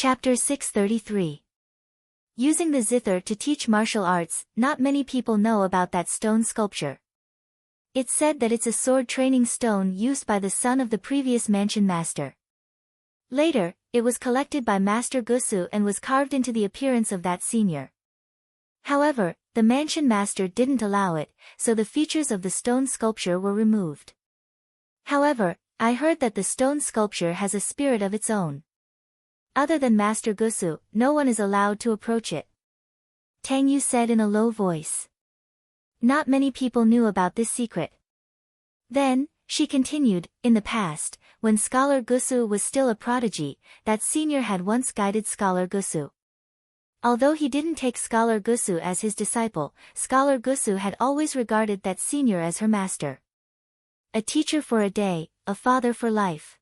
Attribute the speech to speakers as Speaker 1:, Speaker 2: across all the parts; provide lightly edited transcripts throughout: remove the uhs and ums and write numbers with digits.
Speaker 1: Chapter 633. Using the zither to teach martial arts. Not many people know about that stone sculpture. It's said that it's a sword training stone used by the son of the previous mansion master. Later, it was collected by Master Gusu and was carved into the appearance of that senior. However, the mansion master didn't allow it, so the features of the stone sculpture were removed. However, I heard that the stone sculpture has a spirit of its own. Other than Master Gusu, no one is allowed to approach it. Tang Yu said in a low voice. Not many people knew about this secret. Then, she continued, in the past, when Scholar Gusu was still a prodigy, that senior had once guided Scholar Gusu. Although he didn't take Scholar Gusu as his disciple, Scholar Gusu had always regarded that senior as her master. A teacher for a day, a father for life.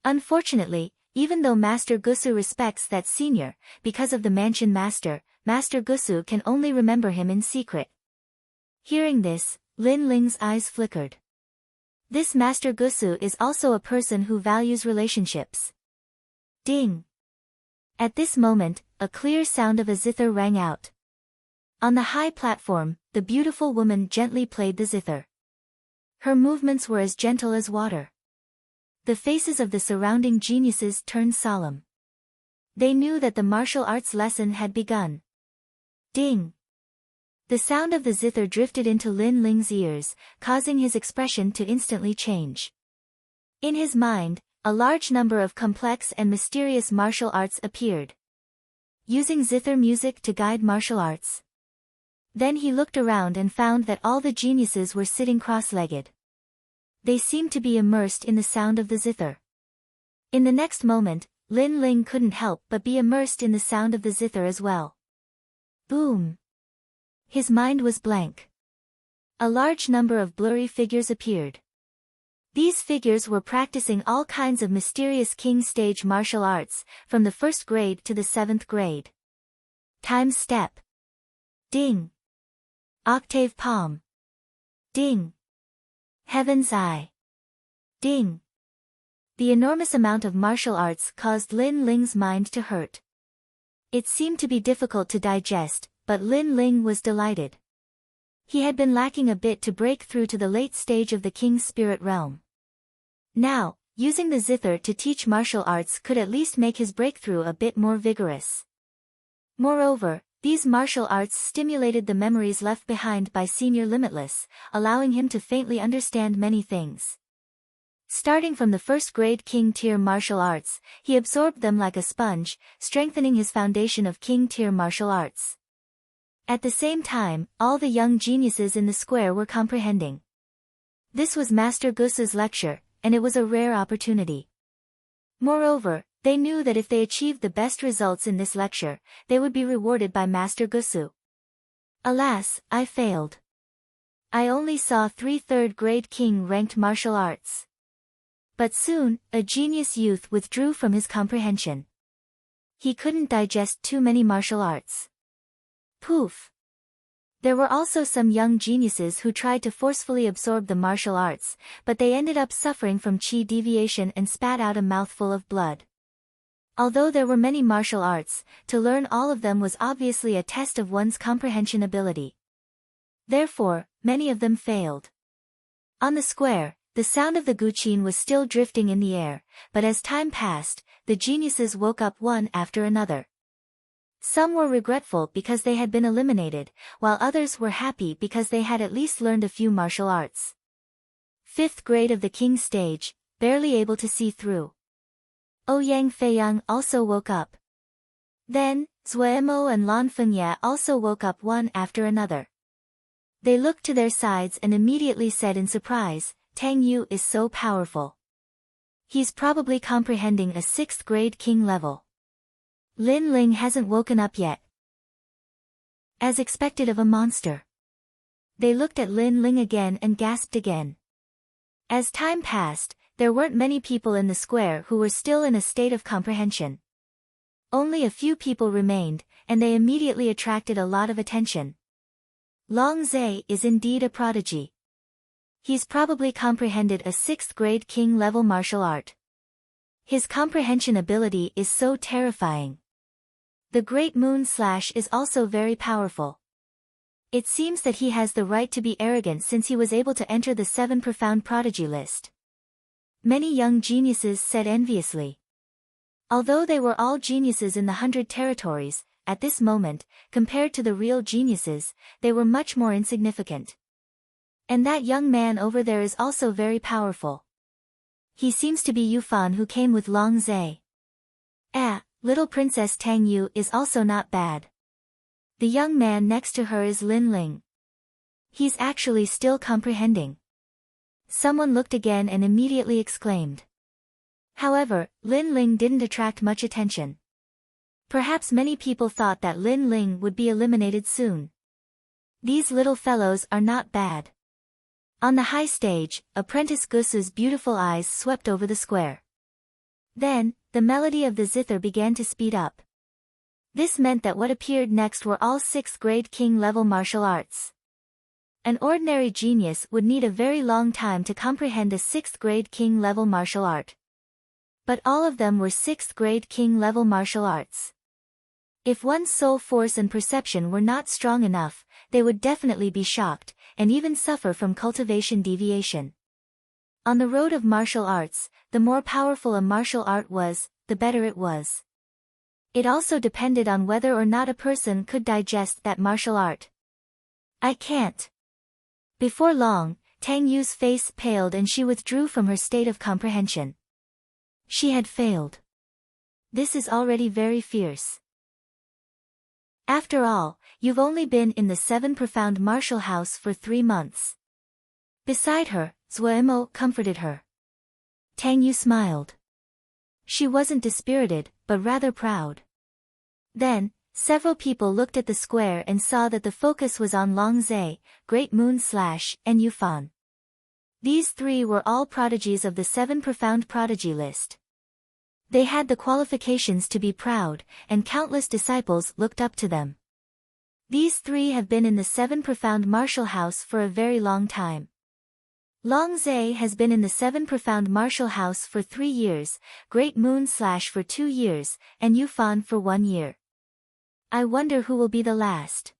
Speaker 1: Unfortunately, even though Master Gusu respects that senior, because of the mansion master, Master Gusu can only remember him in secret. Hearing this, Lin Ling's eyes flickered. This Master Gusu is also a person who values relationships. Ding! At this moment, a clear sound of a zither rang out. On the high platform, the beautiful woman gently played the zither. Her movements were as gentle as water. The faces of the surrounding geniuses turned solemn. They knew that the martial arts lesson had begun. Ding! The sound of the zither drifted into Lin Ling's ears, causing his expression to instantly change. In his mind, a large number of complex and mysterious martial arts appeared. Using zither music to guide martial arts. Then he looked around and found that all the geniuses were sitting cross-legged. They seemed to be immersed in the sound of the zither. In the next moment, Lin Ling couldn't help but be immersed in the sound of the zither as well. Boom! His mind was blank. A large number of blurry figures appeared. These figures were practicing all kinds of mysterious king stage martial arts, from the 1st grade to the 7th grade. Time step. Ding! Octave palm. Ding! Heaven's eye. Ding! The enormous amount of martial arts caused Lin Ling's mind to hurt. It seemed to be difficult to digest, but Lin Ling was delighted. He had been lacking a bit to break through to the late stage of the king's spirit realm. Now, using the zither to teach martial arts could at least make his breakthrough a bit more vigorous. Moreover, these martial arts stimulated the memories left behind by Senior Limitless, allowing him to faintly understand many things. Starting from the 1st grade king tier martial arts, he absorbed them like a sponge, strengthening his foundation of king tier martial arts. At the same time, all the young geniuses in the square were comprehending. This was Master Gusu's lecture, and it was a rare opportunity. Moreover, they knew that if they achieved the best results in this lecture, they would be rewarded by Master Gusu. Alas, I failed. I only saw 3 3rd grade king-ranked martial arts. But soon, a genius youth withdrew from his comprehension. He couldn't digest too many martial arts. Poof! There were also some young geniuses who tried to forcefully absorb the martial arts, but they ended up suffering from chi deviation and spat out a mouthful of blood. Although there were many martial arts, to learn all of them was obviously a test of one's comprehension ability. Therefore, many of them failed. On the square, the sound of the guqin was still drifting in the air, but as time passed, the geniuses woke up one after another. Some were regretful because they had been eliminated, while others were happy because they had at least learned a few martial arts. 5th grade of the king stage, barely able to see through. Ouyang Feiyang also woke up. Then, Zuemo and Lan Fengye also woke up one after another. They looked to their sides and immediately said in surprise, Tang Yu is so powerful. He's probably comprehending a 6th grade king level. Lin Ling hasn't woken up yet. As expected of a monster. They looked at Lin Ling again and gasped again. As time passed, there weren't many people in the square who were still in a state of comprehension. Only a few people remained, and they immediately attracted a lot of attention. Long Zhe is indeed a prodigy. He's probably comprehended a 6th grade king level martial art. His comprehension ability is so terrifying. The Great Moon Slash is also very powerful. It seems that he has the right to be arrogant since he was able to enter the 7 profound prodigy list. Many young geniuses said enviously. Although they were all geniuses in the 100 territories, at this moment, compared to the real geniuses, they were much more insignificant. And that young man over there is also very powerful. He seems to be Yufan who came with Long Zhe. Little Princess Tang Yu is also not bad. The young man next to her is Lin Ling. He's actually still comprehending. Someone looked again and immediately exclaimed. However, Lin Ling didn't attract much attention. Perhaps many people thought that Lin Ling would be eliminated soon. These little fellows are not bad. On the high stage, Apprentice Gusu's beautiful eyes swept over the square. Then, the melody of the zither began to speed up. This meant that what appeared next were all 6th grade king-level martial arts. An ordinary genius would need a very long time to comprehend a 6th grade king-level martial art. But all of them were 6th grade king-level martial arts. If one's soul force and perception were not strong enough, they would definitely be shocked, and even suffer from cultivation deviation. On the road of martial arts, the more powerful a martial art was, the better it was. It also depended on whether or not a person could digest that martial art. I can't. Before long, Tang Yu's face paled and she withdrew from her state of comprehension. She had failed. This is already very fierce. After all, you've only been in the 7 profound martial house for 3 months. Beside her, Zuomo comforted her. Tang Yu smiled. She wasn't dispirited, but rather proud. Then, several people looked at the square and saw that the focus was on Long Zhe, Great Moon Slash, and Yufan. These 3 were all prodigies of the 7 profound prodigy list. They had the qualifications to be proud, and countless disciples looked up to them. These 3 have been in the 7 profound martial house for a very long time. Long Zhe has been in the 7 profound martial house for 3 years, Great Moon Slash for 2 years, and Yufan for 1 year. I wonder who will be the last.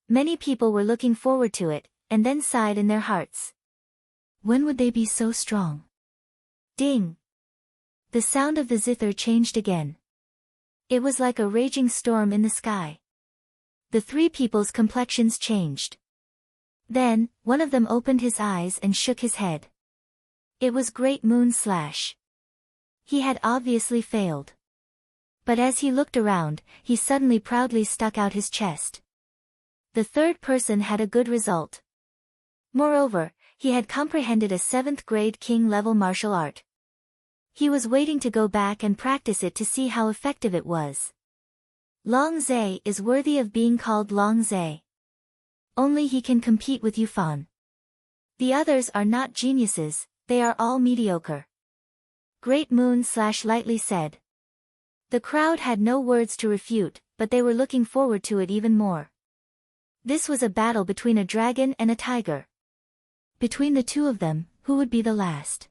Speaker 1: Many people were looking forward to it, and then sighed in their hearts. When would they be so strong? Ding! The sound of the zither changed again. It was like a raging storm in the sky. The 3 people's complexions changed. Then, one of them opened his eyes and shook his head. It was Great Moon Slash. He had obviously failed. But as he looked around, he suddenly proudly stuck out his chest. The 3rd person had a good result. Moreover, he had comprehended a 7th grade king-level martial art. He was waiting to go back and practice it to see how effective it was. Long Zhe is worthy of being called Long Zhe. Only he can compete with Yufan. The others are not geniuses, they are all mediocre. Great Moon Slash lightly said. The crowd had no words to refute, but they were looking forward to it even more. This was a battle between a dragon and a tiger. Between the 2 of them, who would be the last?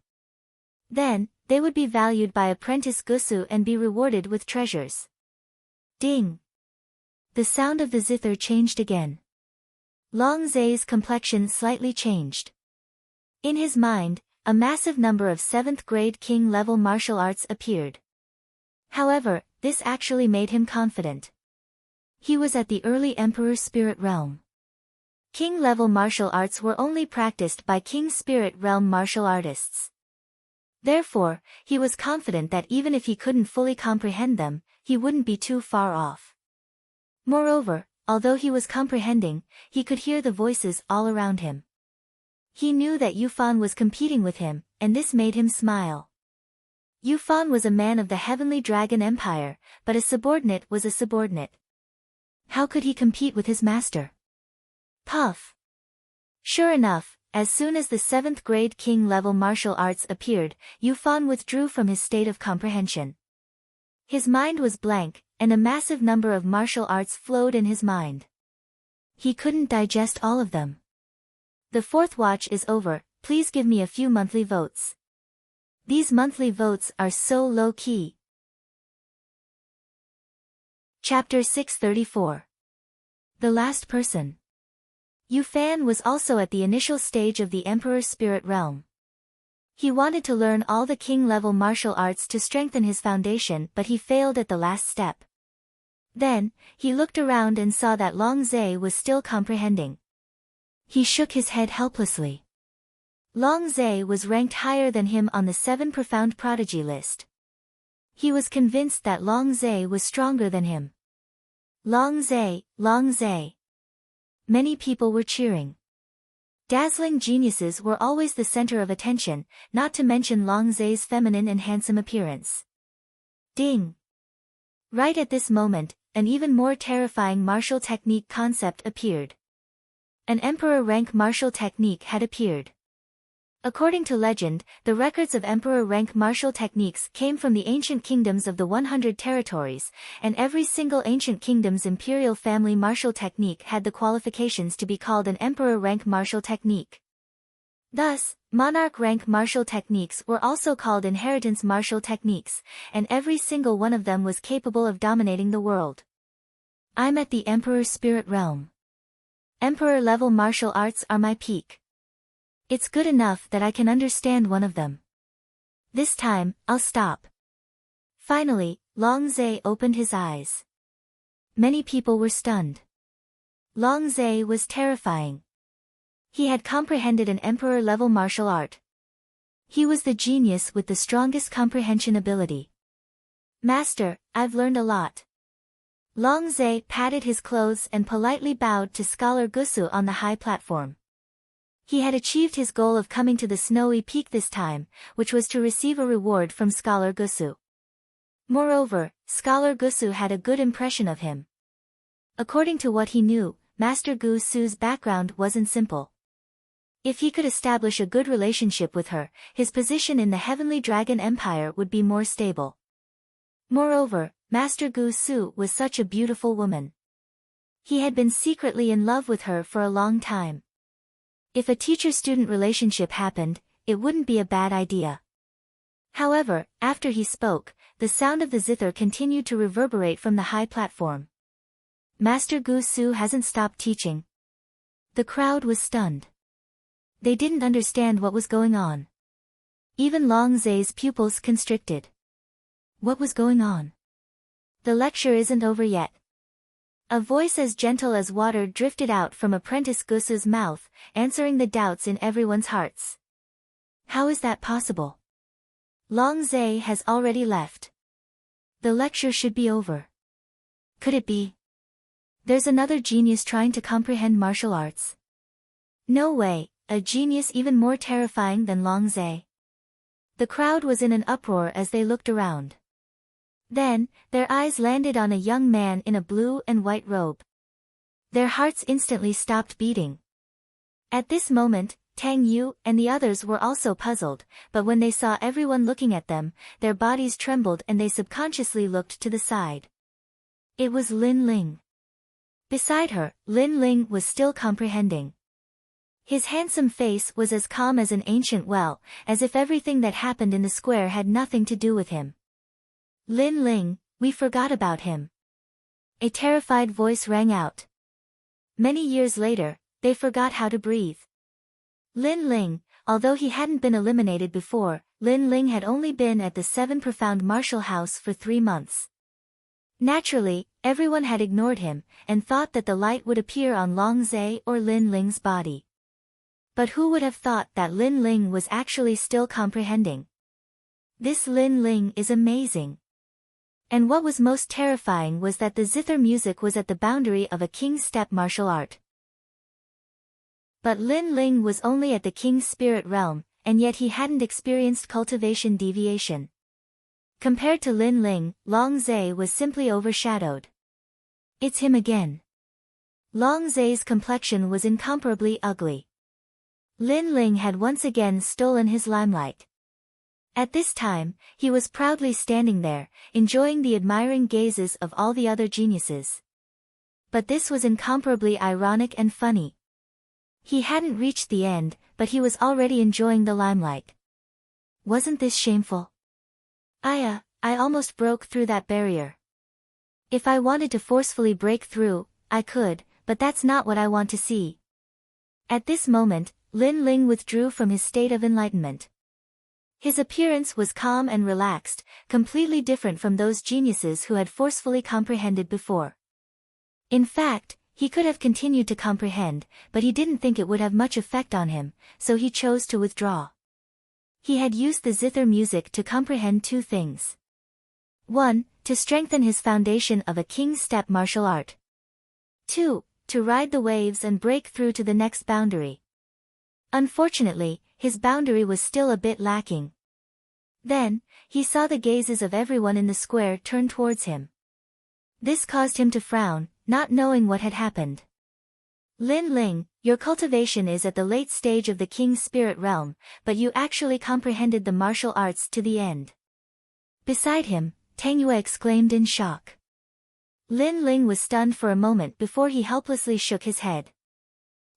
Speaker 1: Then, they would be valued by Apprentice Gusu and be rewarded with treasures. Ding! The sound of the zither changed again. Long Zhe's complexion slightly changed. In his mind, a massive number of 7th grade king-level martial arts appeared. However, this actually made him confident. He was at the early Emperor Spirit Realm. King-level martial arts were only practiced by King Spirit Realm martial artists. Therefore, he was confident that even if he couldn't fully comprehend them, he wouldn't be too far off. Moreover, although he was comprehending, he could hear the voices all around him. He knew that Yufan was competing with him, and this made him smile. Yufan was a man of the Heavenly Dragon Empire, but a subordinate was a subordinate. How could he compete with his master? Puff! Sure enough, as soon as the 7th grade king-level martial arts appeared, Yufan withdrew from his state of comprehension. His mind was blank, and a massive number of martial arts flowed in his mind. He couldn't digest all of them. The 4th watch is over, please give me a few monthly votes. These monthly votes are so low-key. Chapter 634. The Last Person. Yu Fan was also at the initial stage of the Emperor's spirit realm. He wanted to learn all the king-level martial arts to strengthen his foundation, but he failed at the last step. Then, he looked around and saw that Long Zhe was still comprehending. He shook his head helplessly. Long Zhe was ranked higher than him on the 7 profound prodigy list. He was convinced that Long Zhe was stronger than him. Long Zhe, Long Zhe. Many people were cheering. Dazzling geniuses were always the center of attention, not to mention Long Zhe's feminine and handsome appearance. Ding! Right at this moment, an even more terrifying martial technique concept appeared. An emperor rank martial technique had appeared. According to legend, the records of emperor rank martial techniques came from the ancient kingdoms of the 100 territories, and every single ancient kingdom's imperial family martial technique had the qualifications to be called an emperor rank martial technique. Thus, monarch rank martial techniques were also called inheritance martial techniques, and every single one of them was capable of dominating the world. I'm at the emperor's spirit realm. Emperor level martial arts are my peak. It's good enough that I can understand one of them. This time, I'll stop. Finally, Long Zhe opened his eyes. Many people were stunned. Long Zhe was terrifying. He had comprehended an emperor-level martial art. He was the genius with the strongest comprehension ability. Master, I've learned a lot. Long Zhe patted his clothes and politely bowed to Scholar Gusu on the high platform. He had achieved his goal of coming to the snowy peak this time, which was to receive a reward from Scholar Gusu. Moreover, Scholar Gusu had a good impression of him. According to what he knew, Master Gusu's background wasn't simple. If he could establish a good relationship with her, his position in the Heavenly Dragon Empire would be more stable. Moreover, Master Gusu was such a beautiful woman. He had been secretly in love with her for a long time. If a teacher-student relationship happened, it wouldn't be a bad idea. However, after he spoke, the sound of the zither continued to reverberate from the high platform. Master Gusu hasn't stopped teaching. The crowd was stunned. They didn't understand what was going on. Even Long Zhe's pupils constricted. What was going on? The lecture isn't over yet. A voice as gentle as water drifted out from Apprentice Gusu's mouth, answering the doubts in everyone's hearts. How is that possible? Long Zhe has already left. The lecture should be over. Could it be? There's another genius trying to comprehend martial arts. No way, a genius even more terrifying than Long Zhe. The crowd was in an uproar as they looked around. Then, their eyes landed on a young man in a blue and white robe. Their hearts instantly stopped beating. At this moment, Tang Yu and the others were also puzzled, but when they saw everyone looking at them, their bodies trembled and they subconsciously looked to the side. It was Lin Ling. Beside her, Lin Ling was still comprehending. His handsome face was as calm as an ancient well, as if everything that happened in the square had nothing to do with him. Lin Ling, we forgot about him. A terrified voice rang out. Many years later, they forgot how to breathe. Lin Ling, although he hadn't been eliminated before, Lin Ling had only been at the 7 Profound Martial House for 3 months. Naturally, everyone had ignored him, and thought that the light would appear on Long Zhe or Lin Ling's body. But who would have thought that Lin Ling was actually still comprehending? This Lin Ling is amazing. And what was most terrifying was that the zither music was at the boundary of a king's step martial art. But Lin Ling was only at the king's spirit realm, and yet he hadn't experienced cultivation deviation. Compared to Lin Ling, Long Zhe was simply overshadowed. It's him again. Long Zhe's complexion was incomparably ugly. Lin Ling had once again stolen his limelight. At this time, he was proudly standing there, enjoying the admiring gazes of all the other geniuses. But this was incomparably ironic and funny. He hadn't reached the end, but he was already enjoying the limelight. Wasn't this shameful? I almost broke through that barrier. If I wanted to forcefully break through, I could, but that's not what I want to see. At this moment, Lin Ling withdrew from his state of enlightenment. His appearance was calm and relaxed, completely different from those geniuses who had forcefully comprehended before. In fact, he could have continued to comprehend, but he didn't think it would have much effect on him, so he chose to withdraw. He had used the zither music to comprehend two things. 1. To strengthen his foundation of a king's step martial art. 2. To ride the waves and break through to the next boundary. Unfortunately, his boundary was still a bit lacking. Then, he saw the gazes of everyone in the square turn towards him. This caused him to frown, not knowing what had happened. Lin Ling, your cultivation is at the late stage of the king's spirit realm, but you actually comprehended the martial arts to the end. Beside him, Tang Yue exclaimed in shock. Lin Ling was stunned for a moment before he helplessly shook his head.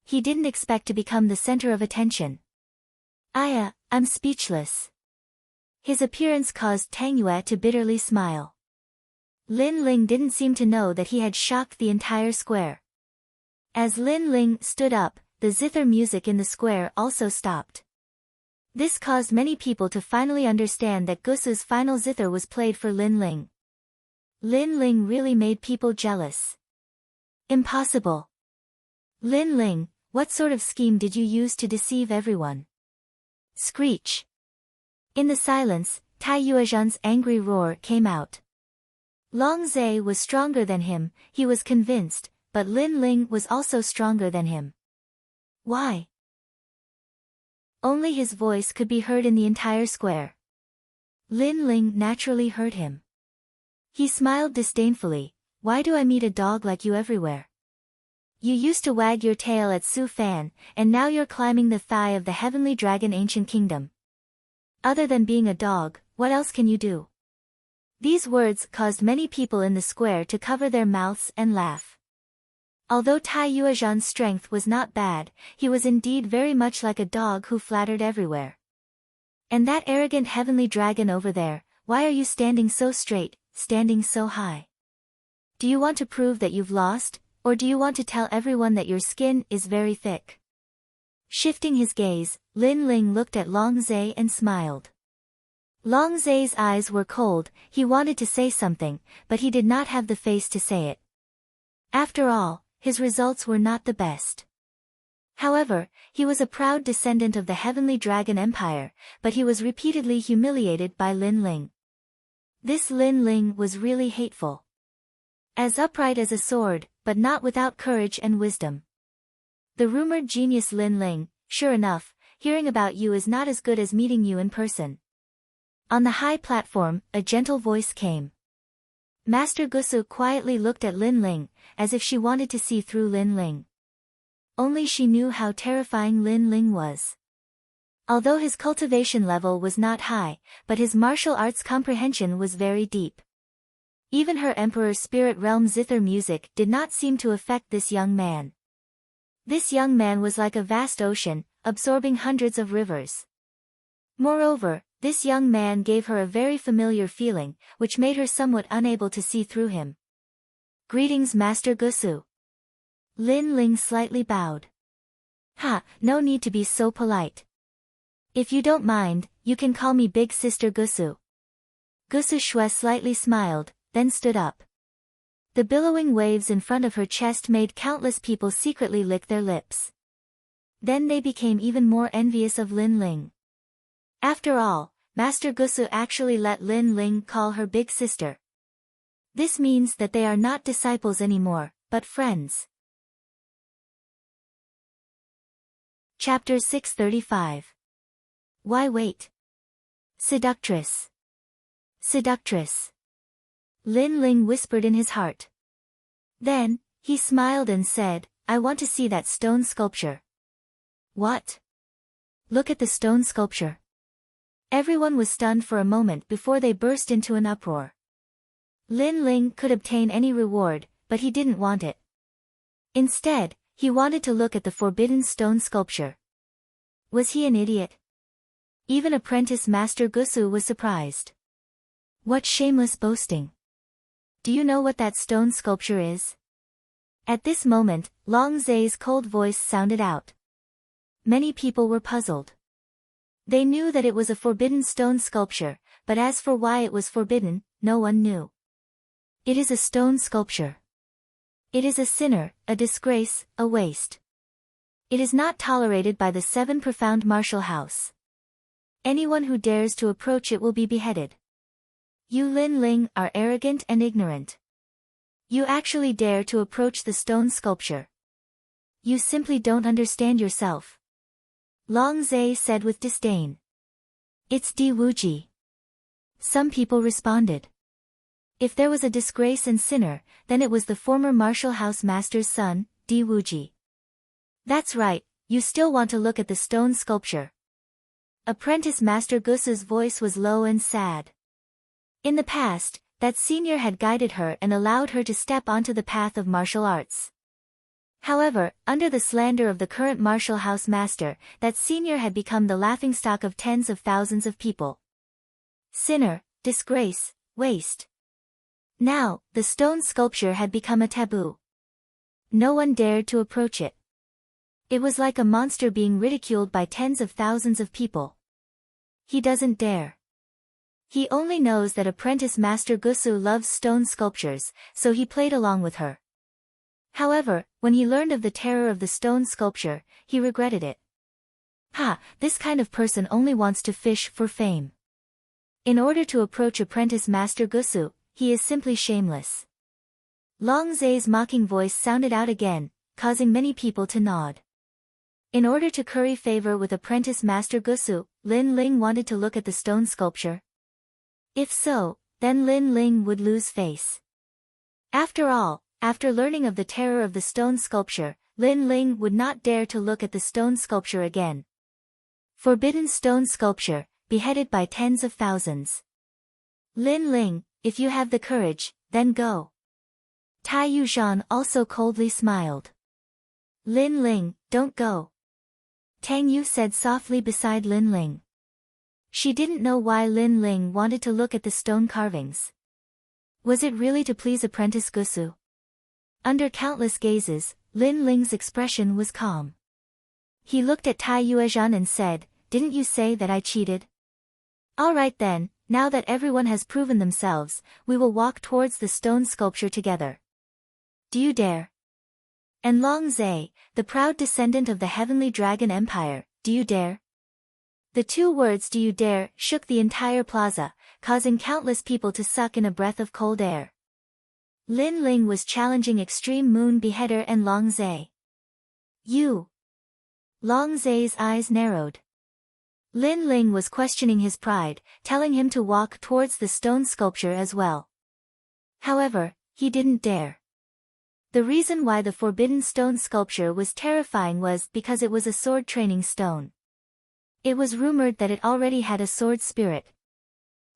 Speaker 1: He didn't expect to become the center of attention. I'm speechless. His appearance caused Tang Yue to bitterly smile. Lin Ling didn't seem to know that he had shocked the entire square. As Lin Ling stood up, the zither music in the square also stopped. This caused many people to finally understand that Gusu's final zither was played for Lin Ling. Lin Ling really made people jealous. Impossible. Lin Ling, what sort of scheme did you use to deceive everyone? Screech. In the silence, Tai Yuezhan's angry roar came out. Long Zhe was stronger than him, he was convinced, but Lin Ling was also stronger than him. Why? Only his voice could be heard in the entire square. Lin Ling naturally heard him. He smiled disdainfully. Why do I meet a dog like you everywhere? You used to wag your tail at Su Fan, and now you're climbing the thigh of the heavenly dragon ancient kingdom. Other than being a dog, what else can you do? These words caused many people in the square to cover their mouths and laugh. Although Tai Yuezhan's strength was not bad, he was indeed very much like a dog who flattered everywhere. And that arrogant heavenly dragon over there, why are you standing so straight, standing so high? Do you want to prove that you've lost, or do you want to tell everyone that your skin is very thick? Shifting his gaze, Lin Ling looked at Long Zhe and smiled. Long Zhe's eyes were cold, he wanted to say something, but he did not have the face to say it. After all, his results were not the best. However, he was a proud descendant of the Heavenly Dragon Empire, but he was repeatedly humiliated by Lin Ling. This Lin Ling was really hateful. As upright as a sword, but not without courage and wisdom. The rumored genius Lin Ling, sure enough, hearing about you is not as good as meeting you in person. On the high platform, a gentle voice came. Master Gusu quietly looked at Lin Ling, as if she wanted to see through Lin Ling. Only she knew how terrifying Lin Ling was. Although his cultivation level was not high, but his martial arts comprehension was very deep. Even her Emperor's Spirit Realm zither music did not seem to affect this young man. This young man was like a vast ocean, absorbing hundreds of rivers. Moreover, this young man gave her a very familiar feeling, which made her somewhat unable to see through him. Greetings, Master Gusu. Lin Ling slightly bowed. No need to be so polite. If you don't mind, you can call me Big Sister Gusu. Gusu Shui slightly smiled, then stood up. The billowing waves in front of her chest made countless people secretly lick their lips. Then they became even more envious of Lin Ling. After all, Master Gusu actually let Lin Ling call her big sister. This means that they are not disciples anymore, but friends. Chapter 635. Why wait? Seductress. Seductress. Lin Ling whispered in his heart. Then, he smiled and said, I want to see that stone sculpture. What? Look at the stone sculpture. Everyone was stunned for a moment before they burst into an uproar. Lin Ling could obtain any reward, but he didn't want it. Instead, he wanted to look at the forbidden stone sculpture. Was he an idiot? Even apprentice Master Gusu was surprised. What shameless boasting! Do you know what that stone sculpture is? At this moment, Long Zay's cold voice sounded out. Many people were puzzled. They knew that it was a forbidden stone sculpture, but as for why it was forbidden, no one knew. It is a stone sculpture. It is a sinner, a disgrace, a waste. It is not tolerated by the 7 profound martial house. Anyone who dares to approach it will be beheaded. You Lin Ling are arrogant and ignorant. You actually dare to approach the stone sculpture. You simply don't understand yourself. Long Zay said with disdain. It's Di Wuji. Some people responded. If there was a disgrace and sinner, then it was the former martial house master's son, Di Wuji. That's right, you still want to look at the stone sculpture. Apprentice Master Gusu's voice was low and sad. In the past, that senior had guided her and allowed her to step onto the path of martial arts. However, under the slander of the current martial house master, that senior had become the laughingstock of tens of thousands of people. Sinner, disgrace, waste. Now, the stone sculpture had become a taboo. No one dared to approach it. It was like a monster being ridiculed by tens of thousands of people. He doesn't dare. He only knows that apprentice Master Gusu loves stone sculptures, so he played along with her. However, when he learned of the terror of the stone sculpture, he regretted it. This kind of person only wants to fish for fame. In order to approach apprentice Master Gusu, he is simply shameless. Long Zay's mocking voice sounded out again, causing many people to nod. In order to curry favor with apprentice Master Gusu, Lin Ling wanted to look at the stone sculpture. If so, then Lin Ling would lose face. After all, after learning of the terror of the stone sculpture, Lin Ling would not dare to look at the stone sculpture again. Forbidden stone sculpture, beheaded by tens of thousands. Lin Ling, if you have the courage, then go. Tai Yuzhan also coldly smiled. Lin Ling, don't go. Tang Yu said softly beside Lin Ling. She didn't know why Lin Ling wanted to look at the stone carvings. Was it really to please apprentice Gusu? Under countless gazes, Lin Ling's expression was calm. He looked at Tai Yuezhan and said, "Didn't you say that I cheated? All right then, now that everyone has proven themselves, we will walk towards the stone sculpture together. Do you dare?" And Long Zay, the proud descendant of the heavenly dragon empire, do you dare? The 2 words "do you dare" shook the entire plaza, causing countless people to suck in a breath of cold air. Lin Ling was challenging Extreme Moon Beheader and Long Zay. You! Long Zay's eyes narrowed. Lin Ling was questioning his pride, telling him to walk towards the stone sculpture as well. However, he didn't dare. The reason why the forbidden stone sculpture was terrifying was because it was a sword training stone. It was rumored that it already had a sword spirit.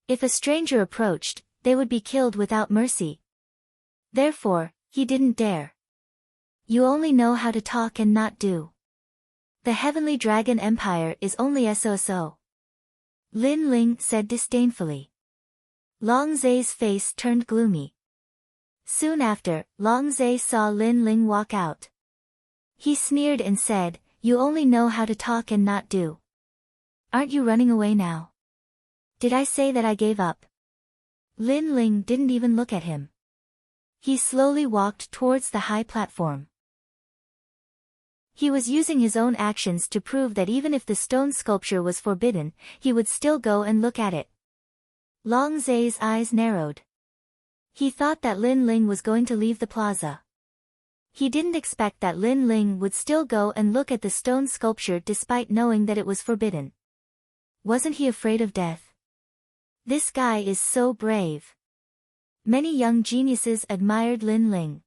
Speaker 1: If a stranger approached, they would be killed without mercy. Therefore, he didn't dare. You only know how to talk and not do. The heavenly dragon empire is only SOSO. Lin Ling said disdainfully. Long Zay's face turned gloomy. Soon after, Long Zay saw Lin Ling walk out. He sneered and said, "You only know how to talk and not do. Aren't you running away now? Did I say that I gave up?" Lin Ling didn't even look at him. He slowly walked towards the high platform. He was using his own actions to prove that even if the stone sculpture was forbidden, he would still go and look at it. Long Zay's eyes narrowed. He thought that Lin Ling was going to leave the plaza. He didn't expect that Lin Ling would still go and look at the stone sculpture despite knowing that it was forbidden. Wasn't he afraid of death? This guy is so brave. Many young geniuses admired Lin Ling.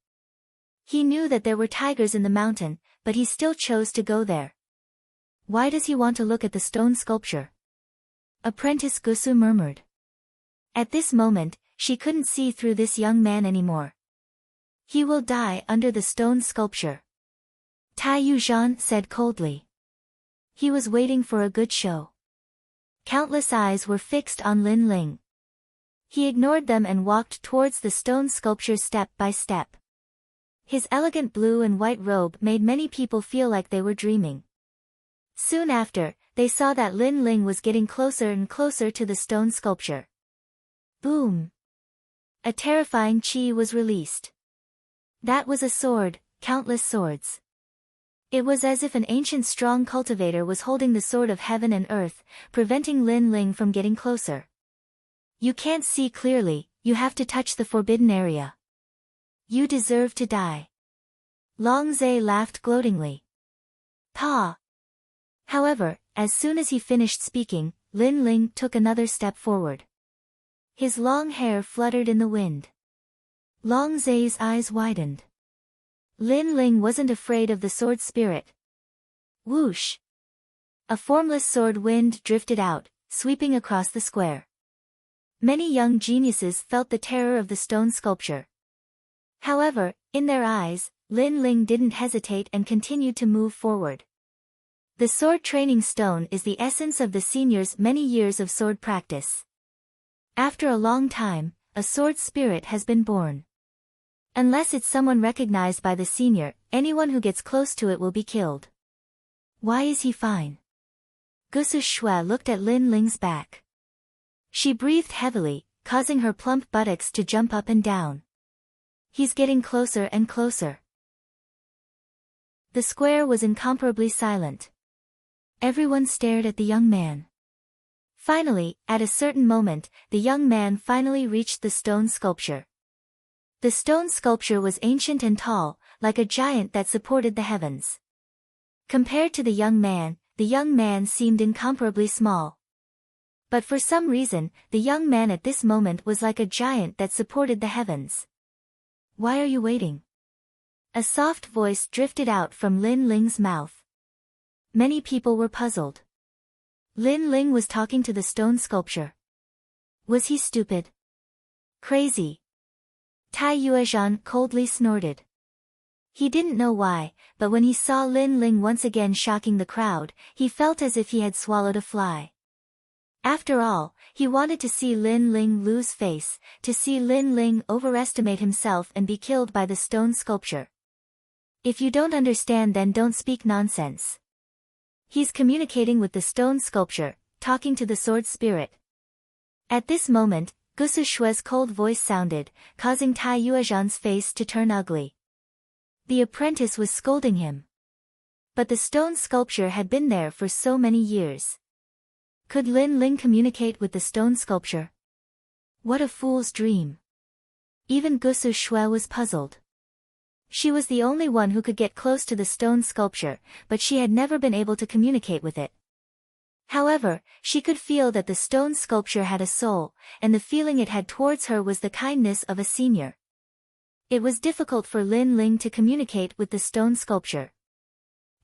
Speaker 1: He knew that there were tigers in the mountain, but he still chose to go there. Why does he want to look at the stone sculpture? Apprentice Gusu murmured. At this moment, she couldn't see through this young man anymore. He will die under the stone sculpture. Tai Yuzhan said coldly. He was waiting for a good show. Countless eyes were fixed on Lin Ling. He ignored them and walked towards the stone sculpture step by step. His elegant blue and white robe made many people feel like they were dreaming. Soon after, they saw that Lin Ling was getting closer and closer to the stone sculpture. Boom! A terrifying chi was released. That was a sword, countless swords. It was as if an ancient strong cultivator was holding the sword of heaven and earth, preventing Lin Ling from getting closer. You can't see clearly, you have to touch the forbidden area. You deserve to die. Long Zhe laughed gloatingly. Pa! However, as soon as he finished speaking, Lin Ling took another step forward. His long hair fluttered in the wind. Long Zhe's eyes widened. Lin Ling wasn't afraid of the sword spirit. Whoosh! A formless sword wind drifted out, sweeping across the square. Many young geniuses felt the terror of the stone sculpture. However, in their eyes, Lin Ling didn't hesitate and continued to move forward. The sword training stone is the essence of the senior's many years of sword practice. After a long time, a sword spirit has been born. Unless it's someone recognized by the senior, anyone who gets close to it will be killed. Why is he fine? Gusu Shui looked at Lin Ling's back. She breathed heavily, causing her plump buttocks to jump up and down. He's getting closer and closer. The square was incomparably silent. Everyone stared at the young man. Finally, at a certain moment, the young man finally reached the stone sculpture. The stone sculpture was ancient and tall, like a giant that supported the heavens. Compared to the young man seemed incomparably small. But for some reason, the young man at this moment was like a giant that supported the heavens. Why are you waiting? A soft voice drifted out from Lin Ling's mouth. Many people were puzzled. Lin Ling was talking to the stone sculpture. Was he stupid? Crazy? Tai Yuezhan coldly snorted. He didn't know why, but when he saw Lin Ling once again shocking the crowd, he felt as if he had swallowed a fly. After all, he wanted to see Lin Ling lose face, to see Lin Ling overestimate himself and be killed by the stone sculpture. If you don't understand, then don't speak nonsense. He's communicating with the stone sculpture, talking to the sword spirit. At this moment, Gusu Shui's cold voice sounded, causing Tai Yuezhan's face to turn ugly. The apprentice was scolding him. But the stone sculpture had been there for so many years. Could Lin Ling communicate with the stone sculpture? What a fool's dream. Even Gusu Shui was puzzled. She was the only one who could get close to the stone sculpture, but she had never been able to communicate with it. However, she could feel that the stone sculpture had a soul, and the feeling it had towards her was the kindness of a senior. It was difficult for Lin Ling to communicate with the stone sculpture.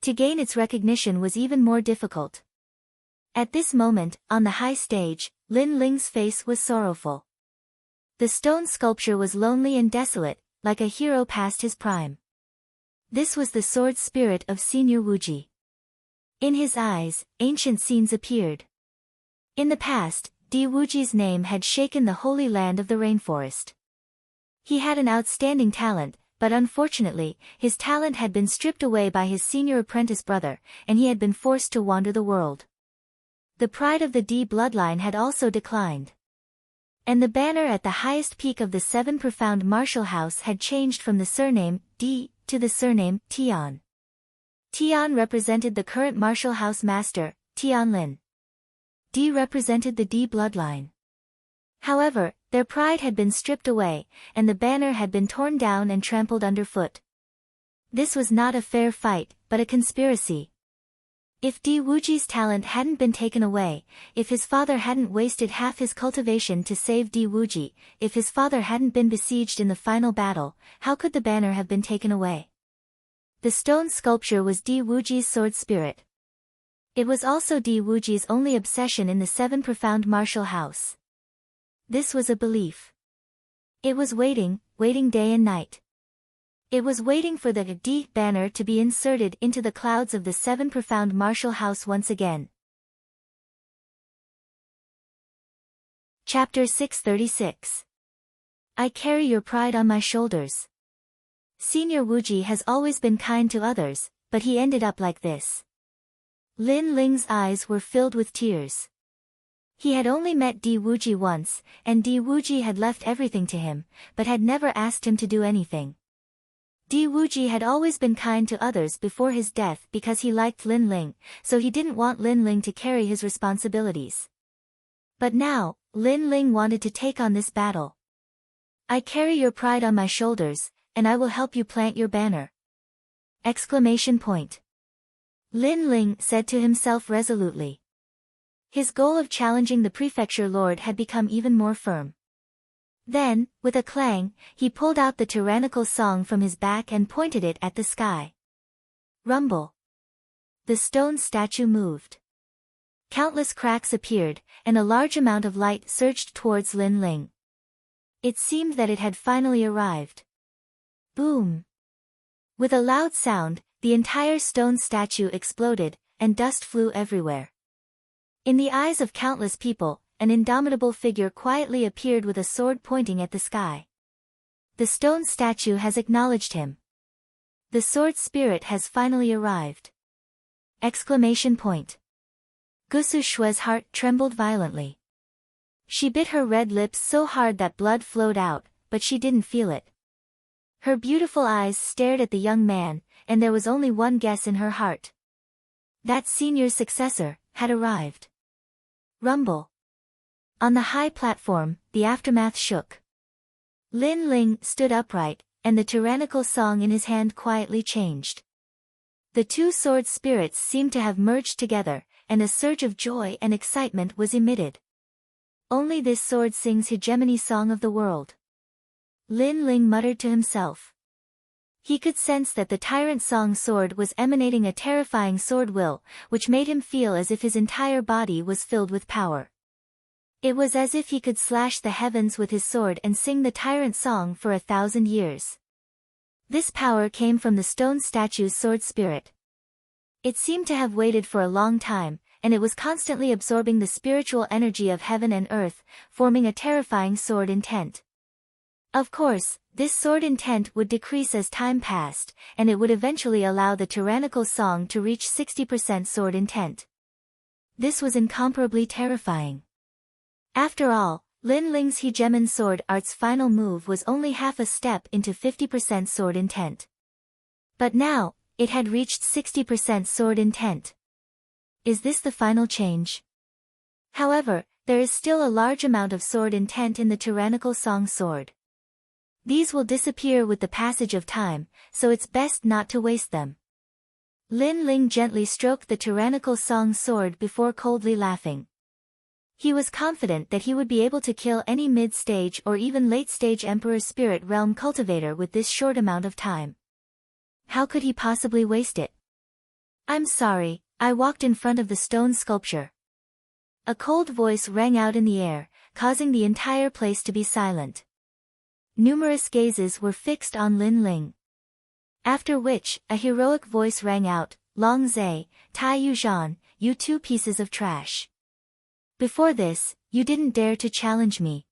Speaker 1: To gain its recognition was even more difficult. At this moment, on the high stage, Lin Ling's face was sorrowful. The stone sculpture was lonely and desolate, like a hero past his prime. This was the sword spirit of Senior Wuji. In his eyes, ancient scenes appeared. In the past, Di Wuji's name had shaken the holy land of the rainforest. He had an outstanding talent, but unfortunately, his talent had been stripped away by his senior apprentice brother, and he had been forced to wander the world. The pride of the Di bloodline had also declined. And the banner at the highest peak of the Seven Profound Martial House had changed from the surname Di to the surname Tian. Tian represented the current martial house master, Tianlin. Di represented the Di bloodline. However, their pride had been stripped away, and the banner had been torn down and trampled underfoot. This was not a fair fight, but a conspiracy. If Di Wuji's talent hadn't been taken away, if his father hadn't wasted half his cultivation to save Di Wuji, if his father hadn't been besieged in the final battle, how could the banner have been taken away? The stone sculpture was Di Wuji's sword spirit. It was also Di Wuji's only obsession in the Seven Profound Martial House. This was a belief. It was waiting day and night. It was waiting for the Di banner to be inserted into the clouds of the Seven Profound Martial House once again. Chapter 636. I carry your pride on my shoulders. Senior Wuji has always been kind to others, but he ended up like this. Lin Ling's eyes were filled with tears. He had only met Di Wuji once, and Di Wuji had left everything to him, but had never asked him to do anything. Di Wuji had always been kind to others before his death because he liked Lin Ling, so he didn't want Lin Ling to carry his responsibilities. But now, Lin Ling wanted to take on this battle. I carry your pride on my shoulders, and I will help you plant your banner. Exclamation point. Lin Ling said to himself resolutely. His goal of challenging the prefecture lord had become even more firm. Then, with a clang, he pulled out the tyrannical song from his back and pointed it at the sky. Rumble. The stone statue moved. Countless cracks appeared, and a large amount of light surged towards Lin Ling. It seemed that it had finally arrived. Boom! With a loud sound, the entire stone statue exploded, and dust flew everywhere. In the eyes of countless people, an indomitable figure quietly appeared with a sword pointing at the sky. The stone statue has acknowledged him. The sword spirit has finally arrived. Exclamation point. Gusu Shue's heart trembled violently. She bit her red lips so hard that blood flowed out, but she didn't feel it. Her beautiful eyes stared at the young man, and there was only one guess in her heart. That senior's successor had arrived. Rumble. On the high platform, the aftermath shook. Lin Ling stood upright, and the tyrannical song in his hand quietly changed. The two sword spirits seemed to have merged together, and a surge of joy and excitement was emitted. Only this sword sings hegemony song of the world. Lin Ling muttered to himself. He could sense that the tyrant song sword was emanating a terrifying sword will, which made him feel as if his entire body was filled with power. It was as if he could slash the heavens with his sword and sing the tyrant song for 1,000 years. This power came from the stone statue's sword spirit. It seemed to have waited for a long time, and it was constantly absorbing the spiritual energy of heaven and earth, forming a terrifying sword intent. Of course, this sword intent would decrease as time passed, and it would eventually allow the tyrannical song to reach 60% sword intent. This was incomparably terrifying. After all, Lin Ling's hegemon sword art's final move was only half a step into 50% sword intent. But now, it had reached 60% sword intent. Is this the final change? However, there is still a large amount of sword intent in the tyrannical song sword. These will disappear with the passage of time, so it's best not to waste them. Lin Ling gently stroked the tyrannical song sword before coldly laughing. He was confident that he would be able to kill any mid-stage or even late-stage Emperor Spirit Realm cultivator with this short amount of time. How could he possibly waste it? I'm sorry, I walked in front of the stone sculpture. A cold voice rang out in the air, causing the entire place to be silent. Numerous gazes were fixed on Lin Ling. After which, a heroic voice rang out, Long Zai, Tai Yuzhan, you two pieces of trash. Before this, you didn't dare to challenge me.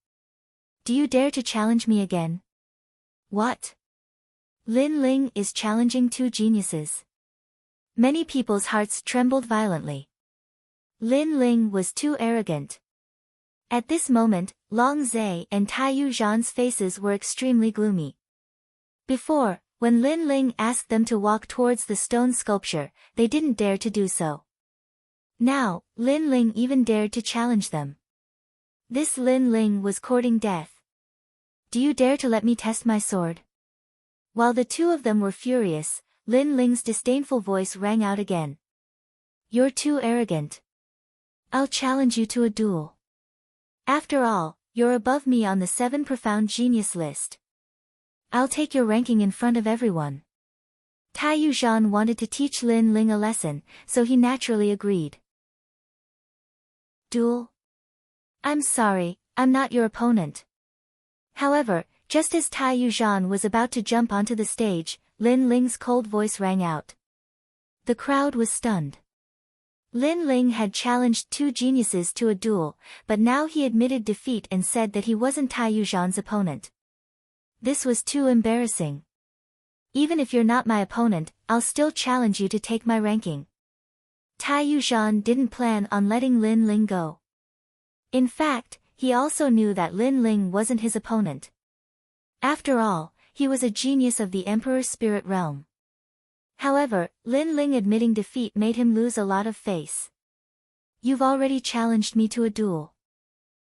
Speaker 1: Do you dare to challenge me again? What? Lin Ling is challenging two geniuses. Many people's hearts trembled violently. Lin Ling was too arrogant. At this moment, Long Zai and Tai Yuzhan's faces were extremely gloomy. Before, when Lin Ling asked them to walk towards the stone sculpture, they didn't dare to do so. Now, Lin Ling even dared to challenge them. This Lin Ling was courting death. Do you dare to let me test my sword? While the two of them were furious, Lin Ling's disdainful voice rang out again. You're too arrogant. I'll challenge you to a duel. After all, you're above me on the 7 profound genius list. I'll take your ranking in front of everyone. Tai Yuzhan wanted to teach Lin Ling a lesson, so he naturally agreed. Duel? I'm sorry, I'm not your opponent. However, just as Tai Yuzhan was about to jump onto the stage, Lin Ling's cold voice rang out. The crowd was stunned. Lin Ling had challenged two geniuses to a duel, but now he admitted defeat and said that he wasn't Tai Yuzhan's opponent. This was too embarrassing. Even if you're not my opponent, I'll still challenge you to take my ranking. Tai Yuzhan didn't plan on letting Lin Ling go. In fact, he also knew that Lin Ling wasn't his opponent. After all, he was a genius of the Emperor's spirit realm. However, Lin Ling admitting defeat made him lose a lot of face. You've already challenged me to a duel.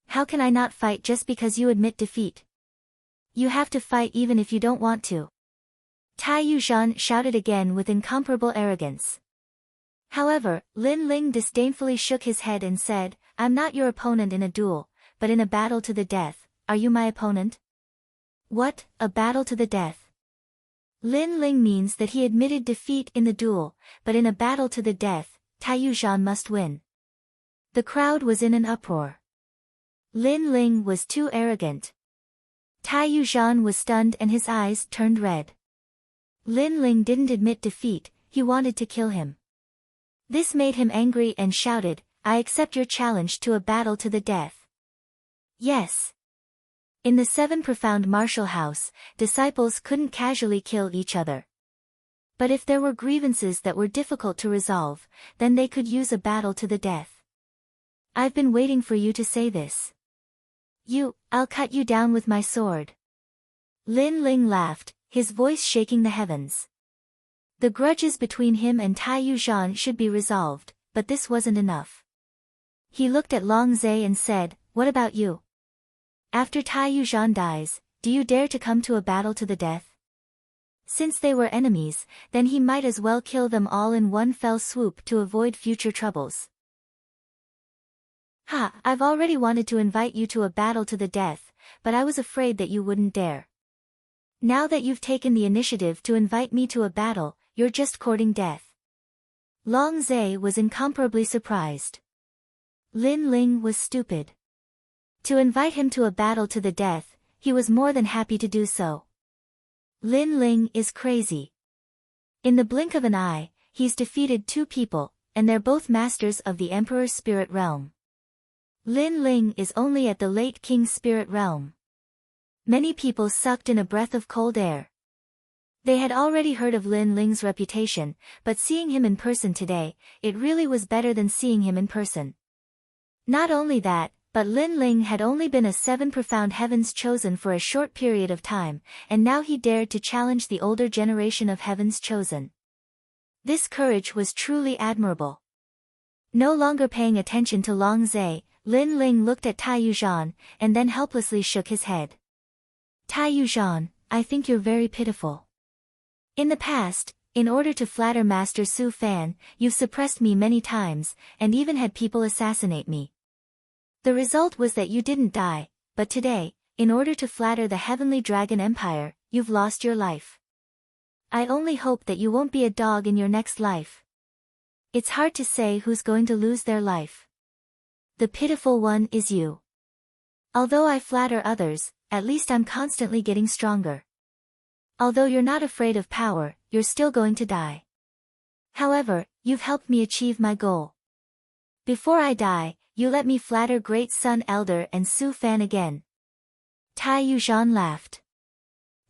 Speaker 1: How can I not fight just because you admit defeat? You have to fight even if you don't want to. Tai Yuzhan shouted again with incomparable arrogance. However, Lin Ling disdainfully shook his head and said, I'm not your opponent in a duel, but in a battle to the death. Are you my opponent? What, a battle to the death? Lin Ling means that he admitted defeat in the duel, but in a battle to the death, Tai Yuzhan must win. The crowd was in an uproar. Lin Ling was too arrogant. Tai Yuzhan was stunned and his eyes turned red. Lin Ling didn't admit defeat, he wanted to kill him. This made him angry and shouted, I accept your challenge to a battle to the death. Yes. In the Seven Profound Martial House, disciples couldn't casually kill each other. But if there were grievances that were difficult to resolve, then they could use a battle to the death. I've been waiting for you to say this. I'll cut you down with my sword. Lin Ling laughed, his voice shaking the heavens. The grudges between him and Tai Yuzhan should be resolved, but this wasn't enough. He looked at Long Zhe and said, what about you? After Tai Yuzhan dies, do you dare to come to a battle to the death? Since they were enemies, then he might as well kill them all in one fell swoop to avoid future troubles. I've already wanted to invite you to a battle to the death, but I was afraid that you wouldn't dare. Now that you've taken the initiative to invite me to a battle, you're just courting death. Long Zhe was incomparably surprised. Lin Ling was stupid. To invite him to a battle to the death, he was more than happy to do so. Lin Ling is crazy. In the blink of an eye, he's defeated two people, and they're both masters of the Emperor's spirit realm. Lin Ling is only at the late King's spirit realm. Many people sucked in a breath of cold air. They had already heard of Lin Ling's reputation, but seeing him in person today, it really was better than seeing him in person. Not only that, but Lin Ling had only been a Seven Profound Heavens chosen for a short period of time, and now he dared to challenge the older generation of Heavens chosen. This courage was truly admirable. No longer paying attention to Long Zhe, Lin Ling looked at Tai Yuzhan, and then helplessly shook his head. Tai Yuzhan, I think you're very pitiful. In the past, in order to flatter Master Su Fan, you've suppressed me many times, and even had people assassinate me. The result was that you didn't die, but today, in order to flatter the Heavenly Dragon Empire, you've lost your life. I only hope that you won't be a dog in your next life. It's hard to say who's going to lose their life. The pitiful one is you. Although I flatter others, at least I'm constantly getting stronger. Although you're not afraid of power, you're still going to die. However, you've helped me achieve my goal. Before I die, you let me flatter Great Sun Elder and Su Fan again. Tai Yuzhan laughed.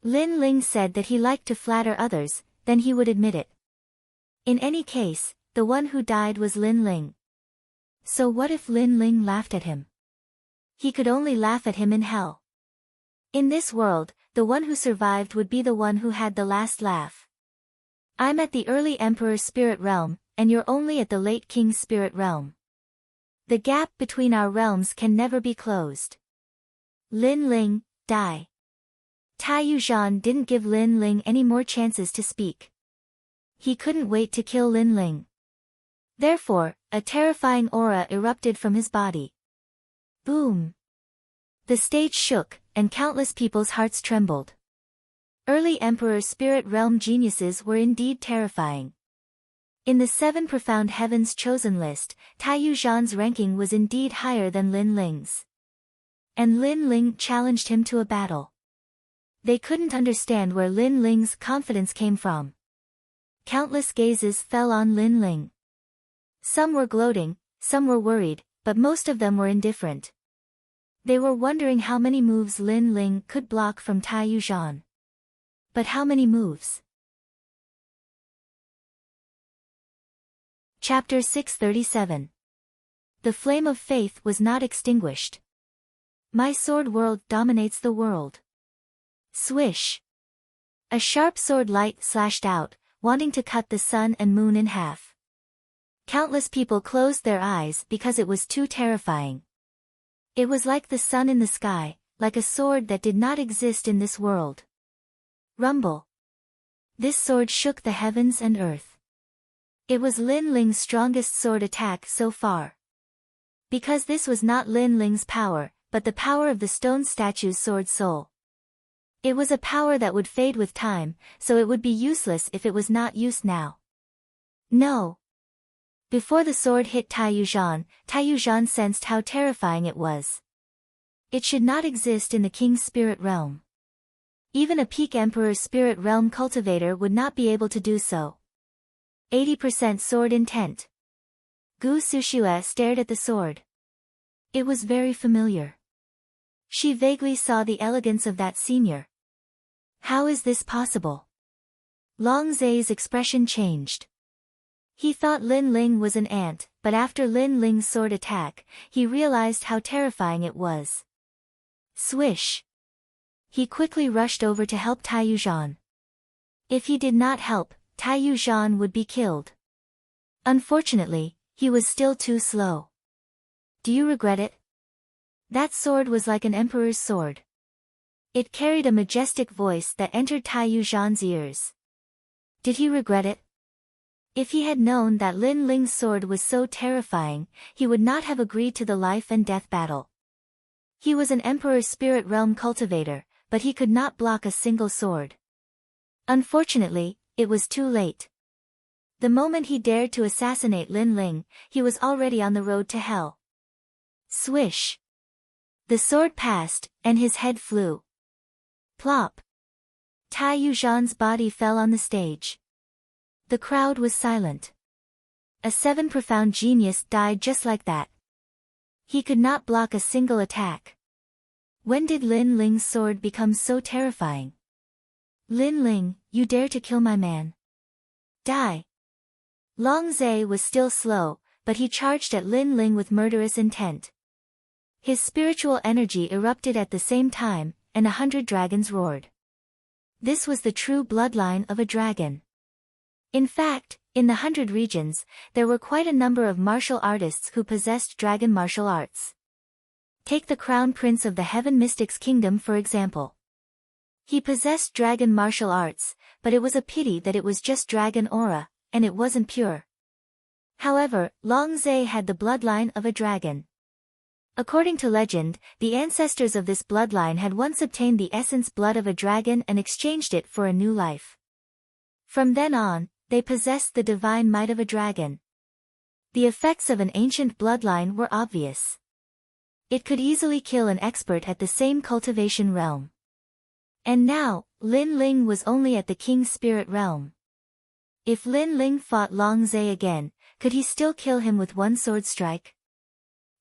Speaker 1: Lin Ling said that he liked to flatter others, then he would admit it. In any case, the one who died was Lin Ling. So what if Lin Ling laughed at him? He could only laugh at him in hell. In this world, the one who survived would be the one who had the last laugh. I'm at the early Emperor's spirit realm, and you're only at the late King's spirit realm. The gap between our realms can never be closed. Lin Ling, die. Tai Yuzhan didn't give Lin Ling any more chances to speak. He couldn't wait to kill Lin Ling. Therefore, a terrifying aura erupted from his body. Boom! The stage shook, and countless people's hearts trembled. Early Emperor's spirit realm geniuses were indeed terrifying. In the Seven Profound Heavens chosen list, Tai Yuzhan's ranking was indeed higher than Lin Ling's. And Lin Ling challenged him to a battle. They couldn't understand where Lin Ling's confidence came from. Countless gazes fell on Lin Ling. Some were gloating, some were worried, but most of them were indifferent. They were wondering how many moves Lin Ling could block from Tai Yuzhan. But how many moves? Chapter 637. The flame of faith was not extinguished. My sword world dominates the world. Swish. A sharp sword light slashed out, wanting to cut the sun and moon in half. Countless people closed their eyes because it was too terrifying. It was like the sun in the sky, like a sword that did not exist in this world. Rumble. This sword shook the heavens and earth. It was Lin Ling's strongest sword attack so far. Because this was not Lin Ling's power, but the power of the stone statue's sword soul. It was a power that would fade with time, so it would be useless if it was not used now. No. Before the sword hit Tai Yuzhan sensed how terrifying it was. It should not exist in the king's spirit realm. Even a peak emperor's spirit realm cultivator would not be able to do so. 80% sword intent. Gu Sushue stared at the sword. It was very familiar. She vaguely saw the elegance of that senior. How is this possible? Long Zai's expression changed. He thought Lin Ling was an ant, but after Lin Ling's sword attack, he realized how terrifying it was. Swish. He quickly rushed over to help Tai Yuzhan. If he did not help, Tai Yuzhan would be killed. Unfortunately, he was still too slow. Do you regret it? That sword was like an emperor's sword. It carried a majestic voice that entered Tai Yuzhan's ears. Did he regret it? If he had known that Lin Ling's sword was so terrifying, he would not have agreed to the life and death battle. He was an emperor's spirit realm cultivator, but he could not block a single sword. Unfortunately, it was too late. The moment he dared to assassinate Lin Ling, he was already on the road to hell. Swish. The sword passed, and his head flew. Plop. Tai Yuzhan's body fell on the stage. The crowd was silent. A 7 profound genius died just like that. He could not block a single attack. When did Lin Ling's sword become so terrifying? Lin Ling, you dare to kill my man. Die. Long Zai was still slow, but he charged at Lin Ling with murderous intent. His spiritual energy erupted at the same time, and 100 dragons roared. This was the true bloodline of a dragon. In fact, in the 100 regions, there were quite a number of martial artists who possessed dragon martial arts. Take the Crown Prince of the Heaven Mystics Kingdom for example. He possessed dragon martial arts, but it was a pity that it was just dragon aura, and it wasn't pure. However, Long Zai had the bloodline of a dragon. According to legend, the ancestors of this bloodline had once obtained the essence blood of a dragon and exchanged it for a new life. From then on, they possessed the divine might of a dragon. The effects of an ancient bloodline were obvious. It could easily kill an expert at the same cultivation realm. And now, Lin Ling was only at the king's spirit realm. If Lin Ling fought Long Zai again, could he still kill him with one sword strike?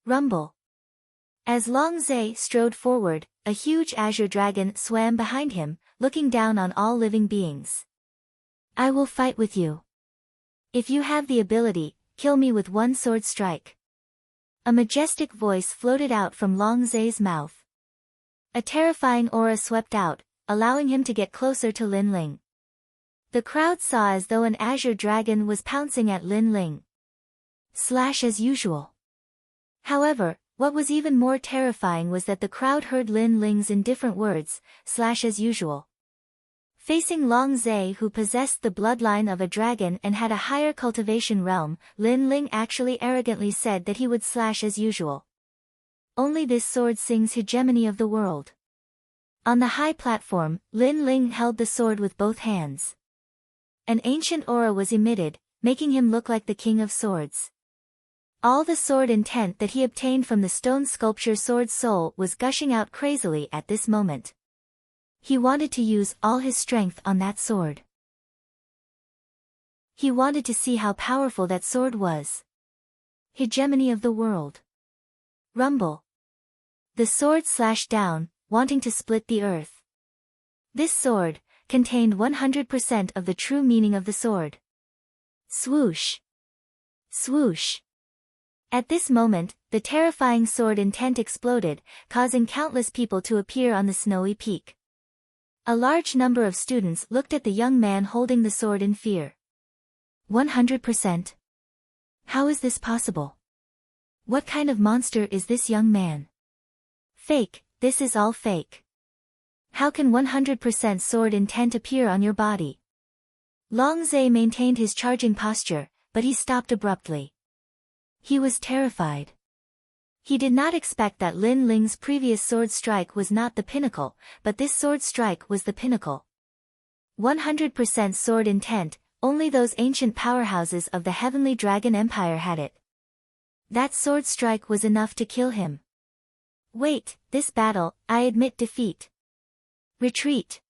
Speaker 1: Rumble. As Long Zai strode forward, a huge azure dragon swam behind him, looking down on all living beings. I will fight with you. If you have the ability, kill me with one sword strike. A majestic voice floated out from Long Zai's mouth. A terrifying aura swept out, allowing him to get closer to Lin Ling. The crowd saw as though an azure dragon was pouncing at Lin Ling. Slash as usual. However, what was even more terrifying was that the crowd heard Lin Ling's indifferent words, slash as usual. Facing Long Zai, who possessed the bloodline of a dragon and had a higher cultivation realm, Lin Ling actually arrogantly said that he would slash as usual. Only this sword sings hegemony of the world. On the high platform, Lin Ling held the sword with both hands. An ancient aura was emitted, making him look like the king of swords. All the sword intent that he obtained from the stone sculpture sword soul was gushing out crazily at this moment. He wanted to use all his strength on that sword. He wanted to see how powerful that sword was. Hegemony of the world. Rumble. The sword slashed down, wanting to split the earth. This sword contained 100% of the true meaning of the sword. Swoosh. Swoosh. At this moment, the terrifying sword intent exploded, causing countless people to appear on the snowy peak. A large number of students looked at the young man holding the sword in fear. 100%. How is this possible? What kind of monster is this young man? Fake, this is all fake. How can 100% sword intent appear on your body? Long Zhe maintained his charging posture, but he stopped abruptly. He was terrified. He did not expect that Lin Ling's previous sword strike was not the pinnacle, but this sword strike was the pinnacle. 100% sword intent, only those ancient powerhouses of the Heavenly Dragon Empire had it. That sword strike was enough to kill him. Wait, this battle, I admit defeat. Retreat.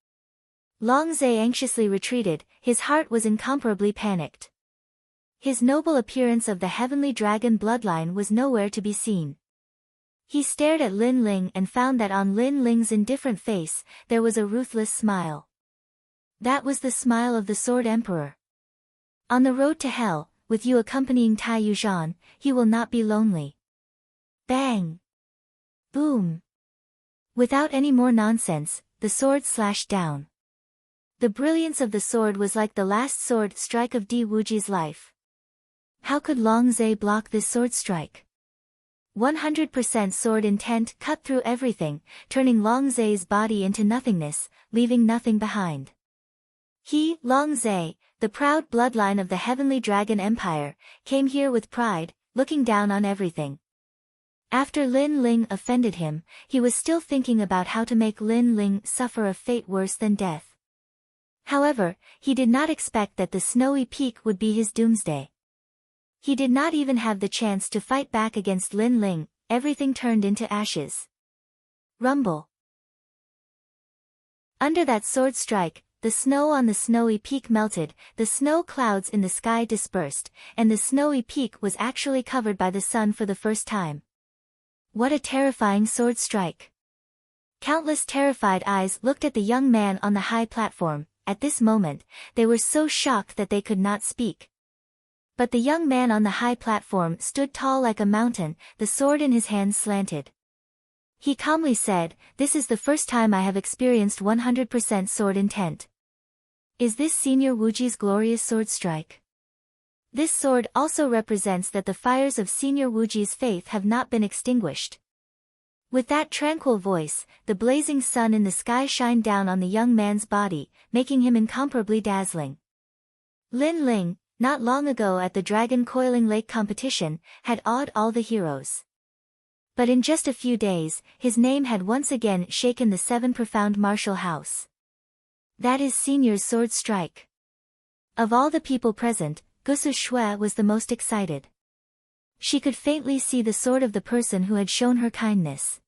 Speaker 1: Long Zhe anxiously retreated, his heart was incomparably panicked. His noble appearance of the Heavenly Dragon bloodline was nowhere to be seen. He stared at Lin Ling and found that on Lin Ling's indifferent face, there was a ruthless smile. That was the smile of the Sword Emperor. On the road to hell, with you accompanying Tai Yuzhan, he will not be lonely. Bang! Boom! Without any more nonsense, the sword slashed down. The brilliance of the sword was like the last sword strike of Di Wuji's life. How could Long Zhe block this sword strike? 100% sword intent cut through everything, turning Long Zhe's body into nothingness, leaving nothing behind. He, Long Zhe, the proud bloodline of the Heavenly Dragon Empire, came here with pride, looking down on everything. After Lin Ling offended him, he was still thinking about how to make Lin Ling suffer a fate worse than death. However, he did not expect that the snowy peak would be his doomsday. He did not even have the chance to fight back against Lin Ling, everything turned into ashes. Rumble. Under that sword strike, the snow on the snowy peak melted, the snow clouds in the sky dispersed, and the snowy peak was actually covered by the sun for the first time. What a terrifying sword strike! Countless terrified eyes looked at the young man on the high platform. At this moment, they were so shocked that they could not speak. But the young man on the high platform stood tall like a mountain, the sword in his hand slanted. He calmly said, "This is the first time I have experienced 100% sword intent. Is this Senior Wuji's glorious sword strike? This sword also represents that the fires of Senior Wuji's faith have not been extinguished." With that tranquil voice, the blazing sun in the sky shined down on the young man's body, making him incomparably dazzling. Lin Ling, not long ago at the Dragon Coiling Lake competition, had awed all the heroes. But in just a few days, his name had once again shaken the seven profound martial house. That is Senior's sword strike. Of all the people present, Gusu Shui was the most excited. She could faintly see the sword of the person who had shown her kindness.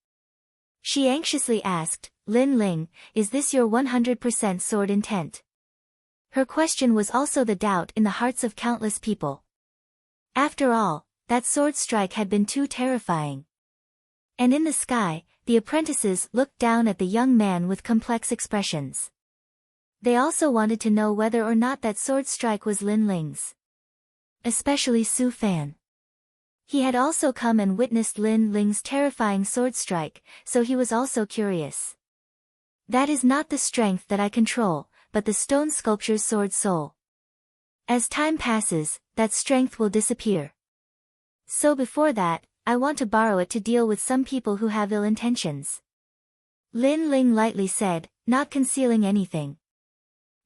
Speaker 1: She anxiously asked, "Lin Ling, is this your 100% sword intent?" Her question was also the doubt in the hearts of countless people. After all, that sword strike had been too terrifying. And in the sky, the apprentices looked down at the young man with complex expressions. They also wanted to know whether or not that sword strike was Lin Ling's. Especially Su Fan. He had also come and witnessed Lin Ling's terrifying sword strike, so he was also curious. That is not the strength that I control, but the stone sculpture's sword soul. As time passes, that strength will disappear. So before that, I want to borrow it to deal with some people who have ill intentions. Lin Ling lightly said, not concealing anything.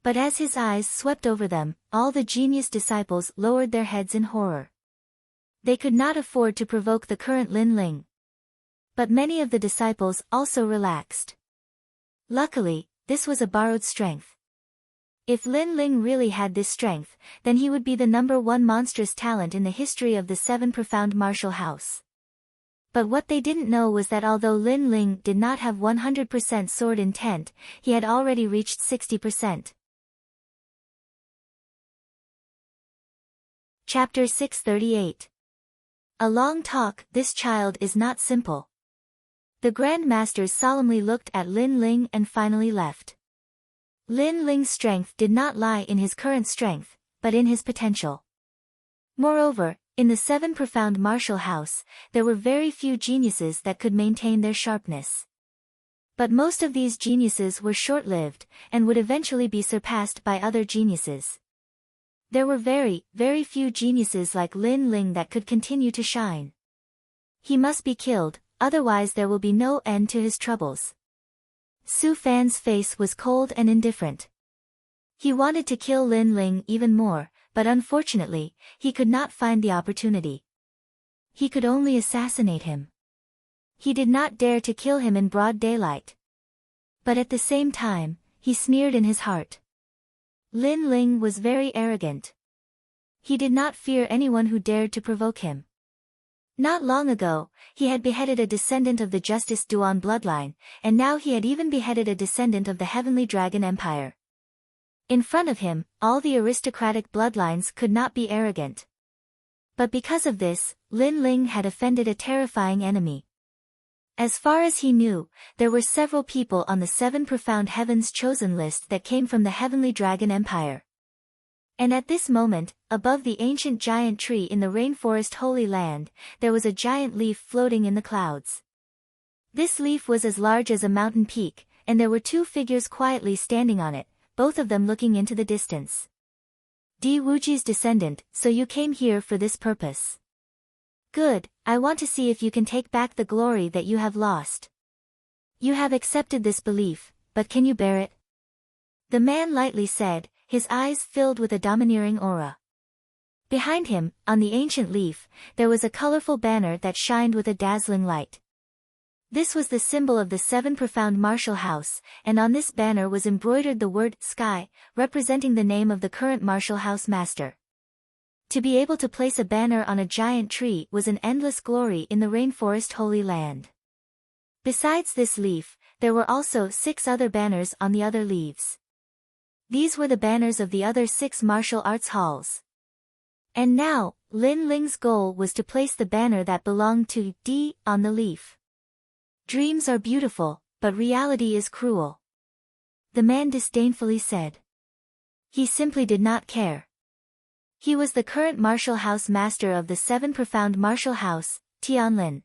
Speaker 1: But as his eyes swept over them, all the genius disciples lowered their heads in horror. They could not afford to provoke the current Lin Ling. But many of the disciples also relaxed. Luckily, this was a borrowed strength. If Lin Ling really had this strength, then he would be the #1 monstrous talent in the history of the seven profound martial house. But what they didn't know was that although Lin Ling did not have 100% sword intent, he had already reached 60%. Chapter 638. A long talk, this child is not simple. The Grand Masters solemnly looked at Lin Ling and finally left. Lin Ling's strength did not lie in his current strength, but in his potential. Moreover, in the 7 profound martial house, there were very few geniuses that could maintain their sharpness. But most of these geniuses were short-lived, and would eventually be surpassed by other geniuses. There were very, very few geniuses like Lin Ling that could continue to shine. He must be killed, otherwise there will be no end to his troubles. Su Fan's face was cold and indifferent. He wanted to kill Lin Ling even more, but unfortunately, he could not find the opportunity. He could only assassinate him. He did not dare to kill him in broad daylight. But at the same time, he sneered in his heart. Lin Ling was very arrogant. He did not fear anyone who dared to provoke him. Not long ago, he had beheaded a descendant of the Justice Duan bloodline, and now he had even beheaded a descendant of the Heavenly Dragon Empire. In front of him, all the aristocratic bloodlines could not be arrogant. But because of this, Lin Ling had offended a terrifying enemy. As far as he knew, there were several people on the 7 profound heavens chosen list that came from the Heavenly Dragon Empire. And at this moment, above the ancient giant tree in the rainforest Holy Land, there was a giant leaf floating in the clouds. This leaf was as large as a mountain peak, and there were 2 figures quietly standing on it, both of them looking into the distance. Di Wuji's descendant, so you came here for this purpose. Good, I want to see if you can take back the glory that you have lost. You have accepted this belief, but can you bear it? The man lightly said, his eyes filled with a domineering aura. Behind him, on the ancient leaf, there was a colorful banner that shined with a dazzling light. This was the symbol of the 7 profound martial house, and on this banner was embroidered the word sky, representing the name of the current martial house master. To be able to place a banner on a giant tree was an endless glory in the rainforest Holy Land. Besides this leaf, there were also 6 other banners on the other leaves. These were the banners of the other 6 martial arts halls. And now, Lin Ling's goal was to place the banner that belonged to Di on the leaf. Dreams are beautiful, but reality is cruel. The man disdainfully said. He simply did not care. He was the current martial house master of the 7 profound martial house, Tianlin.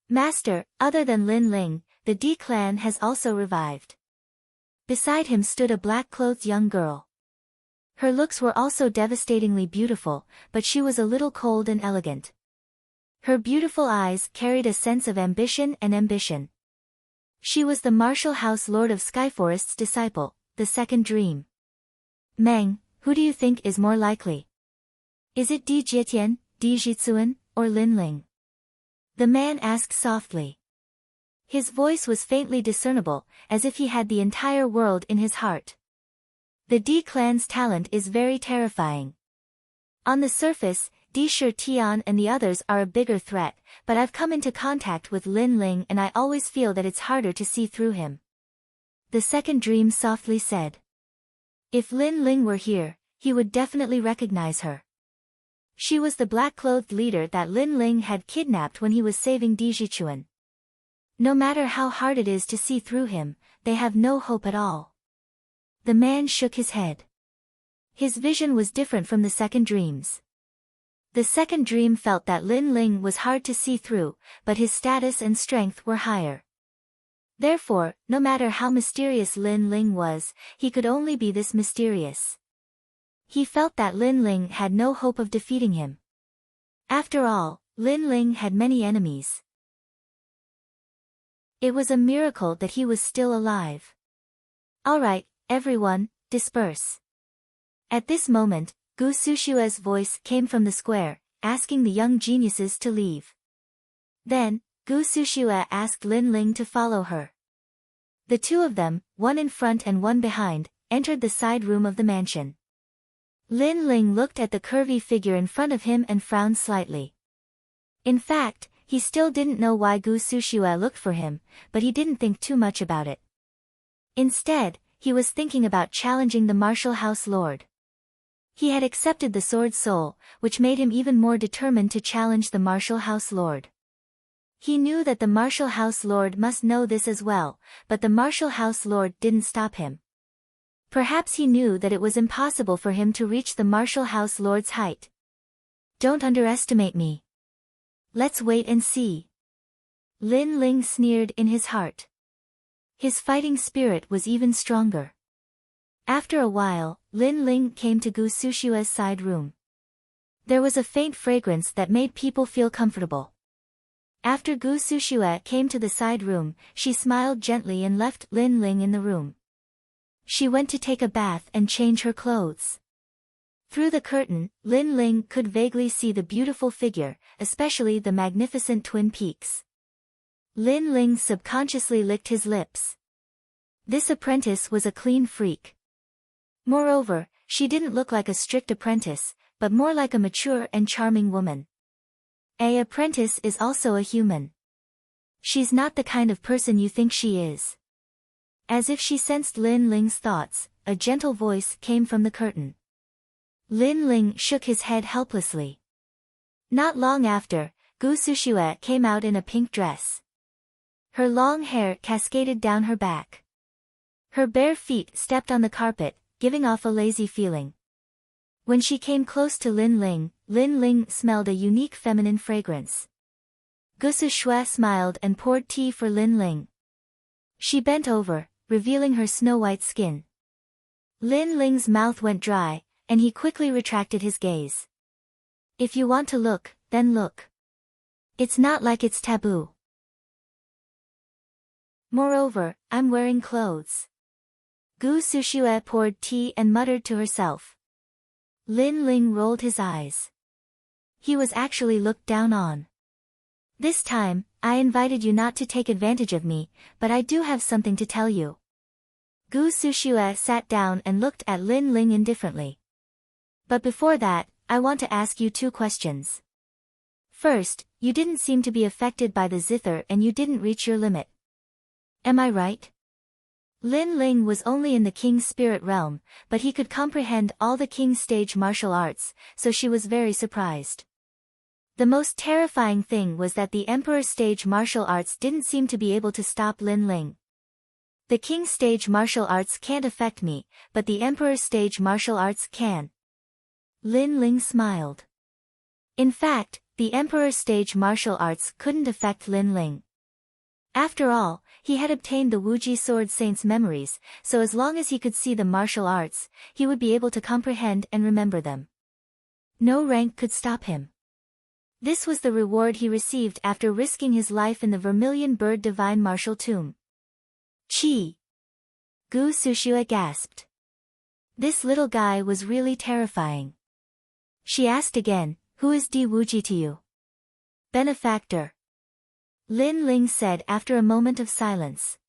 Speaker 1: Master, other than Lin Ling, the Di clan has also revived. Beside him stood a black-clothed young girl. Her looks were also devastatingly beautiful, but she was a little cold and elegant. Her beautiful eyes carried a sense of ambition and ambition. She was the martial house lord of Skyforest's disciple, the second dream. Meng, who do you think is more likely? Is it Di Jietian, Di Jitsuan, or Lin Ling? The man asked softly. His voice was faintly discernible, as if he had the entire world in his heart. The Di clan's talent is very terrifying. On the surface, Di Shi Tian and the others are a bigger threat, but I've come into contact with Lin Ling and I always feel that it's harder to see through him. The second dream softly said. If Lin Ling were here, he would definitely recognize her. She was the black-clothed leader that Lin Ling had kidnapped when he was saving Di Jichuan. No matter how hard it is to see through him, they have no hope at all. The man shook his head. His vision was different from the second dream's. The second dream felt that Lin Ling was hard to see through, but his status and strength were higher. Therefore, no matter how mysterious Lin Ling was, he could only be this mysterious. He felt that Lin Ling had no hope of defeating him. After all, Lin Ling had many enemies. It was a miracle that he was still alive. All right, everyone, disperse. At this moment, Gu Sushue's voice came from the square, asking the young geniuses to leave. Then, Gu Sushue asked Lin Ling to follow her. The 2 of them, one in front and one behind, entered the side room of the mansion. Lin Ling looked at the curvy figure in front of him and frowned slightly. In fact, he still didn't know why Gu Sushue looked for him, but he didn't think too much about it. Instead, he was thinking about challenging the martial house lord. He had accepted the sword soul, which made him even more determined to challenge the martial house lord. He knew that the martial house lord must know this as well, but the martial house lord didn't stop him. Perhaps he knew that it was impossible for him to reach the martial house lord's height. Don't underestimate me. Let's wait and see. Lin Ling sneered in his heart. His fighting spirit was even stronger. After a while, Lin Ling came to Gu Sushue's side room. There was a faint fragrance that made people feel comfortable. After Gu Sushue came to the side room, she smiled gently and left Lin Ling in the room. She went to take a bath and change her clothes. Through the curtain, Lin Ling could vaguely see the beautiful figure, especially the magnificent twin peaks. Lin Ling subconsciously licked his lips. This apprentice was a clean freak. Moreover, she didn't look like a strict apprentice, but more like a mature and charming woman. An apprentice is also a human. She's not the kind of person you think she is. As if she sensed Lin Ling's thoughts, a gentle voice came from the curtain. Lin Ling shook his head helplessly. Not long after, Gu Sushue came out in a pink dress. Her long hair cascaded down her back. Her bare feet stepped on the carpet, giving off a lazy feeling. When she came close to Lin Ling smelled a unique feminine fragrance. Gu Sushue smiled and poured tea for Lin Ling. She bent over, revealing her snow-white skin. Lin Ling's mouth went dry, and he quickly retracted his gaze. If you want to look, then look. It's not like it's taboo. Moreover, I'm wearing clothes. Gu Sushue poured tea and muttered to herself. Lin Ling rolled his eyes. He was actually looked down on. This time, I invited you not to take advantage of me, but I do have something to tell you. Gu Sushue sat down and looked at Lin Ling indifferently. But before that, I want to ask you 2 questions. First, you didn't seem to be affected by the zither and you didn't reach your limit. Am I right? Lin Ling was only in the king's spirit realm, but he could comprehend all the king's stage martial arts, so she was very surprised. The most terrifying thing was that the emperor's stage martial arts didn't seem to be able to stop Lin Ling. The king's stage martial arts can't affect me, but the emperor's stage martial arts can. Lin Ling smiled. In fact, the emperor's stage martial arts couldn't affect Lin Ling. After all, he had obtained the Wuji Sword Saint's memories, so as long as he could see the martial arts, he would be able to comprehend and remember them. No rank could stop him. This was the reward he received after risking his life in the Vermilion Bird Divine Martial Tomb. Chi! Gu Sushue gasped. This little guy was really terrifying. She asked again, who is Di Wuji to you? Benefactor. Lin Ling said after a moment of silence.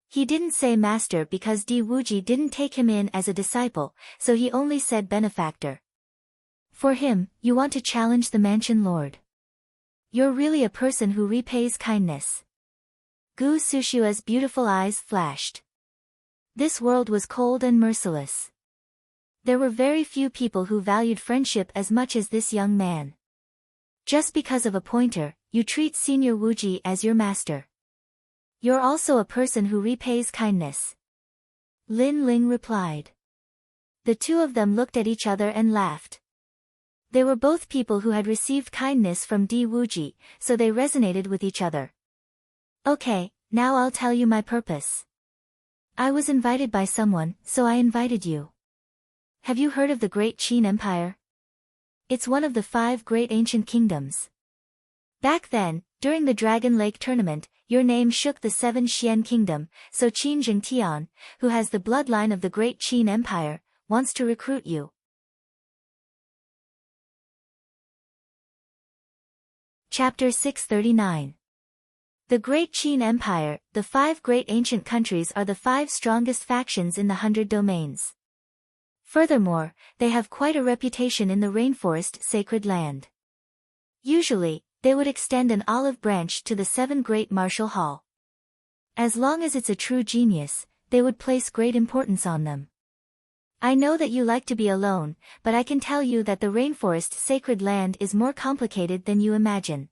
Speaker 1: He didn't say master because Di Wuji didn't take him in as a disciple, so he only said benefactor. For him, you want to challenge the mansion lord. You're really a person who repays kindness. Gu Sushue's beautiful eyes flashed. This world was cold and merciless. There were very few people who valued friendship as much as this young man. Just because of a pointer, you treat Senior Wuji as your master. You're also a person who repays kindness. Lin Ling replied. The 2 of them looked at each other and laughed. They were both people who had received kindness from Di Wuji, so they resonated with each other. Okay, now I'll tell you my purpose. I was invited by someone, so I invited you. Have you heard of the Great Qin Empire? It's one of the 5 great ancient kingdoms. Back then, during the Dragon Lake tournament, your name shook the 7 Xian kingdom, so Qin Jingtian, who has the bloodline of the Great Qin Empire, wants to recruit you. Chapter 639. The Great Qin Empire, the 5 great ancient countries are the 5 strongest factions in the 100 domains. Furthermore, they have quite a reputation in the rainforest sacred land. Usually, they would extend an olive branch to the 7 great martial hall. As long as it's a true genius, they would place great importance on them. I know that you like to be alone, but I can tell you that the rainforest sacred land is more complicated than you imagine.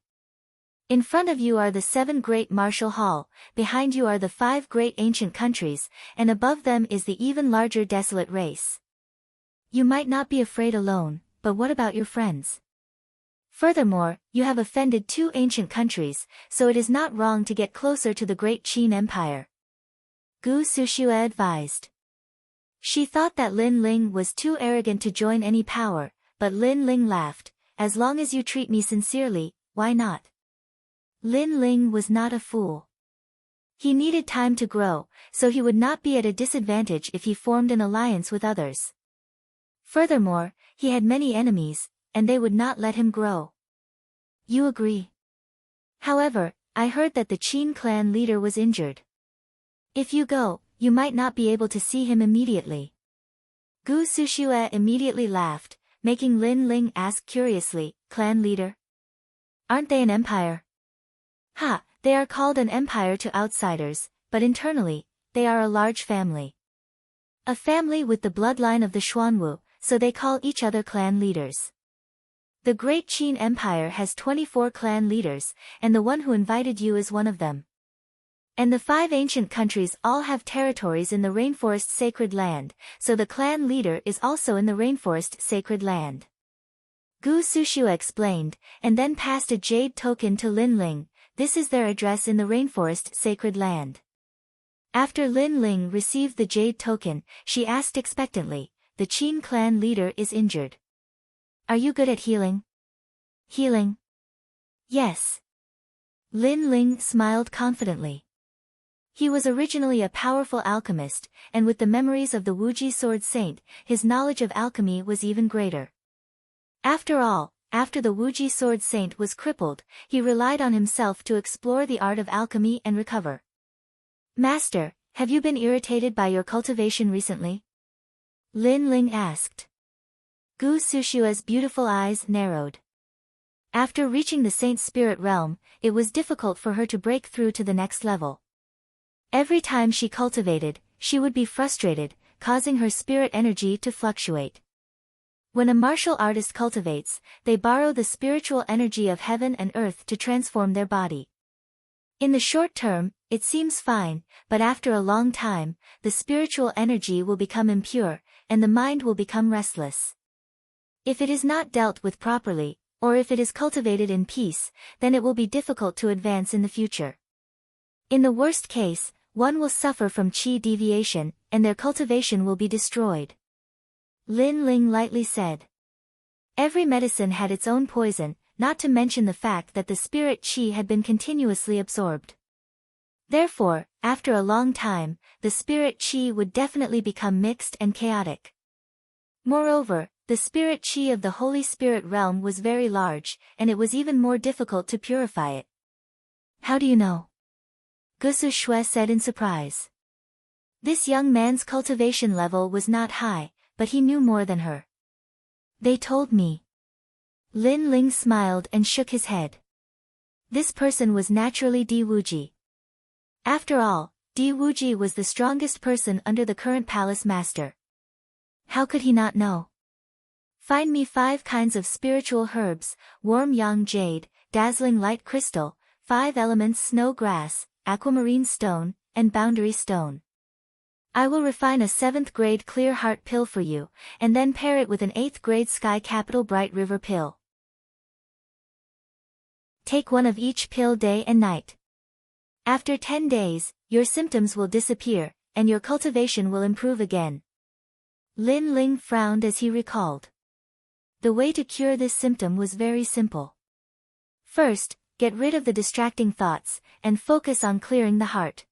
Speaker 1: In front of you are the 7 great martial hall, behind you are the 5 great ancient countries, and above them is the even larger desolate race. You might not be afraid alone, but what about your friends? Furthermore, you have offended 2 ancient countries, so it is not wrong to get closer to the great Qin Empire. Gu Sushue advised. She thought that Lin Ling was too arrogant to join any power, but Lin Ling laughed. As long as you treat me sincerely, why not? Lin Ling was not a fool. He needed time to grow, so he would not be at a disadvantage if he formed an alliance with others. Furthermore, he had many enemies, and they would not let him grow. You agree? However, I heard that the Qin clan leader was injured. If you go, you might not be able to see him immediately. Gu Sushue immediately laughed, making Lin Ling ask curiously, clan leader? Aren't they an empire? Ha, they are called an empire to outsiders, but internally, they are a large family. A family with the bloodline of the Xuanwu, so they call each other clan leaders. The Great Qin Empire has 24 clan leaders, and the one who invited you is one of them. And the 5 ancient countries all have territories in the rainforest sacred land, so the clan leader is also in the rainforest sacred land. Gu Sushue explained, and then passed a jade token to Lin Ling. This is their address in the rainforest sacred land. After Lin Ling received the jade token, she asked expectantly, the Qin clan leader is injured. Are you good at healing? Healing? Yes. Lin Ling smiled confidently. He was originally a powerful alchemist, and with the memories of the Wuji Sword Saint, his knowledge of alchemy was even greater. After all, after the Wuji Sword Saint was crippled, he relied on himself to explore the art of alchemy and recover. Master, have you been irritated by your cultivation recently? Lin Ling asked. Gu Sushue's beautiful eyes narrowed. After reaching the Saint Spirit realm, it was difficult for her to break through to the next level. Every time she cultivated, she would be frustrated, causing her spirit energy to fluctuate. When a martial artist cultivates, they borrow the spiritual energy of heaven and earth to transform their body. In the short term, it seems fine, but after a long time, the spiritual energy will become impure, and the mind will become restless. If it is not dealt with properly, or if it is cultivated in peace, then it will be difficult to advance in the future. In the worst case, one will suffer from qi deviation, and their cultivation will be destroyed. Lin Ling lightly said. Every medicine had its own poison, not to mention the fact that the spirit qi had been continuously absorbed. Therefore, after a long time, the spirit qi would definitely become mixed and chaotic. Moreover, the spirit qi of the Holy Spirit realm was very large, and it was even more difficult to purify it. How do you know? Gu Sushue said in surprise. This young man's cultivation level was not high, but he knew more than her. They told me. Lin Ling smiled and shook his head. This person was naturally Di Wuji. After all, Di Wuji was the strongest person under the current palace master. How could he not know? Find me 5 kinds of spiritual herbs, warm yang jade, dazzling light crystal, 5 elements snow grass, aquamarine stone, and boundary stone. I will refine a 7th grade clear heart pill for you, and then pair it with an 8th grade sky capital bright river pill. Take one of each pill day and night. After 10 days, your symptoms will disappear, and your cultivation will improve again. Lin Ling frowned as he recalled. The way to cure this symptom was very simple. First, get rid of the distracting thoughts, and focus on clearing the heart.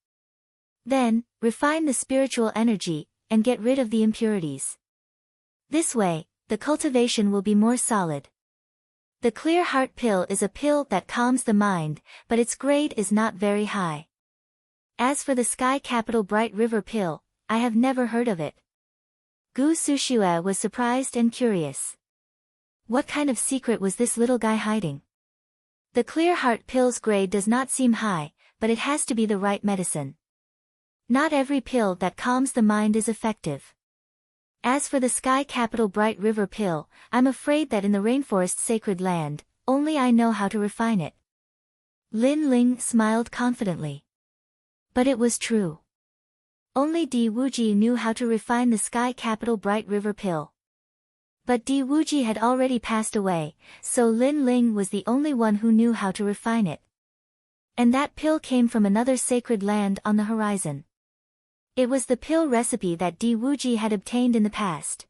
Speaker 1: Then, refine the spiritual energy, and get rid of the impurities. This way, the cultivation will be more solid. The clear heart pill is a pill that calms the mind, but its grade is not very high. As for the sky capital bright river pill, I have never heard of it. Gu Sushue was surprised and curious. What kind of secret was this little guy hiding? The clear heart pill's grade does not seem high, but it has to be the right medicine. Not every pill that calms the mind is effective. As for the sky capital Bright River pill, I'm afraid that in the rainforest's sacred land, only I know how to refine it. Lin Ling smiled confidently. But it was true. Only Di Wuji knew how to refine the sky capital Bright River pill. But Di Wuji had already passed away, so Lin Ling was the only one who knew how to refine it. And that pill came from another sacred land on the horizon. It was the pill recipe that Di Wuji had obtained in the past.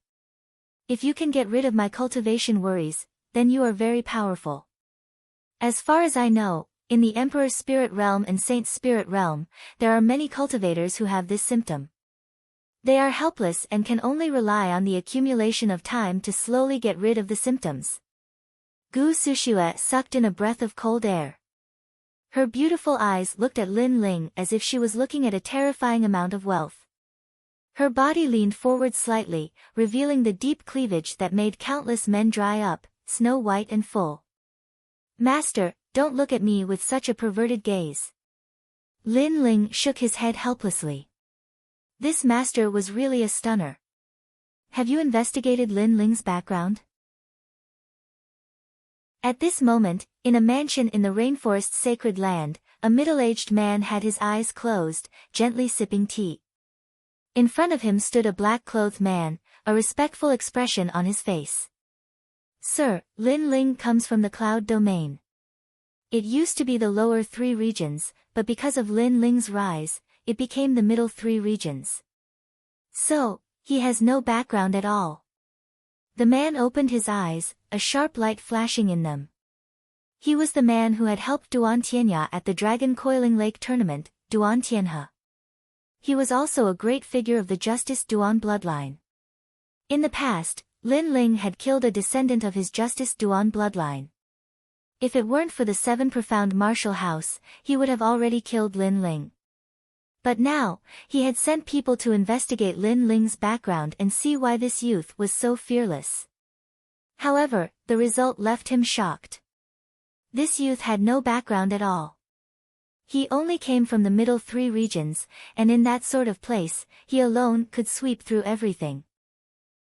Speaker 1: If you can get rid of my cultivation worries, then you are very powerful. As far as I know, in the Emperor's Spirit Realm and Saint's Spirit Realm, there are many cultivators who have this symptom. They are helpless and can only rely on the accumulation of time to slowly get rid of the symptoms. Gu Sushue sucked in a breath of cold air. Her beautiful eyes looked at Lin Ling as if she was looking at a terrifying amount of wealth. Her body leaned forward slightly, revealing the deep cleavage that made countless men dry up, snow-white and full. Master, don't look at me with such a perverted gaze. Lin Ling shook his head helplessly. This master was really a stunner. Have you investigated Lin Ling's background? At this moment, in a mansion in the rainforest's sacred land, a middle-aged man had his eyes closed, gently sipping tea. In front of him stood a black-clothed man, a respectful expression on his face. Sir, Lin Ling comes from the cloud domain. It used to be the lower 3 regions, but because of Lin Ling's rise, it became the middle 3 regions. So, he has no background at all. The man opened his eyes, a sharp light flashing in them. He was the man who had helped Duan Tianya at the Dragon Coiling Lake tournament, Duan Tianhe. He was also a great figure of the Justice Duan bloodline. In the past, Lin Ling had killed a descendant of his Justice Duan bloodline. If it weren't for the 7 profound martial house, he would have already killed Lin Ling. But now, he had sent people to investigate Lin Ling's background and see why this youth was so fearless. However, the result left him shocked. This youth had no background at all. He only came from the middle 3 regions, and in that sort of place, he alone could sweep through everything.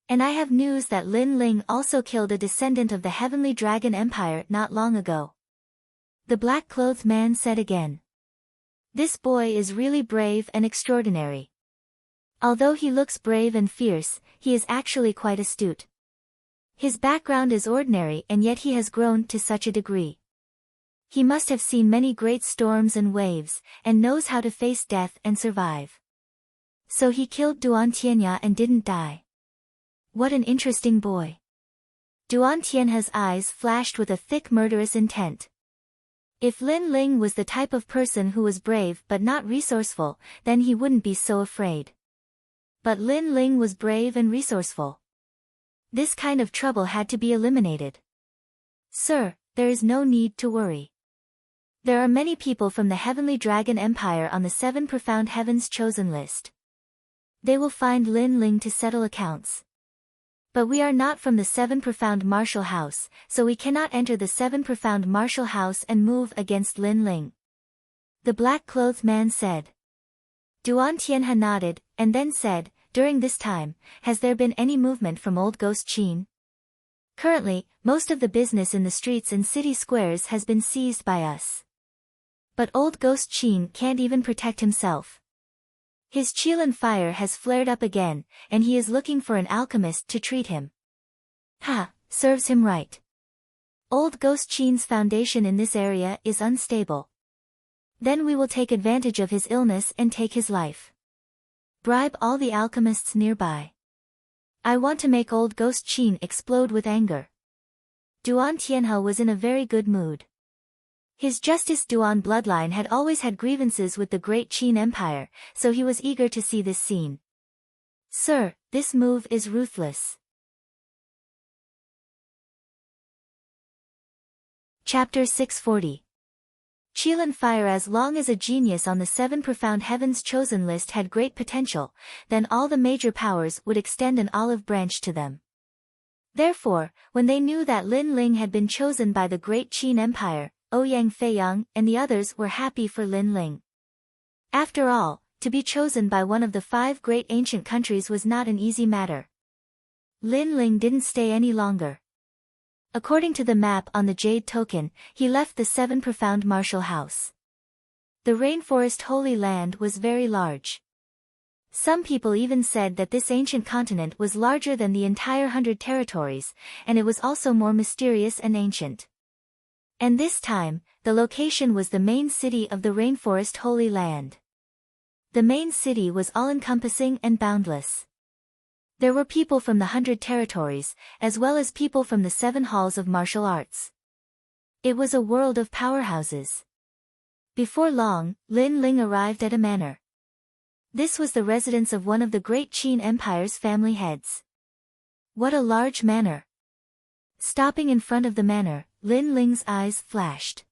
Speaker 1: And I have news that Lin Ling also killed a descendant of the Heavenly Dragon Empire not long ago. The black-clothed man said again. This boy is really brave and extraordinary. Although he looks brave and fierce, he is actually quite astute. His background is ordinary and yet he has grown to such a degree. He must have seen many great storms and waves, and knows how to face death and survive. So he killed Duan Tianya and didn't die. What an interesting boy. Duan Tianhe's eyes flashed with a thick murderous intent. If Lin Ling was the type of person who was brave but not resourceful, then he wouldn't be so afraid. But Lin Ling was brave and resourceful. This kind of trouble had to be eliminated. Sir, there is no need to worry. There are many people from the Heavenly Dragon Empire on the 7 Profound Heavens chosen list. They will find Lin Ling to settle accounts. But we are not from the 7 Profound Martial House, so we cannot enter the 7 Profound Martial House and move against Lin Ling. The black-clothed man said. Duan Tianhe nodded, and then said, during this time, has there been any movement from Old Ghost Qin? Currently, most of the business in the streets and city squares has been seized by us. But Old Ghost Qin can't even protect himself. His Qilin fire has flared up again, and he is looking for an alchemist to treat him. Ha, serves him right. Old Ghost Qin's foundation in this area is unstable. Then we will take advantage of his illness and take his life. Bribe all the alchemists nearby. I want to make Old Ghost Qin explode with anger. Duan Tianhe was in a very good mood. His Justice Duan bloodline had always had grievances with the Great Qin Empire, so he was eager to see this scene. Sir, this move is ruthless. Chapter 640. Qilin fire. As long as a genius on the 7 Profound Heavens chosen list had great potential, then all the major powers would extend an olive branch to them. Therefore, when they knew that Lin Ling had been chosen by the Great Qin Empire, Ouyang Feiyang and the others were happy for Lin Ling. After all, to be chosen by one of the 5 great ancient countries was not an easy matter. Lin Ling didn't stay any longer. According to the map on the jade token, he left the 7 profound martial house. The rainforest Holy Land was very large. Some people even said that this ancient continent was larger than the entire 100 territories, and it was also more mysterious and ancient. And this time, the location was the main city of the rainforest Holy Land. The main city was all-encompassing and boundless. There were people from the 100 territories, as well as people from the 7 halls of martial arts. It was a world of powerhouses. Before long, Lin Ling arrived at a manor. This was the residence of one of the great Qin Empire's family heads. What a large manor! Stopping in front of the manor, Lin Ling's eyes flashed.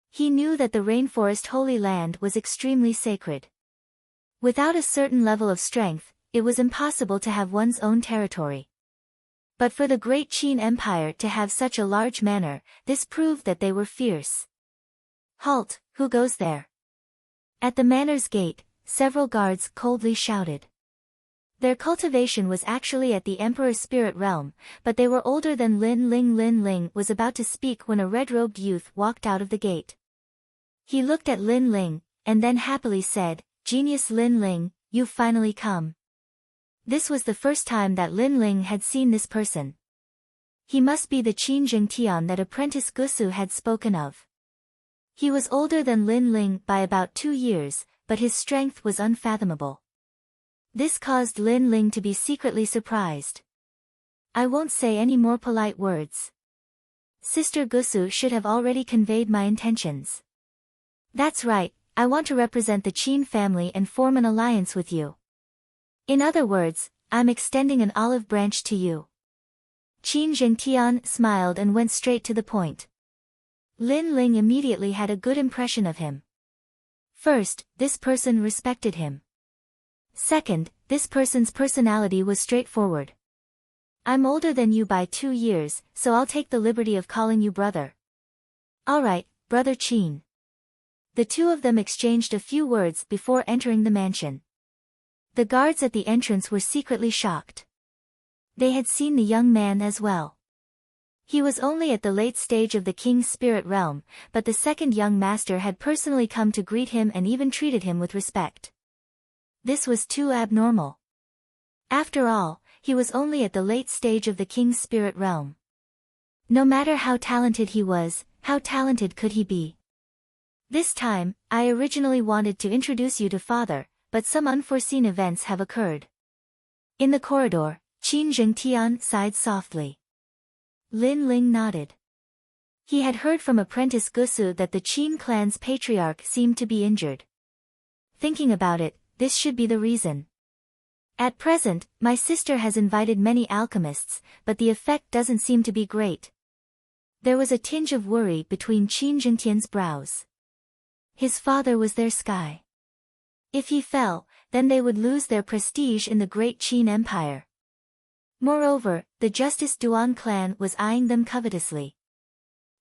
Speaker 1: He knew that the rainforest Holy Land was extremely sacred. Without a certain level of strength, it was impossible to have one's own territory. But for the great Qin Empire to have such a large manor, this proved that they were fierce. Halt, who goes there? At the manor's gate, several guards coldly shouted. Their cultivation was actually at the Emperor's spirit realm, but they were older than Lin Ling. Lin Ling was about to speak when a red-robed youth walked out of the gate. He looked at Lin Ling, and then happily said, "Genius Lin Ling, you've finally come." This was the first time that Lin Ling had seen this person. He must be the Qin Jingtian that apprentice Gusu had spoken of. He was older than Lin Ling by about 2 years, but his strength was unfathomable. This caused Lin Ling to be secretly surprised. I won't say any more polite words. Sister Gusu should have already conveyed my intentions. That's right, I want to represent the Qin family and form an alliance with you. In other words, I'm extending an olive branch to you. Qin Jingtian smiled and went straight to the point. Lin Ling immediately had a good impression of him. First, this person respected him. Second, this person's personality was straightforward. I'm older than you by 2 years, so I'll take the liberty of calling you brother. Alright, brother Qin. The two of them exchanged a few words before entering the mansion. The guards at the entrance were secretly shocked. They had seen the young man as well. He was only at the late stage of the king's spirit realm, but the second young master had personally come to greet him and even treated him with respect. This was too abnormal. After all, he was only at the late stage of the king's spirit realm. No matter how talented he was, how talented could he be? This time, I originally wanted to introduce you to father, but some unforeseen events have occurred. In the corridor, Qin Jingtian sighed softly. Lin Ling nodded. He had heard from apprentice Gusu that the Qin clan's patriarch seemed to be injured. Thinking about it, this should be the reason. At present, my sister has invited many alchemists, but the effect doesn't seem to be great. There was a tinge of worry between Qin Jingtian's brows. His father was their sky. If he fell, then they would lose their prestige in the great Qin Empire. Moreover, the Justice Duan clan was eyeing them covetously.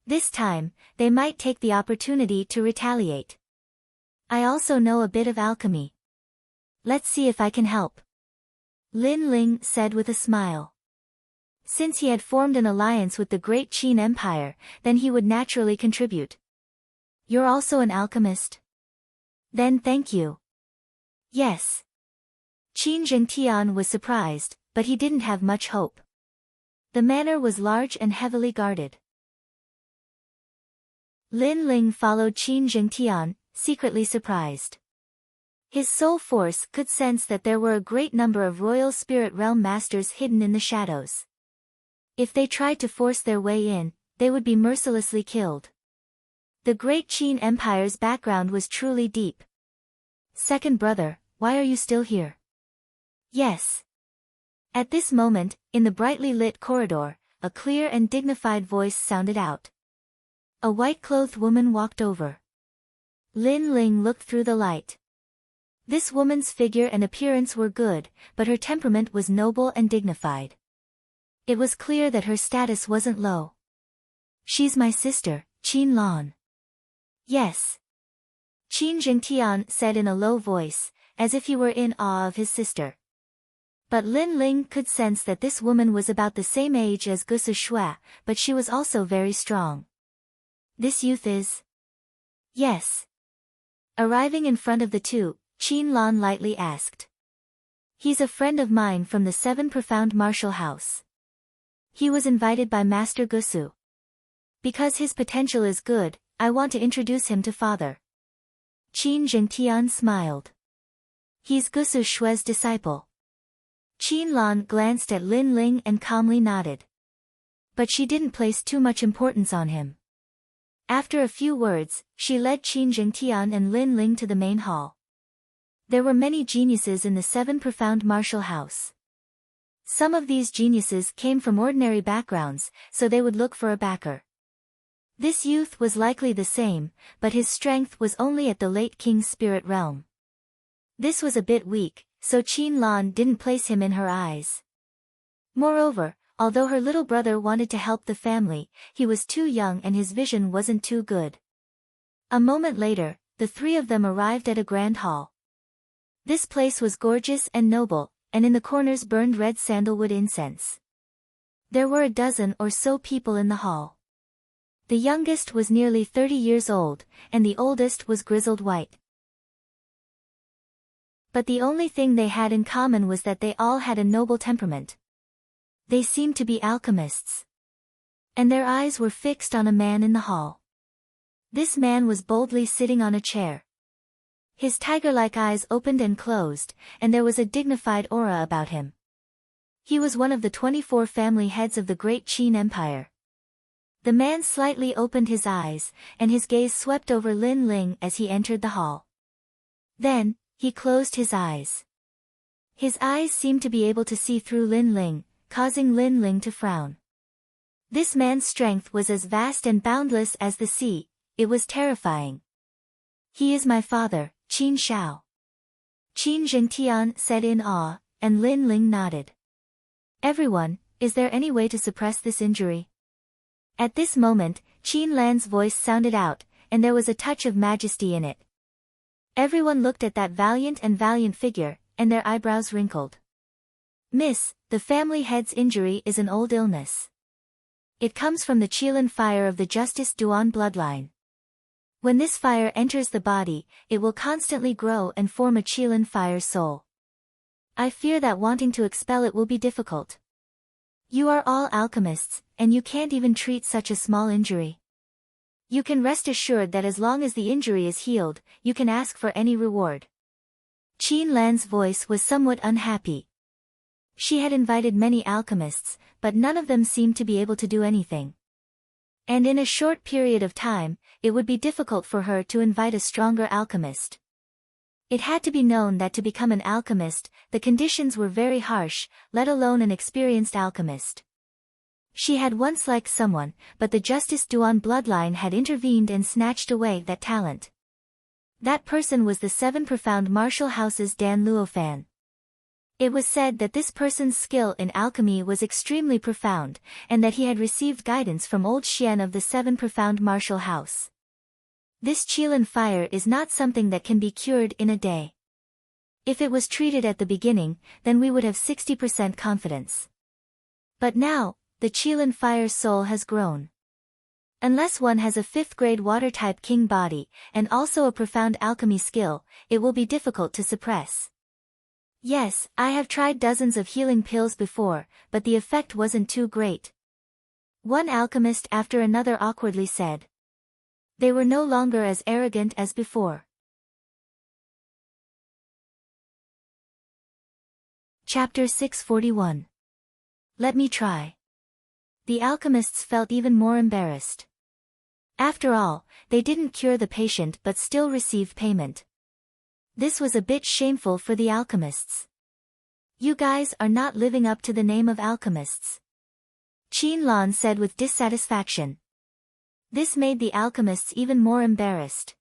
Speaker 1: This time, they might take the opportunity to retaliate. I also know a bit of alchemy. Let's see if I can help. Lin Ling said with a smile. Since he had formed an alliance with the great Qin Empire, then he would naturally contribute. You're also an alchemist? Then thank you. Yes. Qin Jingtian was surprised, but he didn't have much hope. The manor was large and heavily guarded. Lin Ling followed Qin Jingtian, secretly surprised. His soul force could sense that there were a great number of royal spirit realm masters hidden in the shadows. If they tried to force their way in, they would be mercilessly killed. The great Qin Empire's background was truly deep. Second brother, why are you still here? Yes. At this moment, in the brightly lit corridor, a clear and dignified voice sounded out. A white-clothed woman walked over. Lin Ling looked through the light. This woman's figure and appearance were good, but her temperament was noble and dignified. It was clear that her status wasn't low. She's my sister, Qin Lan. Yes. Qin Jingtian said in a low voice, as if he were in awe of his sister. But Lin Ling could sense that this woman was about the same age as Gusu Shui, but she was also very strong. This youth is? Yes. Arriving in front of the two, Qin Lan lightly asked. He's a friend of mine from the Seven Profound Martial House. He was invited by Master Gusu. Because his potential is good, I want to introduce him to father. Qin Zhengtian smiled. He's Gusu Shui's disciple. Qin Lan glanced at Lin Ling and calmly nodded. But she didn't place too much importance on him. After a few words, she led Qin Zhengtian and Lin Ling to the main hall. There were many geniuses in the Seven Profound Martial House. Some of these geniuses came from ordinary backgrounds, so they would look for a backer. This youth was likely the same, but his strength was only at the late king's spirit realm. This was a bit weak, so Qin Lan didn't place him in her eyes. Moreover, although her little brother wanted to help the family, he was too young and his vision wasn't too good. A moment later, the three of them arrived at a grand hall. This place was gorgeous and noble, and in the corners burned red sandalwood incense. There were a dozen or so people in the hall. The youngest was nearly 30 years old, and the oldest was grizzled white. But the only thing they had in common was that they all had a noble temperament. They seemed to be alchemists. And their eyes were fixed on a man in the hall. This man was boldly sitting on a chair. His tiger-like eyes opened and closed, and there was a dignified aura about him. He was one of the 24 family heads of the great Qin Empire. The man slightly opened his eyes, and his gaze swept over Lin Ling as he entered the hall. Then, he closed his eyes. His eyes seemed to be able to see through Lin Ling, causing Lin Ling to frown. This man's strength was as vast and boundless as the sea. It was terrifying. He is my father, Qin Shao. Qin Zhengtian said in awe, and Lin Ling nodded. Everyone, is there any way to suppress this injury? At this moment, Qin Lan's voice sounded out, and there was a touch of majesty in it. Everyone looked at that valiant figure, and their eyebrows wrinkled. Miss, the family head's injury is an old illness. It comes from the Qilin fire of the Justice Duan bloodline. When this fire enters the body, it will constantly grow and form a Qilin fire soul. I fear that wanting to expel it will be difficult. You are all alchemists, and you can't even treat such a small injury. You can rest assured that as long as the injury is healed, you can ask for any reward. Qin Lan's voice was somewhat unhappy. She had invited many alchemists, but none of them seemed to be able to do anything. And in a short period of time, it would be difficult for her to invite a stronger alchemist. It had to be known that to become an alchemist, the conditions were very harsh, let alone an experienced alchemist. She had once liked someone, but the Justice Duan bloodline had intervened and snatched away that talent. That person was the Seven Profound Martial House's Dan Luofan. It was said that this person's skill in alchemy was extremely profound, and that he had received guidance from old Xian of the Seven Profound Martial House. This Qilin fire is not something that can be cured in a day. If it was treated at the beginning, then we would have 60% confidence. But now, the Qilin fire soul has grown. Unless one has a 5th-grade water-type king body, and also a profound alchemy skill, it will be difficult to suppress. Yes, I have tried dozens of healing pills before, but the effect wasn't too great. One alchemist after another awkwardly said. They were no longer as arrogant as before. Chapter 641. Let me try. The alchemists felt even more embarrassed. After all, they didn't cure the patient but still received payment. This was a bit shameful for the alchemists. You guys are not living up to the name of alchemists. Qin Lan said with dissatisfaction. This made the alchemists even more embarrassed.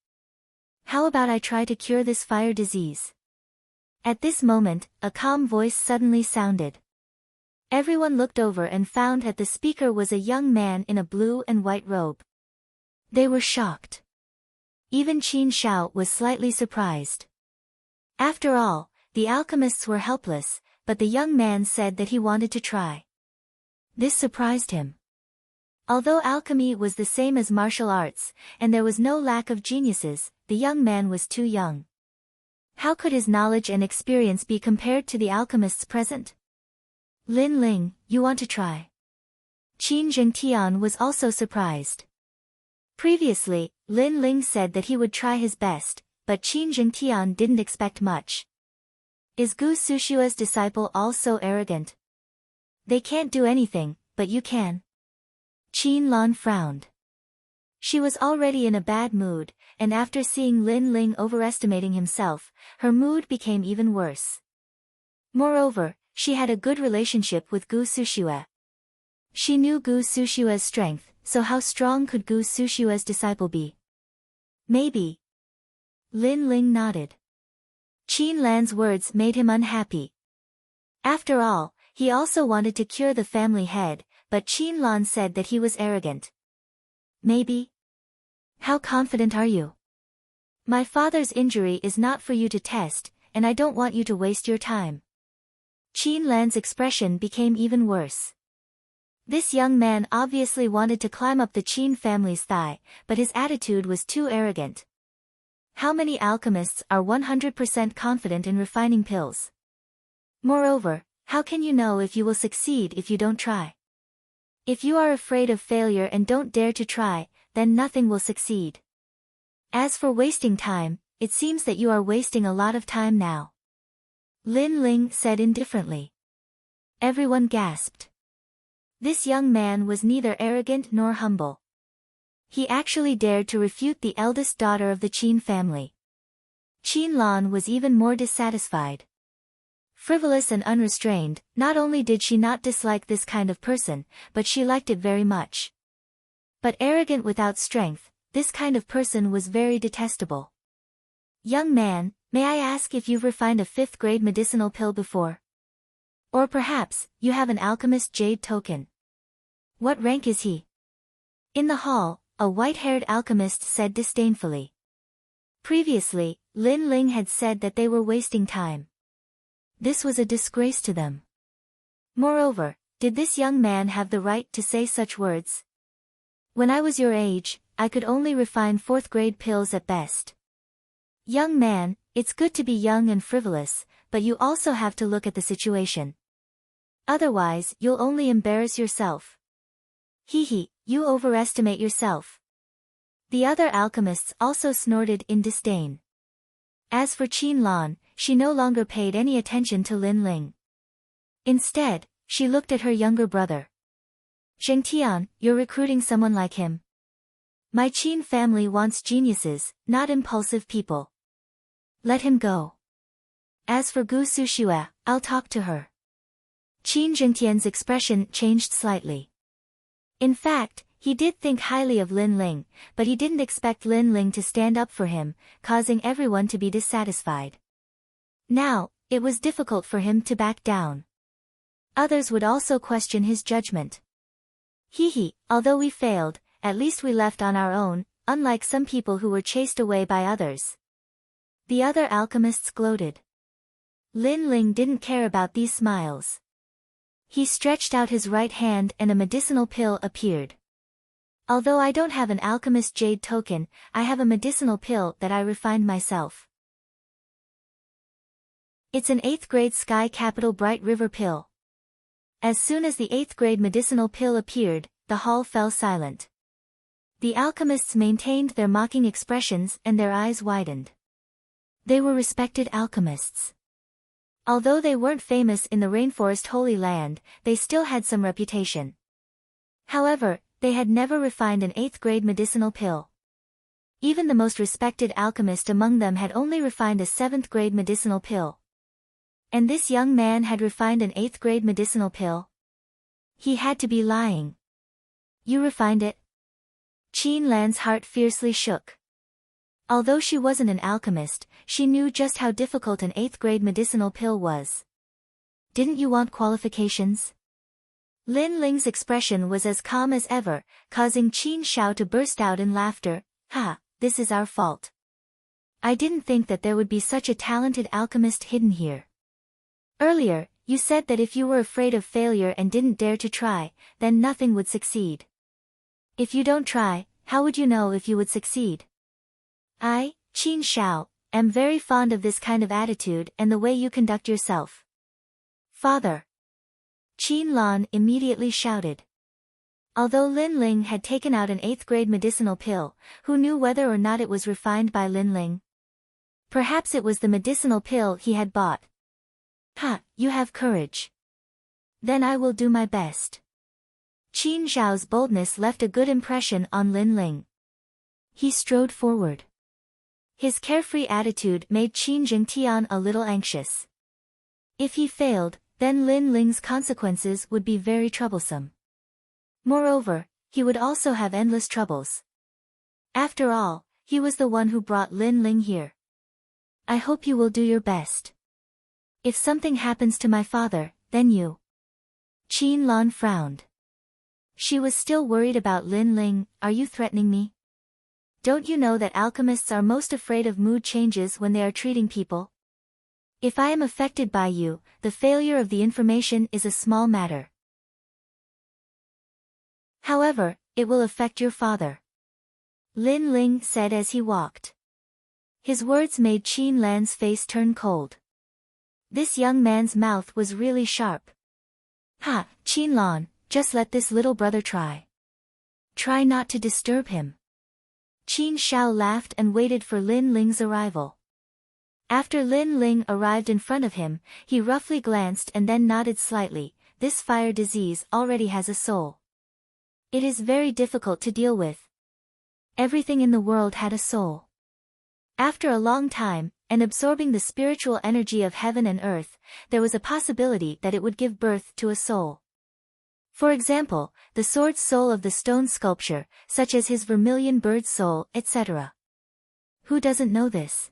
Speaker 1: How about I try to cure this fire disease? At this moment, a calm voice suddenly sounded. Everyone looked over and found that the speaker was a young man in a blue and white robe. They were shocked. Even Qin Shao was slightly surprised. After all, the alchemists were helpless, but the young man said that he wanted to try. This surprised him. Although alchemy was the same as martial arts, and there was no lack of geniuses, the young man was too young. How could his knowledge and experience be compared to the alchemists present? Lin Ling, you want to try? Qin Zhengtian was also surprised. Previously, Lin Ling said that he would try his best, but Qin Zhengtian didn't expect much. Is Gu Sushua's disciple all so arrogant? They can't do anything, but you can. Qin Lan frowned. She was already in a bad mood, and after seeing Lin Ling overestimating himself, her mood became even worse. Moreover, she had a good relationship with Gu Sushua. She knew Gu Sushua's strength, so how strong could Gu Sushua's disciple be? Maybe. Lin Ling nodded. Qin Lan's words made him unhappy. After all, he also wanted to cure the family head, but Qin Lan said that he was arrogant. Maybe? How confident are you? My father's injury is not for you to test, and I don't want you to waste your time. Qin Lan's expression became even worse. This young man obviously wanted to climb up the Qin family's thigh, but his attitude was too arrogant. How many alchemists are 100% confident in refining pills? Moreover, how can you know if you will succeed if you don't try? If you are afraid of failure and don't dare to try, then nothing will succeed. As for wasting time, it seems that you are wasting a lot of time now. Lin Ling said indifferently. Everyone gasped. This young man was neither arrogant nor humble. He actually dared to refute the eldest daughter of the Qin family. Qin Lan was even more dissatisfied. Frivolous and unrestrained, not only did she not dislike this kind of person, but she liked it very much. But arrogant without strength, this kind of person was very detestable. Young man, may I ask if you've refined a 5th-grade medicinal pill before? Or perhaps, you have an alchemist jade token. What rank is he? In the hall, a white-haired alchemist said disdainfully. Previously, Lin Ling had said that they were wasting time. This was a disgrace to them. Moreover, did this young man have the right to say such words? When I was your age, I could only refine 4th-grade pills at best. Young man, it's good to be young and frivolous, but you also have to look at the situation. Otherwise, you'll only embarrass yourself. Hee, you overestimate yourself. The other alchemists also snorted in disdain. As for Qin Lan, she no longer paid any attention to Lin Ling. Instead, she looked at her younger brother. Zhengtian, you're recruiting someone like him. My Qin family wants geniuses, not impulsive people. Let him go. As for Gu Sushua, I'll talk to her. Qin Zhengtian's expression changed slightly. In fact, he did think highly of Lin Ling, but he didn't expect Lin Ling to stand up for him, causing everyone to be dissatisfied. Now, it was difficult for him to back down. Others would also question his judgment. Although we failed, at least we left on our own, unlike some people who were chased away by others. The other alchemists gloated. Lin Ling didn't care about these smiles. He stretched out his right hand and a medicinal pill appeared. Although I don't have an alchemist jade token, I have a medicinal pill that I refined myself. It's an 8th-grade Sky Capital Bright River pill. As soon as the 8th-grade medicinal pill appeared, the hall fell silent. The alchemists maintained their mocking expressions and their eyes widened. They were respected alchemists. Although they weren't famous in the Rainforest Holy Land, they still had some reputation. However, they had never refined an 8th-grade medicinal pill. Even the most respected alchemist among them had only refined a 7th-grade medicinal pill. And this young man had refined an 8th-grade medicinal pill? He had to be lying. You refined it? Qin Lan's heart fiercely shook. Although she wasn't an alchemist, she knew just how difficult an 8th-grade medicinal pill was. Didn't you want qualifications? Lin Ling's expression was as calm as ever, causing Qin Shao to burst out in laughter. This is our fault. I didn't think that there would be such a talented alchemist hidden here. Earlier, You said that if you were afraid of failure and didn't dare to try, then nothing would succeed. If you don't try, how would you know if you would succeed? I, Qin Shao, am very fond of this kind of attitude and the way you conduct yourself. Father! Qin Lan immediately shouted. Although Lin Ling had taken out an 8th grade medicinal pill, who knew whether or not it was refined by Lin Ling? Perhaps it was the medicinal pill he had bought. Ha, you have courage. Then I will do my best. Qin Zhao's boldness left a good impression on Lin Ling. He strode forward. His carefree attitude made Qin Jingtian a little anxious. If he failed, then Lin Ling's consequences would be very troublesome. Moreover, he would also have endless troubles. After all, he was the one who brought Lin Ling here. I hope you will do your best. If something happens to my father, then you. Qin Lan frowned. She was still worried about Lin Ling. Are you threatening me? Don't you know that alchemists are most afraid of mood changes when they are treating people? If I am affected by you, the failure of the information is a small matter. However, it will affect your father. Lin Ling said as he walked. His words made Qin Lan's face turn cold. This young man's mouth was really sharp. Ha, Qin Lan, just let this little brother try. Try not to disturb him. Qin Shao laughed and waited for Lin Ling's arrival. After Lin Ling arrived in front of him, he roughly glanced and then nodded slightly. This fire disease already has a soul. It is very difficult to deal with. Everything in the world had a soul. After a long time, and absorbing the spiritual energy of heaven and earth, there was a possibility that it would give birth to a soul. For example, the sword's soul of the stone sculpture, such as his vermilion bird's soul, etc. Who doesn't know this?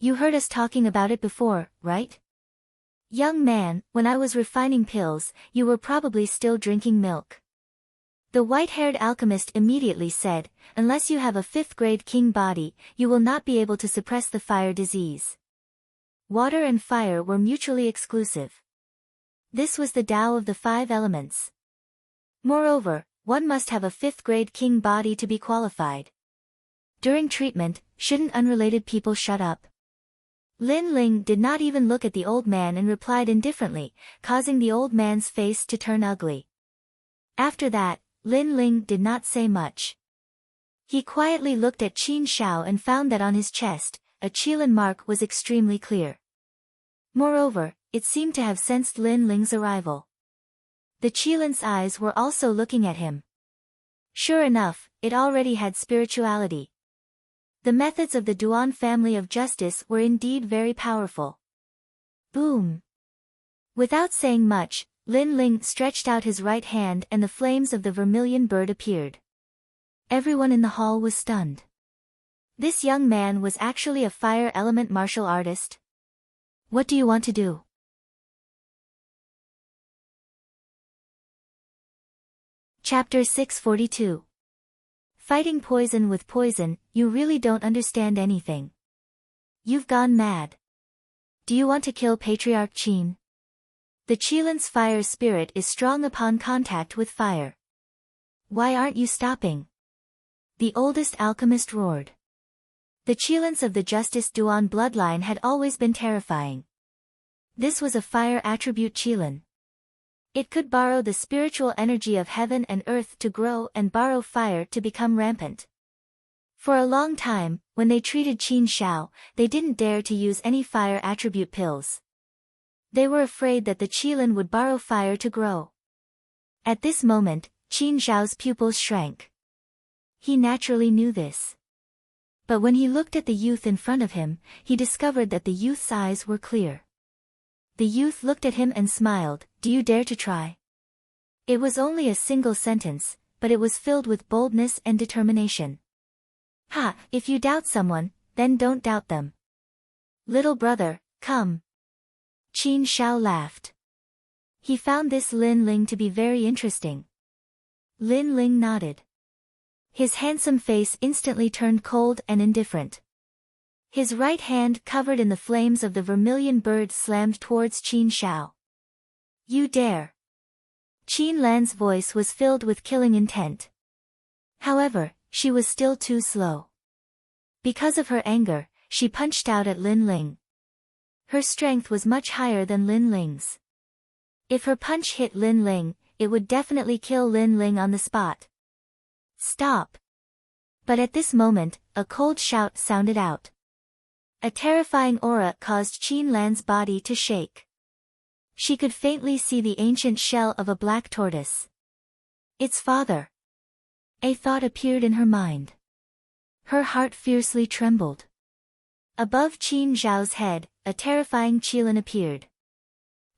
Speaker 1: You heard us talking about it before, right? Young man, when I was refining pills, you were probably still drinking milk. The white-haired alchemist immediately said, unless you have a 5th grade king body, you will not be able to suppress the fire disease. Water and fire were mutually exclusive. This was the Tao of the 5 elements. Moreover, one must have a 5th grade king body to be qualified. During treatment, shouldn't unrelated people shut up? Lin Ling did not even look at the old man and replied indifferently, causing the old man's face to turn ugly. After that, Lin Ling did not say much. He quietly looked at Qin Shao and found that on his chest, a Qilin mark was extremely clear. Moreover, it seemed to have sensed Lin Ling's arrival. The Qilin's eyes were also looking at him. Sure enough, it already had spirituality. The methods of the Duan family of justice were indeed very powerful. Boom! Without saying much, Lin Ling stretched out his right hand and the flames of the vermilion bird appeared. Everyone in the hall was stunned. This young man was actually a fire element martial artist. What do you want to do? Chapter 642. Fighting poison with poison, you really don't understand anything. You've gone mad. Do you want to kill Patriarch Qin? The Qilin's fire spirit is strong upon contact with fire. Why aren't you stopping? The oldest alchemist roared. The Qilins of the Justice Duan bloodline had always been terrifying. This was a fire attribute Qilin. It could borrow the spiritual energy of heaven and earth to grow and borrow fire to become rampant. For a long time, when they treated Qin Shao, they didn't dare to use any fire attribute pills. They were afraid that the Qilin would borrow fire to grow. At this moment, Qin Shao's pupils shrank. He naturally knew this. But when he looked at the youth in front of him, he discovered that the youth's eyes were clear. The youth looked at him and smiled. Do you dare to try? It was only a single sentence, but it was filled with boldness and determination. Ha, if you doubt someone, then don't doubt them. Little brother, come. Qin Shao laughed. He found this Lin Ling to be very interesting. Lin Ling nodded. His handsome face instantly turned cold and indifferent. His right hand covered in the flames of the vermilion bird slammed towards Qin Shao. You dare. Qin Lan's voice was filled with killing intent. However, she was still too slow. Because of her anger, she punched out at Lin Ling. Her strength was much higher than Lin Ling's. If her punch hit Lin Ling, it would definitely kill Lin Ling on the spot. Stop! But at this moment, a cold shout sounded out. A terrifying aura caused Qin Lan's body to shake. She could faintly see the ancient shell of a black tortoise. Its father. A thought appeared in her mind. Her heart fiercely trembled. Above Qin Zhao's head, a terrifying qilin appeared.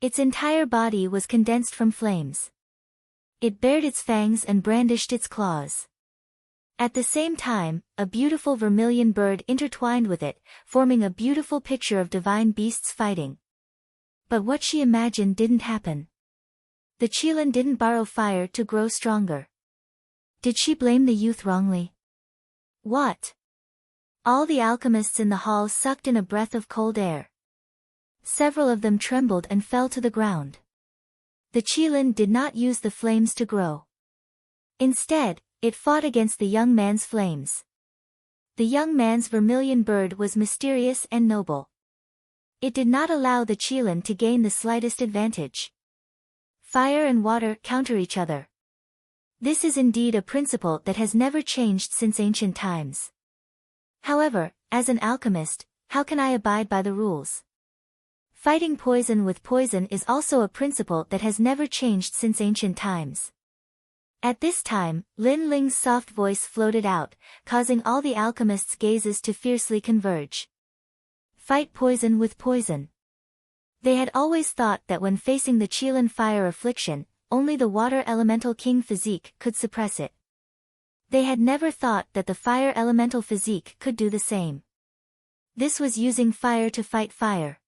Speaker 1: Its entire body was condensed from flames. It bared its fangs and brandished its claws. At the same time, a beautiful vermilion bird intertwined with it, forming a beautiful picture of divine beasts fighting. But what she imagined didn't happen. The qilin didn't borrow fire to grow stronger. Did she blame the youth wrongly? What? All the alchemists in the hall sucked in a breath of cold air. Several of them trembled and fell to the ground. The qilin did not use the flames to grow. Instead, it fought against the young man's flames. The young man's vermilion bird was mysterious and noble. It did not allow the qilin to gain the slightest advantage. Fire and water counter each other. This is indeed a principle that has never changed since ancient times. However, as an alchemist, how can I abide by the rules? Fighting poison with poison is also a principle that has never changed since ancient times. At this time, Lin Ling's soft voice floated out, causing all the alchemists' gazes to fiercely converge. Fight poison with poison. They had always thought that when facing the qilin fire affliction, only the water elemental king physique could suppress it. They had never thought that the fire elemental physique could do the same. This was using fire to fight fire.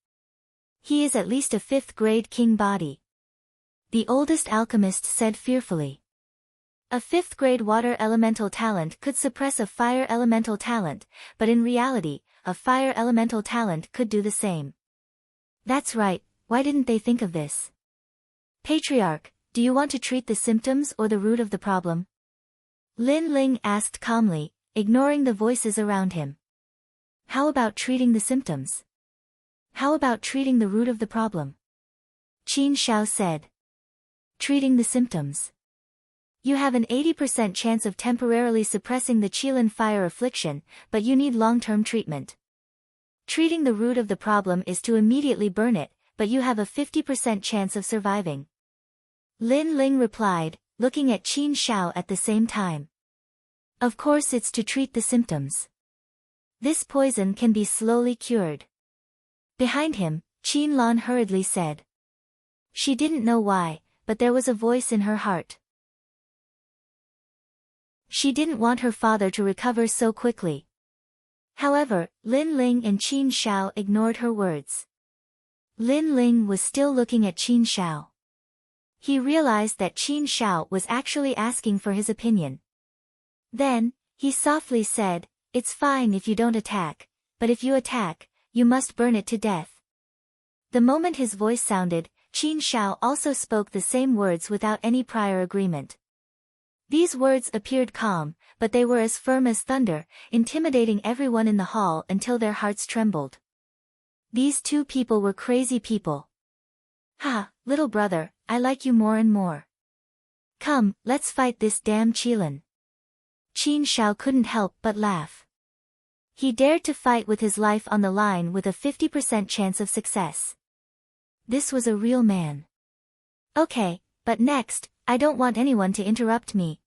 Speaker 1: He is at least a 5th grade king body. The oldest alchemist said fearfully. A 5th grade water elemental talent could suppress a fire elemental talent, but in reality, a fire elemental talent could do the same. That's right, why didn't they think of this? Patriarch, do you want to treat the symptoms or the root of the problem? Lin Ling asked calmly, ignoring the voices around him. How about treating the symptoms? How about treating the root of the problem? Qin Xiao said. Treating the symptoms. You have an 80% chance of temporarily suppressing the qilin fire affliction, but you need long-term treatment. Treating the root of the problem is to immediately burn it, but you have a 50% chance of surviving. Lin Ling replied, looking at Qin Xiao at the same time. Of course it's to treat the symptoms. This poison can be slowly cured. Behind him, Qin Lan hurriedly said. She didn't know why, but there was a voice in her heart. She didn't want her father to recover so quickly. However, Lin Ling and Qin Xiao ignored her words. Lin Ling was still looking at Qin Xiao. He realized that Qin Xiao was actually asking for his opinion. Then, he softly said, "It's fine if you don't attack, but if you attack, you must burn it to death." The moment his voice sounded, Qin Xiao also spoke the same words without any prior agreement. These words appeared calm, but they were as firm as thunder, intimidating everyone in the hall until their hearts trembled. These two people were crazy people. Ha, little brother, I like you more and more. Come, let's fight this damn qilin. Qin Xiao couldn't help but laugh. He dared to fight with his life on the line with a 50% chance of success. This was a real man. Okay, but next, I don't want anyone to interrupt me.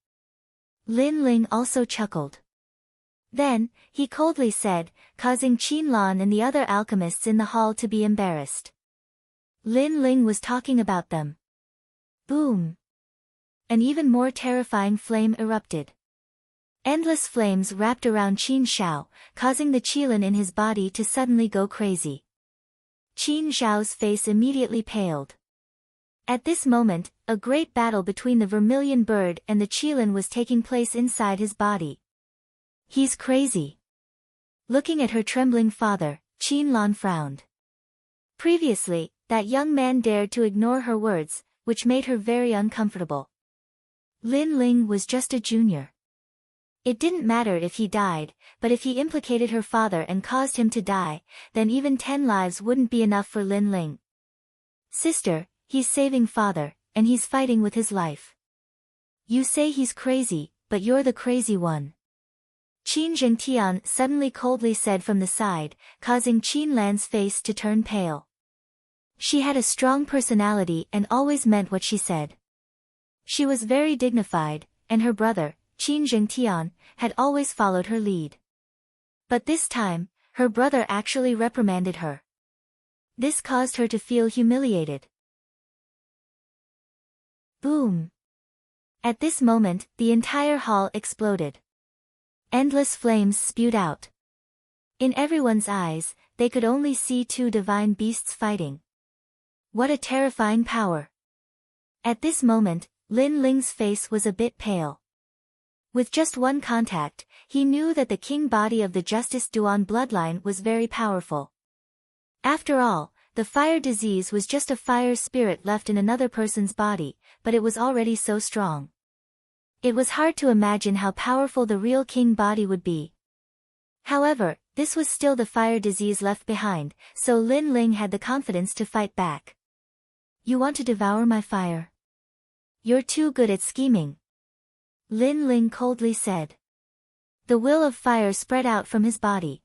Speaker 1: Lin Ling also chuckled. Then, he coldly said, causing Qin Lan and the other alchemists in the hall to be embarrassed. Lin Ling was talking about them. Boom! An even more terrifying flame erupted. Endless flames wrapped around Qin Xiao, causing the qilin in his body to suddenly go crazy. Qin Xiao's face immediately paled. At this moment, a great battle between the vermilion bird and the qilin was taking place inside his body. He's crazy. Looking at her trembling father, Qin Lan frowned. Previously, That young man dared to ignore her words, which made her very uncomfortable. Lin Ling was just a junior. It didn't matter if he died, but if he implicated her father and caused him to die, then even 10 lives wouldn't be enough for Lin Ling. Sister, he's saving father, and he's fighting with his life. You say he's crazy, but you're the crazy one. Qin Zhengtian suddenly coldly said from the side, causing Qin Lan's face to turn pale. She had a strong personality and always meant what she said. She was very dignified, and her brother, Qin Zhengtian, had always followed her lead. But this time, her brother actually reprimanded her. This caused her to feel humiliated. Boom! At this moment, the entire hall exploded. Endless flames spewed out. In everyone's eyes, they could only see 2 divine beasts fighting. What a terrifying power! At this moment, Lin Ling's face was a bit pale. With just one contact, he knew that the king body of the Justice Duan bloodline was very powerful. After all, the fire disease was just a fire spirit left in another person's body, but it was already so strong. It was hard to imagine how powerful the real king body would be. However, this was still the fire disease left behind, so Lin Ling had the confidence to fight back. You want to devour my fire? You're too good at scheming. Lin Ling coldly said. The will of fire spread out from his body.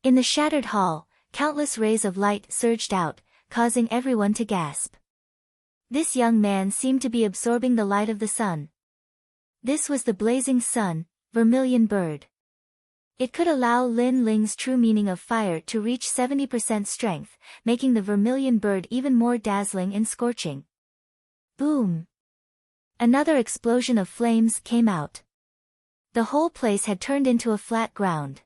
Speaker 1: In the shattered hall, countless rays of light surged out, causing everyone to gasp. This young man seemed to be absorbing the light of the sun. This was the blazing sun, vermilion bird. It could allow Lin Ling's true meaning of fire to reach 70% strength, making the vermilion bird even more dazzling and scorching. Boom! Another explosion of flames came out. The whole place had turned into a flat ground.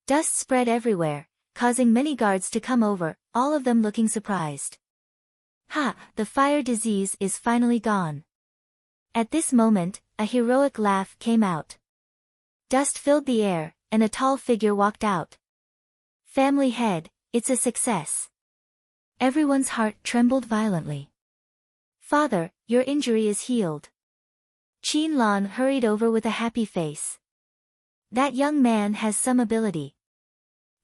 Speaker 1: Dust spread everywhere, causing many guards to come over, all of them looking surprised. Ha! The fire disease is finally gone. At this moment, a heroic laugh came out. Dust filled the air, and a tall figure walked out. Family head, it's a success. Everyone's heart trembled violently. Father, your injury is healed. Qin Lan hurried over with a happy face. That young man has some ability.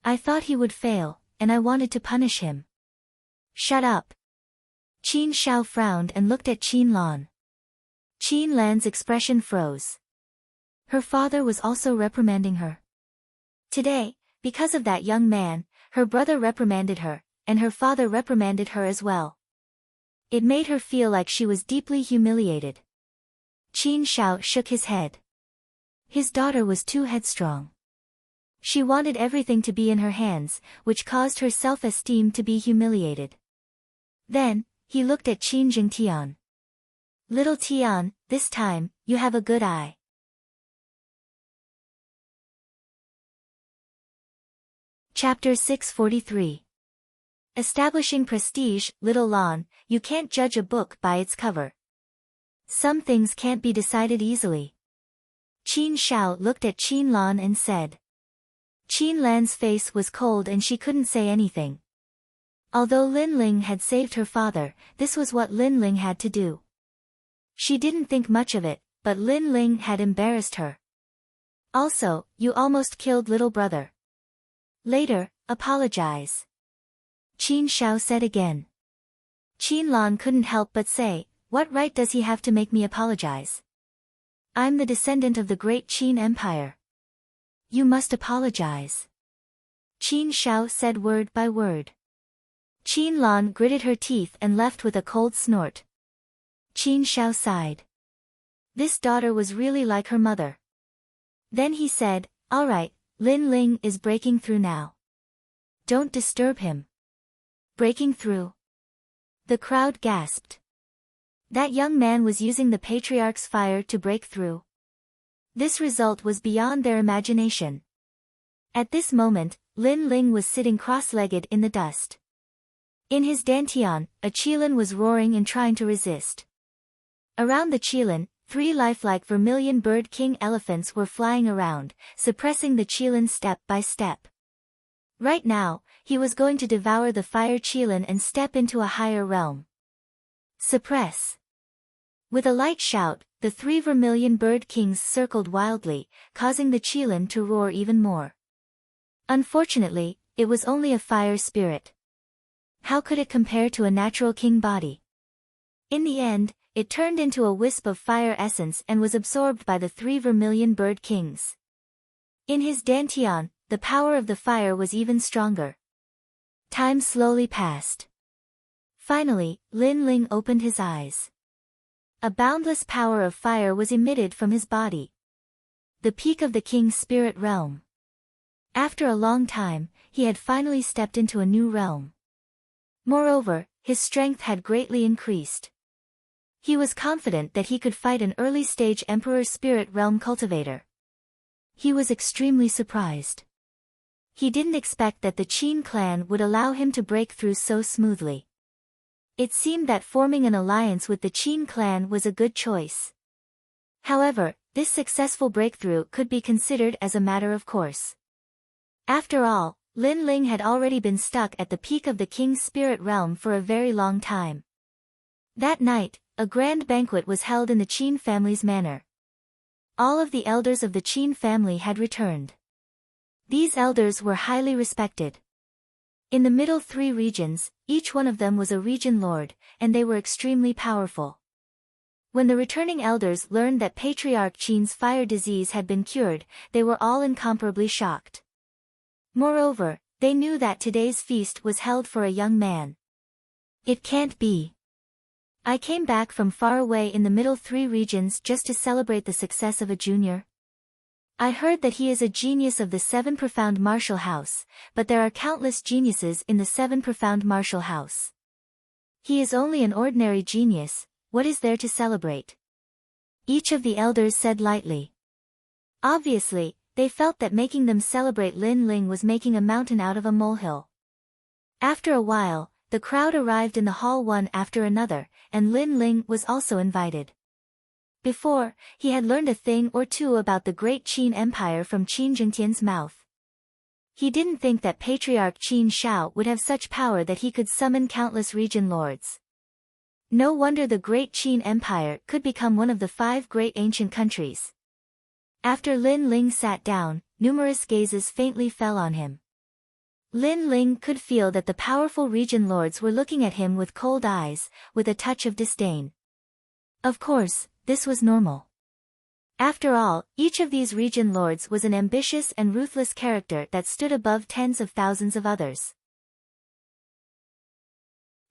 Speaker 1: I thought he would fail, and I wanted to punish him. Shut up. Qin Shao frowned and looked at Qin Lan. Qin Lan's expression froze. Her father was also reprimanding her. Today, because of that young man, her brother reprimanded her, and her father reprimanded her as well. It made her feel like she was deeply humiliated. Qin Shao shook his head. His daughter was too headstrong. She wanted everything to be in her hands, which caused her self-esteem to be humiliated. Then, he looked at Qin Zhengtian. Little Tian, this time, you have a good eye. Chapter 643. Establishing prestige, Little Lan, you can't judge a book by its cover. Some things can't be decided easily. Qin Shao looked at Qin Lan and said. Qin Lan's face was cold and she couldn't say anything. Although Lin Ling had saved her father, this was what Lin Ling had to do. She didn't think much of it, but Lin Ling had embarrassed her. Also, you almost killed little brother. Later, apologize. Qin Shao said again. Qin Lan couldn't help but say, what right does he have to make me apologize? I'm the descendant of the great Qin Empire. You must apologize. Qin Shao said word by word. Qin Lan gritted her teeth and left with a cold snort. Qin Shao sighed. This daughter was really like her mother. Then he said, all right, Lin Ling is breaking through now. Don't disturb him. Breaking through? The crowd gasped. That young man was using the patriarch's fire to break through. This result was beyond their imagination. At this moment, Lin Ling was sitting cross-legged in the dust. In his dantian, a qilin was roaring and trying to resist. Around the qilin, 3 lifelike vermilion bird king elephants were flying around, suppressing the qilin step by step. Right now, he was going to devour the fire Qilin and step into a higher realm. Suppress. With a light shout, the 3 vermilion bird kings circled wildly, causing the Qilin to roar even more. Unfortunately, it was only a fire spirit. How could it compare to a natural king body? In the end, it turned into a wisp of fire essence and was absorbed by the 3 vermilion bird kings. In his dantian, the power of the fire was even stronger. Time slowly passed. Finally, Lin Ling opened his eyes. A boundless power of fire was emitted from his body. The peak of the king's spirit realm. After a long time, he had finally stepped into a new realm. Moreover, his strength had greatly increased. He was confident that he could fight an early-stage Emperor Spirit Realm cultivator. He was extremely surprised. He didn't expect that the Qin clan would allow him to break through so smoothly. It seemed that forming an alliance with the Qin clan was a good choice. However, this successful breakthrough could be considered as a matter of course. After all, Lin Ling had already been stuck at the peak of the king's spirit realm for a very long time. That night, a grand banquet was held in the Qin family's manor. All of the elders of the Qin family had returned. These elders were highly respected. In the middle 3 regions, each one of them was a region lord, and they were extremely powerful. When the returning elders learned that Patriarch Qin's fire disease had been cured, they were all incomparably shocked. Moreover, they knew that today's feast was held for a young man. It can't be. I came back from far away in the middle 3 regions just to celebrate the success of a junior. I heard that he is a genius of the 7 profound martial house, but there are countless geniuses in the 7 profound martial house. He is only an ordinary genius, what is there to celebrate? Each of the elders said lightly. Obviously, they felt that making them celebrate Lin Ling was making a mountain out of a molehill. After a while, the crowd arrived in the hall one after another, and Lin Ling was also invited. Before, he had learned a thing or two about the great Qin Empire from Qin Jingtian's mouth. He didn't think that Patriarch Qin Shao would have such power that he could summon countless region lords. No wonder the great Qin Empire could become one of the 5 great ancient countries. After Lin Ling sat down, numerous gazes faintly fell on him. Lin Ling could feel that the powerful region lords were looking at him with cold eyes, with a touch of disdain. Of course, this was normal. After all, each of these region lords was an ambitious and ruthless character that stood above tens of thousands of others.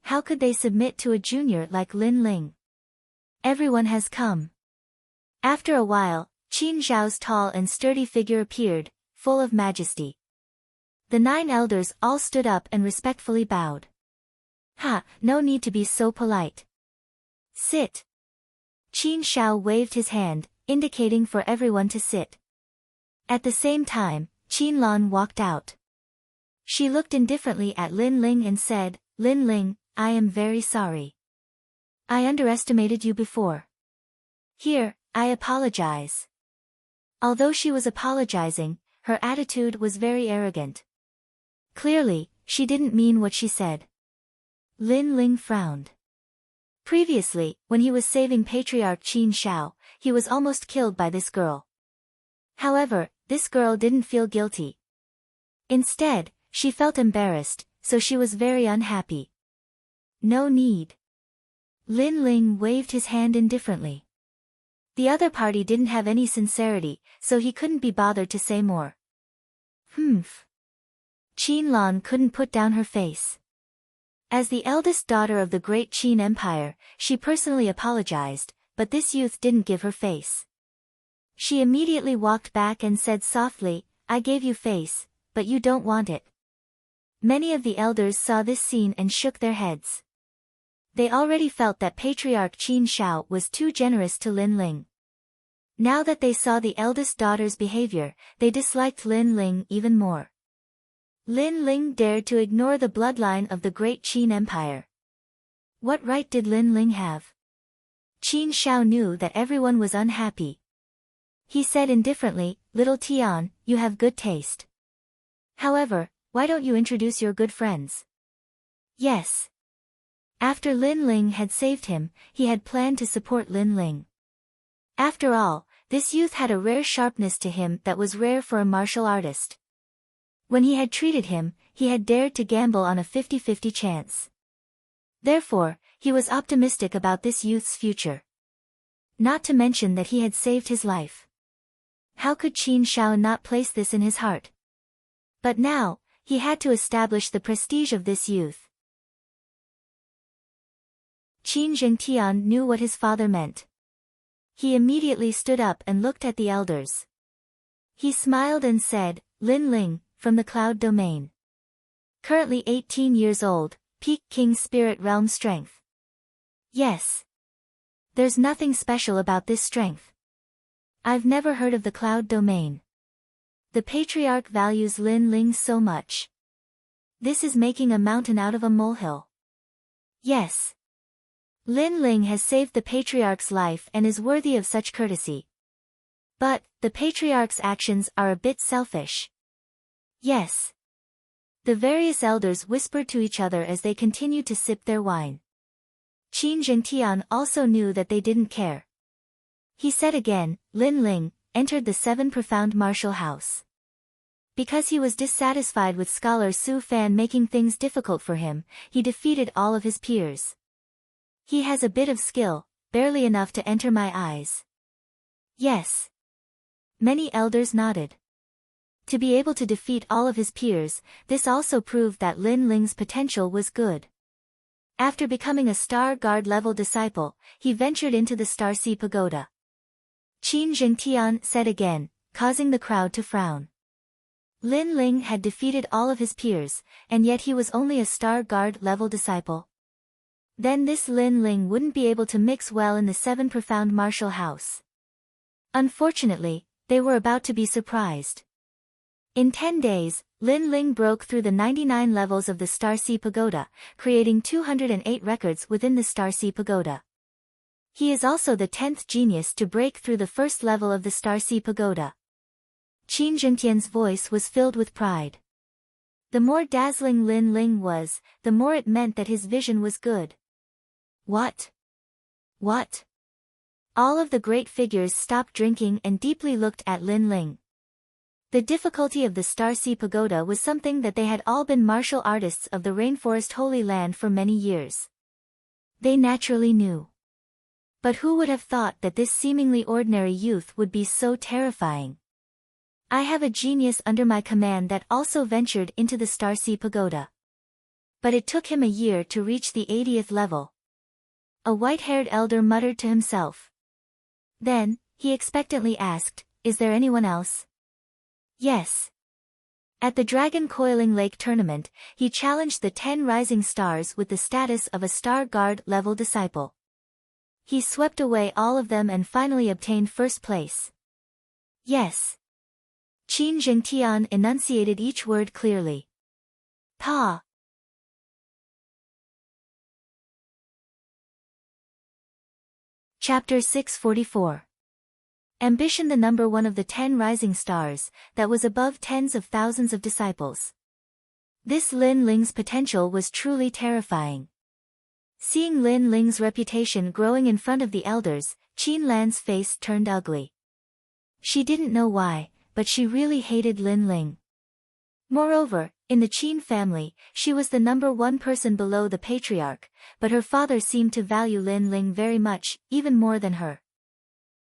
Speaker 1: How could they submit to a junior like Lin Ling? Everyone has come. After a while, Qin Zhao's tall and sturdy figure appeared, full of majesty. The 9 elders all stood up and respectfully bowed. Ha, no need to be so polite. Sit. Qin Shao waved his hand, indicating for everyone to sit. At the same time, Qin Lan walked out. She looked indifferently at Lin Ling and said, Lin Ling, I am very sorry. I underestimated you before. Here, I apologize. Although she was apologizing, her attitude was very arrogant. Clearly, she didn't mean what she said. Lin Ling frowned. Previously, when he was saving Patriarch Qin Shao, he was almost killed by this girl. However, this girl didn't feel guilty. Instead, she felt embarrassed, so she was very unhappy. No need. Lin Ling waved his hand indifferently. The other party didn't have any sincerity, so he couldn't be bothered to say more. Humph. Qin Lan couldn't put down her face. As the eldest daughter of the great Qin Empire, she personally apologized, but this youth didn't give her face. She immediately walked back and said softly, I gave you face, but you don't want it. Many of the elders saw this scene and shook their heads. They already felt that Patriarch Qin Shao was too generous to Lin Ling. Now that they saw the eldest daughter's behavior, they disliked Lin Ling even more. Lin Ling dared to ignore the bloodline of the great Qin Empire. What right did Lin Ling have? Qin Shao knew that everyone was unhappy. He said indifferently, Little Tian, you have good taste. However, why don't you introduce your good friends? Yes. After Lin Ling had saved him, he had planned to support Lin Ling. After all, this youth had a rare sharpness to him that was rare for a martial artist. When he had treated him, he had dared to gamble on a 50-50 chance. Therefore, he was optimistic about this youth's future. Not to mention that he had saved his life. How could Qin Shao not place this in his heart? But now, he had to establish the prestige of this youth. Qin Zhengtian knew what his father meant. He immediately stood up and looked at the elders. He smiled and said, Lin Ling, from the Cloud Domain. Currently 18 years old, peak King Spirit Realm strength. Yes. There's nothing special about this strength. I've never heard of the Cloud Domain. The Patriarch values Lin Ling so much. This is making a mountain out of a molehill. Yes. Lin Ling has saved the Patriarch's life and is worthy of such courtesy. But, the Patriarch's actions are a bit selfish. Yes. The various elders whispered to each other as they continued to sip their wine. Qin Zhengtian also knew that they didn't care. He said again, Lin Ling entered the 7 profound martial house. Because he was dissatisfied with scholar Su Fan making things difficult for him, he defeated all of his peers. He has a bit of skill, barely enough to enter my eyes. Yes. Many elders nodded. To be able to defeat all of his peers, this also proved that Lin Ling's potential was good. After becoming a Star Guard level disciple, he ventured into the Starseed Pagoda. Qin Zhengtian said again, causing the crowd to frown. Lin Ling had defeated all of his peers, and yet he was only a Star Guard level disciple. Then this Lin Ling wouldn't be able to mix well in the 7 profound martial house. Unfortunately, they were about to be surprised. In 10 days, Lin Ling broke through the 99 levels of the Starseed Pagoda, creating 208 records within the Starseed Pagoda. He is also the 10th genius to break through the first level of the Starseed Pagoda. Qin Zhengtian's voice was filled with pride. The more dazzling Lin Ling was, the more it meant that his vision was good. What? What? All of the great figures stopped drinking and deeply looked at Lin Ling. The difficulty of the Starseed Pagoda was something that they had all been martial artists of the Rainforest Holy Land for many years. They naturally knew. But who would have thought that this seemingly ordinary youth would be so terrifying? I have a genius under my command that also ventured into the Starseed Pagoda. But it took him a year to reach the 80th level. A white-haired elder muttered to himself. Then, he expectantly asked, Is there anyone else? Yes. At the Dragon Coiling Lake tournament, he challenged the 10 rising stars with the status of a Star Guard level disciple. He swept away all of them and finally obtained first place. Yes. Qin Zhengtian enunciated each word clearly. Ta. Chapter 644. Ambition, the number 1 of the 10 rising stars, that was above tens of thousands of disciples. This Lin Ling's potential was truly terrifying. Seeing Lin Ling's reputation growing in front of the elders, Qin Lan's face turned ugly. She didn't know why, but she really hated Lin Ling. Moreover, in the Qin family, she was the number 1 person below the patriarch, but her father seemed to value Lin Ling very much, even more than her.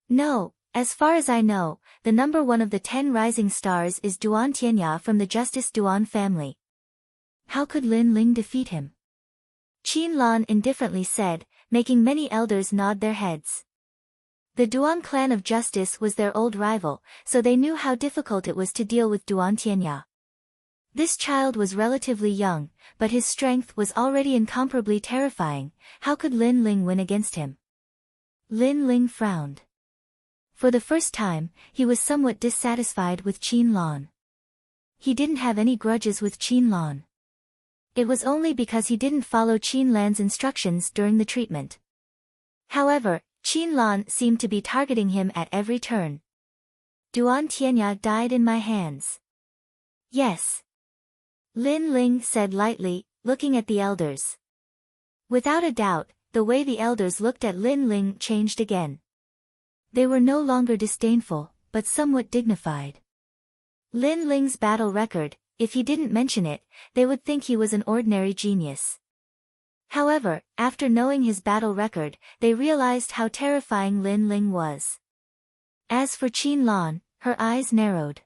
Speaker 1: No, as far as I know, the number 1 of the 10 rising stars is Duan Tianya from the Justice Duan family. How could Lin Ling defeat him? Qin Lan indifferently said, making many elders nod their heads. The Duan clan of Justice was their old rival, so they knew how difficult it was to deal with Duan Tianya. This child was relatively young, but his strength was already incomparably terrifying. How could Lin Ling win against him? Lin Ling frowned. For the first time, he was somewhat dissatisfied with Qin Lan. He didn't have any grudges with Qin Lan. It was only because he didn't follow Qin Lan's instructions during the treatment. However, Qin Lan seemed to be targeting him at every turn. Duan Tianya died in my hands. Yes. Lin Ling said lightly, looking at the elders. Without a doubt, the way the elders looked at Lin Ling changed again. They were no longer disdainful, but somewhat dignified. Lin Ling's battle record, if he didn't mention it, they would think he was an ordinary genius. However, after knowing his battle record, they realized how terrifying Lin Ling was. As for Qin Lan, her eyes narrowed.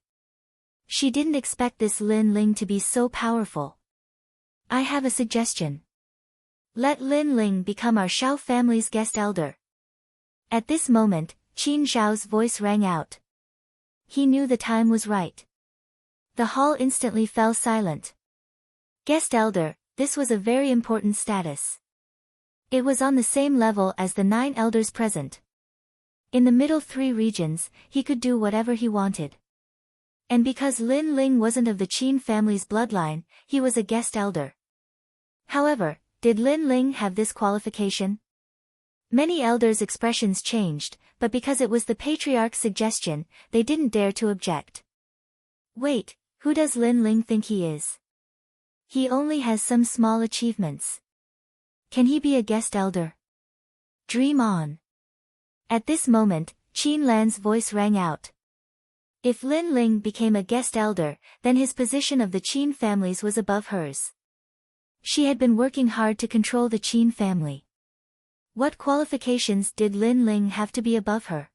Speaker 1: She didn't expect this Lin Ling to be so powerful. I have a suggestion. Let Lin Ling become our Xiao family's guest elder. At this moment, Qin Zhao's voice rang out. He knew the time was right. The hall instantly fell silent. Guest elder, this was a very important status. It was on the same level as the 9 elders present. In the middle 3 regions, he could do whatever he wanted. And because Lin Ling wasn't of the Qin family's bloodline, he was a guest elder. However, did Lin Ling have this qualification? Many elders' expressions changed, but because it was the patriarch's suggestion, they didn't dare to object. Wait, who does Lin Ling think he is? He only has some small achievements. Can he be a guest elder? Dream on. At this moment, Qin Lan's voice rang out. If Lin Ling became a guest elder, then his position of the Qin families was above hers. She had been working hard to control the Qin family. What qualifications did Lin Ling have to be above her?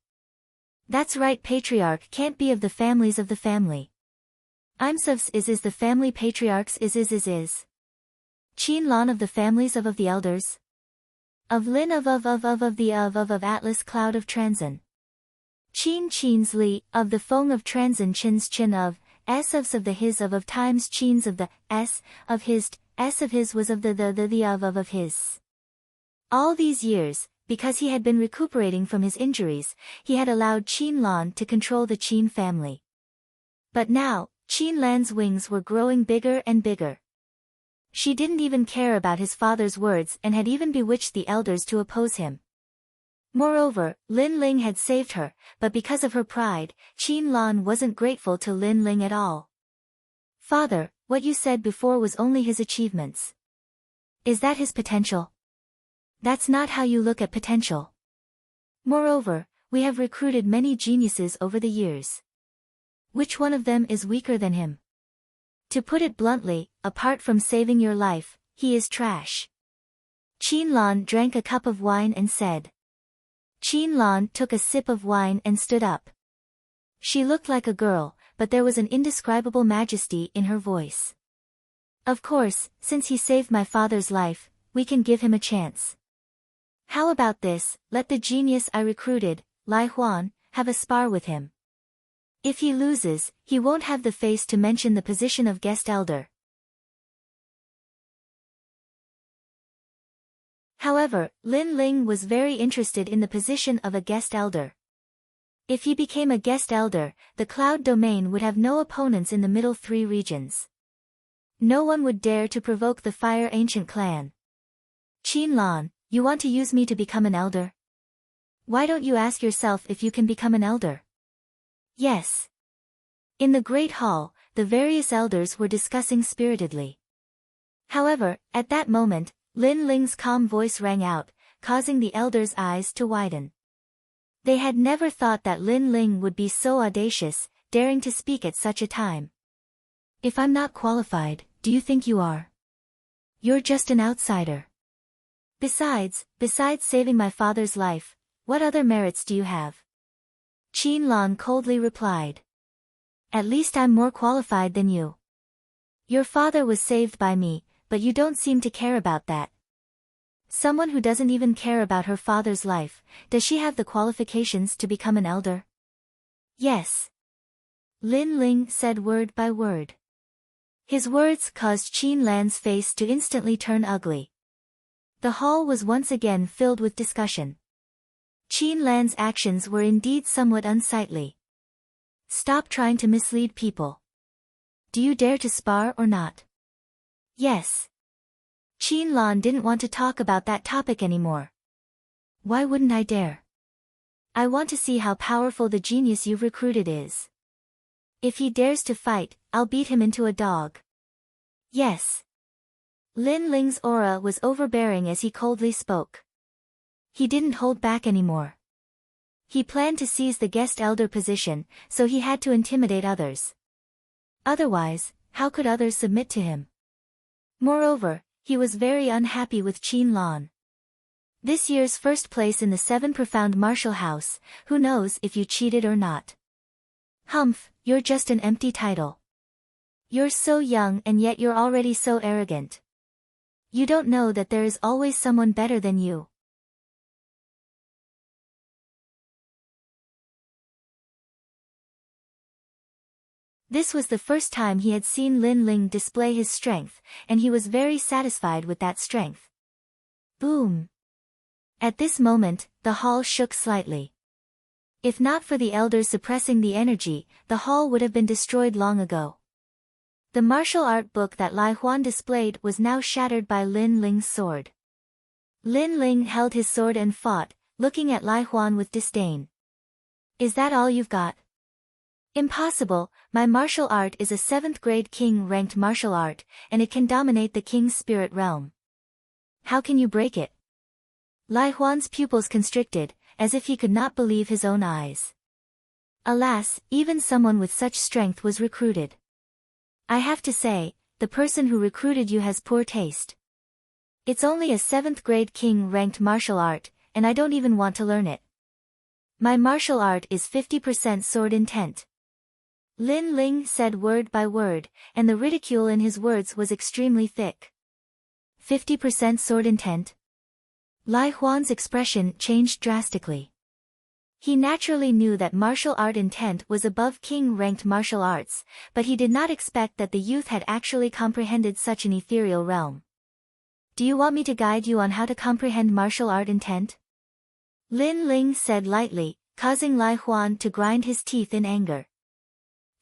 Speaker 1: That's right, patriarch can't be of the families of the family. Imsovs is the family, patriarchs is. Qin Lan of the families of the elders. Of Lin of the Atlas cloud of Transin. Qin's Li, of the Feng of Transin, Qin's Qin of, S of the his of times Qin's of the, S of his was of the of his. All these years, because he had been recuperating from his injuries, he had allowed Qin Lan to control the Qin family. But now, Qin Lan's wings were growing bigger and bigger. She didn't even care about his father's words and had even bewitched the elders to oppose him. Moreover, Lin Ling had saved her, but because of her pride, Qin Lan wasn't grateful to Lin Ling at all. Father, what you said before was only his achievements. Is that his potential? That's not how you look at potential. Moreover, we have recruited many geniuses over the years. Which one of them is weaker than him? To put it bluntly, apart from saving your life, he is trash. Qin Lan drank a cup of wine and said. Qin Lan took a sip of wine and stood up. She looked like a girl, but there was an indescribable majesty in her voice. Of course, since he saved my father's life, we can give him a chance. How about this, let the genius I recruited, Lai Huan, have a spar with him. If he loses, he won't have the face to mention the position of guest elder. However, Lin Ling was very interested in the position of a guest elder. If he became a guest elder, the cloud domain would have no opponents in the middle 3 regions. No one would dare to provoke the Fire Ancient clan. Qin Lan, you want to use me to become an elder? Why don't you ask yourself if you can become an elder? Yes. In the Great Hall, the various elders were discussing spiritedly. However, at that moment, Lin Ling's calm voice rang out, causing the elders' eyes to widen. They had never thought that Lin Ling would be so audacious, daring to speak at such a time. If I'm not qualified, do you think you are? You're just an outsider. Besides saving my father's life, what other merits do you have? Qin Lan coldly replied. At least I'm more qualified than you. Your father was saved by me, but you don't seem to care about that. Someone who doesn't even care about her father's life, does she have the qualifications to become an elder? Yes. Lin Ling said word by word. His words caused Qin Lan's face to instantly turn ugly. The hall was once again filled with discussion. Qin Lan's actions were indeed somewhat unsightly. Stop trying to mislead people. Do you dare to spar or not? Yes. Qin Lan didn't want to talk about that topic anymore. Why wouldn't I dare? I want to see how powerful the genius you've recruited is. If he dares to fight, I'll beat him into a dog. Yes. Lin Ling's aura was overbearing as he coldly spoke. He didn't hold back anymore. He planned to seize the guest elder position, so he had to intimidate others. Otherwise, how could others submit to him? Moreover, he was very unhappy with Qin Lan. This year's first place in the 7 profound martial house, who knows if you cheated or not? Humph, you're just an empty title. You're so young and yet you're already so arrogant. You don't know that there is always someone better than you. This was the first time he had seen Lin Ling display his strength, and he was very satisfied with that strength. Boom! At this moment, the hall shook slightly. If not for the elders suppressing the energy, the hall would have been destroyed long ago. The martial art book that Lai Huan displayed was now shattered by Lin Ling's sword. Lin Ling held his sword and fought, looking at Lai Huan with disdain. Is that all you've got? Impossible, my martial art is a 7th grade king-ranked martial art, and it can dominate the king's spirit realm. How can you break it? Lai Huan's pupils constricted, as if he could not believe his own eyes. Alas, even someone with such strength was recruited. I have to say, the person who recruited you has poor taste. It's only a 7th grade king-ranked martial art, and I don't even want to learn it. My martial art is 50% sword intent. Lin Ling said word by word, and the ridicule in his words was extremely thick. 50% sword intent? Lai Huan's expression changed drastically. He naturally knew that martial art intent was above king-ranked martial arts, but he did not expect that the youth had actually comprehended such an ethereal realm. Do you want me to guide you on how to comprehend martial art intent? Lin Ling said lightly, causing Lai Huan to grind his teeth in anger.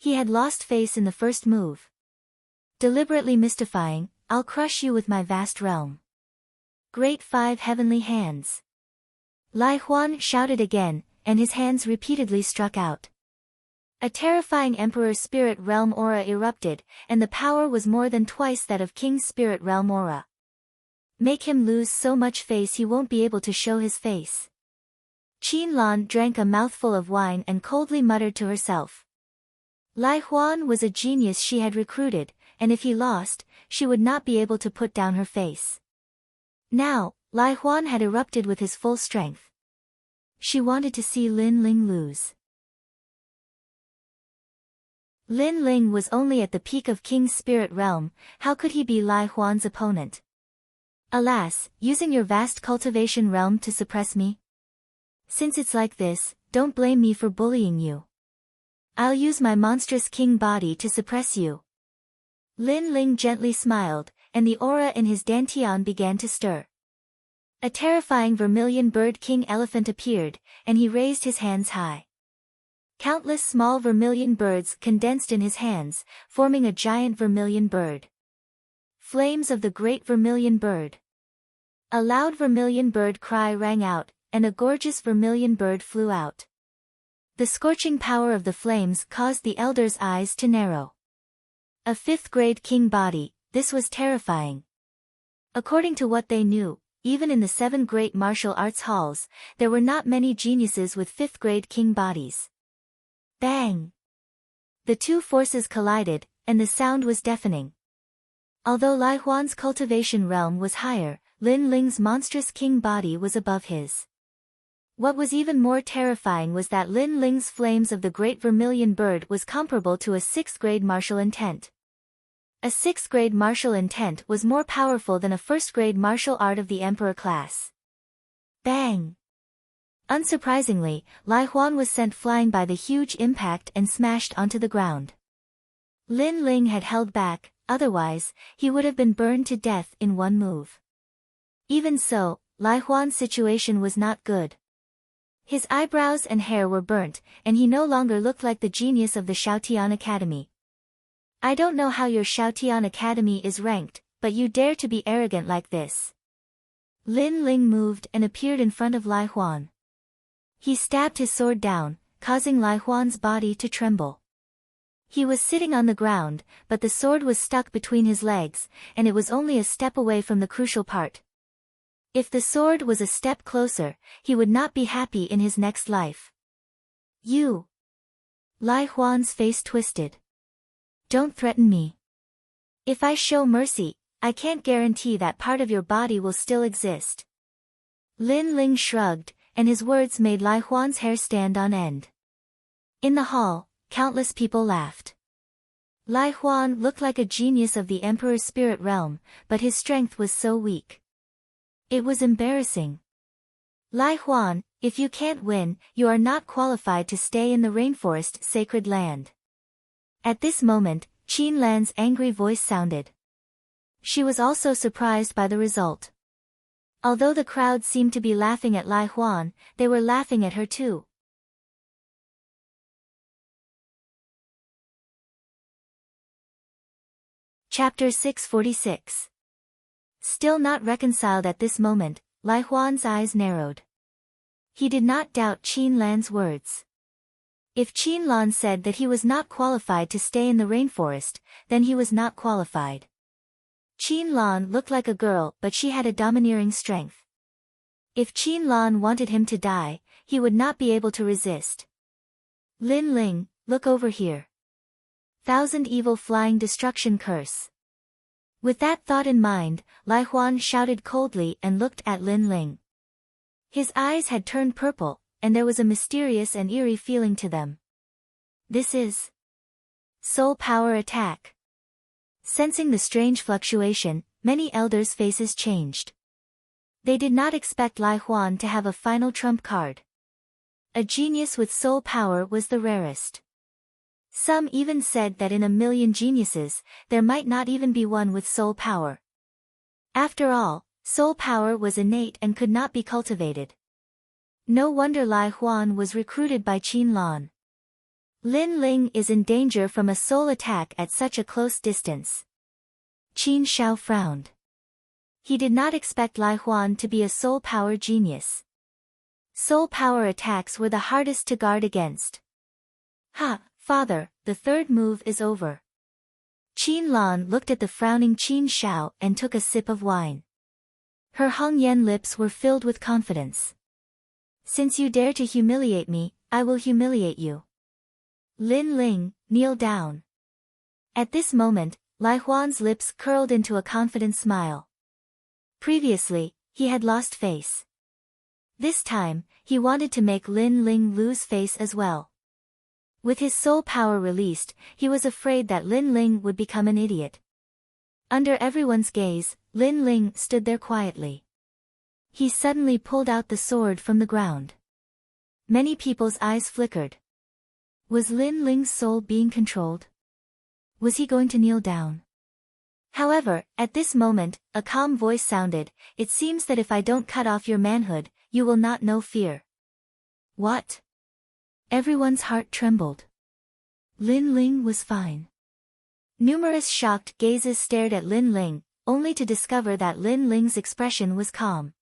Speaker 1: He had lost face in the first move. Deliberately mystifying, I'll crush you with my vast realm. Great 5 heavenly hands. Lai Huan shouted again, and his hands repeatedly struck out. A terrifying Emperor Spirit Realm aura erupted, and the power was more than twice that of King's Spirit Realm aura. Make him lose so much face he won't be able to show his face. Qin Lan drank a mouthful of wine and coldly muttered to herself. Lai Huan was a genius she had recruited, and if he lost, she would not be able to put down her face. Now, Lai Huan had erupted with his full strength. She wanted to see Lin Ling lose. Lin Ling was only at the peak of King's Spirit Realm, how could he be Lai Huan's opponent? Alas, using your vast cultivation realm to suppress me? Since it's like this, don't blame me for bullying you. I'll use my monstrous king body to suppress you. Lin Ling gently smiled, and the aura in his dantian began to stir. A terrifying vermilion bird king elephant appeared, and he raised his hands high. Countless small vermilion birds condensed in his hands, forming a giant vermilion bird. Flames of the great vermilion bird. A loud vermilion bird cry rang out, and a gorgeous vermilion bird flew out. The scorching power of the flames caused the elders' eyes to narrow. A 5th grade king body, this was terrifying. According to what they knew, even in the 7 great martial arts halls, there were not many geniuses with 5th grade king bodies. Bang! The two forces collided, and the sound was deafening. Although Lai Huan's cultivation realm was higher, Lin Ling's monstrous king body was above his. What was even more terrifying was that Lin Ling's flames of the great vermilion bird was comparable to a 6th grade martial intent. A 6th grade martial intent was more powerful than a 1st grade martial art of the emperor class. Bang! Unsurprisingly, Lai Huan was sent flying by the huge impact and smashed onto the ground. Lin Ling had held back, otherwise, he would have been burned to death in one move. Even so, Lai Huan's situation was not good. His eyebrows and hair were burnt, and he no longer looked like the genius of the Shaotian Academy. I don't know how your Shaotian Academy is ranked, but you dare to be arrogant like this. Lin Ling moved and appeared in front of Lai Huan. He stabbed his sword down, causing Lai Huan's body to tremble. He was sitting on the ground, but the sword was stuck between his legs, and it was only a step away from the crucial part. If the sword was a step closer, he would not be happy in his next life. You. Lai Huan's face twisted. Don't threaten me. If I show mercy, I can't guarantee that part of your body will still exist. Lin Ling shrugged, and his words made Lai Huan's hair stand on end. In the hall, countless people laughed. Lai Huan looked like a genius of the Emperor's spirit realm, but his strength was so weak. It was embarrassing. Lai Huan, if you can't win, you are not qualified to stay in the rainforest sacred land. At this moment, Qin Lan's angry voice sounded. She was also surprised by the result. Although the crowd seemed to be laughing at Lai Huan, they were laughing at her too. Chapter 646. Still not reconciled at this moment, Lai Huan's eyes narrowed. He did not doubt Qin Lan's words. If Qin Lan said that he was not qualified to stay in the rainforest, then he was not qualified. Qin Lan looked like a girl, but she had a domineering strength. If Qin Lan wanted him to die, he would not be able to resist. Lin Ling, look over here. Thousand evil flying destruction curse. With that thought in mind, Lai Huan shouted coldly and looked at Lin Ling. His eyes had turned purple, and there was a mysterious and eerie feeling to them. This is soul power attack. Sensing the strange fluctuation, many elders' faces changed. They did not expect Lai Huan to have a final trump card. A genius with soul power was the rarest. Some even said that in a million geniuses, there might not even be one with soul power. After all, soul power was innate and could not be cultivated. No wonder Lai Huan was recruited by Qin Lan. Lin Ling is in danger from a soul attack at such a close distance. Qin Shao frowned. He did not expect Lai Huan to be a soul power genius. Soul power attacks were the hardest to guard against. Ha, father, the third move is over. Qin Lan looked at the frowning Qin Shao and took a sip of wine. Her Hong Yan lips were filled with confidence. Since you dare to humiliate me, I will humiliate you. Lin Ling, kneel down. At this moment, Lai Huan's lips curled into a confident smile. Previously, he had lost face. This time, he wanted to make Lin Ling lose face as well. With his soul power released, he was afraid that Lin Ling would become an idiot. Under everyone's gaze, Lin Ling stood there quietly. He suddenly pulled out the sword from the ground. Many people's eyes flickered. Was Lin Ling's soul being controlled? Was he going to kneel down? However, at this moment, a calm voice sounded, "It seems that if I don't cut off your manhood, you will not know fear." What? Everyone's heart trembled. Lin Ling was fine. Numerous shocked gazes stared at Lin Ling, only to discover that Lin Ling's expression was calm.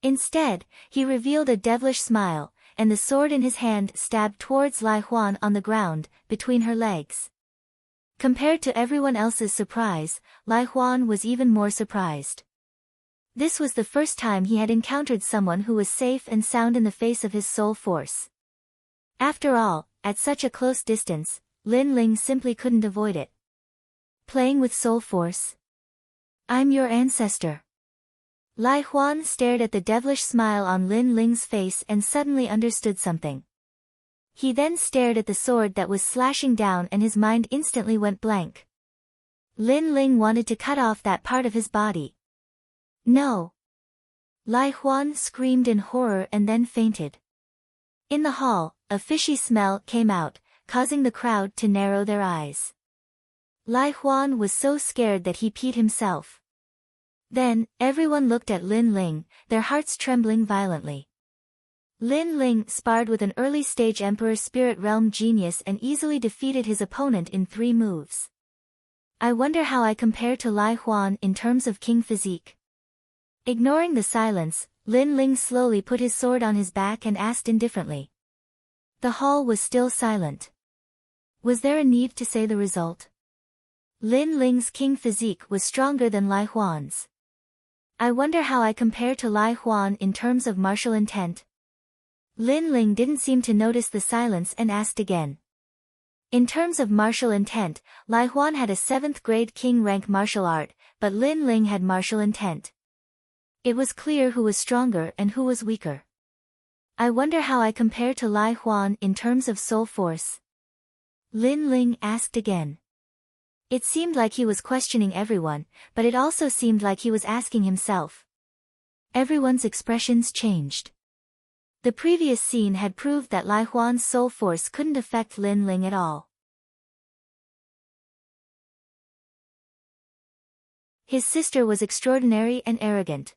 Speaker 1: Instead, he revealed a devilish smile, and the sword in his hand stabbed towards Lai Huan on the ground, between her legs. Compared to everyone else's surprise, Lai Huan was even more surprised. This was the first time he had encountered someone who was safe and sound in the face of his soul force. After all, at such a close distance, Lin Ling simply couldn't avoid it. Playing with soul force? I'm your ancestor. Lai Huan stared at the devilish smile on Lin Ling's face and suddenly understood something. He then stared at the sword that was slashing down and his mind instantly went blank. Lin Ling wanted to cut off that part of his body. No! Lai Huan screamed in horror and then fainted. In the hall, a fishy smell came out, causing the crowd to narrow their eyes. Lai Huan was so scared that he peed himself. Then, everyone looked at Lin Ling, their hearts trembling violently. Lin Ling sparred with an early-stage Emperor Spirit Realm genius and easily defeated his opponent in 3 moves. I wonder how I compare to Lai Huan in terms of king physique. Ignoring the silence, Lin Ling slowly put his sword on his back and asked indifferently. The hall was still silent. Was there a need to say the result? Lin Ling's king physique was stronger than Lai Huan's. I wonder how I compare to Lai Huan in terms of martial intent. Lin Ling didn't seem to notice the silence and asked again. In terms of martial intent, Lai Huan had a 7th grade king rank martial art, but Lin Ling had martial intent. It was clear who was stronger and who was weaker. I wonder how I compare to Lai Huan in terms of soul force. Lin Ling asked again. It seemed like he was questioning everyone, but it also seemed like he was asking himself. Everyone's expressions changed. The previous scene had proved that Lai Huan's soul force couldn't affect Lin Ling at all. His sister was extraordinary and arrogant.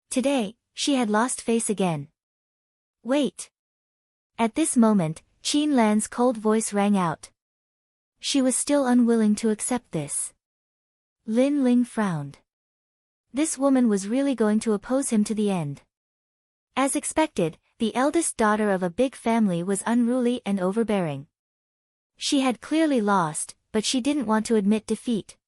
Speaker 1: Today, she had lost face again. Wait. At this moment, Qin Lan's cold voice rang out. She was still unwilling to accept this. Lin Ling frowned. This woman was really going to oppose him to the end. As expected, the eldest daughter of a big family was unruly and overbearing. She had clearly lost, but she didn't want to admit defeat.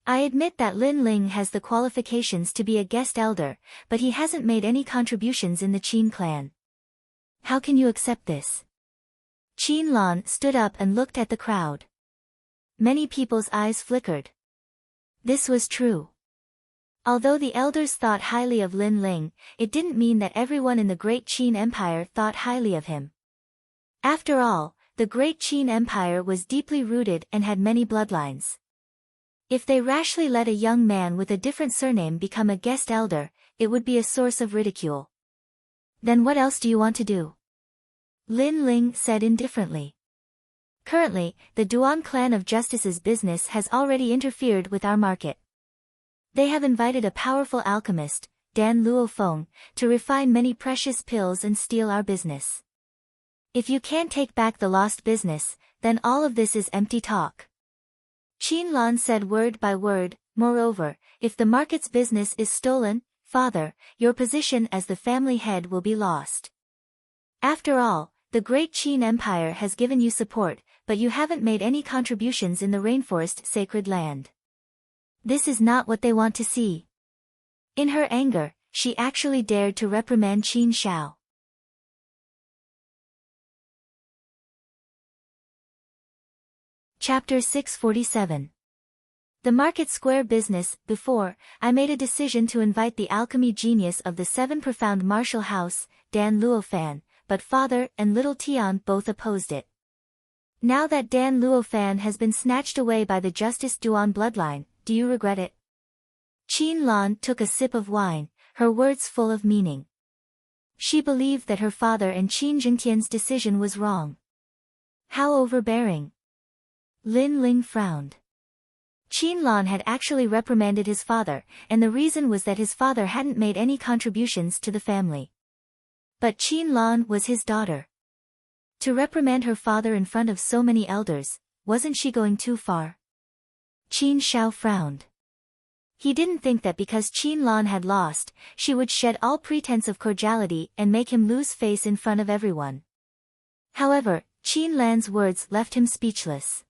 Speaker 1: I admit that Lin Ling has the qualifications to be a guest elder, but he hasn't made any contributions in the Qin clan. How can you accept this? Qin Lan stood up and looked at the crowd. Many people's eyes flickered. This was true. Although the elders thought highly of Lin Ling, it didn't mean that everyone in the Great Qin Empire thought highly of him. After all, the Great Qin Empire was deeply rooted and had many bloodlines. If they rashly let a young man with a different surname become a guest elder, it would be a source of ridicule. Then what else do you want to do? Lin Ling said indifferently. Currently, the Duan clan of Justice's business has already interfered with our market. They have invited a powerful alchemist, Dan Luofeng, to refine many precious pills and steal our business. If you can't take back the lost business, then all of this is empty talk. Qin Lan said word by word, moreover, if the market's business is stolen, father, your position as the family head will be lost. After all, the Great Qin Empire has given you support, but you haven't made any contributions in the rainforest sacred land. This is not what they want to see. In her anger, she actually dared to reprimand Qin Shao. Chapter 647. The market square business. Before, I made a decision to invite the alchemy genius of the 7 profound martial house, Dan Luofan, but father and little Tian both opposed it. Now that Dan Luofan has been snatched away by the Justice Duan bloodline, do you regret it? Qin Lan took a sip of wine, her words full of meaning. She believed that her father and Qin Jingtian's decision was wrong. How overbearing. Lin Ling frowned. Qin Lan had actually reprimanded his father, and the reason was that his father hadn't made any contributions to the family. But Qin Lan was his daughter. To reprimand her father in front of so many elders, wasn't she going too far? Qin Shao frowned. He didn't think that because Qin Lan had lost, she would shed all pretense of cordiality and make him lose face in front of everyone. However, Qin Lan's words left him speechless.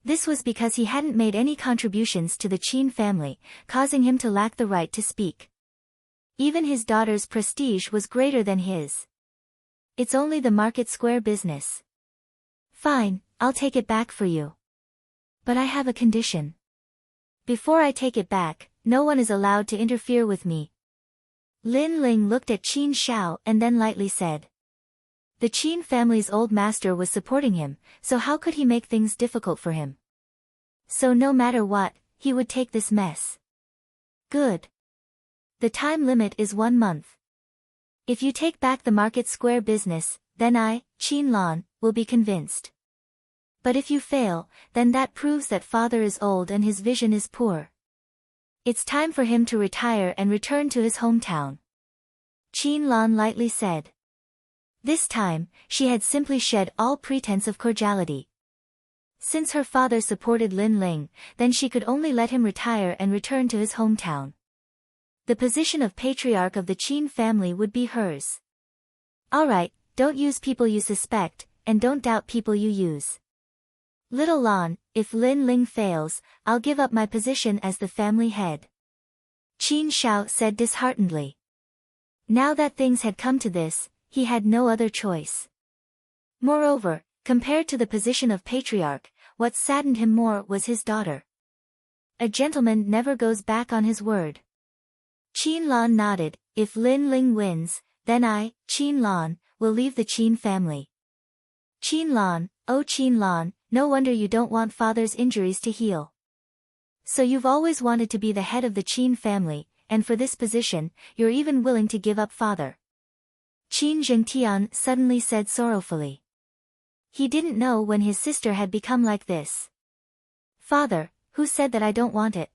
Speaker 1: This was because he hadn't made any contributions to the Qin family, causing him to lack the right to speak. Even his daughter's prestige was greater than his. It's only the market square business. Fine, I'll take it back for you. But I have a condition. Before I take it back, no one is allowed to interfere with me. Lin Ling looked at Qin Shao and then lightly said. The Qin family's old master was supporting him, so how could he make things difficult for him? So no matter what, he would take this mess. Good. The time limit is 1 month. If you take back the market square business, then I, Qin Lan, will be convinced. But if you fail, then that proves that father is old and his vision is poor. It's time for him to retire and return to his hometown. Qin Lan lightly said. This time, she had simply shed all pretense of cordiality. Since her father supported Lin Ling, then she could only let him retire and return to his hometown. The position of patriarch of the Qin family would be hers. Alright, don't use people you suspect, and don't doubt people you use. Little Lan, if Lin Ling fails, I'll give up my position as the family head. Qin Shao said disheartenedly. Now that things had come to this, he had no other choice. Moreover, compared to the position of patriarch, what saddened him more was his daughter. A gentleman never goes back on his word. Qin Lan nodded. If Lin Ling wins, then I, Qin Lan, will leave the Qin family. Qin Lan, oh Qin Lan, no wonder you don't want father's injuries to heal. So you've always wanted to be the head of the Qin family, and for this position, you're even willing to give up father. Qin Zhengtian suddenly said sorrowfully. He didn't know when his sister had become like this. Father, who said that I don't want it?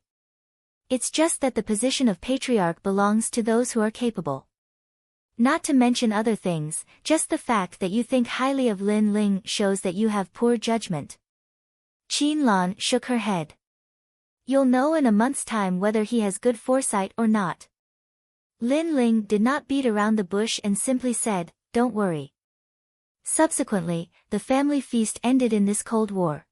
Speaker 1: It's just that the position of patriarch belongs to those who are capable. Not to mention other things, just the fact that you think highly of Lin Ling shows that you have poor judgment. Qin Lan shook her head. You'll know in a month's time whether he has good foresight or not. Lin Ling did not beat around the bush and simply said, don't worry. Subsequently, the family feast ended in this Cold War.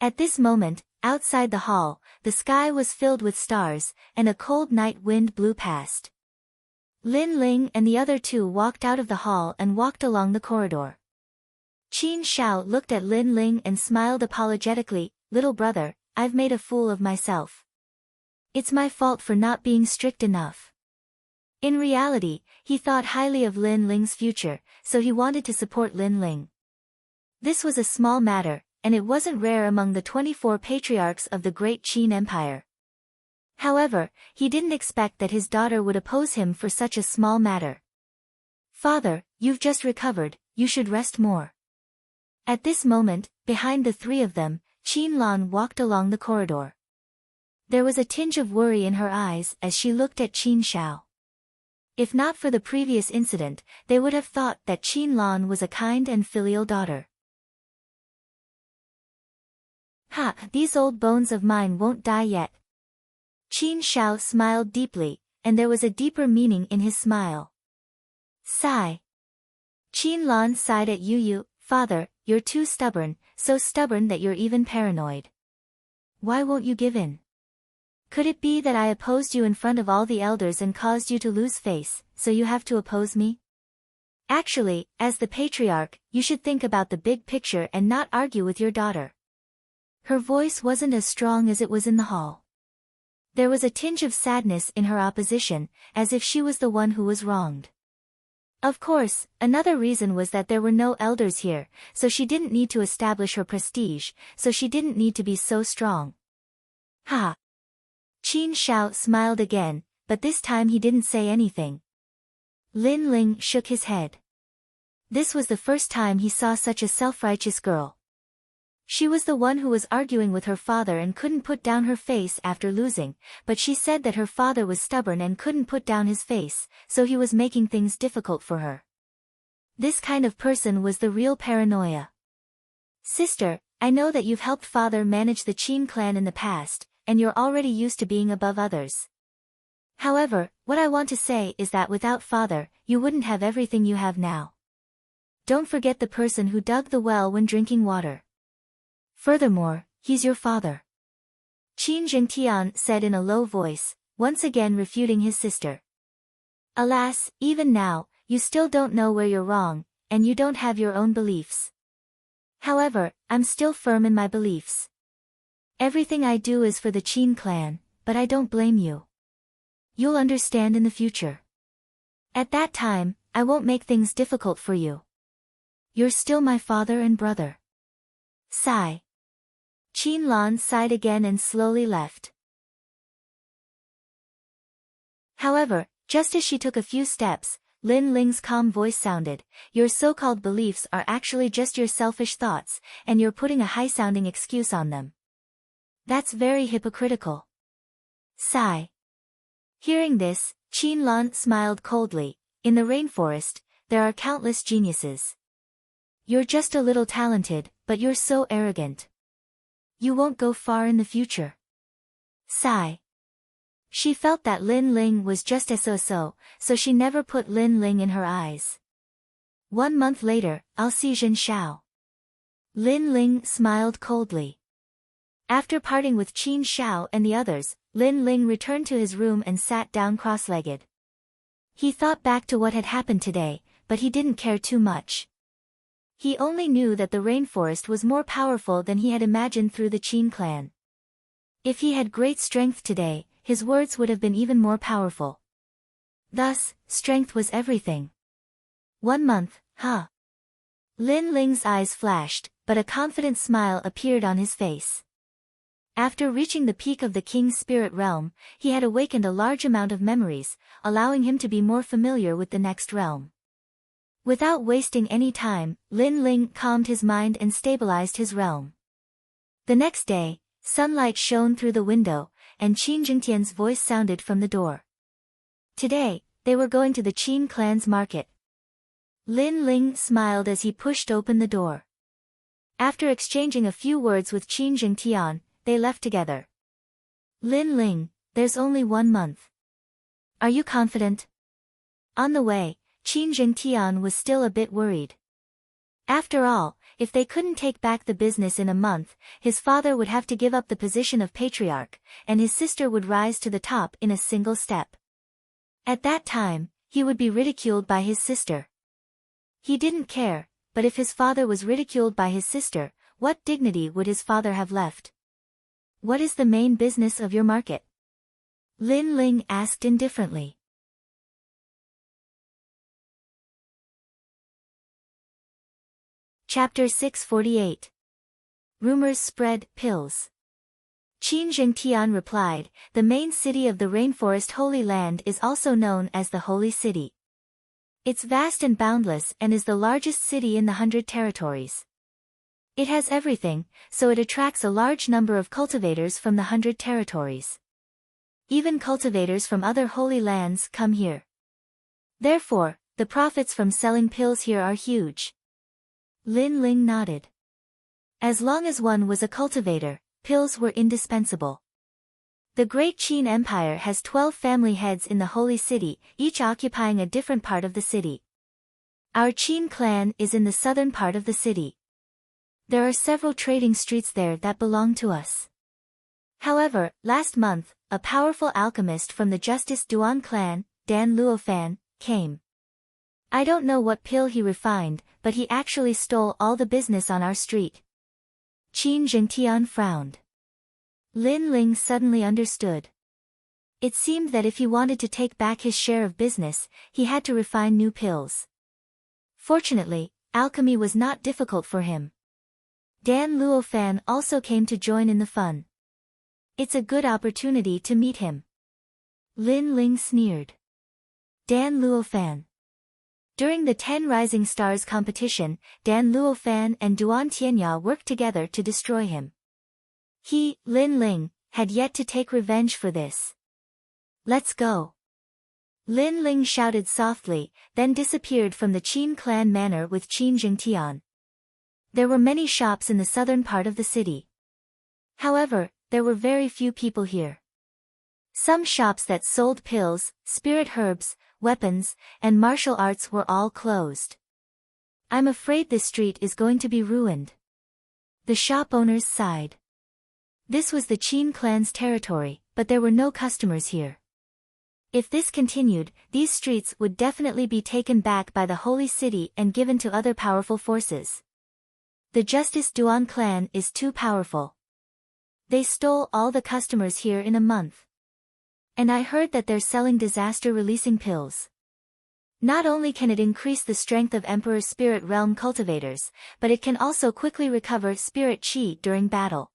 Speaker 1: At this moment, outside the hall, the sky was filled with stars, and a cold night wind blew past. Lin Ling and the other two walked out of the hall and walked along the corridor. Qin Shao looked at Lin Ling and smiled apologetically. Little brother, I've made a fool of myself. It's my fault for not being strict enough. In reality, he thought highly of Lin Ling's future, so he wanted to support Lin Ling. This was a small matter, and it wasn't rare among the 24 patriarchs of the great Qin Empire. However, he didn't expect that his daughter would oppose him for such a small matter. Father, you've just recovered, you should rest more. At this moment, behind the three of them, Qin Lan walked along the corridor. There was a tinge of worry in her eyes as she looked at Qin Shao. If not for the previous incident, they would have thought that Qin Lan was a kind and filial daughter. Ha, these old bones of mine won't die yet. Qin Shao smiled deeply, and there was a deeper meaning in his smile. Sigh. Qin Lan sighed at Yu. Father, you're too stubborn, so stubborn that you're even paranoid. Why won't you give in? Could it be that I opposed you in front of all the elders and caused you to lose face, so you have to oppose me? Actually, as the patriarch, you should think about the big picture and not argue with your daughter. Her voice wasn't as strong as it was in the hall. There was a tinge of sadness in her opposition, as if she was the one who was wronged. Of course, another reason was that there were no elders here, so she didn't need to establish her prestige, so she didn't need to be so strong. Ha! Qin Shao smiled again, but this time he didn't say anything. Lin Ling shook his head. This was the first time he saw such a self-righteous girl. She was the one who was arguing with her father and couldn't put down her face after losing, but she said that her father was stubborn and couldn't put down his face, so he was making things difficult for her. This kind of person was the real paranoia. Sister, I know that you've helped father manage the Qin clan in the past, and you're already used to being above others. However, what I want to say is that without father, you wouldn't have everything you have now. Don't forget the person who dug the well when drinking water. Furthermore, he's your father. Qin Zhengtian said in a low voice, once again refuting his sister. Alas, even now, you still don't know where you're wrong, and you don't have your own beliefs. However, I'm still firm in my beliefs. Everything I do is for the Qin clan, but I don't blame you. You'll understand in the future. At that time, I won't make things difficult for you. You're still my father and brother. Sigh. Qin Lan sighed again and slowly left. However, just as she took a few steps, Lin Ling's calm voice sounded, your so-called beliefs are actually just your selfish thoughts, and you're putting a high-sounding excuse on them. That's very hypocritical. Sigh. Hearing this, Qin Lan smiled coldly. In the rainforest, there are countless geniuses. You're just a little talented, but you're so arrogant. You won't go far in the future. Sigh. She felt that Lin Ling was just so she never put Lin Ling in her eyes. 1 month later, I'll see Jin Shao. Lin Ling smiled coldly. After parting with Qin Xiao and the others, Lin Ling returned to his room and sat down cross-legged. He thought back to what had happened today, but he didn't care too much. He only knew that the rainforest was more powerful than he had imagined through the Qin clan. If he had great strength today, his words would have been even more powerful. Thus, strength was everything. 1 month, huh? Lin Ling's eyes flashed, but a confident smile appeared on his face. After reaching the peak of the king's spirit realm, he had awakened a large amount of memories, allowing him to be more familiar with the next realm. Without wasting any time, Lin Ling calmed his mind and stabilized his realm. The next day, sunlight shone through the window, and Qin Jingtian's voice sounded from the door. Today, they were going to the Qin clan's market. Lin Ling smiled as he pushed open the door. After exchanging a few words with Qin Jingtian, they left together. Lin Ling, there's only 1 month. Are you confident? On the way, Qin Jingtian was still a bit worried. After all, if they couldn't take back the business in a month, his father would have to give up the position of patriarch, and his sister would rise to the top in a single step. At that time, he would be ridiculed by his sister. He didn't care, but if his father was ridiculed by his sister, what dignity would his father have left? What is the main business of your market? Lin Ling asked indifferently. Chapter 648. Rumors spread, pills. Qin Jingtian replied, the main city of the Rainforest Holy Land is also known as the Holy City. It's vast and boundless and is the largest city in the 100 territories. It has everything, so it attracts a large number of cultivators from the 100 territories. Even cultivators from other holy lands come here. Therefore, the profits from selling pills here are huge. Lin Ling nodded. As long as one was a cultivator, pills were indispensable. The Great Qin Empire has 12 family heads in the Holy City, each occupying a different part of the city. Our Qin clan is in the southern part of the city. There are several trading streets there that belong to us. However, last month, a powerful alchemist from the Justice Duan clan, Dan Luofan, came. I don't know what pill he refined, but he actually stole all the business on our street. Qin Jingtian frowned. Lin Ling suddenly understood. It seemed that if he wanted to take back his share of business, he had to refine new pills. Fortunately, alchemy was not difficult for him. Dan Luofan also came to join in the fun. It's a good opportunity to meet him. Lin Ling sneered. Dan Luofan. During the 10 Rising Stars competition, Dan Luofan and Duan Tianya worked together to destroy him. He, Lin Ling, had yet to take revenge for this. Let's go. Lin Ling shouted softly, then disappeared from the Qin clan manor with Qin Jingtian. There were many shops in the southern part of the city. However, there were very few people here. Some shops that sold pills, spirit herbs, weapons, and martial arts were all closed. I'm afraid this street is going to be ruined. The shop owners sighed. This was the Qin clan's territory, but there were no customers here. If this continued, these streets would definitely be taken back by the Holy City and given to other powerful forces. The Justice Duan clan is too powerful. They stole all the customers here in a month. And I heard that they're selling disaster-releasing pills. Not only can it increase the strength of Emperor's Spirit Realm cultivators, but it can also quickly recover spirit chi during battle.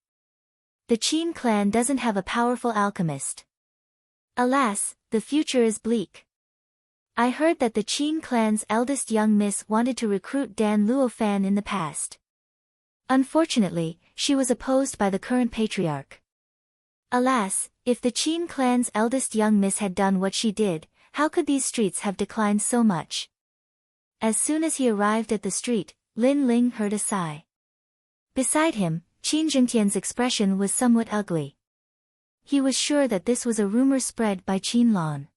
Speaker 1: The Qin clan doesn't have a powerful alchemist. Alas, the future is bleak. I heard that the Qin clan's eldest young miss wanted to recruit Dan Luofan in the past. Unfortunately, she was opposed by the current patriarch. Alas, if the Qin clan's eldest young miss had done what she did, how could these streets have declined so much? As soon as he arrived at the street, Lin Ling heard a sigh. Beside him, Qin Jingtian's expression was somewhat ugly. He was sure that this was a rumor spread by Qin Lan.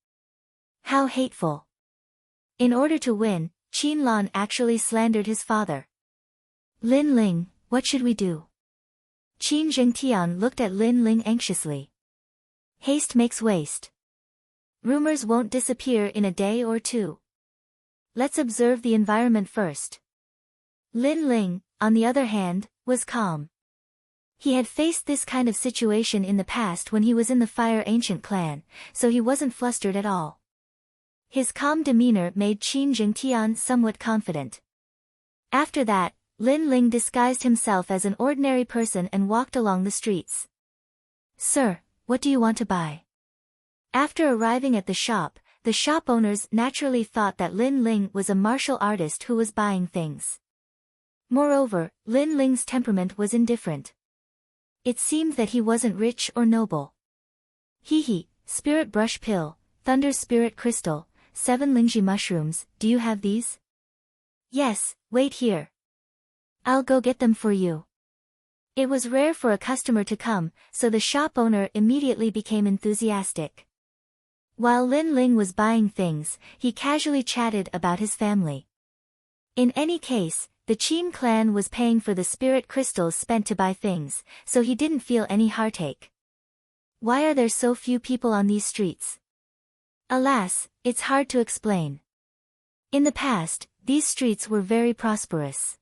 Speaker 1: How hateful. In order to win, Qin Lan actually slandered his father. Lin Ling, what should we do? Qin Jingtian looked at Lin Ling anxiously. Haste makes waste. Rumors won't disappear in a day or two. Let's observe the environment first. Lin Ling, on the other hand, was calm. He had faced this kind of situation in the past when he was in the Fire Ancient clan, so he wasn't flustered at all. His calm demeanor made Qin Jingtian somewhat confident. After that, Lin Ling disguised himself as an ordinary person and walked along the streets. Sir, what do you want to buy? After arriving at the shop owners naturally thought that Lin Ling was a martial artist who was buying things. Moreover, Lin Ling's temperament was indifferent. It seemed that he wasn't rich or noble. Spirit brush pill, thunder spirit crystal, 7 Lingji mushrooms, do you have these? Yes, wait here. I'll go get them for you. It was rare for a customer to come, so the shop owner immediately became enthusiastic. While Lin Ling was buying things, he casually chatted about his family. In any case, the Qin clan was paying for the spirit crystals spent to buy things, so he didn't feel any heartache. Why are there so few people on these streets? Alas, it's hard to explain. In the past, these streets were very prosperous.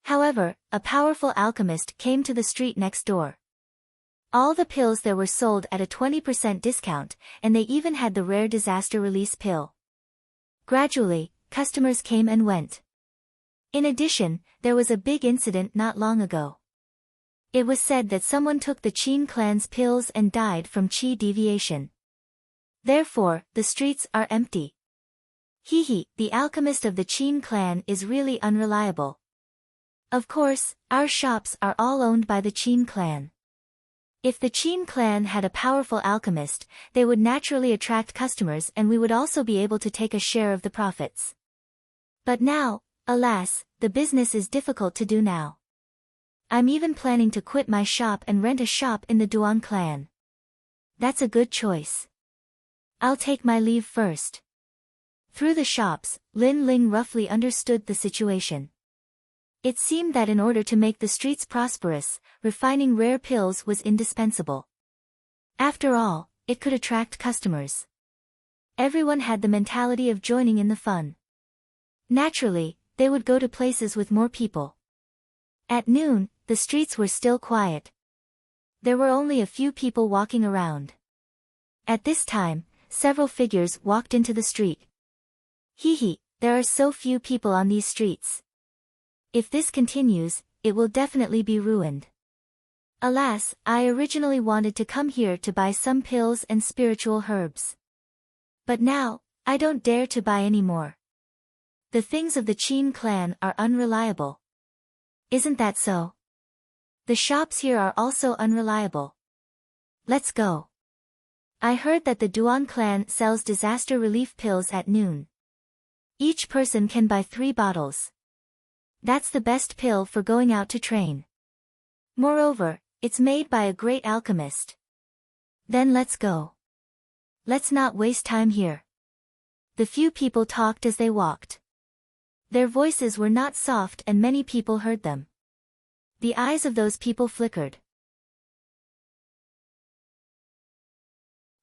Speaker 1: However, a powerful alchemist came to the street next door. All the pills there were sold at a 20% discount, and they even had the rare disaster release pill. Gradually, customers came and went. In addition, there was a big incident not long ago. It was said that someone took the Qin clan's pills and died from qi deviation. Therefore, the streets are empty. The alchemist of the Qin clan is really unreliable. Of course, our shops are all owned by the Qin clan. If the Qin clan had a powerful alchemist, they would naturally attract customers and we would also be able to take a share of the profits. But now, alas, the business is difficult to do now. I'm even planning to quit my shop and rent a shop in the Duan clan. That's a good choice. I'll take my leave first. Through the shops, Lin Ling roughly understood the situation. It seemed that in order to make the streets prosperous, refining rare pills was indispensable. After all, it could attract customers. Everyone had the mentality of joining in the fun. Naturally, they would go to places with more people. At noon, the streets were still quiet. There were only a few people walking around. At this time, several figures walked into the street. There are so few people on these streets. If this continues, it will definitely be ruined. Alas, I originally wanted to come here to buy some pills and spiritual herbs. But now, I don't dare to buy any more. The things of the Qin clan are unreliable. Isn't that so? The shops here are also unreliable. Let's go. I heard that the Duan clan sells disaster relief pills at noon. Each person can buy 3 bottles. That's the best pill for going out to train. Moreover, it's made by a great alchemist. Then let's go. Let's not waste time here. The few people talked as they walked. Their voices were not soft and many people heard them. The eyes of those people flickered.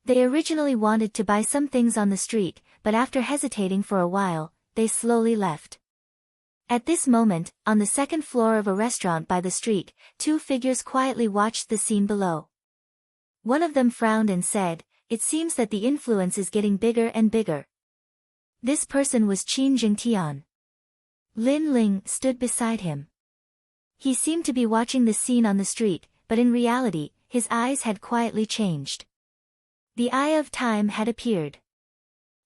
Speaker 1: They originally wanted to buy some things on the street, but after hesitating for a while, they slowly left. At this moment, on the second floor of a restaurant by the street, 2 figures quietly watched the scene below. One of them frowned and said, "It seems that the influence is getting bigger and bigger." This person was Qin Jingtian. Lin Ling stood beside him. He seemed to be watching the scene on the street, but in reality, his eyes had quietly changed. The eye of time had appeared.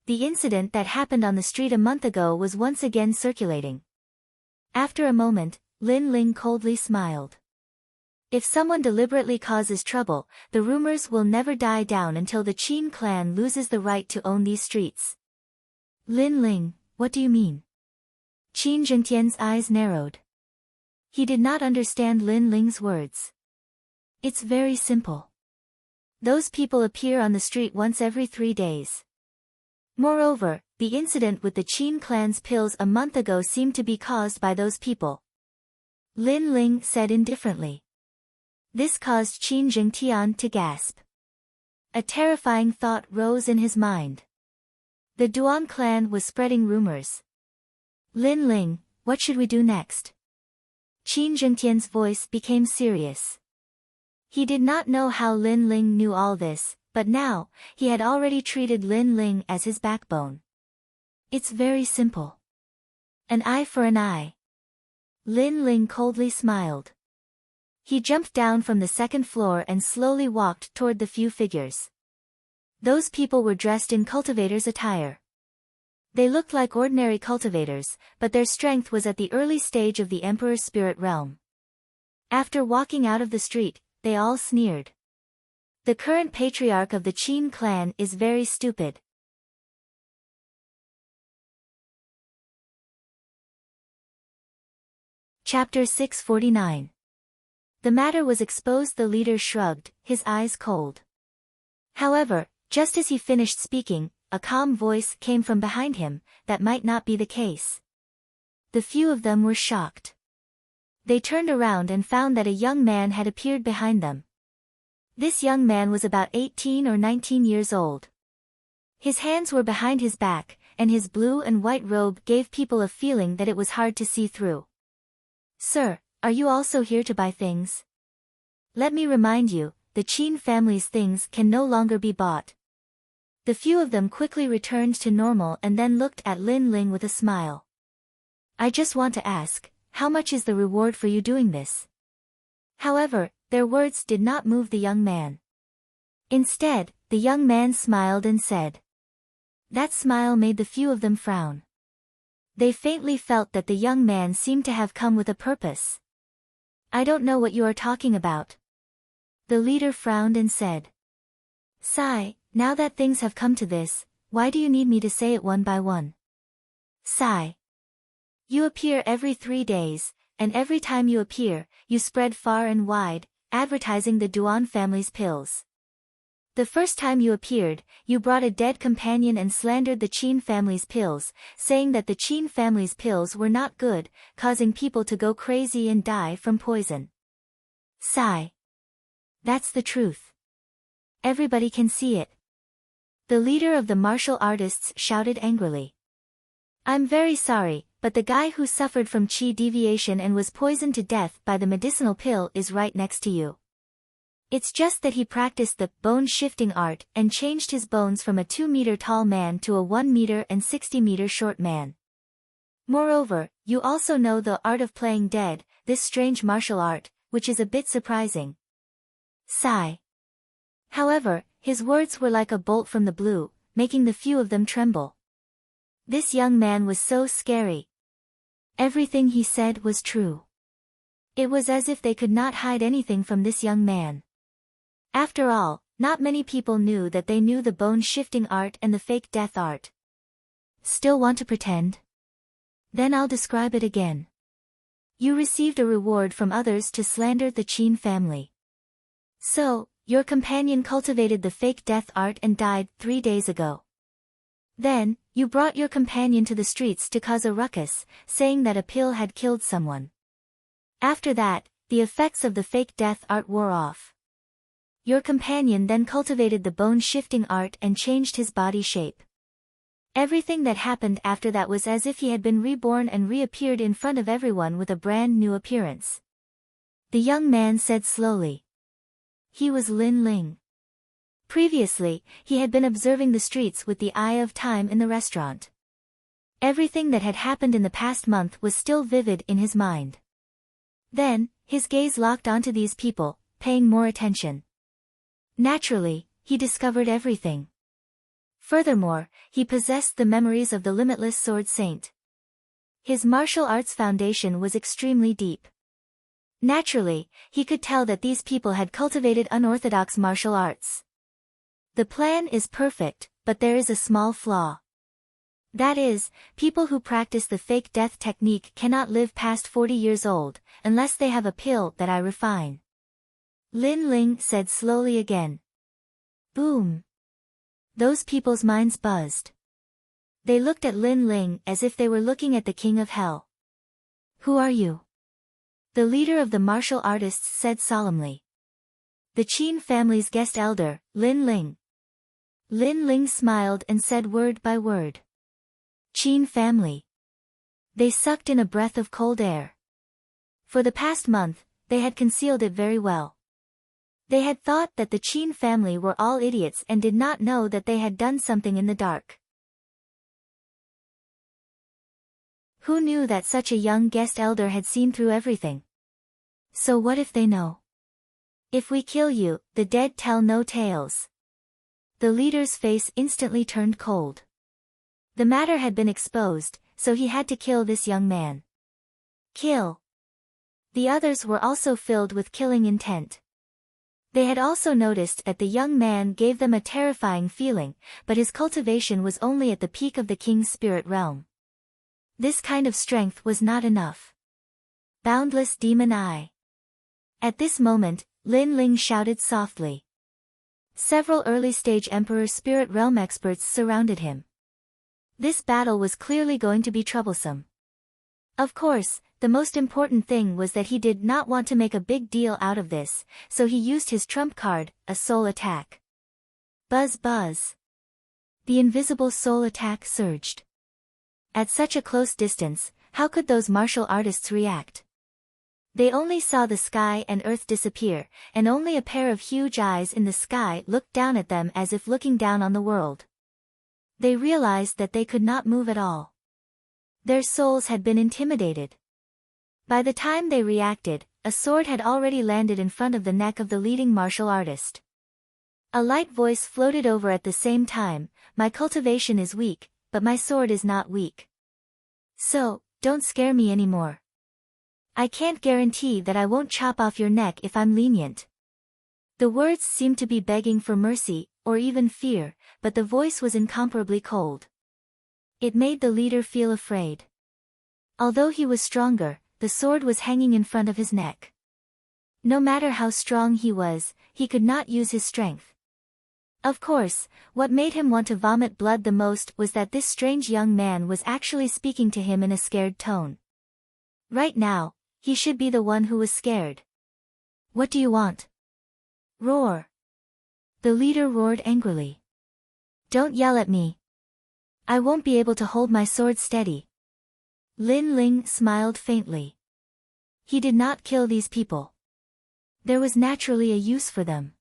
Speaker 1: The incident that happened on the street a month ago was once again circulating. After a moment, Lin Ling coldly smiled. If someone deliberately causes trouble, the rumors will never die down until the Qin clan loses the right to own these streets. Lin Ling, what do you mean? Qin Jingtian's eyes narrowed. He did not understand Lin Ling's words. It's very simple. Those people appear on the street once every 3 days. Moreover, the incident with the Qin clan's pills a month ago seemed to be caused by those people. Lin Ling said indifferently. This caused Qin Jingtian to gasp. A terrifying thought rose in his mind. The Duan clan was spreading rumors. Lin Ling, what should we do next? Qin Jingtian's voice became serious. He did not know how Lin Ling knew all this, but now, he had already treated Lin Ling as his backbone. It's very simple. An eye for an eye. Lin Ling coldly smiled. He jumped down from the second floor and slowly walked toward the few figures. Those people were dressed in cultivators' attire. They looked like ordinary cultivators, but their strength was at the early stage of the Emperor's spirit realm. After walking out of the street, they all sneered. The current patriarch of the Qin clan is very stupid. Chapter 649. The matter was exposed. The leader shrugged, his eyes cold. However, just as he finished speaking, a calm voice came from behind him, that might not be the case. The few of them were shocked. They turned around and found that a young man had appeared behind them. This young man was about 18 or 19 years old. His hands were behind his back, and his blue and white robe gave people a feeling that it was hard to see through. Sir, are you also here to buy things? Let me remind you, the Qin family's things can no longer be bought. The few of them quickly returned to normal and then looked at Lin Ling with a smile. I just want to ask, how much is the reward for you doing this? However, their words did not move the young man. Instead, the young man smiled and said. That smile made the few of them frown. They faintly felt that the young man seemed to have come with a purpose. I don't know what you are talking about. The leader frowned and said. Sai, now that things have come to this, why do you need me to say it one by one? Sai. You appear every 3 days, and every time you appear, you spread far and wide, advertising the Duan family's pills. The first time you appeared, you brought a dead companion and slandered the Qin family's pills, saying that the Qin family's pills were not good, causing people to go crazy and die from poison. Sigh. That's the truth. Everybody can see it. The leader of the martial artists shouted angrily. I'm very sorry, but the guy who suffered from qi deviation and was poisoned to death by the medicinal pill is right next to you. It's just that he practiced the bone-shifting art and changed his bones from a 2-meter tall man to a 1-meter and 60-meter short man. Moreover, you also know the art of playing dead, this strange martial art, which is a bit surprising. Sigh. However, his words were like a bolt from the blue, making the few of them tremble. This young man was so scary. Everything he said was true. It was as if they could not hide anything from this young man. After all, not many people knew that they knew the bone-shifting art and the fake death art. Still want to pretend? Then I'll describe it again. You received a reward from others to slander the Qin family. So, your companion cultivated the fake death art and died 3 days ago. Then, you brought your companion to the streets to cause a ruckus, saying that a pill had killed someone. After that, the effects of the fake death art wore off. Your companion then cultivated the bone-shifting art and changed his body shape. Everything that happened after that was as if he had been reborn and reappeared in front of everyone with a brand new appearance. The young man said slowly. He was Lin Ling. Previously, he had been observing the streets with the eye of time in the restaurant. Everything that had happened in the past month was still vivid in his mind. Then, his gaze locked onto these people, paying more attention. Naturally, he discovered everything. Furthermore, he possessed the memories of the limitless sword saint. His martial arts foundation was extremely deep. Naturally, he could tell that these people had cultivated unorthodox martial arts. The plan is perfect, but there is a small flaw. That is, people who practice the fake death technique cannot live past 40 years old, unless they have a pill that I refine. Lin Ling said slowly again. Boom. Those people's minds buzzed. They looked at Lin Ling as if they were looking at the king of hell. Who are you? The leader of the martial artists said solemnly. The Qin family's guest elder, Lin Ling. Lin Ling smiled and said word by word. Qin family. They sucked in a breath of cold air. For the past month, they had concealed it very well. They had thought that the Qin family were all idiots and did not know that they had done something in the dark. Who knew that such a young guest elder had seen through everything? So what if they know? If we kill you, the dead tell no tales. The leader's face instantly turned cold. The matter had been exposed, so he had to kill this young man. Kill. The others were also filled with killing intent. They had also noticed that the young man gave them a terrifying feeling, but his cultivation was only at the peak of the king's spirit realm. This kind of strength was not enough. Boundless demon eye. At this moment, Lin Ling shouted softly. Several early-stage Emperor Spirit Realm experts surrounded him. This battle was clearly going to be troublesome. Of course, the most important thing was that he did not want to make a big deal out of this, so he used his trump card, a soul attack. Buzz buzz. The invisible soul attack surged. At such a close distance, how could those martial artists react? They only saw the sky and earth disappear, and only a pair of huge eyes in the sky looked down at them as if looking down on the world. They realized that they could not move at all. Their souls had been intimidated. By the time they reacted, a sword had already landed in front of the neck of the leading martial artist. A light voice floated over at the same time, my cultivation is weak, but my sword is not weak. So, don't scare me anymore. I can't guarantee that I won't chop off your neck if I'm lenient. The words seemed to be begging for mercy, or even fear, but the voice was incomparably cold. It made the leader feel afraid. Although he was stronger, the sword was hanging in front of his neck. No matter how strong he was, he could not use his strength. Of course, what made him want to vomit blood the most was that this strange young man was actually speaking to him in a scared tone. Right now, he should be the one who was scared. What do you want? Roar. The leader roared angrily. Don't yell at me. I won't be able to hold my sword steady. Lin Ling smiled faintly. He did not kill these people. There was naturally a use for them.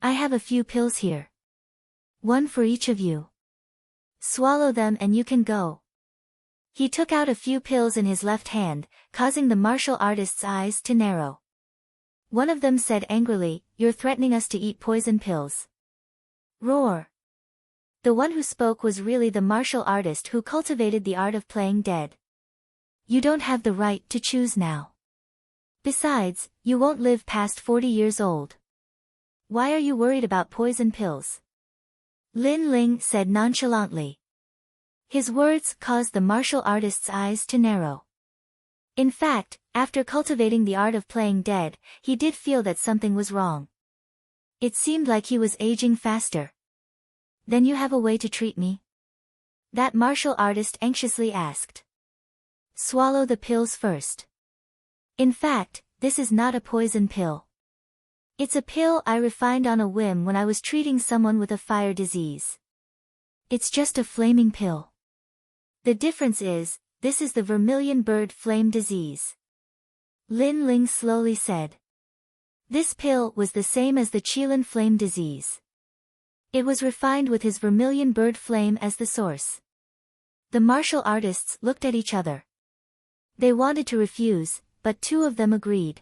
Speaker 1: I have a few pills here. One for each of you. Swallow them and you can go. He took out a few pills in his left hand, causing the martial artist's eyes to narrow. One of them said angrily, "You're threatening us to eat poison pills." Roar. The one who spoke was really the martial artist who cultivated the art of playing dead. You don't have the right to choose now. Besides, you won't live past 40 years old. Why are you worried about poison pills? Lin Ling said nonchalantly. His words caused the martial artist's eyes to narrow. In fact, after cultivating the art of playing dead, he did feel that something was wrong. It seemed like he was aging faster. Then you have a way to treat me? That martial artist anxiously asked. Swallow the pills first. In fact, this is not a poison pill. It's a pill I refined on a whim when I was treating someone with a fire disease. It's just a flaming pill. The difference is, this is the vermilion bird flame disease. Lin Ling slowly said. This pill was the same as the Qilin flame disease. It was refined with his vermilion bird flame as the source. The martial artists looked at each other. They wanted to refuse, but two of them agreed.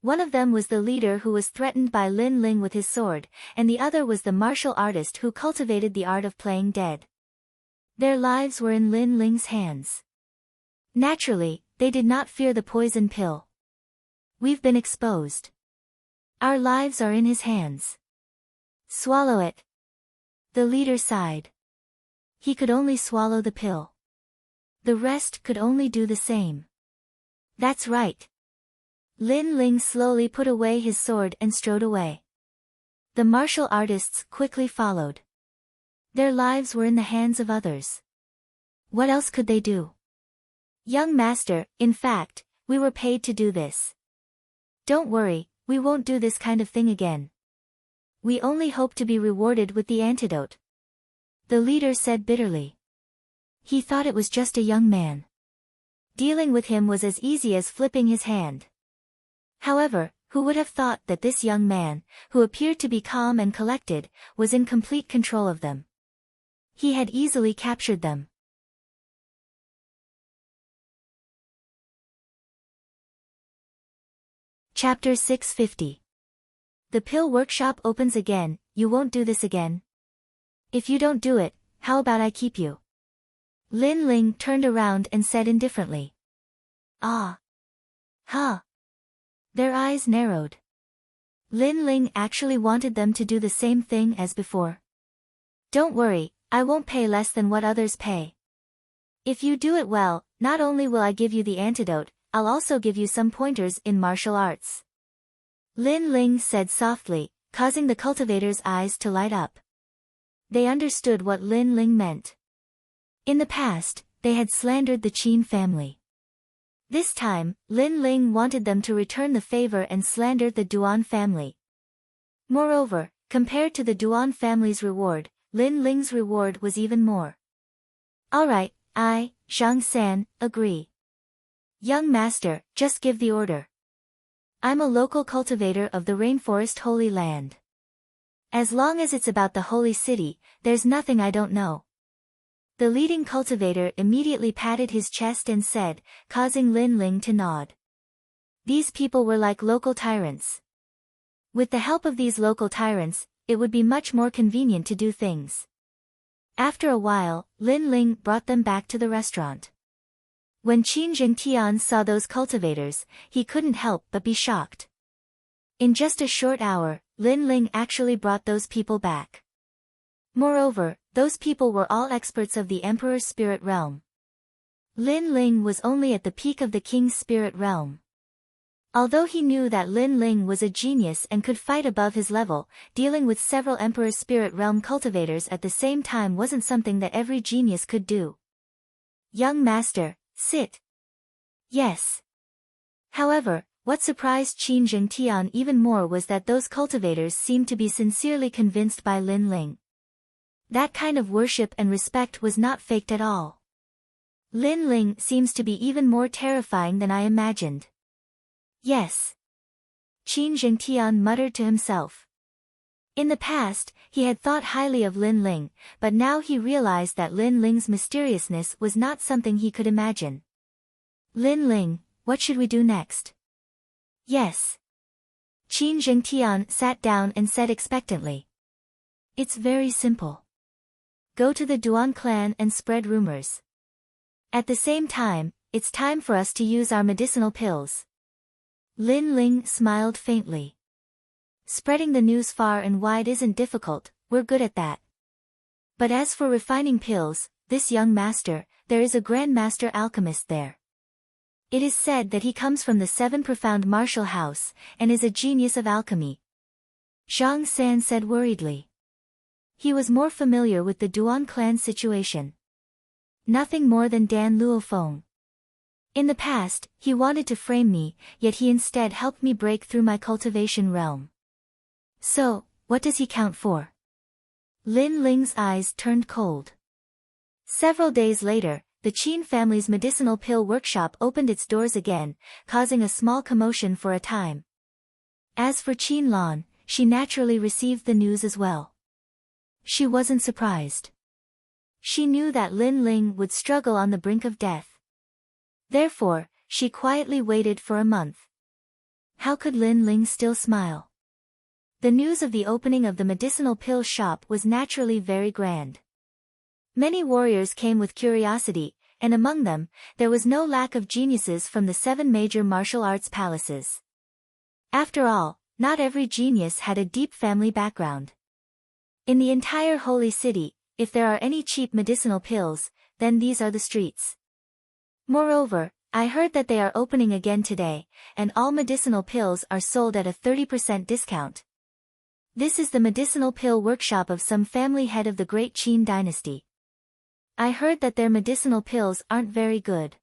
Speaker 1: One of them was the leader who was threatened by Lin Ling with his sword, and the other was the martial artist who cultivated the art of playing dead. Their lives were in Lin Ling's hands. Naturally, they did not fear the poison pill. We've been exposed. Our lives are in his hands. Swallow it. The leader sighed. He could only swallow the pill. The rest could only do the same. That's right. Lin Ling slowly put away his sword and strode away. The martial artists quickly followed. Their lives were in the hands of others. What else could they do? Young master, in fact, we were paid to do this. Don't worry, we won't do this kind of thing again. We only hope to be rewarded with the antidote. The leader said bitterly. He thought it was just a young man. Dealing with him was as easy as flipping his hand. However, who would have thought that this young man, who appeared to be calm and collected, was in complete control of them? He had easily captured them. Chapter 650. The pill workshop opens again. You won't do this again? If you don't do it, how about I keep you? Lin Ling turned around and said indifferently. Ah. Huh. Their eyes narrowed. Lin Ling actually wanted them to do the same thing as before. Don't worry, I won't pay less than what others pay. If you do it well, not only will I give you the antidote, I'll also give you some pointers in martial arts. Lin Ling said softly, causing the cultivators' eyes to light up. They understood what Lin Ling meant. In the past, they had slandered the Qin family. This time, Lin Ling wanted them to return the favor and slander the Duan family. Moreover, compared to the Duan family's reward, Lin Ling's reward was even more. Alright, I, Zhang San, agree. Young master, just give the order. I'm a local cultivator of the Rainforest Holy Land. As long as it's about the Holy City, there's nothing I don't know. The leading cultivator immediately patted his chest and said, causing Lin Ling to nod. These people were like local tyrants. With the help of these local tyrants, it would be much more convenient to do things. After a while, Lin Ling brought them back to the restaurant. When Qin Jingtian saw those cultivators, he couldn't help but be shocked. In just a short hour, Lin Ling actually brought those people back. Moreover, those people were all experts of the Emperor's spirit realm. Lin Ling was only at the peak of the King's spirit realm. Although he knew that Lin Ling was a genius and could fight above his level, dealing with several Emperor's spirit realm cultivators at the same time wasn't something that every genius could do. Young master, sit. Yes. However, what surprised Qin Jingtian even more was that those cultivators seemed to be sincerely convinced by Lin Ling. That kind of worship and respect was not faked at all. Lin Ling seems to be even more terrifying than I imagined. Yes. Qin Jingtian muttered to himself. In the past, he had thought highly of Lin Ling, but now he realized that Lin Ling's mysteriousness was not something he could imagine. Lin Ling, what should we do next? Yes. Qin Jingtian sat down and said expectantly. It's very simple. Go to the Duan clan and spread rumors. At the same time, it's time for us to use our medicinal pills. Lin Ling smiled faintly. Spreading the news far and wide isn't difficult, we're good at that. But as for refining pills, this young master, there is a Grand Master alchemist there. It is said that he comes from the 7 profound martial house, and is a genius of alchemy. Zhang San said worriedly. He was more familiar with the Duan clan situation. Nothing more than Dan Luofeng. In the past, he wanted to frame me, yet he instead helped me break through my cultivation realm. So, what does he count for? Lin Ling's eyes turned cold. Several days later, the Qin family's medicinal pill workshop opened its doors again, causing a small commotion for a time. As for Qin Lan, she naturally received the news as well. She wasn't surprised. She knew that Lin Ling would struggle on the brink of death. Therefore, she quietly waited for a month. How could Lin Ling still smile? The news of the opening of the medicinal pill shop was naturally very grand. Many warriors came with curiosity, and among them, there was no lack of geniuses from the 7 major martial arts palaces. After all, not every genius had a deep family background. In the entire holy city, if there are any cheap medicinal pills, then these are the streets. Moreover, I heard that they are opening again today, and all medicinal pills are sold at a 30% discount. This is the medicinal pill workshop of some family head of the Great Qin dynasty. I heard that their medicinal pills aren't very good.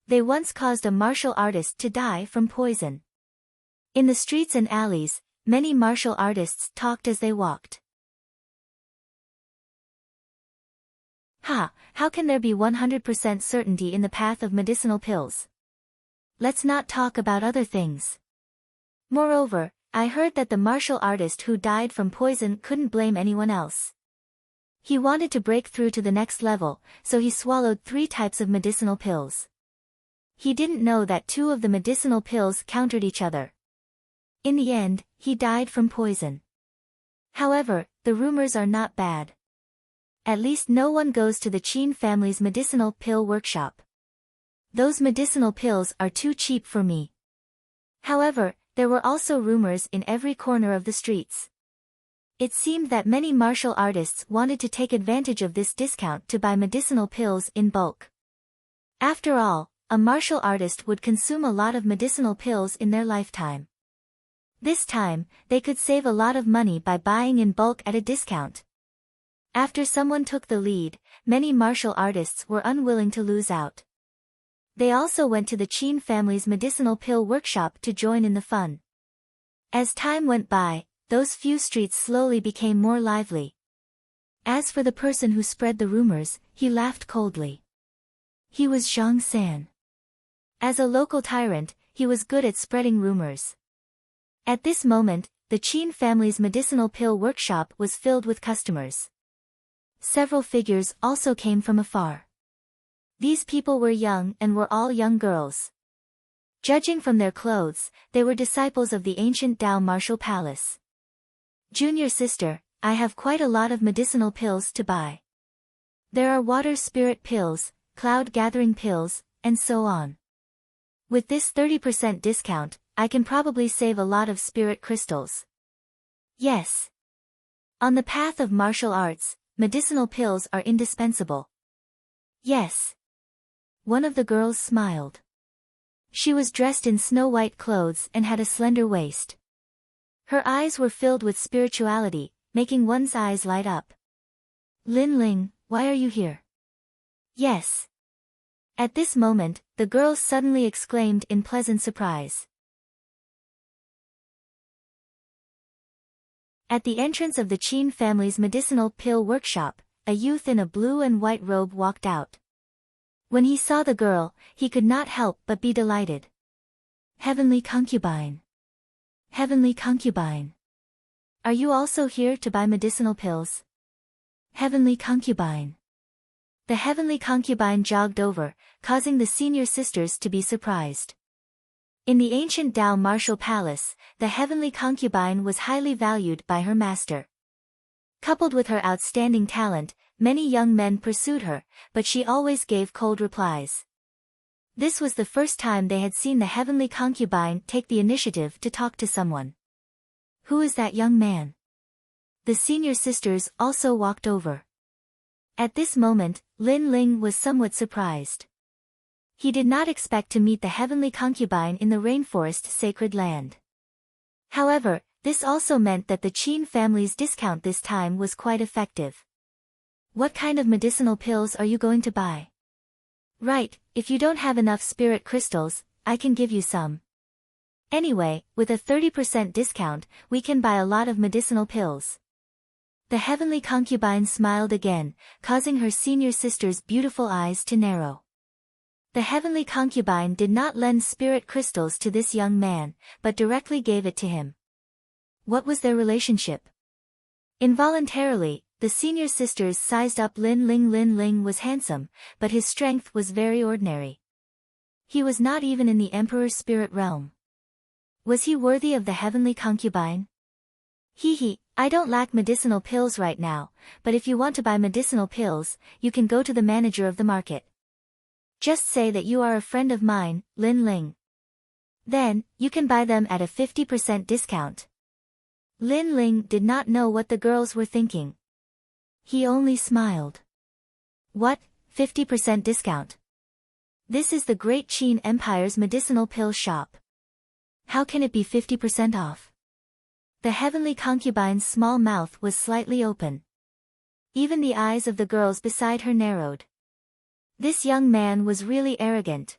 Speaker 1: They once caused a martial artist to die from poison. In the streets and alleys, many martial artists talked as they walked. How can there be 100% certainty in the path of medicinal pills? Let's not talk about other things. Moreover, I heard that the martial artist who died from poison couldn't blame anyone else. He wanted to break through to the next level, so he swallowed 3 types of medicinal pills. He didn't know that 2 of the medicinal pills countered each other. In the end, he died from poison. However, the rumors are not bad. At least no one goes to the Qin family's medicinal pill workshop. Those medicinal pills are too cheap for me. However, there were also rumors in every corner of the streets. It seemed that many martial artists wanted to take advantage of this discount to buy medicinal pills in bulk. After all, a martial artist would consume a lot of medicinal pills in their lifetime. This time, they could save a lot of money by buying in bulk at a discount. After someone took the lead, many martial artists were unwilling to lose out. They also went to the Qin family's medicinal pill workshop to join in the fun. As time went by, those few streets slowly became more lively. As for the person who spread the rumors, he laughed coldly. He was Zhang San. As a local tyrant, he was good at spreading rumors. At this moment, the Qin family's medicinal pill workshop was filled with customers. Several figures also came from afar. These people were young and were all young girls. Judging from their clothes, they were disciples of the ancient Tao martial palace. Junior sister, I have quite a lot of medicinal pills to buy. There are water spirit pills, cloud gathering pills, and so on. With this 30% discount, I can probably save a lot of spirit crystals. Yes. On the path of martial arts, medicinal pills are indispensable. Yes. One of the girls smiled. She was dressed in snow-white clothes and had a slender waist. Her eyes were filled with spirituality, making one's eyes light up. Lin Ling, why are you here? Yes. At this moment, the girl suddenly exclaimed in pleasant surprise. At the entrance of the Qin family's medicinal pill workshop, a youth in a blue and white robe walked out. When he saw the girl, he could not help but be delighted. Heavenly concubine. Heavenly concubine. Are you also here to buy medicinal pills? Heavenly concubine. The heavenly concubine jogged over, causing the senior sisters to be surprised. In the ancient Tao martial palace, the heavenly concubine was highly valued by her master. Coupled with her outstanding talent, many young men pursued her, but she always gave cold replies. This was the first time they had seen the heavenly concubine take the initiative to talk to someone. Who is that young man? The senior sisters also walked over. At this moment, Lin Ling was somewhat surprised. He did not expect to meet the heavenly concubine in the rainforest sacred land. However, this also meant that the Qin family's discount this time was quite effective. What kind of medicinal pills are you going to buy? Right, if you don't have enough spirit crystals, I can give you some. Anyway, with a 30% discount, we can buy a lot of medicinal pills. The heavenly concubine smiled again, causing her senior sister's beautiful eyes to narrow. The heavenly concubine did not lend spirit crystals to this young man, but directly gave it to him. What was their relationship? Involuntarily, the senior sisters sized up Lin Ling. Lin Ling was handsome, but his strength was very ordinary. He was not even in the emperor's spirit realm. Was he worthy of the heavenly concubine? I don't lack medicinal pills right now, but if you want to buy medicinal pills, you can go to the manager of the market. Just say that you are a friend of mine, Lin Ling. Then, you can buy them at a 50% discount. Lin Ling did not know what the girls were thinking. He only smiled. What, 50% discount? This is the Great Qin Empire's medicinal pill shop. How can it be 50% off? The heavenly concubine's small mouth was slightly open. Even the eyes of the girls beside her narrowed. This young man was really arrogant.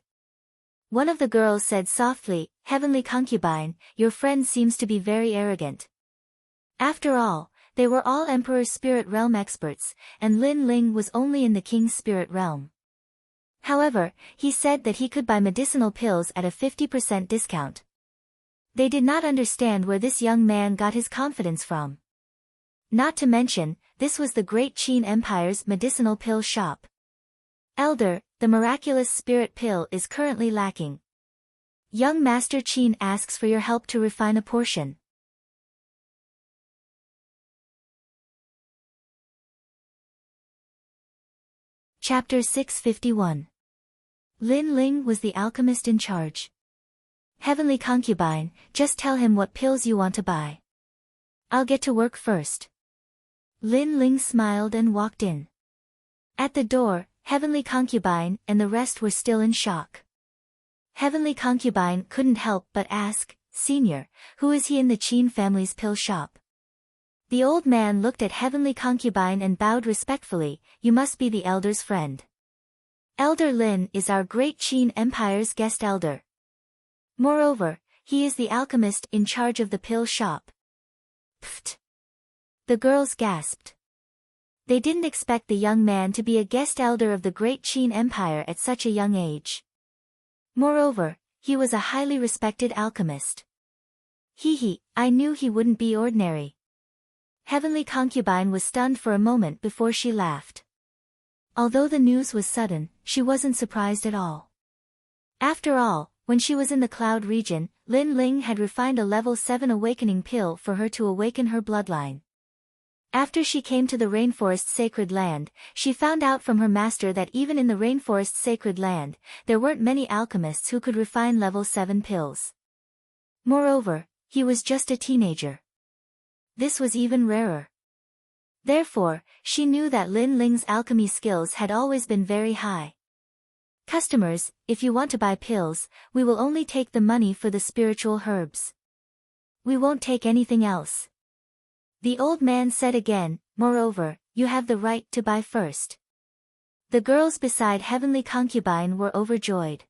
Speaker 1: One of the girls said softly, "Heavenly concubine, your friend seems to be very arrogant." After all, they were all Emperor's spirit realm experts, and Lin Ling was only in the king's spirit realm. However, he said that he could buy medicinal pills at a 50% discount. They did not understand where this young man got his confidence from. Not to mention, this was the Great Qin Empire's medicinal pill shop. "Elder, the miraculous spirit pill is currently lacking. Young Master Qin asks for your help to refine a portion." Chapter 651. Lin Ling was the alchemist in charge. "Heavenly concubine, just tell him what pills you want to buy. I'll get to work first." Lin Ling smiled and walked in. At the door, Heavenly concubine and the rest were still in shock. Heavenly concubine couldn't help but ask, "Senior, who is he in the Qin family's pill shop?" The old man looked at Heavenly concubine and bowed respectfully, "You must be the elder's friend. Elder Lin is our Great Qin Empire's guest elder. Moreover, he is the alchemist in charge of the pill shop." Pfft! The girls gasped. They didn't expect the young man to be a guest elder of the Great Qin Empire at such a young age. Moreover, he was a highly respected alchemist. He, I knew he wouldn't be ordinary." Heavenly concubine was stunned for a moment before she laughed. Although the news was sudden, she wasn't surprised at all. After all, when she was in the cloud region, Lin Ling had refined a level 7 awakening pill for her to awaken her bloodline. After she came to the rainforest sacred land, she found out from her master that even in the rainforest sacred land, there weren't many alchemists who could refine level 7 pills. Moreover, he was just a teenager. This was even rarer. Therefore, she knew that Lin Ling's alchemy skills had always been very high. "Customers, if you want to buy pills, we will only take the money for the spiritual herbs. We won't take anything else." The old man said again, "Moreover, you have the right to buy first." The girls beside Heavenly concubine were overjoyed.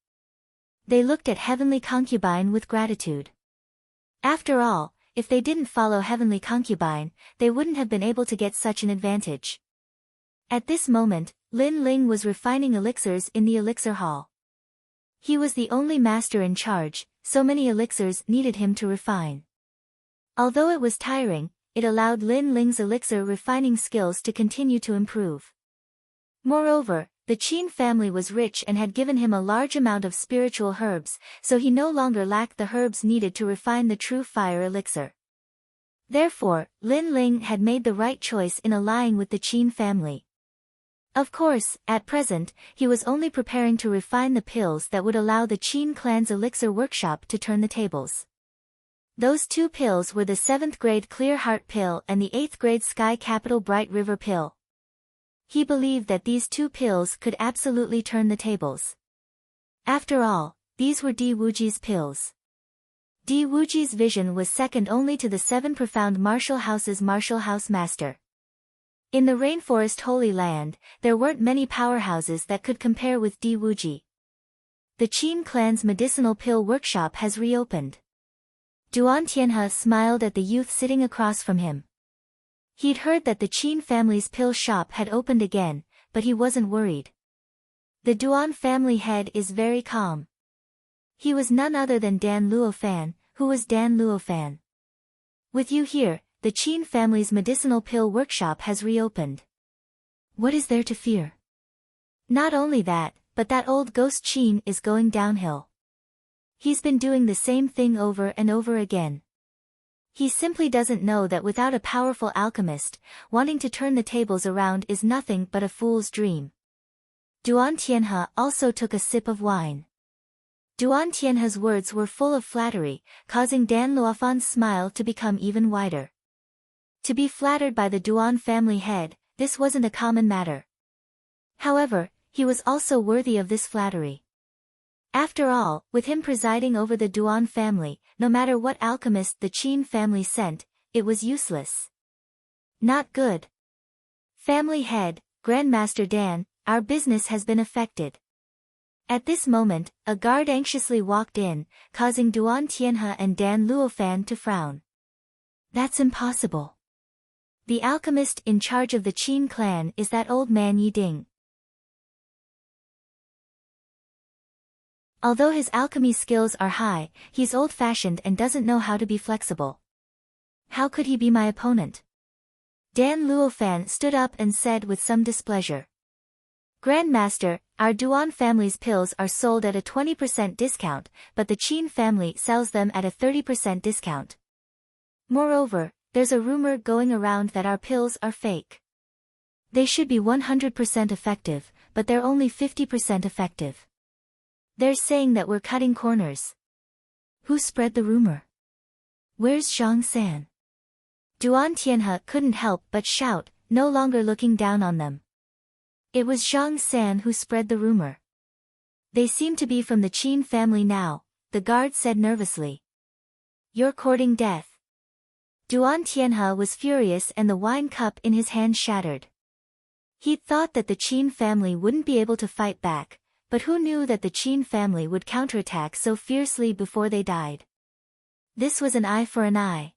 Speaker 1: They looked at Heavenly concubine with gratitude. After all, if they didn't follow Heavenly concubine, they wouldn't have been able to get such an advantage. At this moment, Lin Ling was refining elixirs in the elixir hall. He was the only master in charge, so many elixirs needed him to refine. Although it was tiring, it allowed Lin Ling's elixir refining skills to continue to improve. Moreover, the Qin family was rich and had given him a large amount of spiritual herbs, so he no longer lacked the herbs needed to refine the true fire elixir. Therefore, Lin Ling had made the right choice in allying with the Qin family. Of course, at present, he was only preparing to refine the pills that would allow the Qin clan's elixir workshop to turn the tables. Those 2 pills were the 7th grade Clear Heart pill and the 8th grade Sky Capital Bright River pill. He believed that these 2 pills could absolutely turn the tables. After all, these were Di Wuji's pills. Di Wuji's vision was second only to the 7 profound martial house's martial house master. In the rainforest Holy Land, there weren't many powerhouses that could compare with Di Wuji. The Qin clan's medicinal pill workshop has reopened. Duan Tianhe smiled at the youth sitting across from him. He'd heard that the Qin family's pill shop had opened again, but he wasn't worried. The Duan family head is very calm. He was none other than Dan Luofan, who was Dan Luofan. "With you here, the Qin family's medicinal pill workshop has reopened. What is there to fear? Not only that, but that old ghost Qin is going downhill. He's been doing the same thing over and over again. He simply doesn't know that without a powerful alchemist, wanting to turn the tables around is nothing but a fool's dream." Duan Tianhe also took a sip of wine. Duan Tianhe's words were full of flattery, causing Dan Luofan's smile to become even wider. To be flattered by the Duan family head, this wasn't a common matter. However, he was also worthy of this flattery. After all, with him presiding over the Duan family, no matter what alchemist the Qin family sent, it was useless. Not good. Family head, Grandmaster Dan, our business has been affected. At this moment, a guard anxiously walked in, causing Duan Tianhe and Dan Luofan to frown. That's impossible. The alchemist in charge of the Qin clan is that old man Yi Ding. Although his alchemy skills are high, he's old-fashioned and doesn't know how to be flexible. How could he be my opponent? Dan Luofan stood up and said with some displeasure. Grandmaster, our Duan family's pills are sold at a 20% discount, but the Qin family sells them at a 30% discount. Moreover, there's a rumor going around that our pills are fake. They should be 100% effective, but they're only 50% effective. They're saying that we're cutting corners. Who spread the rumor? Where's Zhang San? Duan Tianhe couldn't help but shout, no longer looking down on them. It was Zhang San who spread the rumor. They seem to be from the Qin family now, the guard said nervously. You're courting death. Duan Tianhe was furious and the wine cup in his hand shattered. He'd thought that the Qin family wouldn't be able to fight back, but who knew that the Qin family would counterattack so fiercely before they died? This was an eye for an eye.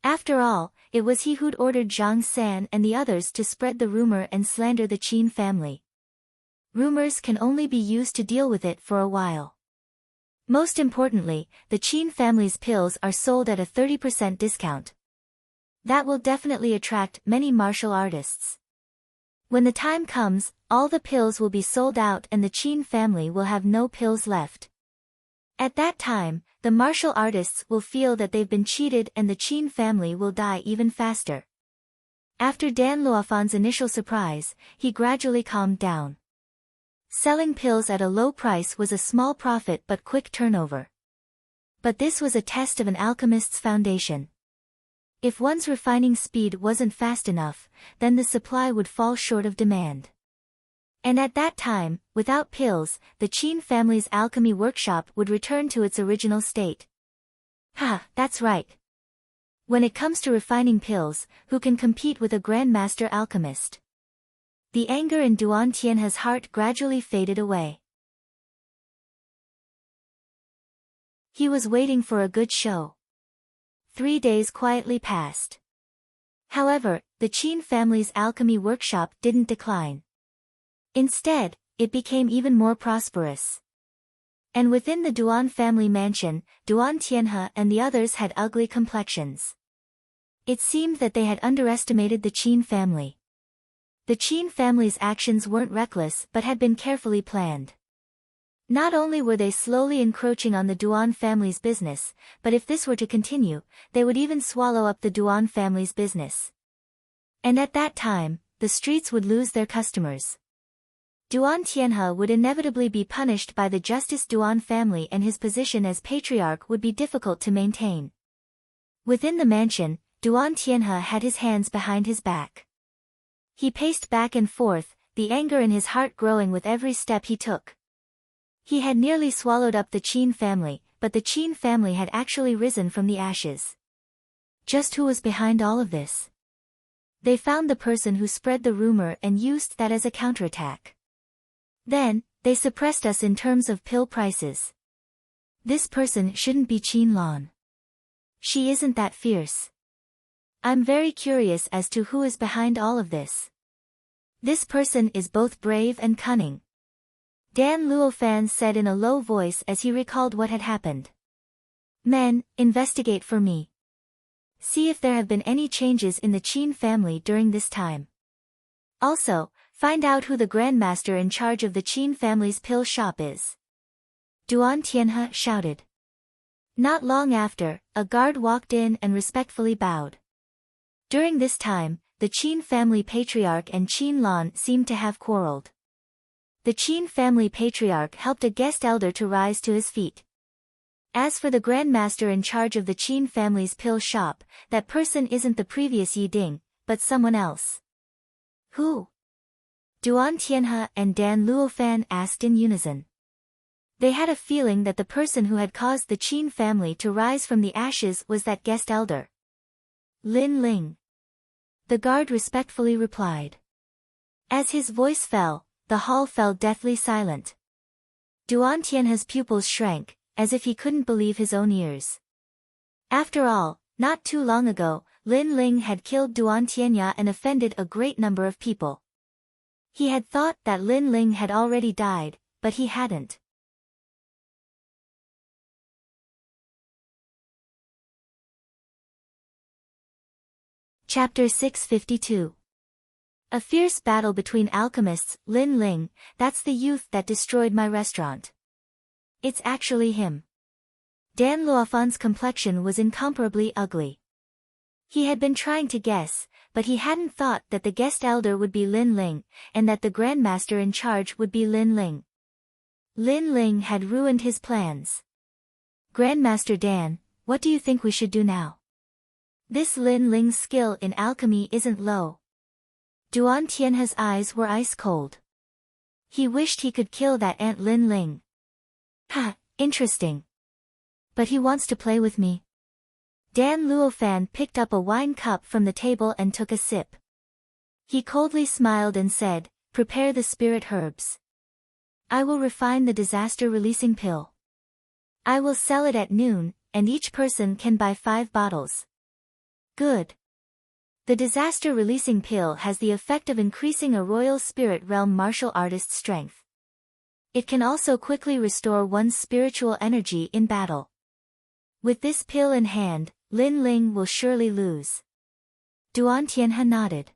Speaker 1: After all, it was he who'd ordered Zhang San and the others to spread the rumor and slander the Qin family. Rumors can only be used to deal with it for a while. Most importantly, the Qin family's pills are sold at a 30% discount. That will definitely attract many martial artists. When the time comes, all the pills will be sold out and the Qin family will have no pills left. At that time, the martial artists will feel that they've been cheated and the Qin family will die even faster. After Dan Luofan's initial surprise, he gradually calmed down. Selling pills at a low price was a small profit but quick turnover. But this was a test of an alchemist's foundation. If one's refining speed wasn't fast enough, then the supply would fall short of demand. And at that time, without pills, the Qin family's alchemy workshop would return to its original state. That's right. When it comes to refining pills, who can compete with a grandmaster alchemist? The anger in Duan Tianhe's heart gradually faded away. He was waiting for a good show. 3 days quietly passed. However, the Qin family's alchemy workshop didn't decline. Instead, it became even more prosperous. And within the Duan family mansion, Duan Tianhe and the others had ugly complexions. It seemed that they had underestimated the Qin family. The Qin family's actions weren't reckless but had been carefully planned. Not only were they slowly encroaching on the Duan family's business, but if this were to continue, they would even swallow up the Duan family's business. And at that time, the streets would lose their customers. Duan Tianhe would inevitably be punished by the Justice Duan family and his position as patriarch would be difficult to maintain. Within the mansion, Duan Tianhe had his hands behind his back. He paced back and forth, the anger in his heart growing with every step he took. He had nearly swallowed up the Qin family, but the Qin family had actually risen from the ashes. Just who was behind all of this? They found the person who spread the rumor and used that as a counterattack. Then, they suppressed us in terms of pill prices. This person shouldn't be Qin Lan. She isn't that fierce. I'm very curious as to who is behind all of this. This person is both brave and cunning. Dan Luofan said in a low voice as he recalled what had happened. Men, investigate for me. See if there have been any changes in the Qin family during this time. Also, find out who the grandmaster in charge of the Qin family's pill shop is. Duan Tianhe shouted. Not long after, a guard walked in and respectfully bowed. During this time, the Qin family patriarch and Qin Lan seemed to have quarreled. The Qin family patriarch helped a guest elder to rise to his feet. As for the grandmaster in charge of the Qin family's pill shop, that person isn't the previous Yi Ding, but someone else. Who? Duan Tianhe and Dan Luofan asked in unison. They had a feeling that the person who had caused the Qin family to rise from the ashes was that guest elder. Lin Ling. The guard respectfully replied. As his voice fell, the hall fell deathly silent. Duan Tianhe's pupils shrank, as if he couldn't believe his own ears. After all, not too long ago, Lin Ling had killed Duan Tianya and offended a great number of people. He had thought that Lin Ling had already died, but he hadn't. Chapter 652. A fierce battle between alchemists. Lin Ling, that's the youth that destroyed my restaurant. It's actually him. Dan Luofan's complexion was incomparably ugly. He had been trying to guess, but he hadn't thought that the guest elder would be Lin Ling, and that the grandmaster in charge would be Lin Ling. Lin Ling had ruined his plans. Grandmaster Dan, what do you think we should do now? This Lin Ling's skill in alchemy isn't low. Duan Tianhe's eyes were ice cold. He wished he could kill that Aunt Lin Ling. Ha, interesting. But he wants to play with me. Dan Luofan picked up a wine cup from the table and took a sip. He coldly smiled and said, prepare the spirit herbs. I will refine the disaster-releasing pill. I will sell it at noon, and each person can buy 5 bottles. Good. The disaster-releasing pill has the effect of increasing a royal spirit realm martial artist's strength. It can also quickly restore one's spiritual energy in battle. With this pill in hand, Lin Ling will surely lose. Duan Tianhe nodded.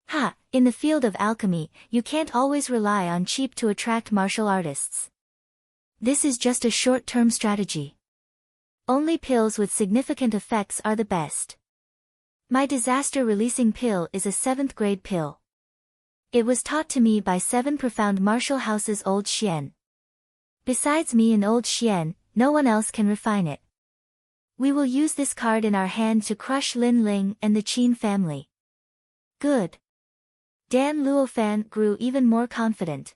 Speaker 1: Ha, in the field of alchemy, you can't always rely on cheap to attract martial artists. This is just a short-term strategy. Only pills with significant effects are the best. My disaster-releasing pill is a 7th grade pill. It was taught to me by 7 profound martial houses Old Xian. Besides me and Old Xian, no one else can refine it. We will use this card in our hand to crush Lin Ling and the Qin family. Good. Dan Luofan grew even more confident.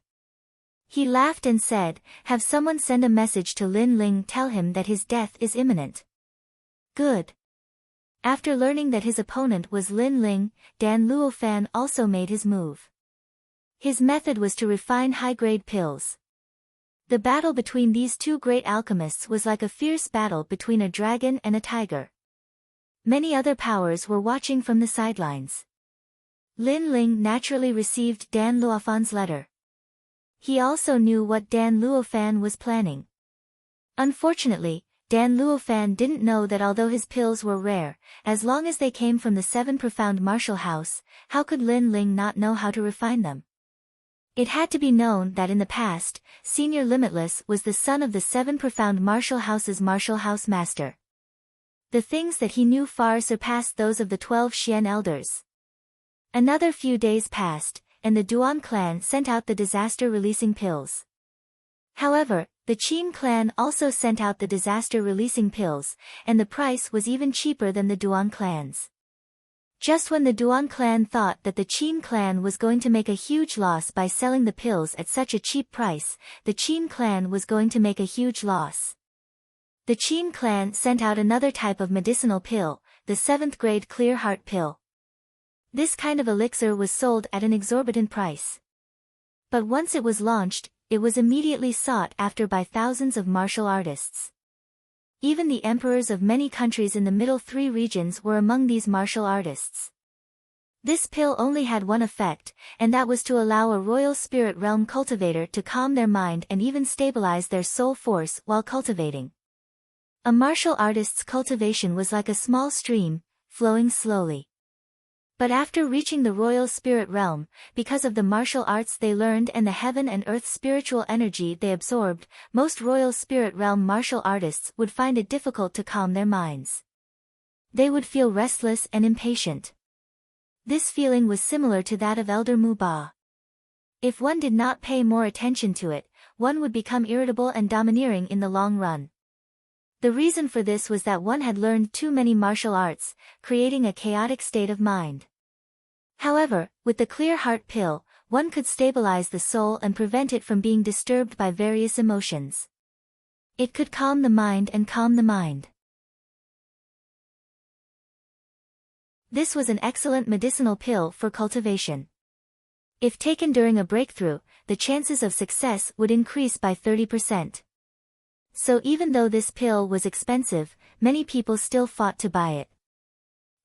Speaker 1: He laughed and said, have someone send a message to Lin Ling, tell him that his death is imminent. Good. After learning that his opponent was Lin Ling, Dan Luofan also made his move. His method was to refine high-grade pills. The battle between these two great alchemists was like a fierce battle between a dragon and a tiger. Many other powers were watching from the sidelines. Lin Ling naturally received Dan Luofan's letter. He also knew what Dan Luofan was planning. Unfortunately, Dan Luofan didn't know that although his pills were rare, as long as they came from the 7 profound martial house, how could Lin Ling not know how to refine them? It had to be known that in the past, Senior Limitless was the son of the 7 profound martial house's martial house master. The things that he knew far surpassed those of the 12 Xian elders. Another few days passed, and the Duan clan sent out the disaster-releasing pills. However, the Qin clan also sent out the disaster-releasing pills, and the price was even cheaper than the Duan clan's. Just when the Duan clan thought that the Qin clan was going to make a huge loss by selling the pills at such a cheap price, the Qin clan was going to make a huge loss. The Qin clan sent out another type of medicinal pill, the 7th grade clear heart pill. This kind of elixir was sold at an exorbitant price. But once it was launched, it was immediately sought after by thousands of martial artists. Even the emperors of many countries in the middle 3 regions were among these martial artists. This pill only had one effect, and that was to allow a royal spirit realm cultivator to calm their mind and even stabilize their soul force while cultivating. A martial artist's cultivation was like a small stream, flowing slowly. But after reaching the royal spirit realm, because of the martial arts they learned and the heaven and earth spiritual energy they absorbed, most royal spirit realm martial artists would find it difficult to calm their minds. They would feel restless and impatient. This feeling was similar to that of Elder Mu Ba. If one did not pay more attention to it, one would become irritable and domineering in the long run. The reason for this was that one had learned too many martial arts, creating a chaotic state of mind. However, with the clear heart pill, one could stabilize the soul and prevent it from being disturbed by various emotions. It could calm the mind and calm the mind. This was an excellent medicinal pill for cultivation. If taken during a breakthrough, the chances of success would increase by 30%. So even though this pill was expensive, many people still fought to buy it.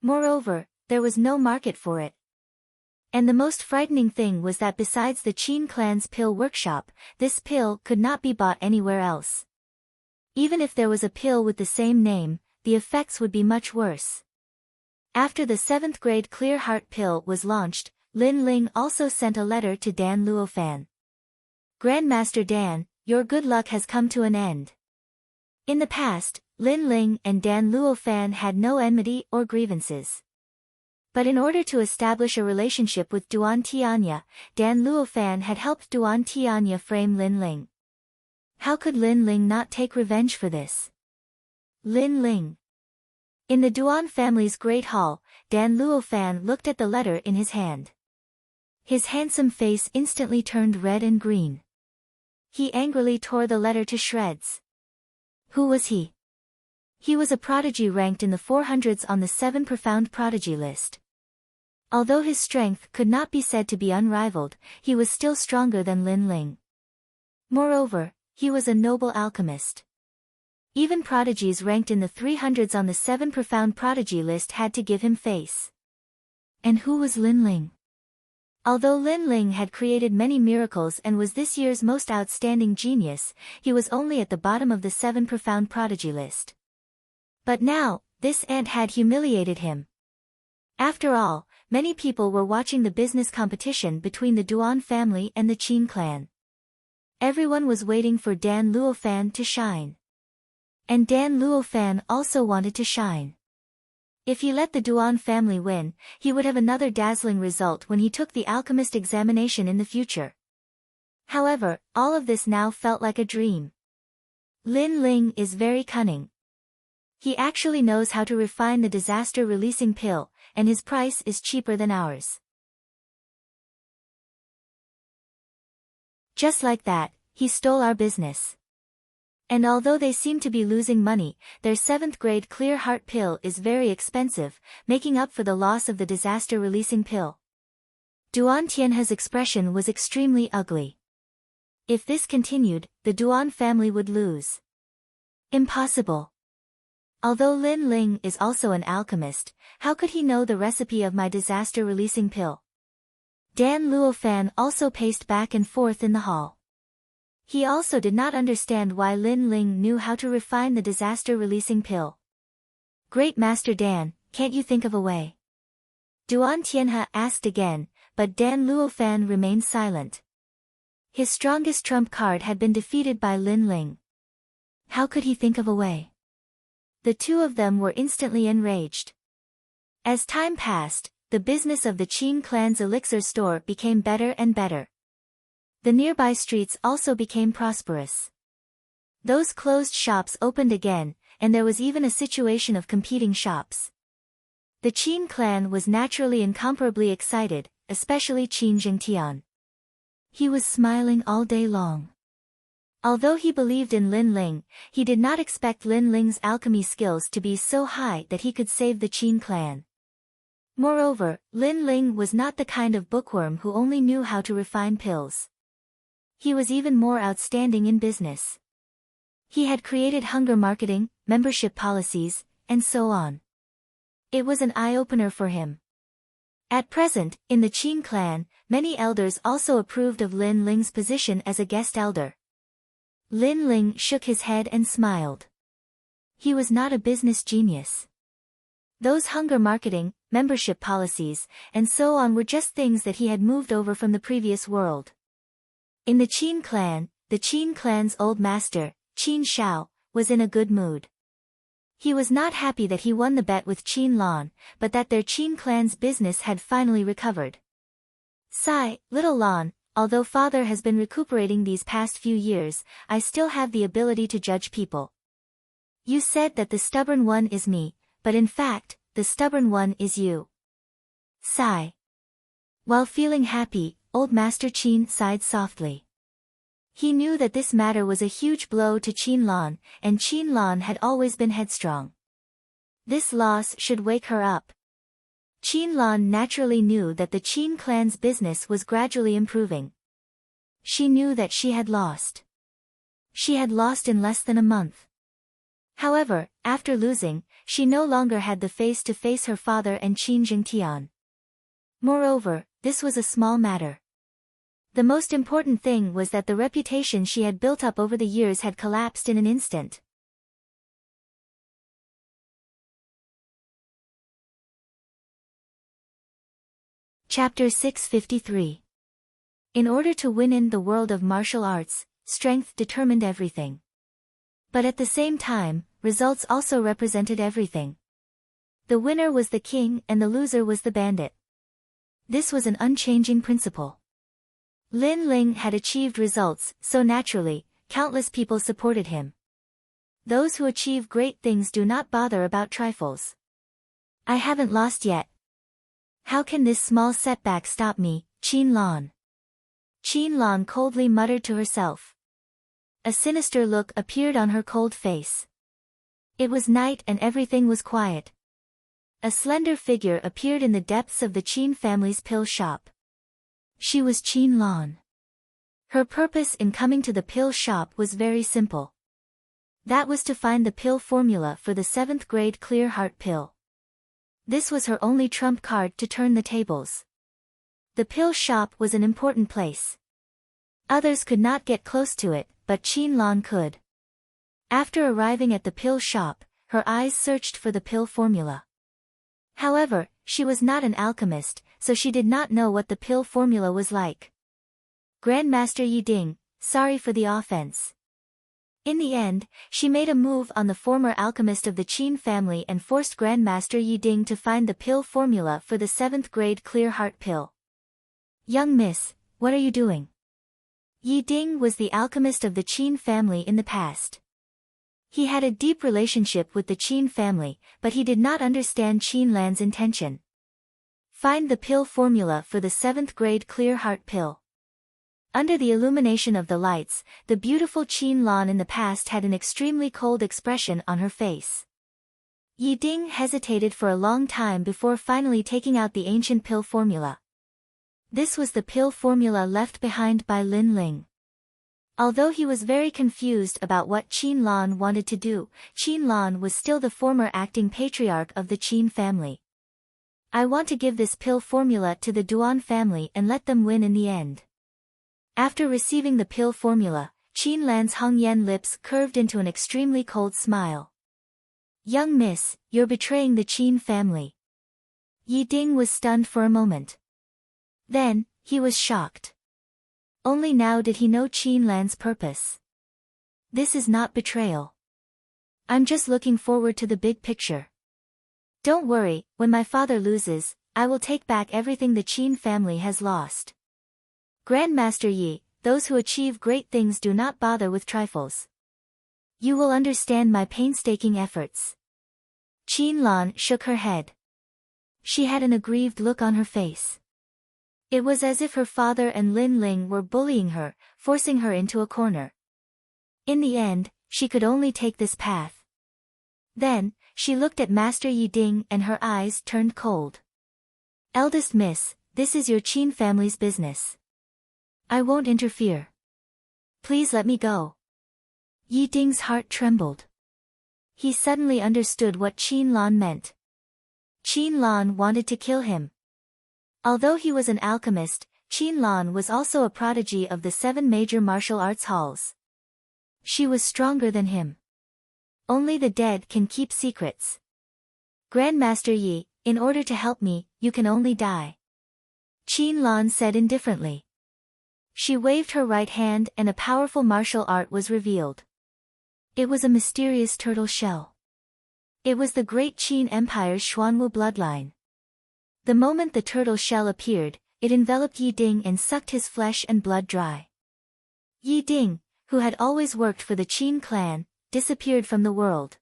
Speaker 1: Moreover, there was no market for it. And the most frightening thing was that besides the Qin clan's pill workshop, this pill could not be bought anywhere else. Even if there was a pill with the same name, the effects would be much worse. After the 7th grade Clear Heart pill was launched, Lin Ling also sent a letter to Dan Luofan. Grandmaster Dan, your good luck has come to an end. In the past, Lin Ling and Dan Luofan had no enmity or grievances. But in order to establish a relationship with Duan Tianya, Dan Luofan had helped Duan Tianya frame Lin Ling. How could Lin Ling not take revenge for this? Lin Ling. In the Duan family's great hall, Dan Luofan looked at the letter in his hand. His handsome face instantly turned red and green. He angrily tore the letter to shreds. Who was he? He was a prodigy ranked in the 400s on the 7 profound prodigy list. Although his strength could not be said to be unrivaled, he was still stronger than Lin Ling. Moreover, he was a noble alchemist. Even prodigies ranked in the 300s on the 7 profound prodigy list had to give him face. And who was Lin Ling? Although Lin Ling had created many miracles and was this year's most outstanding genius, he was only at the bottom of the 7 profound prodigy list. But now, this ant had humiliated him. After all, many people were watching the business competition between the Duan family and the Qin clan. Everyone was waiting for Dan Luofan to shine. And Dan Luofan also wanted to shine. If he let the Duan family win, he would have another dazzling result when he took the alchemist examination in the future. However, all of this now felt like a dream. Lin Ling is very cunning. He actually knows how to refine the disaster-releasing pill, and his price is cheaper than ours. Just like that, he stole our business. And although they seem to be losing money, their 7th grade Clear Heart pill is very expensive, making up for the loss of the disaster-releasing pill. Duan Tianhe's expression was extremely ugly. If this continued, the Duan family would lose. Impossible. Although Lin Ling is also an alchemist, how could he know the recipe of my disaster-releasing pill? Dan Luofan also paced back and forth in the hall. He also did not understand why Lin Ling knew how to refine the disaster-releasing pill. Great Master Dan, can't you think of a way? Duan Tianhe asked again, but Dan Luofan remained silent. His strongest trump card had been defeated by Lin Ling. How could he think of a way? The two of them were instantly enraged. As time passed, the business of the Qin clan's elixir store became better and better. The nearby streets also became prosperous. Those closed shops opened again, and there was even a situation of competing shops. The Qin clan was naturally incomparably excited, especially Qin Jingtian. He was smiling all day long. Although he believed in Lin Ling, he did not expect Lin Ling's alchemy skills to be so high that he could save the Qin clan. Moreover, Lin Ling was not the kind of bookworm who only knew how to refine pills. He was even more outstanding in business. He had created hunger marketing, membership policies, and so on. It was an eye-opener for him. At present, in the Qin clan, many elders also approved of Lin Ling's position as a guest elder. Lin Ling shook his head and smiled. He was not a business genius. Those hunger marketing, membership policies, and so on were just things that he had moved over from the previous world. In the Qin clan's old master, Qin Shao, was in a good mood. He was not happy that he won the bet with Qin Lan, but that their Qin clan's business had finally recovered. Sigh, little Lan, although father has been recuperating these past few years, I still have the ability to judge people. You said that the stubborn one is me, but in fact, the stubborn one is you. Sigh. While feeling happy, old Master Qin sighed softly. He knew that this matter was a huge blow to Qin Lan, and Qin Lan had always been headstrong. This loss should wake her up. Qin Lan naturally knew that the Qin clan's business was gradually improving. She knew that she had lost. She had lost in less than a month. However, after losing, she no longer had the face to face her father and Qin Jingtian. Moreover, this was a small matter. The most important thing was that the reputation she had built up over the years had collapsed in an instant. Chapter 653. In order to win in the world of martial arts, strength determined everything. But at the same time, results also represented everything. The winner was the king and the loser was the bandit. This was an unchanging principle. Lin Ling had achieved results, so naturally, countless people supported him. Those who achieve great things do not bother about trifles. I haven't lost yet. How can this small setback stop me, Qin Lan? Qin Lan coldly muttered to herself. A sinister look appeared on her cold face. It was night and everything was quiet. A slender figure appeared in the depths of the Qin family's pill shop. She was Qin Lan. Her purpose in coming to the pill shop was very simple. That was to find the pill formula for the 7th grade clear heart pill. This was her only trump card to turn the tables. The pill shop was an important place. Others could not get close to it, but Qin Lan could. After arriving at the pill shop, her eyes searched for the pill formula. However, she was not an alchemist, so she did not know what the pill formula was like. Grandmaster Yi Ding, sorry for the offense. In the end, she made a move on the former alchemist of the Qin family and forced Grandmaster Yi Ding to find the pill formula for the 7th grade clear heart pill. Young miss, what are you doing? Yi Ding was the alchemist of the Qin family in the past. He had a deep relationship with the Qin family, but he did not understand Qin Lan's intention. Find the pill formula for the 7th grade clear heart pill. Under the illumination of the lights, the beautiful Qin Lan in the past had an extremely cold expression on her face. Yi Ding hesitated for a long time before finally taking out the ancient pill formula. This was the pill formula left behind by Lin Ling. Although he was very confused about what Qin Lan wanted to do, Qin Lan was still the former acting patriarch of the Qin family. I want to give this pill formula to the Duan family and let them win in the end. After receiving the pill formula, Qin Lan's Hong Yan lips curved into an extremely cold smile. Young miss, you're betraying the Qin family. Yi Ding was stunned for a moment. Then, he was shocked. Only now did he know Qin Lan's purpose. This is not betrayal. I'm just looking forward to the big picture. Don't worry, when my father loses, I will take back everything the Qin family has lost. Grandmaster Yi, those who achieve great things do not bother with trifles. You will understand my painstaking efforts. Qin Lan shook her head. She had an aggrieved look on her face. It was as if her father and Lin Ling were bullying her, forcing her into a corner. In the end, she could only take this path. Then, she looked at Master Yi Ding and her eyes turned cold. Eldest miss, this is your Qin family's business. I won't interfere. Please let me go. Yi Ding's heart trembled. He suddenly understood what Qin Lan meant. Qin Lan wanted to kill him. Although he was an alchemist, Qin Lan was also a prodigy of the 7 major martial arts halls. She was stronger than him. Only the dead can keep secrets. Grandmaster Yi, in order to help me, you can only die. Qin Lan said indifferently. She waved her right hand and a powerful martial art was revealed. It was a mysterious turtle shell. It was the great Qin Empire's Xuanwu bloodline. The moment the turtle shell appeared, it enveloped Yi Ding and sucked his flesh and blood dry. Yi Ding, who had always worked for the Qin clan, disappeared from the world.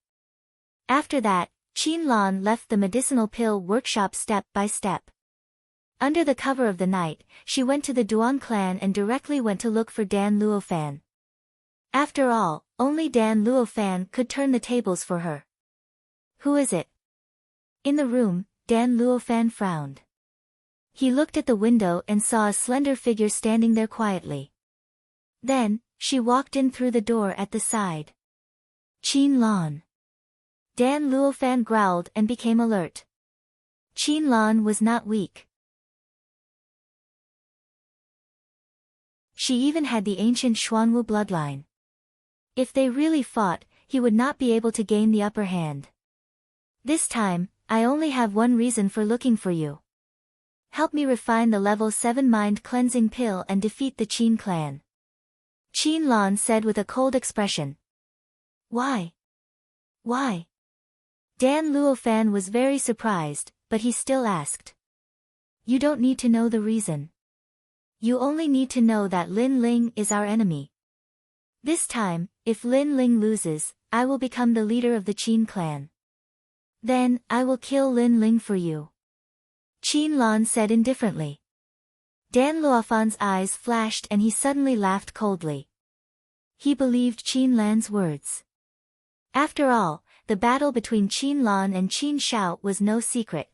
Speaker 1: After that, Qin Lan left the medicinal pill workshop step by step. Under the cover of the night, she went to the Duan clan and directly went to look for Dan Luofan. After all, only Dan Luofan could turn the tables for her. Who is it? In the room, Dan Luofan frowned. He looked at the window and saw a slender figure standing there quietly. Then, she walked in through the door at the side. Qin Lan. Dan Luofan growled and became alert. Qin Lan was not weak. She even had the ancient Xuanwu bloodline. If they really fought, he would not be able to gain the upper hand. This time, I only have one reason for looking for you. Help me refine the level 7 mind cleansing pill and defeat the Qin clan. Qin Lan said with a cold expression. Why? Why? Dan Luofan was very surprised, but he still asked. You don't need to know the reason. You only need to know that Lin Ling is our enemy. This time, if Lin Ling loses, I will become the leader of the Qin clan. Then, I will kill Lin Ling for you. Qin Lan said indifferently. Dan Luofan's eyes flashed and he suddenly laughed coldly. He believed Qin Lan's words. After all, the battle between Qin Lan and Qin Shao was no secret.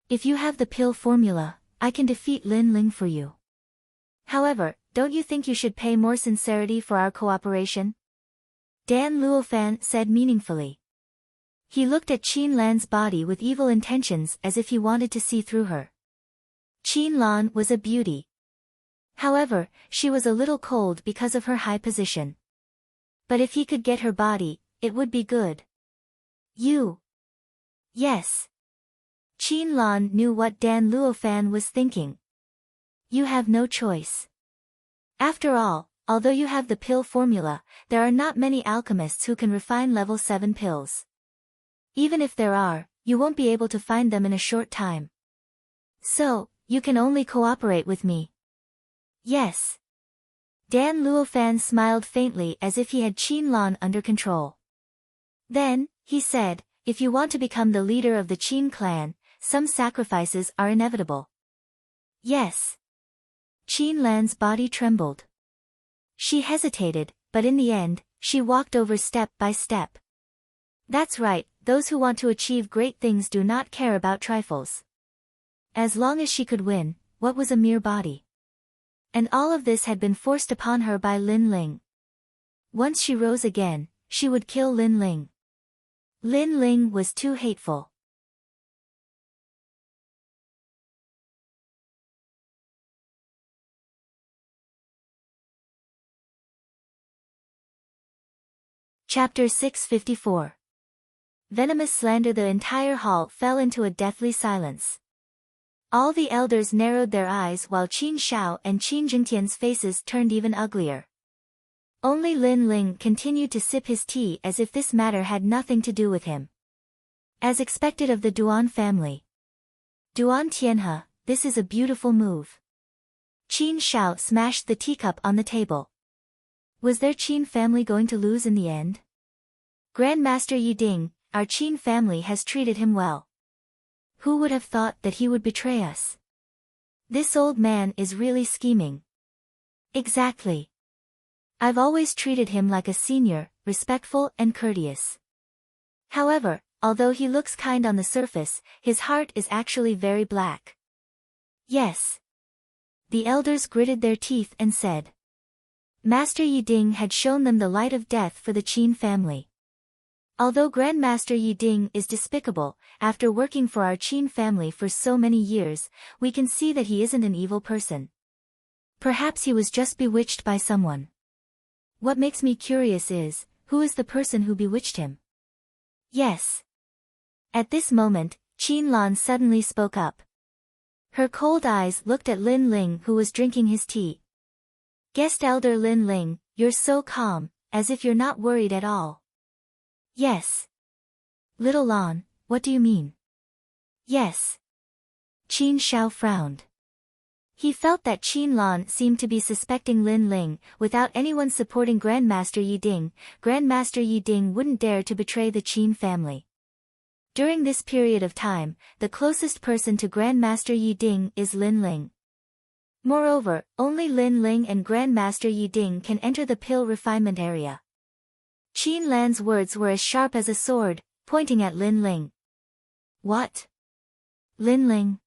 Speaker 1: If you have the pill formula, I can defeat Lin Ling for you. However, don't you think you should pay more sincerity for our cooperation? Dan Luofan said meaningfully. He looked at Qin Lan's body with evil intentions as if he wanted to see through her. Qin Lan was a beauty. However, she was a little cold because of her high position. But if he could get her body, it would be good. You. Yes. Qin Lan knew what Dan Luofan was thinking. You have no choice. After all, although you have the pill formula, there are not many alchemists who can refine level 7 pills. Even if there are, you won't be able to find them in a short time. So, you can only cooperate with me. Yes. Dan Luofan smiled faintly as if he had Qin Lan under control. Then, he said, if you want to become the leader of the Qin clan, some sacrifices are inevitable. Yes. Qin Lan's body trembled. She hesitated, but in the end, she walked over step by step. That's right, those who want to achieve great things do not care about trifles. As long as she could win, what was a mere body? And all of this had been forced upon her by Lin Ling. Once she rose again, she would kill Lin Ling. Lin Ling was too hateful. Chapter 654. Venomous slander. The entire hall fell into a deathly silence. All the elders narrowed their eyes while Qin Shao and Qin Jingtian's faces turned even uglier. Only Lin Ling continued to sip his tea as if this matter had nothing to do with him. As expected of the Duan family. Duan Tianhe, this is a beautiful move. Qin Shao smashed the teacup on the table. Was their Qin family going to lose in the end? Grandmaster Yiding, our Qin family has treated him well. Who would have thought that he would betray us? This old man is really scheming. Exactly. I've always treated him like a senior, respectful and courteous. However, although he looks kind on the surface, his heart is actually very black. Yes. The elders gritted their teeth and said. Master Yiding had shown them the light of death for the Qin family. Although Grandmaster Yiding is despicable, after working for our Qin family for so many years, we can see that he isn't an evil person. Perhaps he was just bewitched by someone. What makes me curious is, who is the person who bewitched him? Yes. At this moment, Qin Lan suddenly spoke up. Her cold eyes looked at Lin Ling who was drinking his tea. Guest elder Lin Ling, you're so calm, as if you're not worried at all. Yes. Little Lan, what do you mean? Yes. Qin Shao frowned. He felt that Qin Lan seemed to be suspecting Lin Ling. Without anyone supporting Grandmaster Yiding, Grandmaster Yiding wouldn't dare to betray the Qin family. During this period of time, the closest person to Grandmaster Yiding is Lin Ling. Moreover, only Lin Ling and Grandmaster Yiding can enter the pill refinement area. Qin Lan's words were as sharp as a sword, pointing at Lin Ling. What? Lin Ling.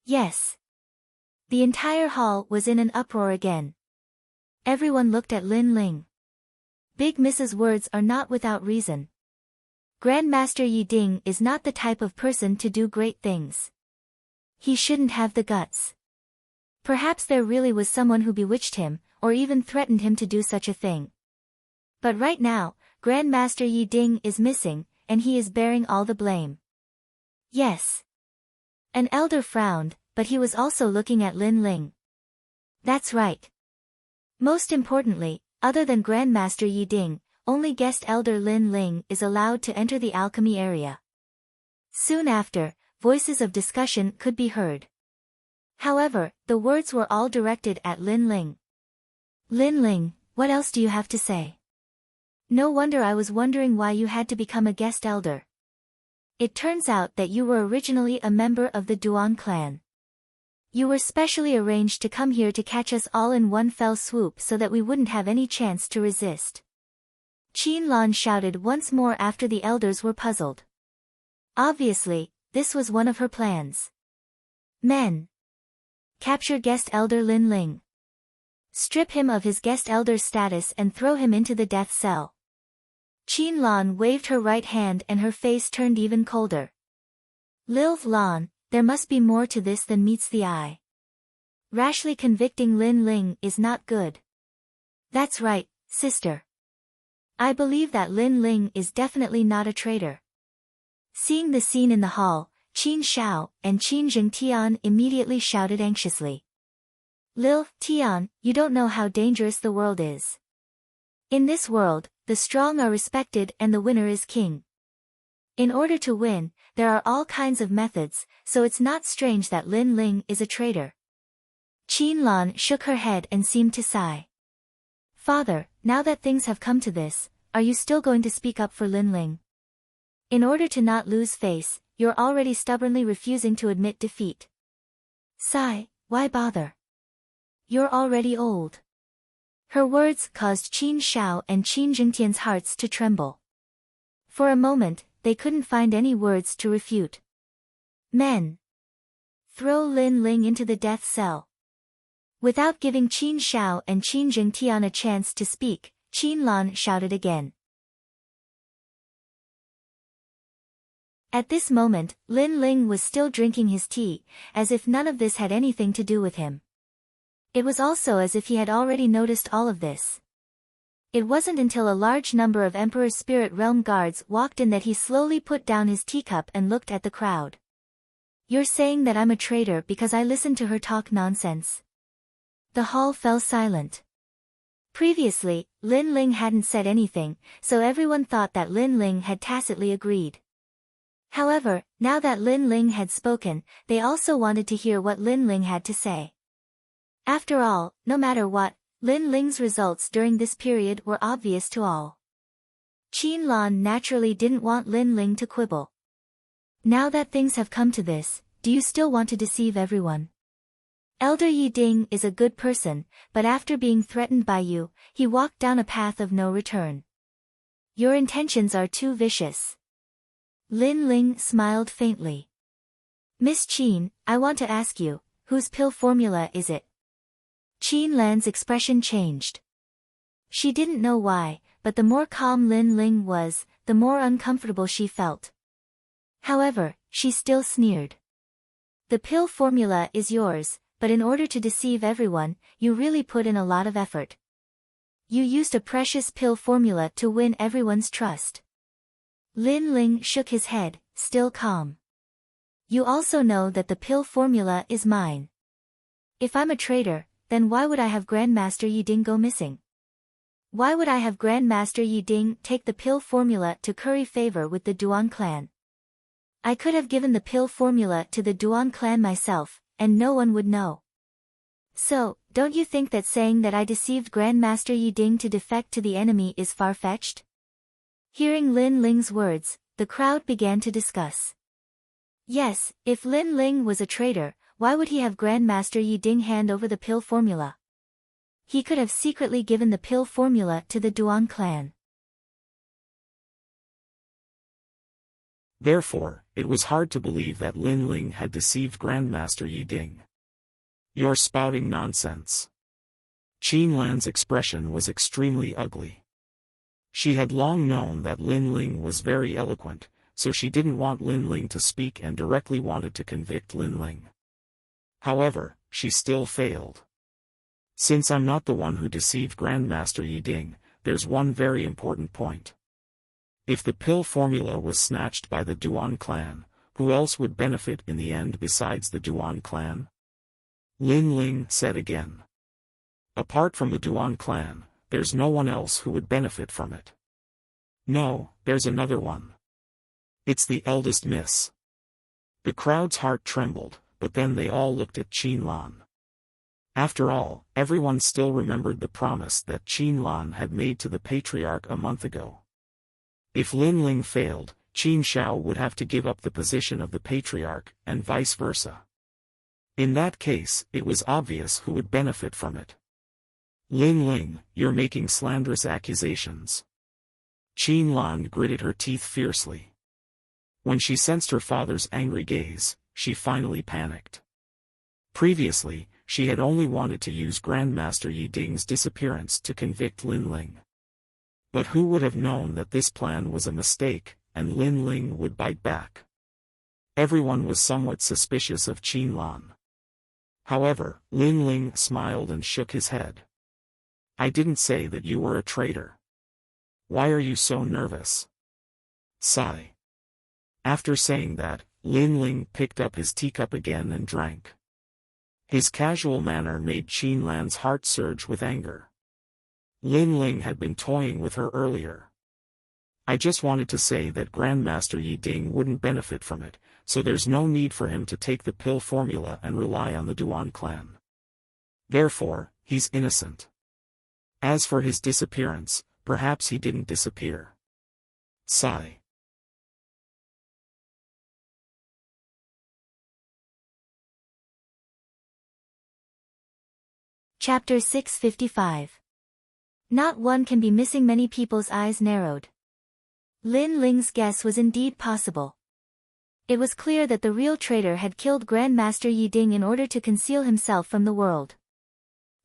Speaker 1: Yes. The entire hall was in an uproar again. Everyone looked at Lin Ling. Big Mrs. Words are not without reason. Grandmaster Yi Ding is not the type of person to do great things. He shouldn't have the guts. Perhaps there really was someone who bewitched him, or even threatened him to do such a thing. But right now, Grandmaster Yi Ding is missing, and he is bearing all the blame. Yes. An elder frowned, but he was also looking at Lin Ling. That's right. Most importantly, other than Grandmaster Yi Ding, only guest elder Lin Ling is allowed to enter the alchemy area. Soon after, voices of discussion could be heard. However, the words were all directed at Lin Ling. Lin Ling, what else do you have to say? No wonder I was wondering why you had to become a guest elder. It turns out that you were originally a member of the Duan clan. You were specially arranged to come here to catch us all in one fell swoop so that we wouldn't have any chance to resist. Qin Lan shouted once more after the elders were puzzled. Obviously, this was one of her plans. Men. Capture guest elder Lin Ling. Strip him of his guest elder status and throw him into the death cell. Qin Lan waved her right hand and her face turned even colder. Lil Lan, there must be more to this than meets the eye. Rashly convicting Lin Ling is not good. That's right, sister. I believe that Lin Ling is definitely not a traitor. Seeing the scene in the hall, Qin Shao and Qin Jingtian immediately shouted anxiously. Lil Tian, you don't know how dangerous the world is. In this world, the strong are respected and the winner is king. In order to win, there are all kinds of methods, so it's not strange that Lin Ling is a traitor. Qin Lan shook her head and seemed to sigh. Father, now that things have come to this, are you still going to speak up for Lin Ling? In order to not lose face, you're already stubbornly refusing to admit defeat. Sigh, why bother? You're already old. Her words caused Qin Shao and Qin Jingtian's hearts to tremble. For a moment, they couldn't find any words to refute. Men. Throw Lin Ling into the death cell. Without giving Qin Shao and Qin Jingtian a chance to speak, Qin Lan shouted again. At this moment, Lin Ling was still drinking his tea, as if none of this had anything to do with him. It was also as if he had already noticed all of this. It wasn't until a large number of Emperor's Spirit Realm guards walked in that he slowly put down his teacup and looked at the crowd. You're saying that I'm a traitor because I listened to her talk nonsense? The hall fell silent. Previously, Lin Ling hadn't said anything, so everyone thought that Lin Ling had tacitly agreed. However, now that Lin Ling had spoken, they also wanted to hear what Lin Ling had to say. After all, no matter what, Lin Ling's results during this period were obvious to all. Qin Lan naturally didn't want Lin Ling to quibble. Now that things have come to this, do you still want to deceive everyone? Elder Yi Ding is a good person, but after being threatened by you, he walked down a path of no return. Your intentions are too vicious. Lin Ling smiled faintly. Miss Qin, I want to ask you, whose pill formula is it? Qin Lan's expression changed. She didn't know why, but the more calm Lin Ling was, the more uncomfortable she felt. However, she still sneered. The pill formula is yours, but in order to deceive everyone, you really put in a lot of effort. You used a precious pill formula to win everyone's trust. Lin Ling shook his head, still calm. You also know that the pill formula is mine. If I'm a traitor, then why would I have Grandmaster Yi Ding go missing? Why would I have Grandmaster Yi Ding take the pill formula to curry favor with the Duan clan? I could have given the pill formula to the Duan clan myself, and no one would know. So, don't you think that saying that I deceived Grandmaster Yi Ding to defect to the enemy is far-fetched? Hearing Lin Ling's words, the crowd began to discuss. Yes, if Lin Ling was a traitor, why would he have Grandmaster Yi Ding hand over the pill formula? He could have secretly given the pill formula to the Duan clan.
Speaker 2: Therefore, it was hard to believe that Lin Ling had deceived Grandmaster Yi Ding. "You're spouting nonsense." Qin Lan's expression was extremely ugly. She had long known that Lin Ling was very eloquent, so she didn't want Lin Ling to speak and directly wanted to convict Lin Ling. However, she still failed. "Since I'm not the one who deceived Grandmaster Yi Ding, there's one very important point. If the pill formula was snatched by the Duan clan, who else would benefit in the end besides the Duan clan?" Lin Ling said again. "Apart from the Duan clan, there's no one else who would benefit from it." "No, there's another one. It's the eldest miss." The crowd's heart trembled, but then they all looked at Qin Lan. After all, everyone still remembered the promise that Qin Lan had made to the patriarch a month ago. If Lin Ling failed, Qin Shao would have to give up the position of the patriarch, and vice versa. In that case, it was obvious who would benefit from it. "Lin Ling, you're making slanderous accusations." Qin Lan gritted her teeth fiercely. When she sensed her father's angry gaze, she finally panicked. Previously, she had only wanted to use Grandmaster Yi Ding's disappearance to convict Lin Ling. But who would have known that this plan was a mistake, and Lin Ling would bite back? Everyone was somewhat suspicious of Qin Lan. However, Lin Ling smiled and shook his head. "I didn't say that you were a traitor. Why are you so nervous?" Sigh. After saying that, Lin Ling picked up his teacup again and drank. His casual manner made Qin Lan's heart surge with anger. Lin Ling had been toying with her earlier. "I just wanted to say that Grandmaster Yi Ding wouldn't benefit from it, so there's no need for him to take the pill formula and rely on the Duan clan. Therefore, he's innocent. As for his disappearance, perhaps he didn't disappear." Sigh.
Speaker 1: Chapter 655. Not one can be missing. Many people's eyes narrowed. Lin Ling's guess was indeed possible. It was clear that the real traitor had killed Grandmaster Yi Ding in order to conceal himself from the world.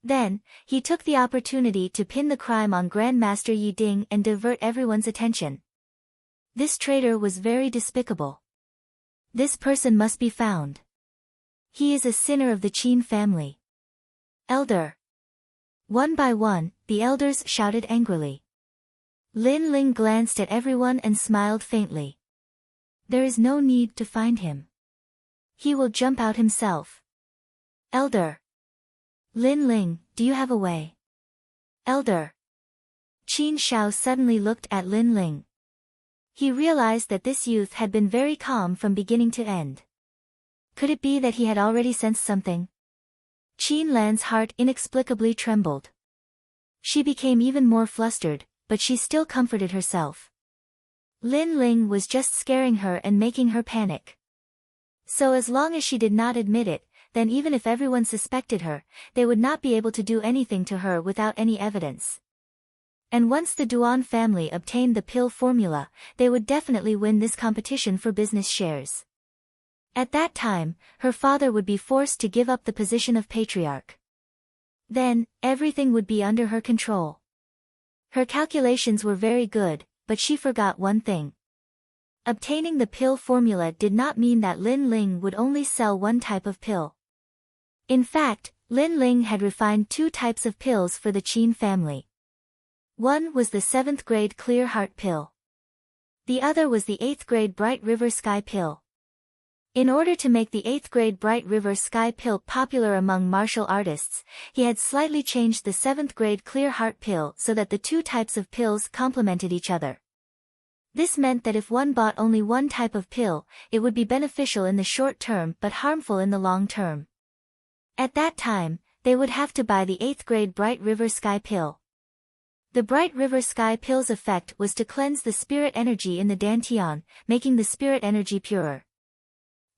Speaker 1: Then, he took the opportunity to pin the crime on Grandmaster Yi Ding and divert everyone's attention. This traitor was very despicable. This person must be found. He is a sinner of the Qin family. "Elder!" One by one, the elders shouted angrily. Lin Ling glanced at everyone and smiled faintly. "There is no need to find him. He will jump out himself." "Elder!" "Lin Ling, do you have a way?" "Elder!" Qin Shao suddenly looked at Lin Ling. He realized that this youth had been very calm from beginning to end. Could it be that he had already sensed something? Qin Lan's heart inexplicably trembled. She became even more flustered, but she still comforted herself. Lin Ling was just scaring her and making her panic. So as long as she did not admit it, then even if everyone suspected her, they would not be able to do anything to her without any evidence. And once the Duan family obtained the pill formula, they would definitely win this competition for business shares. At that time, her father would be forced to give up the position of patriarch. Then, everything would be under her control. Her calculations were very good, but she forgot one thing. Obtaining the pill formula did not mean that Lin Ling would only sell one type of pill. In fact, Lin Ling had refined two types of pills for the Qin family. One was the 7th grade Clear Heart pill. The other was the 8th grade Bright River Sky pill. In order to make the 8th grade Bright River Sky pill popular among martial artists, he had slightly changed the 7th grade Clear Heart pill so that the two types of pills complemented each other. This meant that if one bought only one type of pill, it would be beneficial in the short term but harmful in the long term. At that time, they would have to buy the 8th grade Bright River Sky pill. The Bright River Sky pill's effect was to cleanse the spirit energy in the dantian, making the spirit energy purer.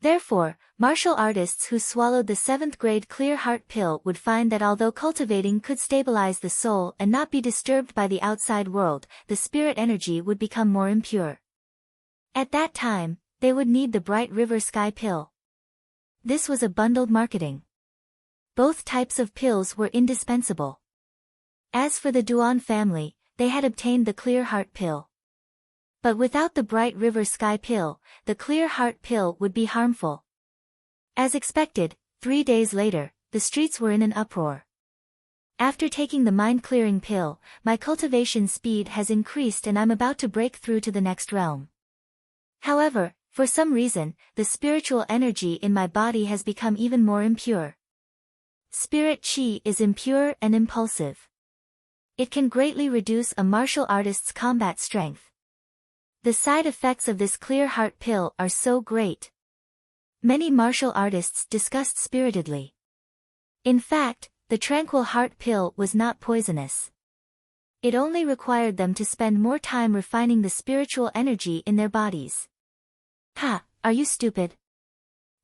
Speaker 1: Therefore, martial artists who swallowed the 7th grade Clear Heart pill would find that although cultivating could stabilize the soul and not be disturbed by the outside world, the spirit energy would become more impure. At that time, they would need the Bright River Sky pill. This was a bundled marketing. Both types of pills were indispensable. As for the Duan family, they had obtained the Clear Heart pill. But without the Bright River Sky pill, the Clear Heart pill would be harmful. As expected, 3 days later, the streets were in an uproar. After taking the mind-clearing pill, my cultivation speed has increased and I'm about to break through to the next realm. However, for some reason, the spiritual energy in my body has become even more impure. Spirit chi is impure and impulsive. It can greatly reduce a martial artist's combat strength. The side effects of this Clear Heart pill are so great. Many martial artists discussed spiritedly. In fact, the Tranquil Heart pill was not poisonous. It only required them to spend more time refining the spiritual energy in their bodies. Ha, are you stupid?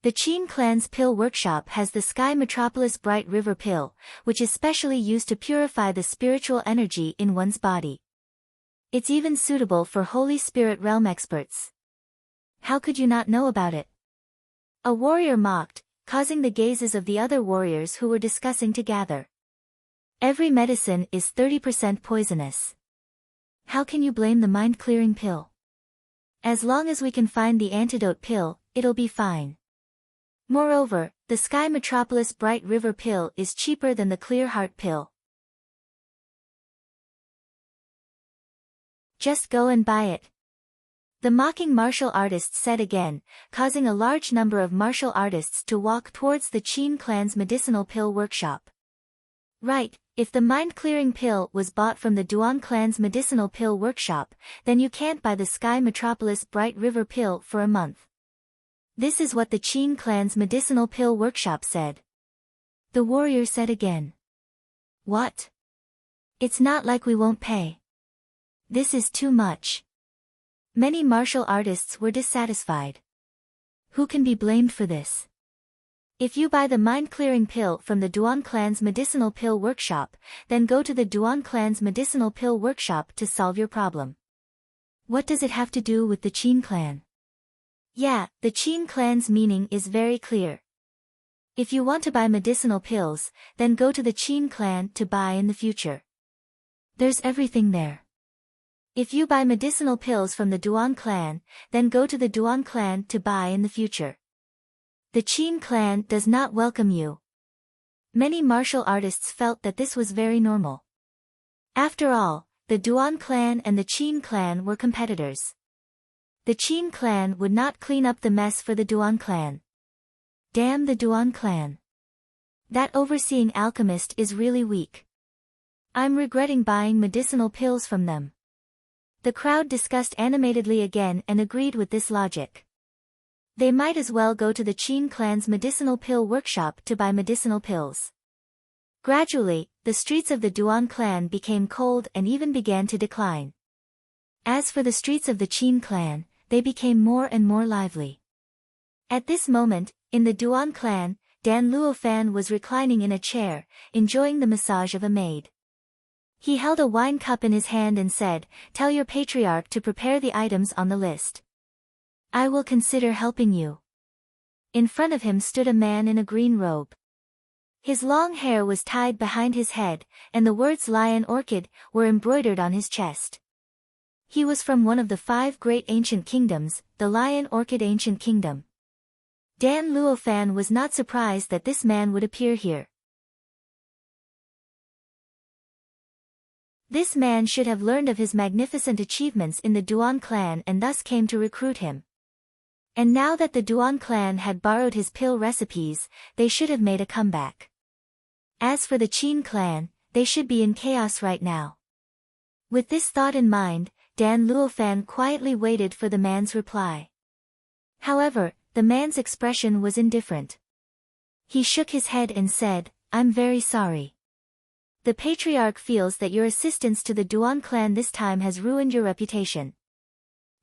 Speaker 1: The Qin clan's pill workshop has the Sky Metropolis Bright River pill, which is specially used to purify the spiritual energy in one's body. It's even suitable for Holy Spirit realm experts. How could you not know about it? A warrior mocked, causing the gazes of the other warriors who were discussing to gather. Every medicine is 30% poisonous. How can you blame the mind-clearing pill? As long as we can find the antidote pill, it'll be fine. Moreover, the Sky Metropolis Bright River pill is cheaper than the Clear Heart pill. Just go and buy it. The mocking martial artist said again, causing a large number of martial artists to walk towards the Qin clan's medicinal pill workshop. Right, if the mind-clearing pill was bought from the Duan clan's medicinal pill workshop, then you can't buy the Sky Metropolis Bright River pill for a month. This is what the Qin clan's medicinal pill workshop said. The warrior said again. What? It's not like we won't pay. This is too much. Many martial artists were dissatisfied. Who can be blamed for this? If you buy the mind-clearing pill from the Duan clan's medicinal pill workshop, then go to the Duan clan's medicinal pill workshop to solve your problem. What does it have to do with the Qin clan? Yeah, the Qin clan's meaning is very clear. If you want to buy medicinal pills, then go to the Qin clan to buy in the future. There's everything there. If you buy medicinal pills from the Duan clan, then go to the Duan clan to buy in the future. The Qin clan does not welcome you. Many martial artists felt that this was very normal. After all, the Duan clan and the Qin clan were competitors. The Qin clan would not clean up the mess for the Duan clan. Damn the Duan clan. That overseeing alchemist is really weak. I'm regretting buying medicinal pills from them. The crowd discussed animatedly again and agreed with this logic. They might as well go to the Qin clan's medicinal pill workshop to buy medicinal pills. Gradually, the streets of the Duan clan became cold and even began to decline. As for the streets of the Qin clan, they became more and more lively. At this moment, in the Duan clan, Dan Luofan was reclining in a chair, enjoying the massage of a maid. He held a wine cup in his hand and said, "Tell your patriarch to prepare the items on the list. I will consider helping you." In front of him stood a man in a green robe. His long hair was tied behind his head, and the words Lion Orchid were embroidered on his chest. He was from one of the 5 great ancient kingdoms, the Lion Orchid Ancient Kingdom. Dan Luofan was not surprised that this man would appear here. This man should have learned of his magnificent achievements in the Duan clan and thus came to recruit him. And now that the Duan clan had borrowed his pill recipes, they should have made a comeback. As for the Qin clan, they should be in chaos right now. With this thought in mind, Dan Luofan quietly waited for the man's reply. However, the man's expression was indifferent. He shook his head and said, "I'm very sorry. The patriarch feels that your assistance to the Duan clan this time has ruined your reputation.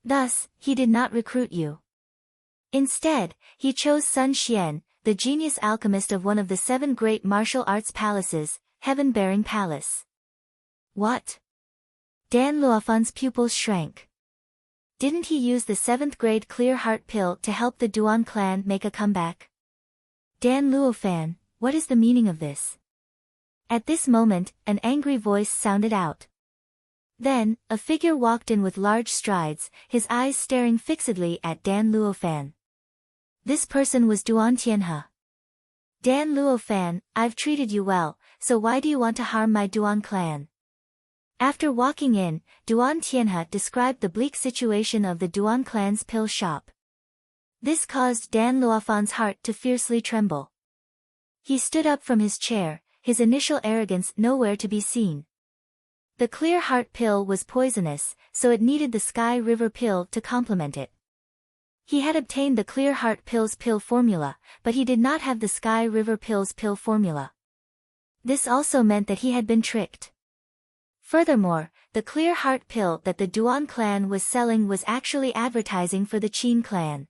Speaker 1: Thus, he did not recruit you. Instead, he chose Sun Xian, the genius alchemist of one of the 7 great martial arts palaces, Heaven-Bearing Palace." What? Dan Luofan's pupils shrank. Didn't he use the 7th grade clear heart pill to help the Duan clan make a comeback? Dan Luofan, what is the meaning of this? At this moment, an angry voice sounded out. Then, a figure walked in with large strides, his eyes staring fixedly at Dan Luofan. This person was Duan Tianhe. Dan Luofan, I've treated you well, so why do you want to harm my Duan clan? After walking in, Duan Tianhe described the bleak situation of the Duan clan's pill shop. This caused Dan Luofan's heart to fiercely tremble. He stood up from his chair, his initial arrogance nowhere to be seen. The clear heart pill was poisonous, so it needed the Sky River pill to complement it. He had obtained the clear heart pill's pill formula, but he did not have the Sky River pill's pill formula. This also meant that he had been tricked. Furthermore, the clear heart pill that the Duan clan was selling was actually advertising for the Qin clan.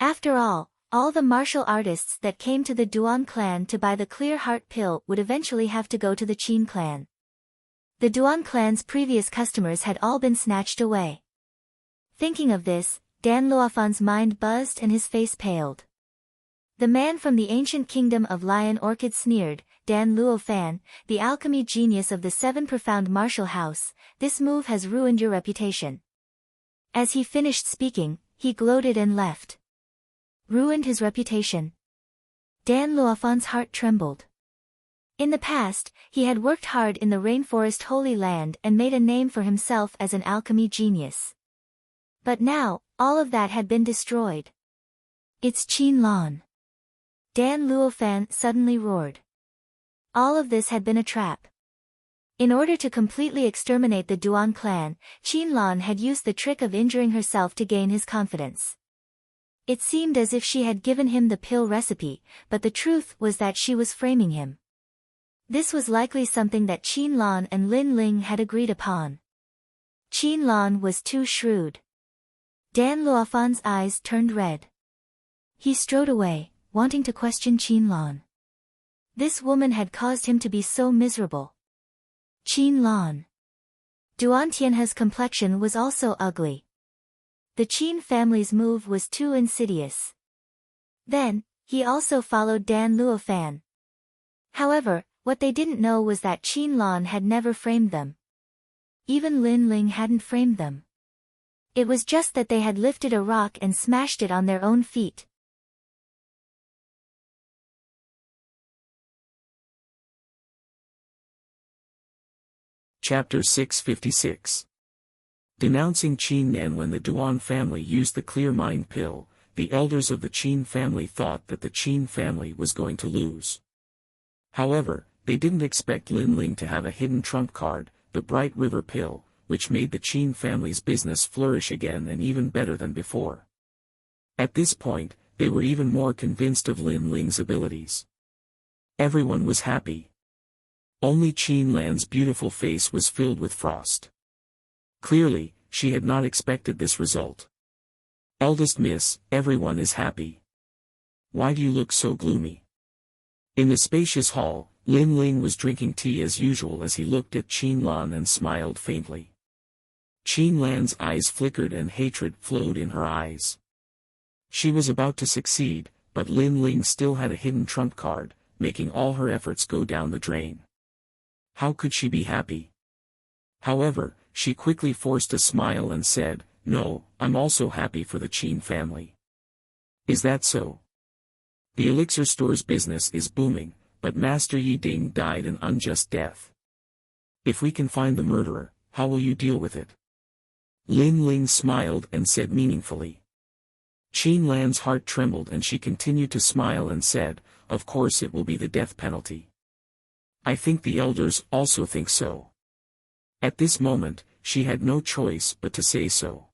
Speaker 1: After all the martial artists that came to the Duan clan to buy the clear heart pill would eventually have to go to the Qin clan. The Duan clan's previous customers had all been snatched away. Thinking of this, Dan Luofan's mind buzzed and his face paled. The man from the ancient kingdom of Lion Orchid sneered, Dan Luofan, the alchemy genius of the 7 profound martial house, this move has ruined your reputation. As he finished speaking, he gloated and left. Ruined his reputation. Dan Luofan's heart trembled. In the past, he had worked hard in the rainforest Holy Land and made a name for himself as an alchemy genius. But now, all of that had been destroyed. It's Qin Lan. Dan Luofan suddenly roared. All of this had been a trap. In order to completely exterminate the Duan clan, Qin Lan had used the trick of injuring herself to gain his confidence. It seemed as if she had given him the pill recipe, but the truth was that she was framing him. This was likely something that Qin Lan and Lin Ling had agreed upon. Qin Lan was too shrewd. Dan Luofan's eyes turned red. He strode away, wanting to question Qin Lan. This woman had caused him to be so miserable. Qin Lan. Duan Tianhe's complexion was also ugly. The Qin family's move was too insidious. Then, he also followed Dan Luofan. However, what they didn't know was that Qin Lan had never framed them. Even Lin Ling hadn't framed them. It was just that they had lifted a rock and smashed it on their own feet.
Speaker 2: Chapter 656. Denouncing Qin Nan. When the Duan family used the clear mind pill, the elders of the Qin family thought that the Qin family was going to lose. However, they didn't expect Lin Ling to have a hidden trump card, the Bright River pill, which made the Qin family's business flourish again and even better than before. At this point, they were even more convinced of Lin Ling's abilities. Everyone was happy. Only Qin Lan's beautiful face was filled with frost. Clearly, she had not expected this result. Eldest miss, everyone is happy. Why do you look so gloomy? In the spacious hall, Lin Ling was drinking tea as usual as he looked at Qin Lan and smiled faintly. Qin Lan's eyes flickered and hatred flowed in her eyes. She was about to succeed, but Lin Ling still had a hidden trump card, making all her efforts go down the drain. How could she be happy? However, she quickly forced a smile and said, "No, I'm also happy for the Qin family." Is that so? The elixir store's business is booming, but Master Yi Ding died an unjust death. If we can find the murderer, how will you deal with it? Lin Ling smiled and said meaningfully. Qin Lan's heart trembled and she continued to smile and said, "Of course it will be the death penalty. I think the elders also think so." At this moment, she had no choice but to say so.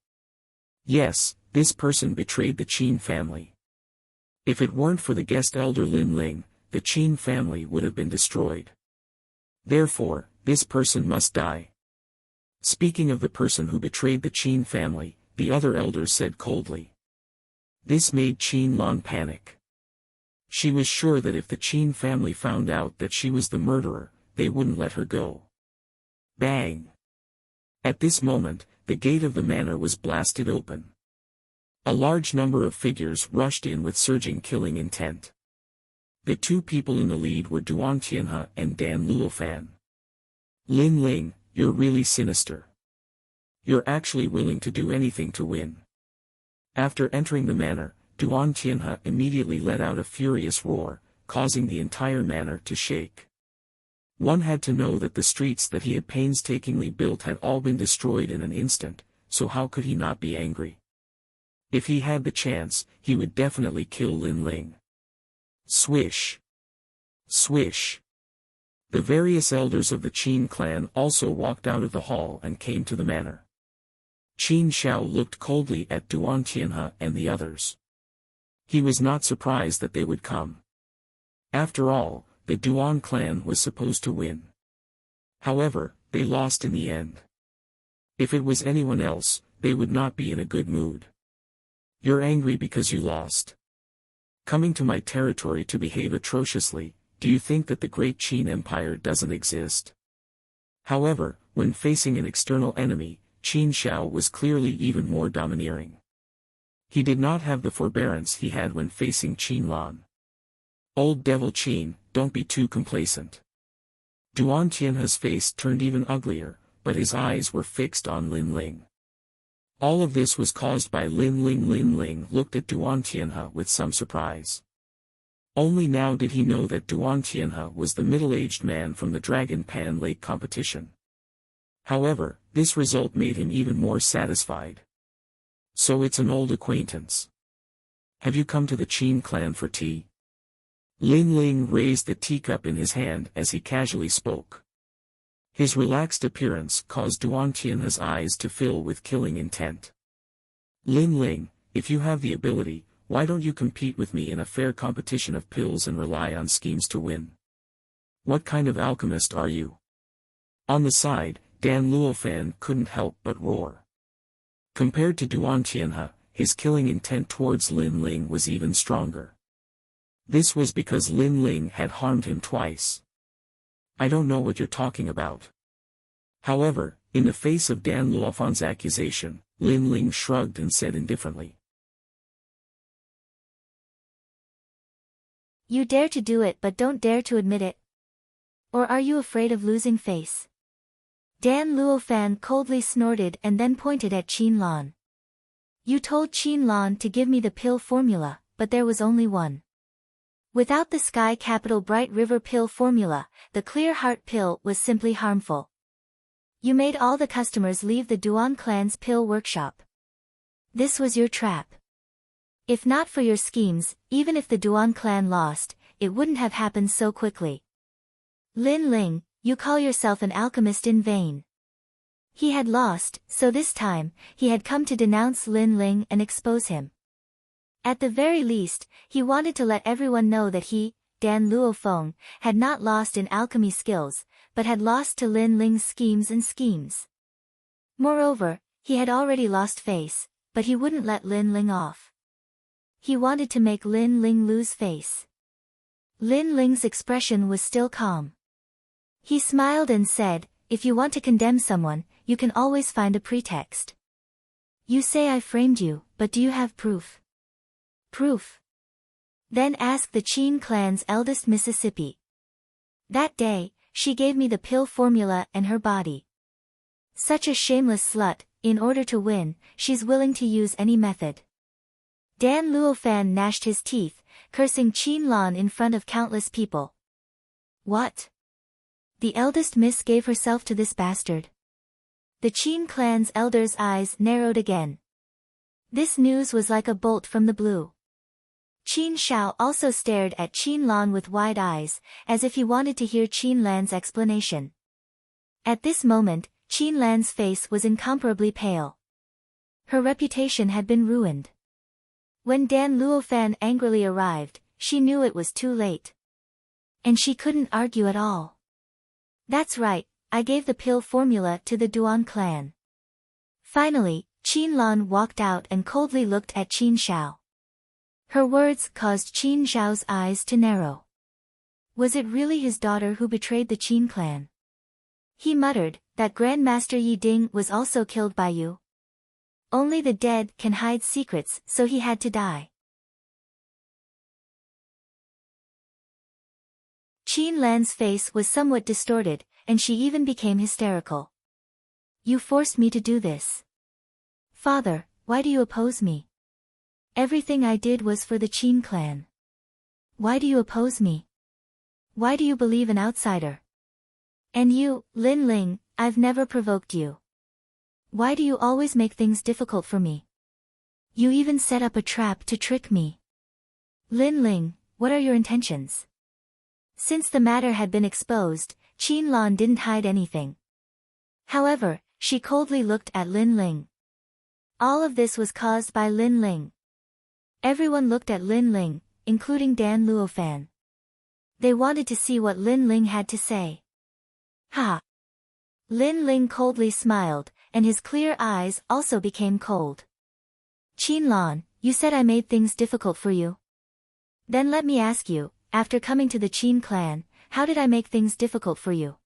Speaker 2: Yes, this person betrayed the Qin family. If it weren't for the guest elder Lin Ling, the Qin family would have been destroyed. Therefore, this person must die. Speaking of the person who betrayed the Qin family, the other elders said coldly. This made Qin Lan panic. She was sure that if the Qin family found out that she was the murderer, they wouldn't let her go. Bang! At this moment, the gate of the manor was blasted open. A large number of figures rushed in with surging killing intent. The two people in the lead were Duan Tianhe and Dan Luofan. Lin Ling, you're really sinister. You're actually willing to do anything to win. After entering the manor, Duan Tianhe immediately let out a furious roar, causing the entire manor to shake. One had to know that the streets that he had painstakingly built had all been destroyed in an instant, so how could he not be angry? If he had the chance, he would definitely kill Lin Ling. Swish! Swish! The various elders of the Qin clan also walked out of the hall and came to the manor. Qin Shao looked coldly at Duan Tianhe and the others. He was not surprised that they would come. After all, the Duan clan was supposed to win. However, they lost in the end. If it was anyone else, they would not be in a good mood. You're angry because you lost. Coming to my territory to behave atrociously, do you think that the great Qin Empire doesn't exist? However, when facing an external enemy, Qin Shao was clearly even more domineering. He did not have the forbearance he had when facing Qin Lan. Old devil Qin, don't be too complacent. Duan Tianhe's face turned even uglier, but his eyes were fixed on Lin Ling. All of this was caused by Lin Ling. Lin Ling looked at Duan Tianhe with some surprise. Only now did he know that Duan Tianhe was the middle-aged man from the Dragon Pan Lake competition. However, this result made him even more satisfied. So it's an old acquaintance. Have you come to the Qin clan for tea? Lin Ling raised the teacup in his hand as he casually spoke. His relaxed appearance caused Duan Tianhe's eyes to fill with killing intent. Lin Ling, if you have the ability, why don't you compete with me in a fair competition of pills and rely on schemes to win? What kind of alchemist are you? On the side, Dan Luofan couldn't help but roar. Compared to Duan Tianhe, his killing intent towards Lin Ling was even stronger. This was because Lin Ling had harmed him twice. I don't know what you're talking about. However, in the face of Dan Luofan's accusation, Lin Ling shrugged and said indifferently.
Speaker 1: You dare to do it but don't dare to admit it? Or are you afraid of losing face? Dan Luofan coldly snorted and then pointed at Qin Lan. You told Qin Lan to give me the pill formula, but there was only one. Without the Sky Capital Bright River pill formula, the Clear Heart pill was simply harmful. You made all the customers leave the Duan clan's pill workshop. This was your trap. If not for your schemes, even if the Duan clan lost, it wouldn't have happened so quickly. Lin Ling, you call yourself an alchemist in vain. He had lost, so this time, he had come to denounce Lin Ling and expose him. At the very least, he wanted to let everyone know that he, Dan Luofeng, had not lost in alchemy skills, but had lost to Lin Ling's schemes and schemes. Moreover, he had already lost face, but he wouldn't let Lin Ling off. He wanted to make Lin Ling lose face. Lin Ling's expression was still calm. He smiled and said, if you want to condemn someone, you can always find a pretext. You say I framed you, but do you have proof? Proof? Then ask the Qin clan's eldest Mississippi. That day, she gave me the pill formula and her body. Such a shameless slut, in order to win, she's willing to use any method. Dan Luofan gnashed his teeth, cursing Qin Lan in front of countless people. What? The eldest miss gave herself to this bastard? The Qin clan's elders' eyes narrowed again. This news was like a bolt from the blue. Qin Shao also stared at Qin Lan with wide eyes, as if he wanted to hear Qin Lan's explanation. At this moment, Qin Lan's face was incomparably pale. Her reputation had been ruined. When Dan Luofan angrily arrived, she knew it was too late. And she couldn't argue at all. That's right, I gave the pill formula to the Duan clan. Finally, Qin Lan walked out and coldly looked at Qin Shao. Her words caused Qin Shao's eyes to narrow. Was it really his daughter who betrayed the Qin clan? He muttered, that Grandmaster Yi Ding was also killed by you? Only the dead can hide secrets, so he had to die. Qin Lan's face was somewhat distorted, and she even became hysterical. You forced me to do this. Father, why do you oppose me? Everything I did was for the Qin clan. Why do you oppose me? Why do you believe an outsider? And you, Lin Ling, I've never provoked you. Why do you always make things difficult for me? You even set up a trap to trick me. Lin Ling, what are your intentions? Since the matter had been exposed, Qin Lan didn't hide anything. However, she coldly looked at Lin Ling. All of this was caused by Lin Ling. Everyone looked at Lin Ling, including Dan Luofan. They wanted to see what Lin Ling had to say. Ha! Lin Ling coldly smiled, and his clear eyes also became cold. Qin Lan, you said I made things difficult for you. Then let me ask you, after coming to the Qin clan, how did I make things difficult for you?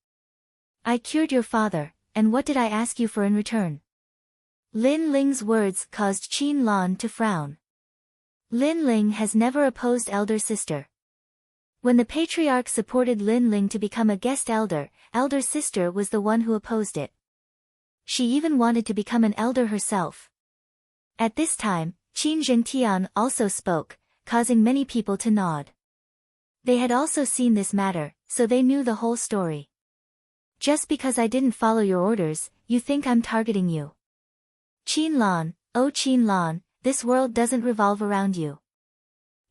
Speaker 1: I cured your father, and what did I ask you for in return? Lin Ling's words caused Qin Lan to frown. Lin Ling has never opposed elder sister. When the patriarch supported Lin Ling to become a guest elder, elder sister was the one who opposed it. She even wanted to become an elder herself. At this time, Qin Zhengtian also spoke, causing many people to nod. They had also seen this matter, so they knew the whole story. Just because I didn't follow your orders, you think I'm targeting you. Qin Lan, oh Qin Lan, this world doesn't revolve around you.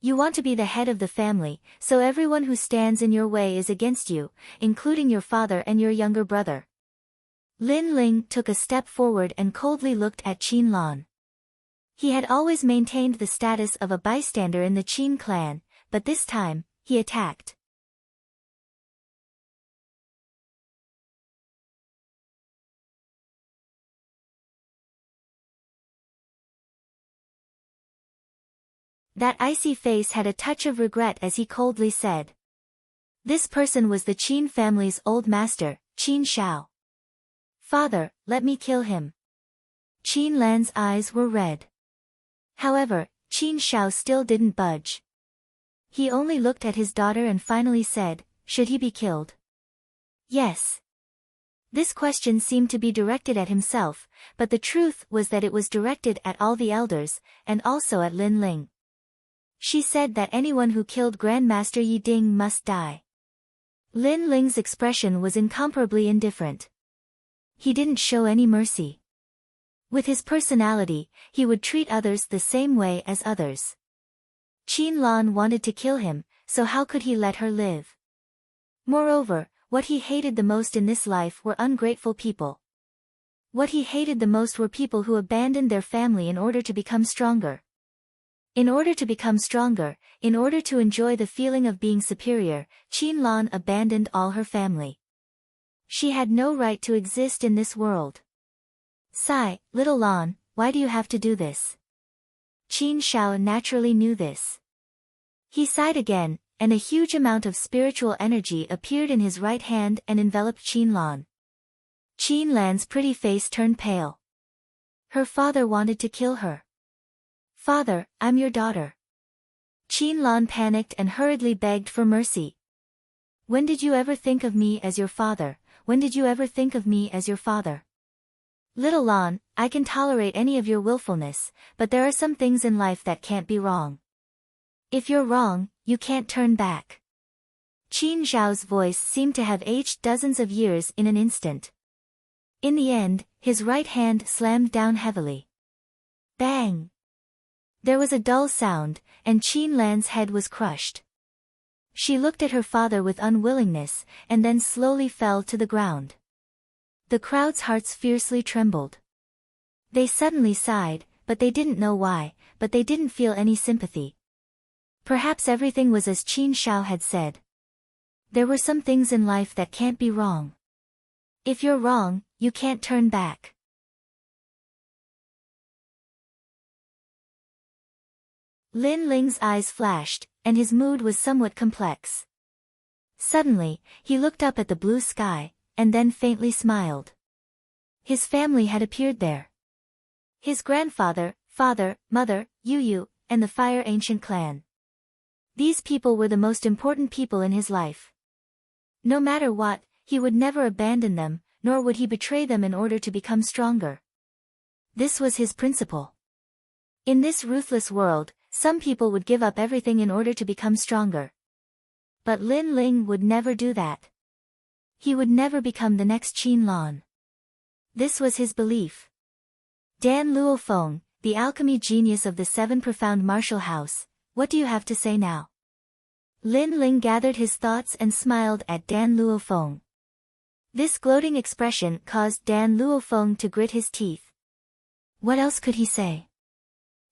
Speaker 1: You want to be the head of the family, so everyone who stands in your way is against you, including your father and your younger brother. Lin Ling took a step forward and coldly looked at Qin Lan. He had always maintained the status of a bystander in the Qin clan, but this time, he attacked. That icy face had a touch of regret as he coldly said. This person was the Qin family's old master, Qin Shao. Father, let me kill him. Qin Lan's eyes were red. However, Qin Shao still didn't budge. He only looked at his daughter and finally said, should he be killed? Yes. This question seemed to be directed at himself, but the truth was that it was directed at all the elders, and also at Lin Ling. She said that anyone who killed Grandmaster Yi Ding must die. Lin Ling's expression was incomparably indifferent. He didn't show any mercy. With his personality, he would treat others the same way as others. Qin Lan wanted to kill him, so how could he let her live? Moreover, what he hated the most in this life were ungrateful people. What he hated the most were people who abandoned their family in order to become stronger. In order to become stronger, in order to enjoy the feeling of being superior, Qin Lan abandoned all her family. She had no right to exist in this world. Sigh, little Lan, why do you have to do this? Qin Shao naturally knew this. He sighed again, and a huge amount of spiritual energy appeared in his right hand and enveloped Qin Lan. Qin Lan's pretty face turned pale. Her father wanted to kill her. Father, I'm your daughter. Qin Lan panicked and hurriedly begged for mercy. When did you ever think of me as your father? When did you ever think of me as your father? Little Lan, I can tolerate any of your willfulness, but there are some things in life that can't be wrong. If you're wrong, you can't turn back. Qin Zhao's voice seemed to have aged dozens of years in an instant. In the end, his right hand slammed down heavily. Bang! There was a dull sound, and Qin Lan's head was crushed. She looked at her father with unwillingness, and then slowly fell to the ground. The crowd's hearts fiercely trembled. They suddenly sighed, but they didn't know why, but they didn't feel any sympathy. Perhaps everything was as Qin Shao had said. There were some things in life that can't be wrong. If you're wrong, you can't turn back. Lin Ling's eyes flashed, and his mood was somewhat complex. Suddenly, he looked up at the blue sky, and then faintly smiled. His family had appeared there. His grandfather, father, mother, Yu, and the Fire Ancient clan. These people were the most important people in his life. No matter what, he would never abandon them, nor would he betray them in order to become stronger. This was his principle. In this ruthless world, some people would give up everything in order to become stronger. But Lin Ling would never do that. He would never become the next Qin Lan. This was his belief. Dan Luofeng, the alchemy genius of the Seven Profound Martial House, what do you have to say now? Lin Ling gathered his thoughts and smiled at Dan Luofeng. This gloating expression caused Dan Luofeng to grit his teeth. What else could he say?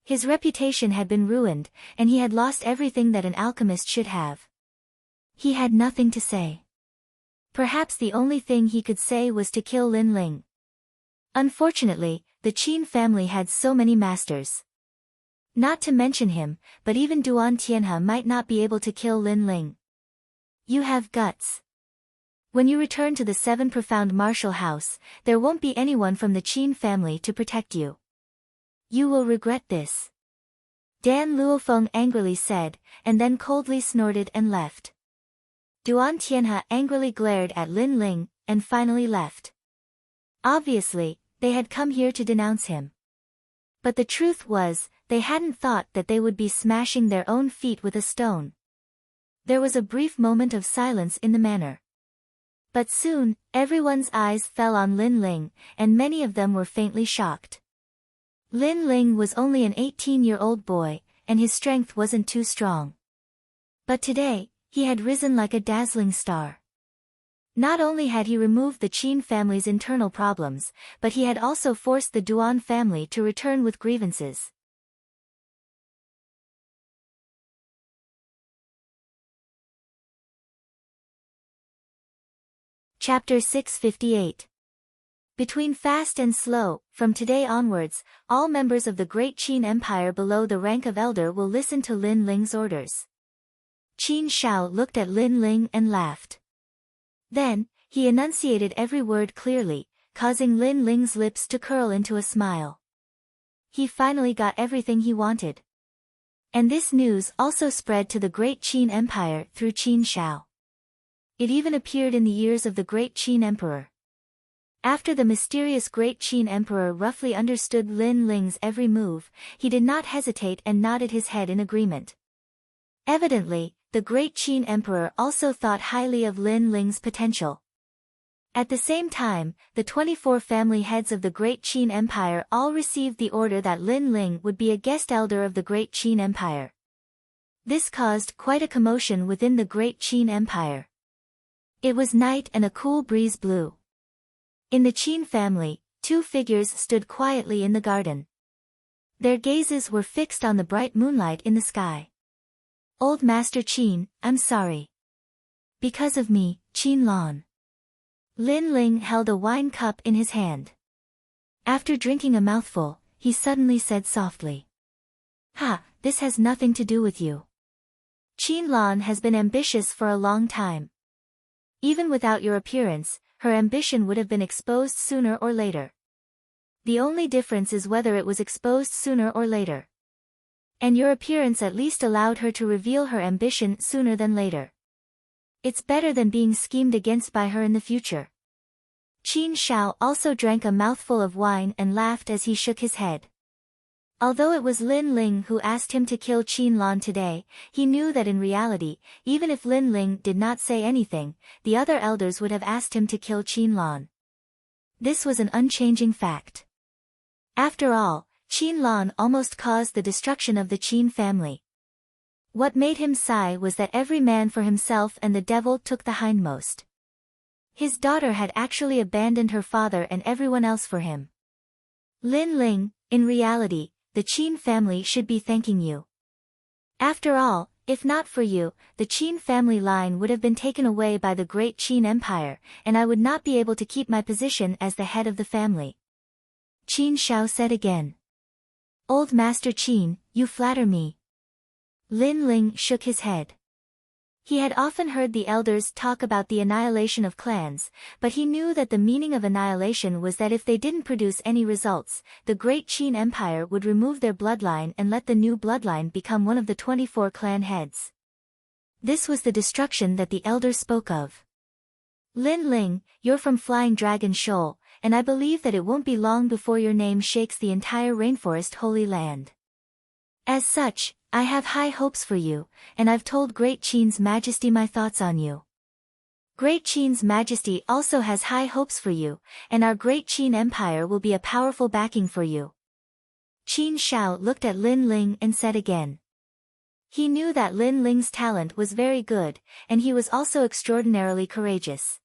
Speaker 1: His reputation had been ruined, and he had lost everything that an alchemist should have. He had nothing to say. Perhaps the only thing he could say was to kill Lin Ling. Unfortunately, the Qin family had so many masters. Not to mention him, but even Duan Tianhe might not be able to kill Lin Ling. You have guts. When you return to the Seven Profound Martial House, there won't be anyone from the Qin family to protect you. You will regret this. Dan Luofeng angrily said, and then coldly snorted and left. Duan Tianhe angrily glared at Lin Ling, and finally left. Obviously, they had come here to denounce him. But the truth was, they hadn't thought that they would be smashing their own feet with a stone. There was a brief moment of silence in the manor. But soon, everyone's eyes fell on Lin Ling, and many of them were faintly shocked. Lin Ling was only an 18-year-old boy, and his strength wasn't too strong. But today, he had risen like a dazzling star. Not only had he removed the Qin family's internal problems, but he had also forced the Duan family to return with grievances. Chapter 658. Between fast and slow, from today onwards, all members of the Great Qin Empire below the rank of elder will listen to Lin Ling's orders. Qin Shao looked at Lin Ling and laughed. Then, he enunciated every word clearly, causing Lin Ling's lips to curl into a smile. He finally got everything he wanted. And this news also spread to the Great Qin Empire through Qin Shao. It even appeared in the ears of the Great Qin Emperor. After the mysterious Great Qin Emperor roughly understood Lin Ling's every move, he did not hesitate and nodded his head in agreement. Evidently, the Great Qin Emperor also thought highly of Lin Ling's potential. At the same time, the 24 family heads of the Great Qin Empire all received the order that Lin Ling would be a guest elder of the Great Qin Empire. This caused quite a commotion within the Great Qin Empire. It was night and a cool breeze blew. In the Qin family, two figures stood quietly in the garden. Their gazes were fixed on the bright moonlight in the sky. Old Master Qin, I'm sorry. Because of me, Qin Lan. Lin Ling held a wine cup in his hand. After drinking a mouthful, he suddenly said softly. This has nothing to do with you. Qin Lan has been ambitious for a long time. Even without your appearance, her ambition would have been exposed sooner or later. The only difference is whether it was exposed sooner or later. And your appearance at least allowed her to reveal her ambition sooner than later. It's better than being schemed against by her in the future. Qin Shao also drank a mouthful of wine and laughed as he shook his head. Although it was Lin Ling who asked him to kill Qin Lan today, he knew that in reality, even if Lin Ling did not say anything, the other elders would have asked him to kill Qin Lan. This was an unchanging fact. After all, Qin Lan almost caused the destruction of the Qin family. What made him sigh was that every man for himself and the devil took the hindmost. His daughter had actually abandoned her father and everyone else for him. Lin Ling, in reality, the Qin family should be thanking you. After all, if not for you, the Qin family line would have been taken away by the Great Qin Empire, and I would not be able to keep my position as the head of the family. Qin Shao said again. Old Master Qin, you flatter me. Lin Ling shook his head. He had often heard the elders talk about the annihilation of clans, but he knew that the meaning of annihilation was that if they didn't produce any results, the Great Qin Empire would remove their bloodline and let the new bloodline become one of the 24 clan heads. This was the destruction that the elders spoke of. Lin Ling, you're from Flying Dragon Shoal, and I believe that it won't be long before your name shakes the entire rainforest Holy Land. As such, I have high hopes for you, and I've told Great Qin's Majesty my thoughts on you. Great Qin's Majesty also has high hopes for you, and our Great Qin Empire will be a powerful backing for you. Qin Shao looked at Lin Ling and said again. He knew that Lin Ling's talent was very good, and he was also extraordinarily courageous.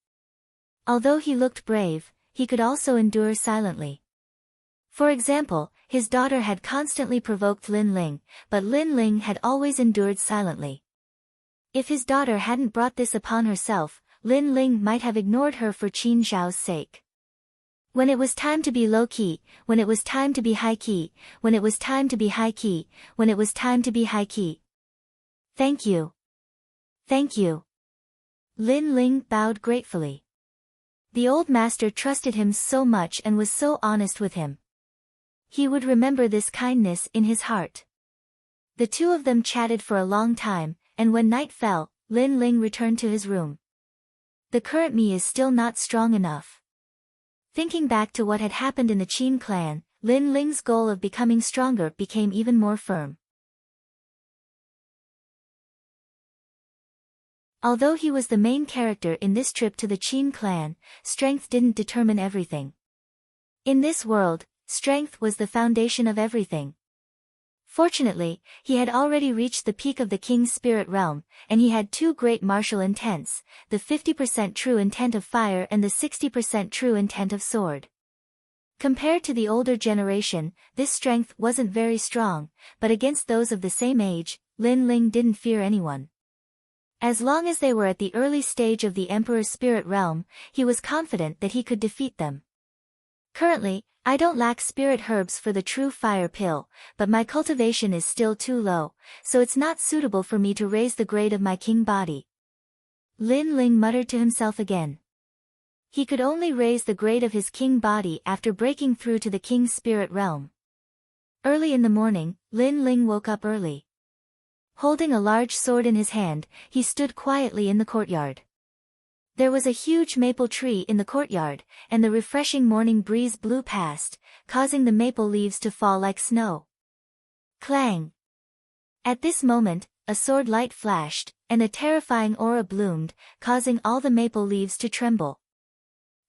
Speaker 1: Although he looked brave, he could also endure silently. For example, his daughter had constantly provoked Lin Ling, but Lin Ling had always endured silently. If his daughter hadn't brought this upon herself, Lin Ling might have ignored her for Qin Zhao's sake. When it was time to be low-key, when it was time to be high-key, when it was time to be high-key, when it was time to be high-key. Thank you. Thank you. Lin Ling bowed gratefully. The old master trusted him so much and was so honest with him. He would remember this kindness in his heart. The two of them chatted for a long time, and when night fell, Lin Ling returned to his room. The current me is still not strong enough. Thinking back to what had happened in the Qin clan, Lin Ling's goal of becoming stronger became even more firm. Although he was the main character in this trip to the Qin clan, strength didn't determine everything. In this world, strength was the foundation of everything. Fortunately, he had already reached the peak of the king's spirit realm, and he had two great martial intents, the 50% true intent of fire and the 60% true intent of sword. Compared to the older generation, this strength wasn't very strong, but against those of the same age, Lin Ling didn't fear anyone. As long as they were at the early stage of the Emperor's spirit realm, he was confident that he could defeat them. Currently, I don't lack spirit herbs for the true fire pill, but my cultivation is still too low, so it's not suitable for me to raise the grade of my king body. Lin Ling muttered to himself again. He could only raise the grade of his king body after breaking through to the king's spirit realm. Early in the morning, Lin Ling woke up early. Holding a large sword in his hand, he stood quietly in the courtyard. There was a huge maple tree in the courtyard, and the refreshing morning breeze blew past, causing the maple leaves to fall like snow. Clang! At this moment, a sword light flashed, and a terrifying aura bloomed, causing all the maple leaves to tremble.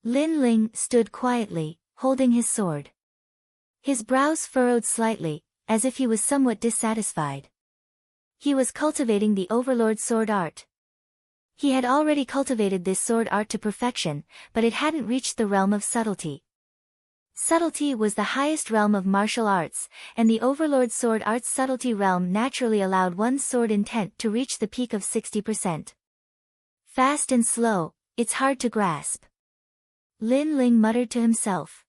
Speaker 1: Lin Ling stood quietly, holding his sword. His brows furrowed slightly, as if he was somewhat dissatisfied. He was cultivating the Overlord sword art. He had already cultivated this sword art to perfection, but it hadn't reached the realm of subtlety. Subtlety was the highest realm of martial arts, and the Overlord sword art's subtlety realm naturally allowed one's sword intent to reach the peak of 60%. Fast and slow, it's hard to grasp. Lin Ling muttered to himself.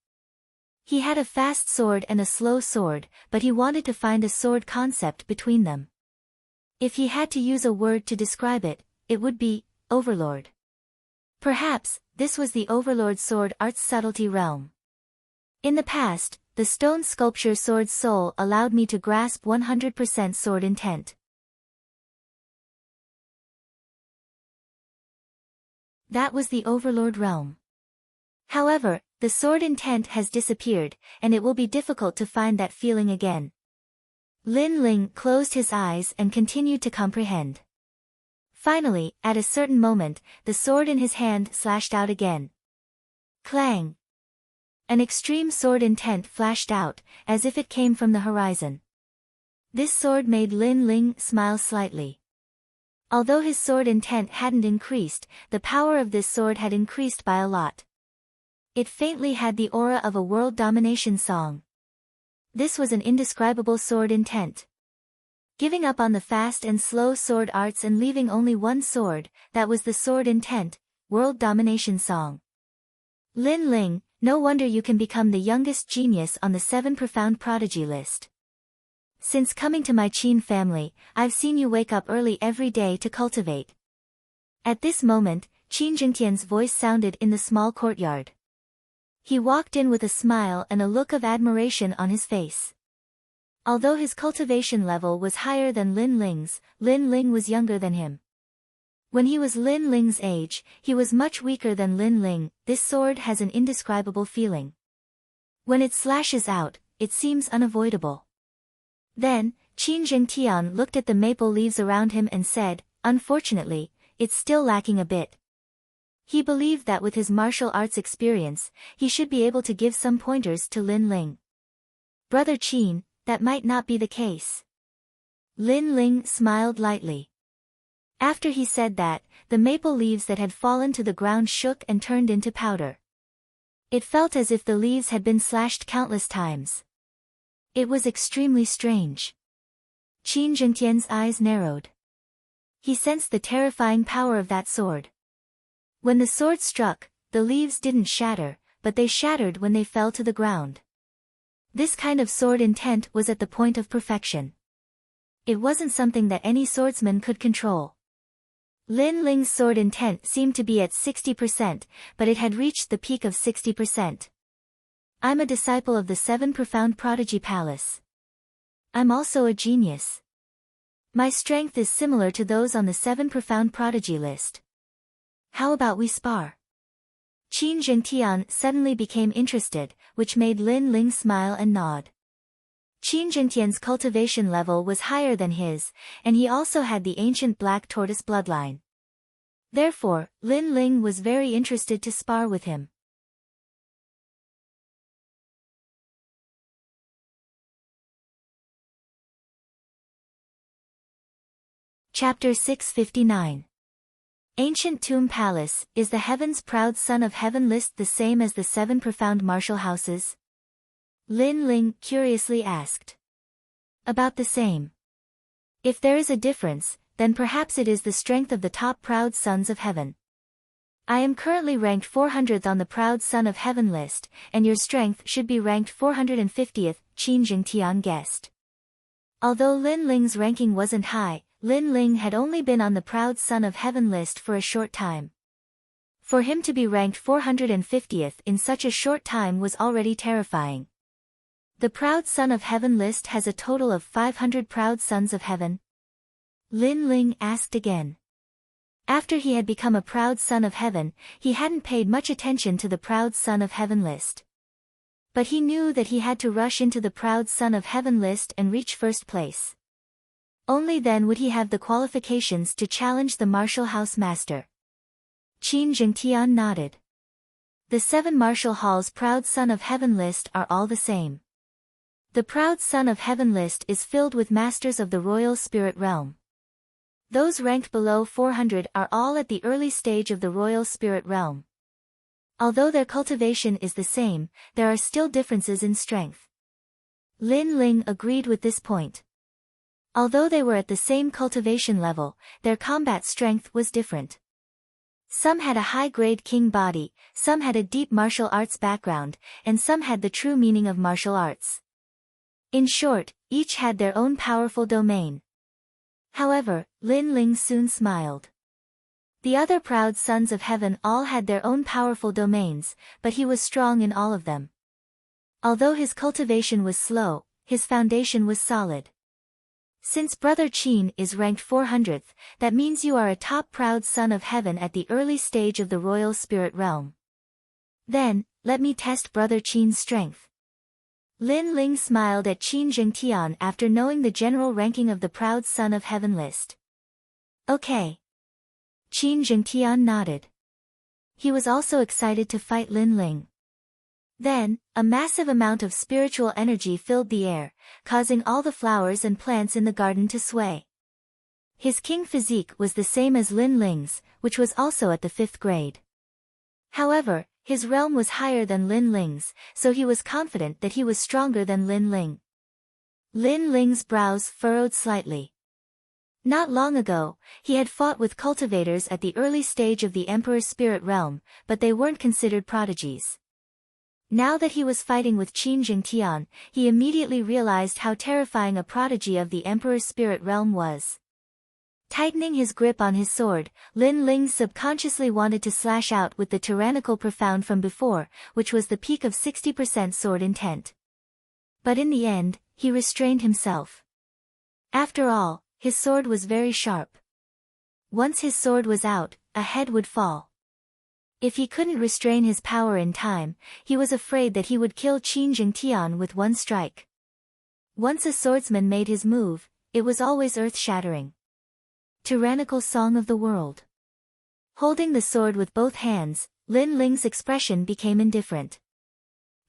Speaker 1: He had a fast sword and a slow sword, but he wanted to find a sword concept between them. If he had to use a word to describe it, it would be Overlord. Perhaps, this was the Overlord sword art's subtlety realm. In the past, the stone sculpture sword's soul allowed me to grasp 100% sword intent. That was the Overlord realm. However, the sword intent has disappeared, and it will be difficult to find that feeling again. Lin Ling closed his eyes and continued to comprehend. Finally, at a certain moment, the sword in his hand slashed out again. Clang! An extreme sword intent flashed out, as if it came from the horizon. This sword made Lin Ling smile slightly. Although his sword intent hadn't increased, the power of this sword had increased by a lot. It faintly had the aura of a world domination song. This was an indescribable sword intent. Giving up on the fast and slow sword arts and leaving only one sword, that was the sword intent, world domination song. Lin Ling, no wonder you can become the youngest genius on the 7 profound prodigy list. Since coming to my Qin family, I've seen you wake up early every day to cultivate. At this moment, Qin Jingtian's voice sounded in the small courtyard. He walked in with a smile and a look of admiration on his face. Although his cultivation level was higher than Lin Ling's, Lin Ling was younger than him. When he was Lin Ling's age, he was much weaker than Lin Ling. This sword has an indescribable feeling. When it slashes out, it seems unavoidable. Then, Qin Jingtian looked at the maple leaves around him and said, "Unfortunately, it's still lacking a bit." He believed that with his martial arts experience, he should be able to give some pointers to Lin Ling. "Brother Qin, that might not be the case." Lin Ling smiled lightly. After he said that, the maple leaves that had fallen to the ground shook and turned into powder. It felt as if the leaves had been slashed countless times. It was extremely strange. Qin Jingtian's eyes narrowed. He sensed the terrifying power of that sword. When the sword struck, the leaves didn't shatter, but they shattered when they fell to the ground. This kind of sword intent was at the point of perfection. It wasn't something that any swordsman could control. Lin Ling's sword intent seemed to be at 60%, but it had reached the peak of 60%. "I'm a disciple of the 7 Profound Prodigy Palace. I'm also a genius. My strength is similar to those on the 7 Profound Prodigy list. How about we spar?" Qin Jingtian suddenly became interested, which made Lin Ling smile and nod. Qin Jingtian's cultivation level was higher than his, and he also had the ancient black tortoise bloodline. Therefore, Lin Ling was very interested to spar with him. Chapter 659. Ancient Tomb Palace. Is the Heaven's Proud Son of Heaven list the same as the 7 Profound Martial Houses? Lin Ling curiously asked. About the same. If there is a difference, then perhaps it is the strength of the top Proud Sons of Heaven. I am currently ranked 400th on the Proud Son of Heaven list, and your strength should be ranked 450th, Qin Jingtian guessed. Although Lin Ling's ranking wasn't high, Lin Ling had only been on the Proud Son of Heaven list for a short time. For him to be ranked 450th in such a short time was already terrifying. The Proud Son of Heaven list has a total of 500 Proud Sons of Heaven? Lin Ling asked again. After he had become a Proud Son of Heaven, he hadn't paid much attention to the Proud Son of Heaven list. But he knew that he had to rush into the Proud Son of Heaven list and reach first place. Only then would he have the qualifications to challenge the martial house master. Qin Jingtian nodded. The 7 martial halls Proud Son of Heaven list are all the same. The Proud Son of Heaven list is filled with masters of the royal spirit realm. Those ranked below 400 are all at the early stage of the royal spirit realm. Although their cultivation is the same, there are still differences in strength. Lin Ling agreed with this point. Although they were at the same cultivation level, their combat strength was different. Some had a high-grade king body, some had a deep martial arts background, and some had the true meaning of martial arts. In short, each had their own powerful domain. However, Lin Ling soon smiled. The other Proud Sons of Heaven all had their own powerful domains, but he was strong in all of them. Although his cultivation was slow, his foundation was solid. Since Brother Qin is ranked 400th, that means you are a top Proud Son of Heaven at the early stage of the royal spirit realm. Then, let me test Brother Qin's strength. Lin Ling smiled at Qin Jingtian after knowing the general ranking of the Proud Son of Heaven list. Okay. Qin Jingtian nodded. He was also excited to fight Lin Ling. Then, a massive amount of spiritual energy filled the air, causing all the flowers and plants in the garden to sway. His king physique was the same as Lin Ling's, which was also at the 5th grade. However, his realm was higher than Lin Ling's, so he was confident that he was stronger than Lin Ling. Lin Ling's brows furrowed slightly. Not long ago, he had fought with cultivators at the early stage of the Emperor's spirit realm, but they weren't considered prodigies. Now that he was fighting with Qin Jingtian, he immediately realized how terrifying a prodigy of the Emperor's spirit realm was. Tightening his grip on his sword, Lin Ling subconsciously wanted to slash out with the tyrannical profound from before, which was the peak of 60% sword intent. But in the end, he restrained himself. After all, his sword was very sharp. Once his sword was out, a head would fall. If he couldn't restrain his power in time, he was afraid that he would kill Qin Jingtian with one strike. Once a swordsman made his move, it was always earth-shattering. Tyrannical song of the world. Holding the sword with both hands, Lin Ling's expression became indifferent.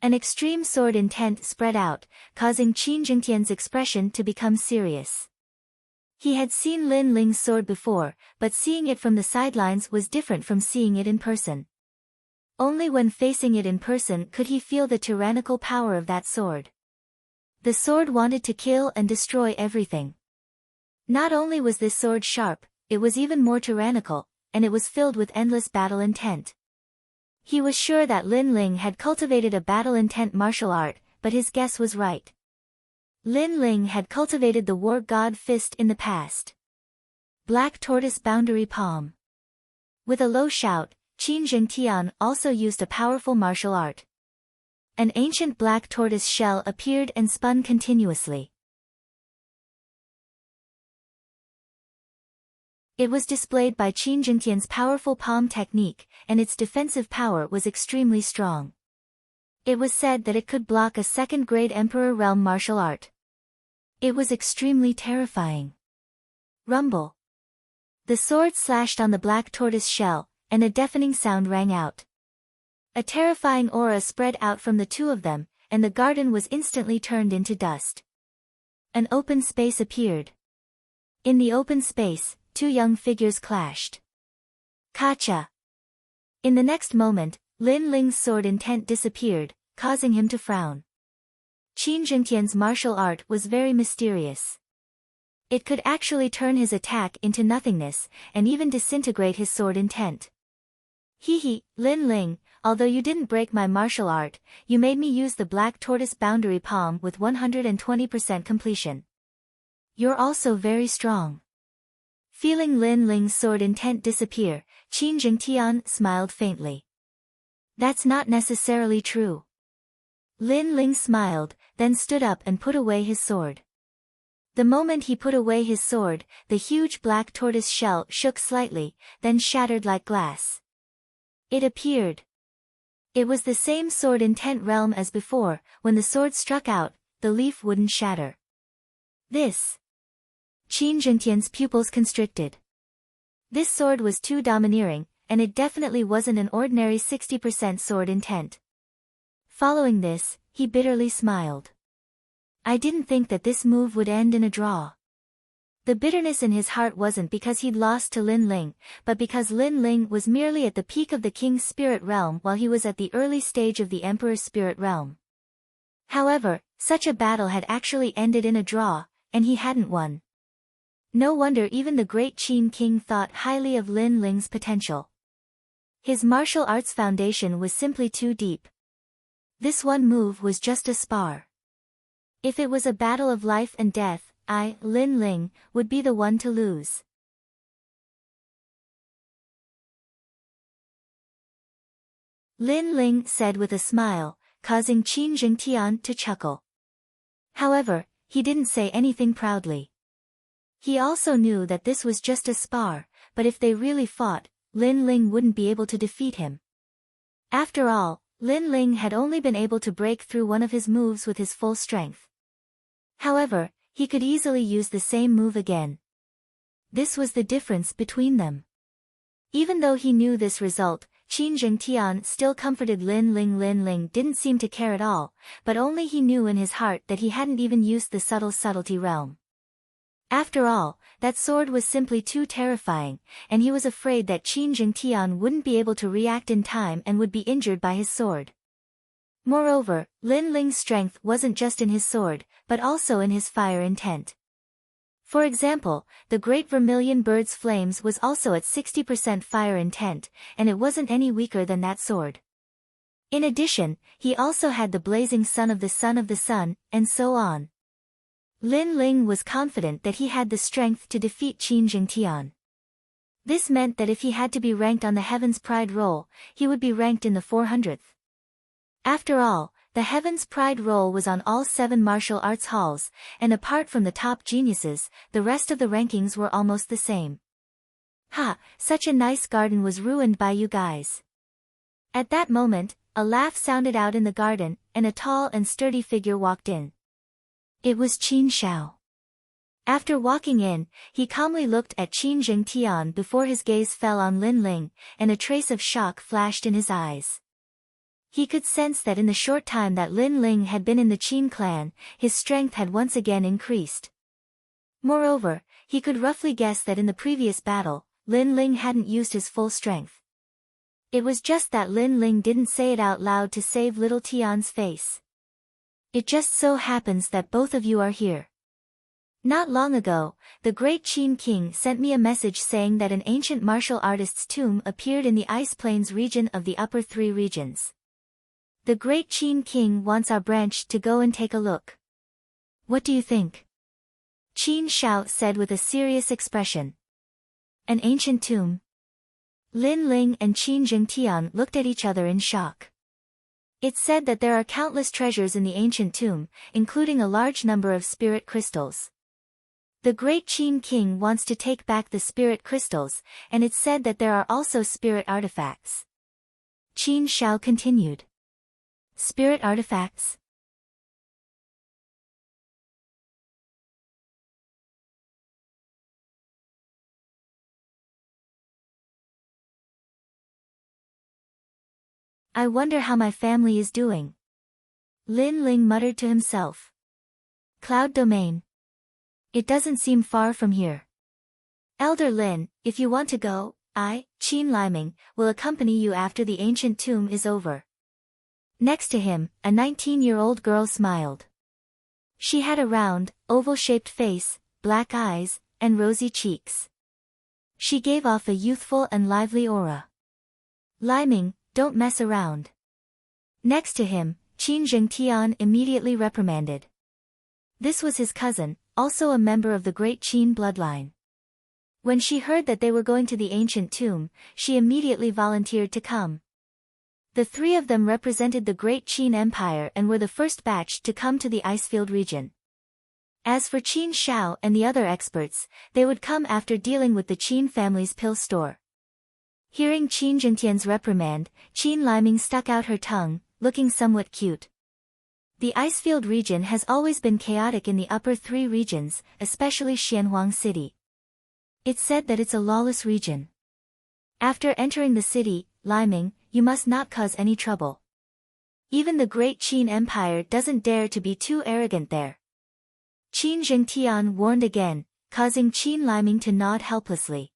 Speaker 1: An extreme sword intent spread out, causing Qin Jingtian's expression to become serious. He had seen Lin Ling's sword before, but seeing it from the sidelines was different from seeing it in person. Only when facing it in person could he feel the tyrannical power of that sword. The sword wanted to kill and destroy everything. Not only was this sword sharp, it was even more tyrannical, and it was filled with endless battle intent. He was sure that Lin Ling had cultivated a battle intent martial art, but his guess was right. Lin Ling had cultivated the war god fist in the past. Black tortoise boundary palm. With a low shout, Qin Jingtian also used a powerful martial art. An ancient black tortoise shell appeared and spun continuously. It was displayed by Qin Jingtian's powerful palm technique, and its defensive power was extremely strong. It was said that it could block a second-grade Emperor realm martial art. It was extremely terrifying. Rumble. The sword slashed on the black tortoise shell, and a deafening sound rang out. A terrifying aura spread out from the two of them, and the garden was instantly turned into dust. An open space appeared. In the open space, two young figures clashed. Kacha. In the next moment, Lin Ling's sword intent disappeared, causing him to frown. Qin Jingtian's martial art was very mysterious. It could actually turn his attack into nothingness, and even disintegrate his sword intent. Hehe, Lin Ling, although you didn't break my martial art, you made me use the black tortoise boundary palm with 120% completion. You're also very strong. Feeling Lin Ling's sword intent disappear, Qin Jingtian smiled faintly. That's not necessarily true. Lin Ling smiled, then stood up and put away his sword. The moment he put away his sword, the huge black tortoise shell shook slightly, then shattered like glass. It appeared. It was the same sword intent realm as before. When the sword struck out, the leaf wouldn't shatter. This. Qin Jingtian's pupils constricted. This sword was too domineering, and it definitely wasn't an ordinary 60% sword intent. Following this, he bitterly smiled. I didn't think that this move would end in a draw. The bitterness in his heart wasn't because he'd lost to Lin Ling, but because Lin Ling was merely at the peak of the king's spirit realm while he was at the early stage of the emperor's spirit realm. However, such a battle had actually ended in a draw, and he hadn't won. No wonder even the great Qin king thought highly of Lin Ling's potential. His martial arts foundation was simply too deep. This one move was just a spar. If it was a battle of life and death, I, Lin Ling, would be the one to lose. Lin Ling said with a smile, causing Qin Jingtian to chuckle. However, he didn't say anything proudly. He also knew that this was just a spar, but if they really fought, Lin Ling wouldn't be able to defeat him. After all, Lin Ling had only been able to break through one of his moves with his full strength. However, he could easily use the same move again. This was the difference between them. Even though he knew this result, Qin Jingtian still comforted Lin Ling. Lin Ling didn't seem to care at all, but only he knew in his heart that he hadn't even used the subtlety realm. After all, that sword was simply too terrifying, and he was afraid that Qin Jingtian wouldn't be able to react in time and would be injured by his sword. Moreover, Lin Ling's strength wasn't just in his sword, but also in his fire intent. For example, the Great Vermilion Bird's flames was also at 60% fire intent, and it wasn't any weaker than that sword. In addition, he also had the blazing sun of the sun, and so on. Lin Ling was confident that he had the strength to defeat Qin Jingtian. This meant that if he had to be ranked on the Heaven's Pride roll, he would be ranked in the 400th. After all, the Heaven's Pride roll was on all 7 martial arts halls, and apart from the top geniuses, the rest of the rankings were almost the same. Ha, such a nice garden was ruined by you guys. At that moment, a laugh sounded out in the garden, and a tall and sturdy figure walked in. It was Qin Shao. After walking in, he calmly looked at Qin Jingtian before his gaze fell on Lin Ling, and a trace of shock flashed in his eyes. He could sense that in the short time that Lin Ling had been in the Qin clan, his strength had once again increased. Moreover, he could roughly guess that in the previous battle, Lin Ling hadn't used his full strength. It was just that Lin Ling didn't say it out loud to save little Tian's face. It just so happens that both of you are here. Not long ago, the great Qin king sent me a message saying that an ancient martial artist's tomb appeared in the Ice Plains region of the upper 3 regions. The great Qin king wants our branch to go and take a look. What do you think? Qin Shao said with a serious expression. An ancient tomb? Lin Ling and Qin Jingtian looked at each other in shock. It's said that there are countless treasures in the ancient tomb, including a large number of spirit crystals. The great Qin king wants to take back the spirit crystals, and it's said that there are also spirit artifacts. Qin Shao continued. Spirit artifacts? I wonder how my family is doing. Lin Ling muttered to himself. Cloud Domain. It doesn't seem far from here. Elder Lin, if you want to go, I, Qin Liming, will accompany you after the ancient tomb is over. Next to him, a 19-year-old girl smiled. She had a round, oval-shaped face, black eyes, and rosy cheeks. She gave off a youthful and lively aura. Liming, don't mess around. Next to him, Qin Jingtian immediately reprimanded. This was his cousin, also a member of the great Qin bloodline. When she heard that they were going to the ancient tomb, she immediately volunteered to come. The 3 of them represented the great Qin Empire and were the first batch to come to the Icefield region. As for Qin Shao and the other experts, they would come after dealing with the Qin family's pill store. Hearing Qin Jingtian's reprimand, Qin Liming stuck out her tongue, looking somewhat cute. The Icefield region has always been chaotic in the upper 3 regions, especially Xianhuang City. It's said that it's a lawless region. After entering the city, Liming, you must not cause any trouble. Even the great Qin Empire doesn't dare to be too arrogant there. Qin Jingtian warned again, causing Qin Liming to nod helplessly.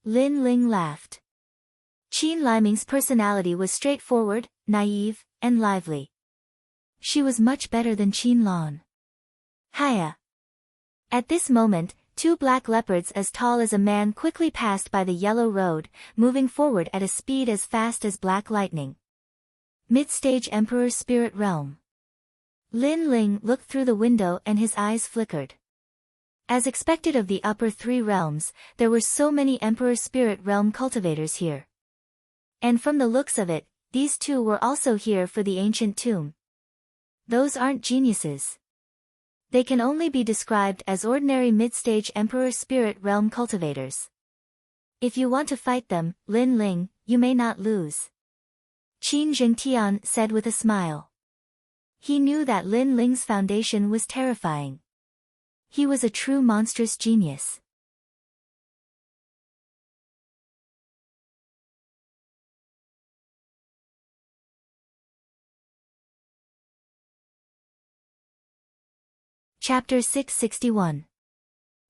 Speaker 1: Lin Ling laughed. Qin Liming's personality was straightforward, naive, and lively. She was much better than Qin Lan. Hiya! At this moment, 2 black leopards as tall as a man quickly passed by the yellow road, moving forward at a speed as fast as black lightning. Mid-stage Emperor's Spirit Realm. Lin Ling looked through the window and his eyes flickered. As expected of the upper 3 realms, there were so many Emperor Spirit Realm cultivators here. And from the looks of it, these 2 were also here for the ancient tomb. Those aren't geniuses. They can only be described as ordinary mid-stage Emperor Spirit Realm cultivators. If you want to fight them, Lin Ling, you may not lose. Qin Jingtian said with a smile. He knew that Lin Ling's foundation was terrifying. He was a true monstrous genius. Chapter 661.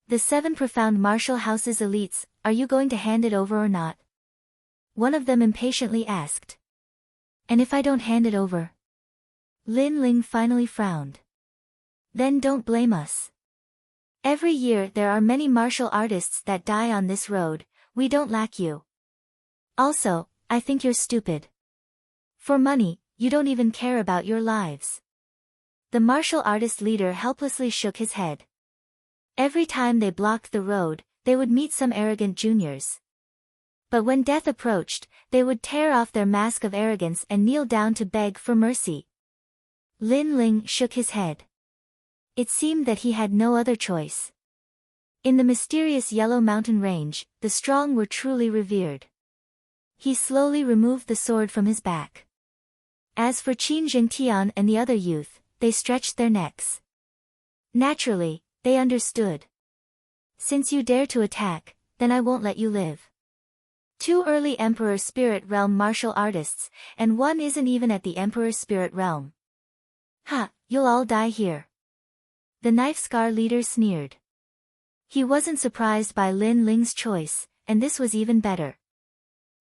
Speaker 1: The 7 profound martial houses elites, are you going to hand it over or not? One of them impatiently asked. And if I don't hand it over? Lin Ling finally frowned. Then don't blame us. Every year there are many martial artists that die on this road, we don't lack you. Also, I think you're stupid. For money, you don't even care about your lives. The martial artist leader helplessly shook his head. Every time they blocked the road, they would meet some arrogant juniors. But when death approached, they would tear off their mask of arrogance and kneel down to beg for mercy. Lin Ling shook his head. It seemed that he had no other choice. In the mysterious Yellow Mountain Range, the strong were truly revered. He slowly removed the sword from his back. As for Qin Jingtian and the other youth, they stretched their necks. Naturally, they understood. Since you dare to attack, then I won't let you live. Two early Emperor Spirit Realm martial artists, and one isn't even at the Emperor Spirit Realm. Ha, you'll all die here. The Knife Scar leader sneered. He wasn't surprised by Lin Ling's choice, and this was even better.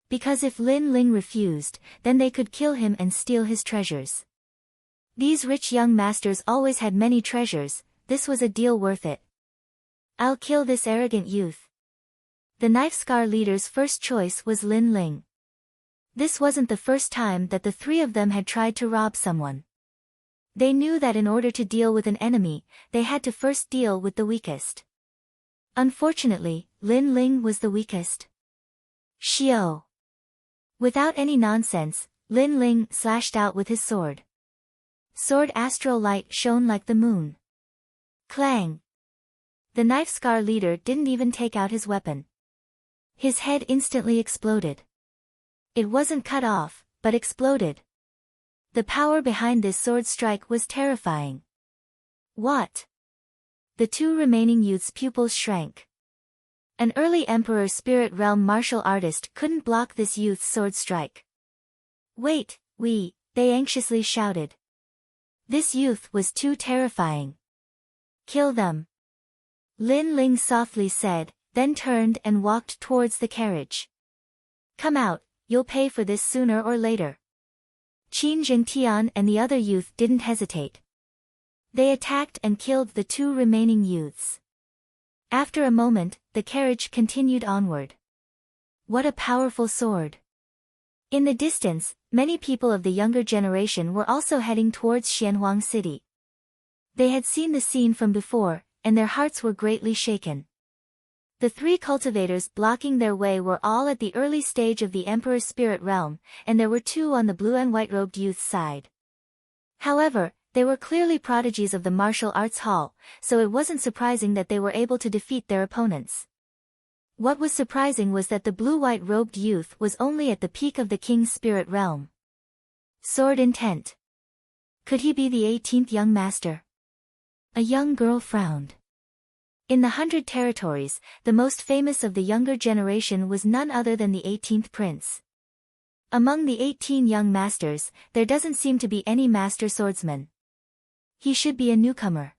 Speaker 1: Because if Lin Ling refused, then they could kill him and steal his treasures. These rich young masters always had many treasures, this was a deal worth it. I'll kill this arrogant youth. The Knife Scar leader's first choice was Lin Ling. This wasn't the first time that the three of them had tried to rob someone. They knew that in order to deal with an enemy, they had to first deal with the weakest. Unfortunately, Lin Ling was the weakest. Xiao. Without any nonsense, Lin Ling slashed out with his sword. Sword astral light shone like the moon. Clang. The Knife Scar leader didn't even take out his weapon. His head instantly exploded. It wasn't cut off, but exploded. The power behind this sword strike was terrifying. What? The two remaining youths' pupils shrank. An early Emperor Spirit Realm martial artist couldn't block this youth's sword strike. Wait, they anxiously shouted. This youth was too terrifying. Kill them. Lin Ling softly said, then turned and walked towards the carriage. Come out, you'll pay for this sooner or later. Qin Jingtian and the other youth didn't hesitate. They attacked and killed the two remaining youths. After a moment, the carriage continued onward. What a powerful sword! In the distance, many people of the younger generation were also heading towards Xianhuang City. They had seen the scene from before, and their hearts were greatly shaken. The three cultivators blocking their way were all at the early stage of the Emperor's Spirit Realm, and there were two on the blue and white-robed youth's side. However, they were clearly prodigies of the martial arts hall, so it wasn't surprising that they were able to defeat their opponents. What was surprising was that the blue-white-robed youth was only at the peak of the King's Spirit Realm. Sword intent. Could he be the 18th young master? A young girl frowned. In the 100 territories, the most famous of the younger generation was none other than the 18th prince. Among the 18 young masters, there doesn't seem to be any master swordsman. He should be a newcomer.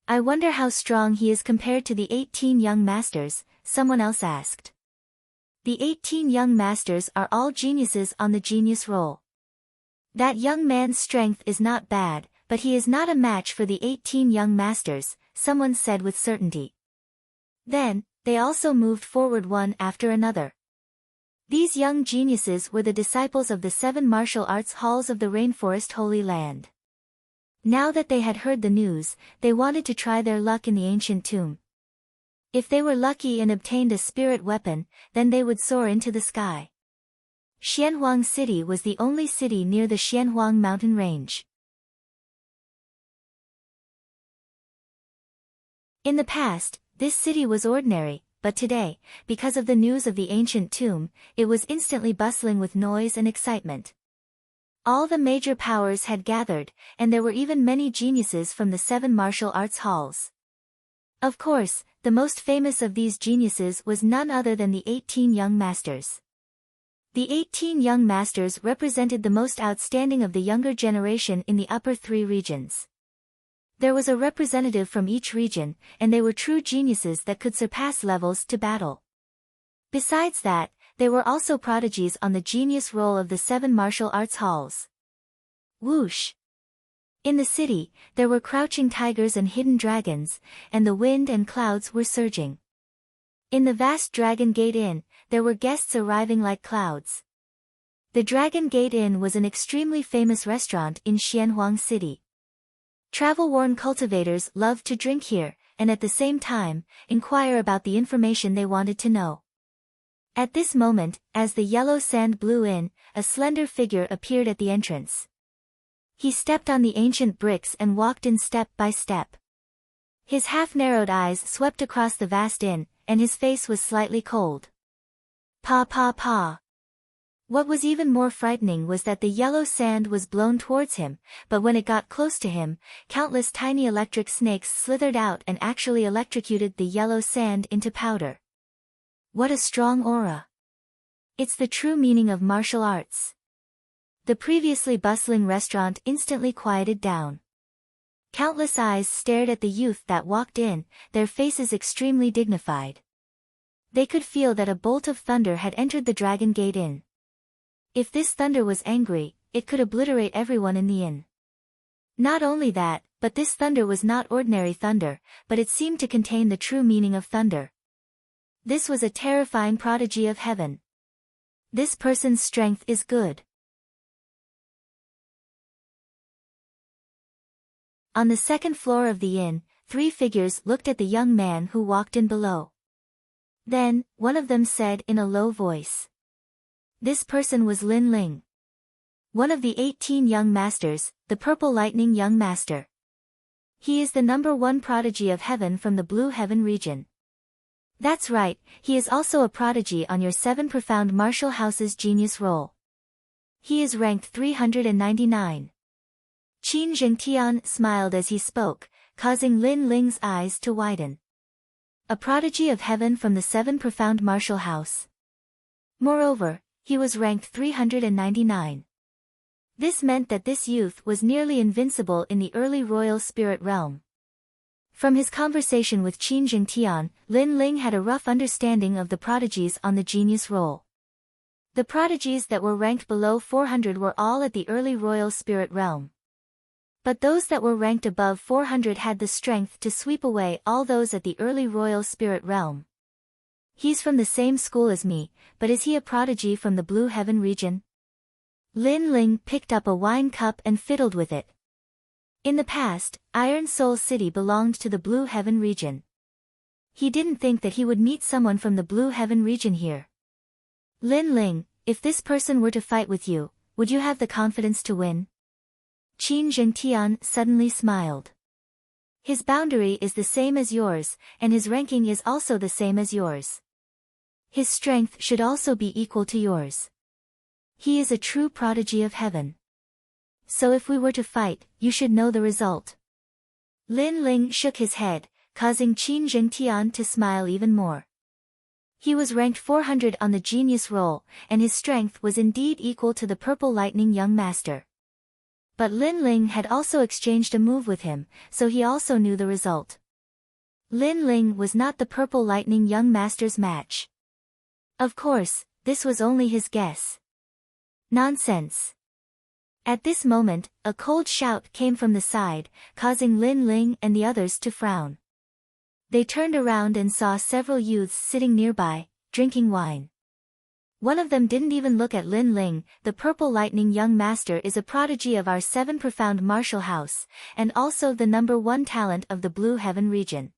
Speaker 1: I wonder how strong he is compared to the 18 young masters, someone else asked. The 18 young masters are all geniuses on the genius roll. That young man's strength is not bad, but he is not a match for the 18 young masters, someone said with certainty. Then, they also moved forward one after another. These young geniuses were the disciples of the 7 martial arts halls of the Rainforest Holy Land. Now that they had heard the news, they wanted to try their luck in the ancient tomb. If they were lucky and obtained a spirit weapon, then they would soar into the sky. Xianhuang City was the only city near the Xianhuang mountain range. In the past, this city was ordinary, but today, because of the news of the ancient tomb, it was instantly bustling with noise and excitement. All the major powers had gathered, and there were even many geniuses from the 7 martial arts halls. Of course, the most famous of these geniuses was none other than the 18 young masters. The 18 young masters represented the most outstanding of the younger generation in the upper 3 regions. There was a representative from each region, and they were true geniuses that could surpass levels to battle. Besides that, they were also prodigies on the genius roll of the 7 martial arts halls. Whoosh! In the city, there were crouching tigers and hidden dragons, and the wind and clouds were surging. In the vast Dragon Gate Inn, there were guests arriving like clouds. The Dragon Gate Inn was an extremely famous restaurant in Xianhuang City. Travel-worn cultivators loved to drink here, and at the same time, inquire about the information they wanted to know. At this moment, as the yellow sand blew in, a slender figure appeared at the entrance. He stepped on the ancient bricks and walked in step by step. His half-narrowed eyes swept across the vast inn, and his face was slightly cold. Pa pa pa. What was even more frightening was that the yellow sand was blown towards him, but when it got close to him, countless tiny electric snakes slithered out and actually electrocuted the yellow sand into powder. What a strong aura. It's the true meaning of martial arts. The previously bustling restaurant instantly quieted down. Countless eyes stared at the youth that walked in, their faces extremely dignified. They could feel that a bolt of thunder had entered the Dragon Gate Inn. If this thunder was angry, it could obliterate everyone in the inn. Not only that, but this thunder was not ordinary thunder, but it seemed to contain the true meaning of thunder. This was a terrifying prodigy of heaven. This person's strength is good. On the second floor of the inn, 3 figures looked at the young man who walked in below. Then, one of them said in a low voice. This person was Lin Ling. One of the 18 young masters, the Purple Lightning Young Master. He is the #1 prodigy of heaven from the Blue Heaven region. That's right, he is also a prodigy on your 7 profound martial house's genius roll. He is ranked 399. Qin Zhengtian smiled as he spoke, causing Lin Ling's eyes to widen. A prodigy of heaven from the 7 profound martial house. Moreover, he was ranked 399. This meant that this youth was nearly invincible in the early royal spirit realm. From his conversation with Qin Zhengtian, Lin Ling had a rough understanding of the prodigies on the genius roll. The prodigies that were ranked below 400 were all at the early royal spirit realm. But those that were ranked above 400 had the strength to sweep away all those at the early royal spirit realm. He's from the same school as me, but is he a prodigy from the Blue Heaven region? Lin Ling picked up a wine cup and fiddled with it. In the past, Iron Soul City belonged to the Blue Heaven region. He didn't think that he would meet someone from the Blue Heaven region here. Lin Ling, if this person were to fight with you, would you have the confidence to win? Qin Zhengtian suddenly smiled. His boundary is the same as yours, and his ranking is also the same as yours. His strength should also be equal to yours. He is a true prodigy of heaven. So if we were to fight, you should know the result. Lin Ling shook his head, causing Qin Zhengtian to smile even more. He was ranked 400 on the genius roll, and his strength was indeed equal to the Purple Lightning Young Master. But Lin Ling had also exchanged a move with him, so he also knew the result. Lin Ling was not the Purple Lightning Young Master's match. Of course, this was only his guess. Nonsense. At this moment, a cold shout came from the side, causing Lin Ling and the others to frown. They turned around and saw several youths sitting nearby, drinking wine. One of them didn't even look at Lin Ling. The Purple Lightning Young Master is a prodigy of our 7 profound martial house, and also the #1 talent of the Blue Heaven region.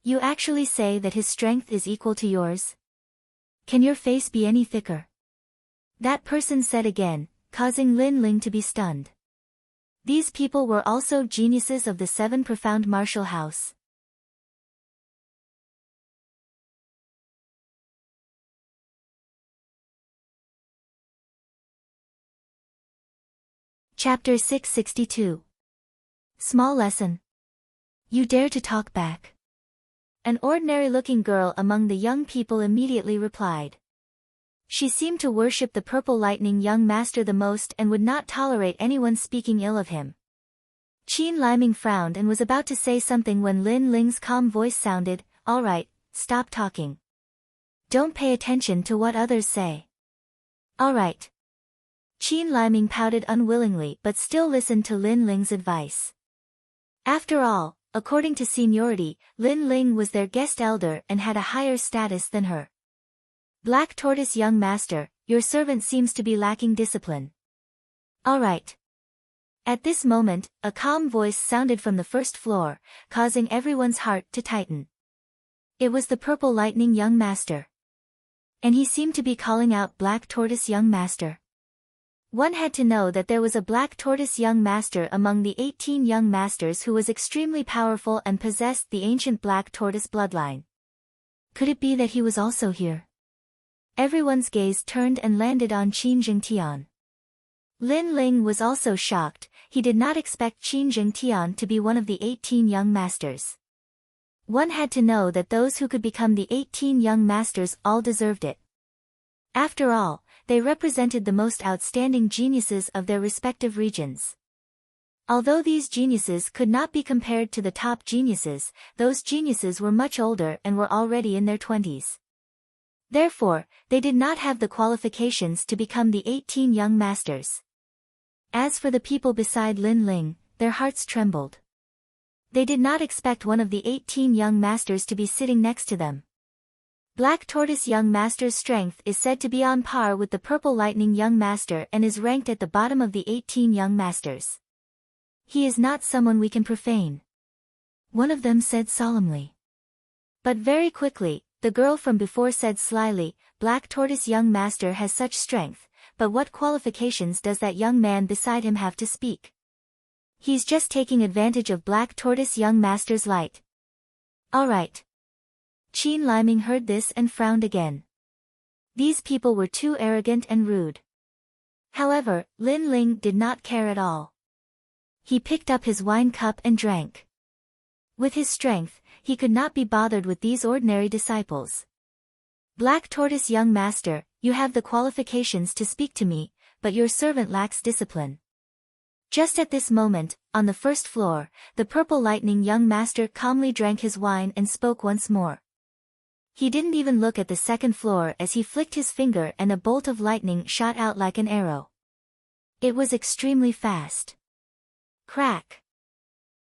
Speaker 1: You actually say that his strength is equal to yours? Can your face be any thicker? That person said again, causing Lin Ling to be stunned. These people were also geniuses of the 7 profound martial house. Chapter 662. Small lesson. You dare to talk back? An ordinary-looking girl among the young people immediately replied. She seemed to worship the Purple Lightning Young Master the most and would not tolerate anyone speaking ill of him. Qin Liming frowned and was about to say something when Lin Ling's calm voice sounded, "All right, stop talking. Don't pay attention to what others say." "All right." Qin Liming pouted unwillingly but still listened to Lin Ling's advice. After all, according to seniority, Lin Ling was their guest elder and had a higher status than her. "Black Tortoise Young Master, your servant seems to be lacking discipline." "All right. At this moment, a calm voice sounded from the first floor, causing everyone's heart to tighten. It was the Purple Lightning young master. And he seemed to be calling out Black Tortoise young master. One had to know that there was a Black Tortoise young master among the 18 young masters who was extremely powerful and possessed the ancient Black Tortoise bloodline. Could it be that he was also here? Everyone's gaze turned and landed on Qin Jingtian. Lin Ling was also shocked. He did not expect Qin Jingtian to be one of the 18 young masters. One had to know that those who could become the 18 young masters all deserved it. After all, they represented the most outstanding geniuses of their respective regions. Although these geniuses could not be compared to the top geniuses, those geniuses were much older and were already in their 20s. Therefore, they did not have the qualifications to become the 18 young masters. As for the people beside Lin Ling, their hearts trembled. They did not expect one of the 18 young masters to be sitting next to them. Black Tortoise young master's strength is said to be on par with the Purple Lightning young master and is ranked at the bottom of the 18 young masters. He is not someone we can profane, one of them said solemnly. But very quickly, the girl from before said slyly, Black Tortoise young master has such strength, but what qualifications does that young man beside him have to speak? He's just taking advantage of Black Tortoise young master's light. All right. Qin Liming heard this and frowned again. These people were too arrogant and rude. However, Lin Ling did not care at all. He picked up his wine cup and drank. With his strength, he could not be bothered with these ordinary disciples. Black Tortoise young master, you have the qualifications to speak to me, but your servant lacks discipline. Just at this moment, on the first floor, the Purple Lightning young master calmly drank his wine and spoke once more. He didn't even look at the second floor as he flicked his finger and a bolt of lightning shot out like an arrow. It was extremely fast. Crack!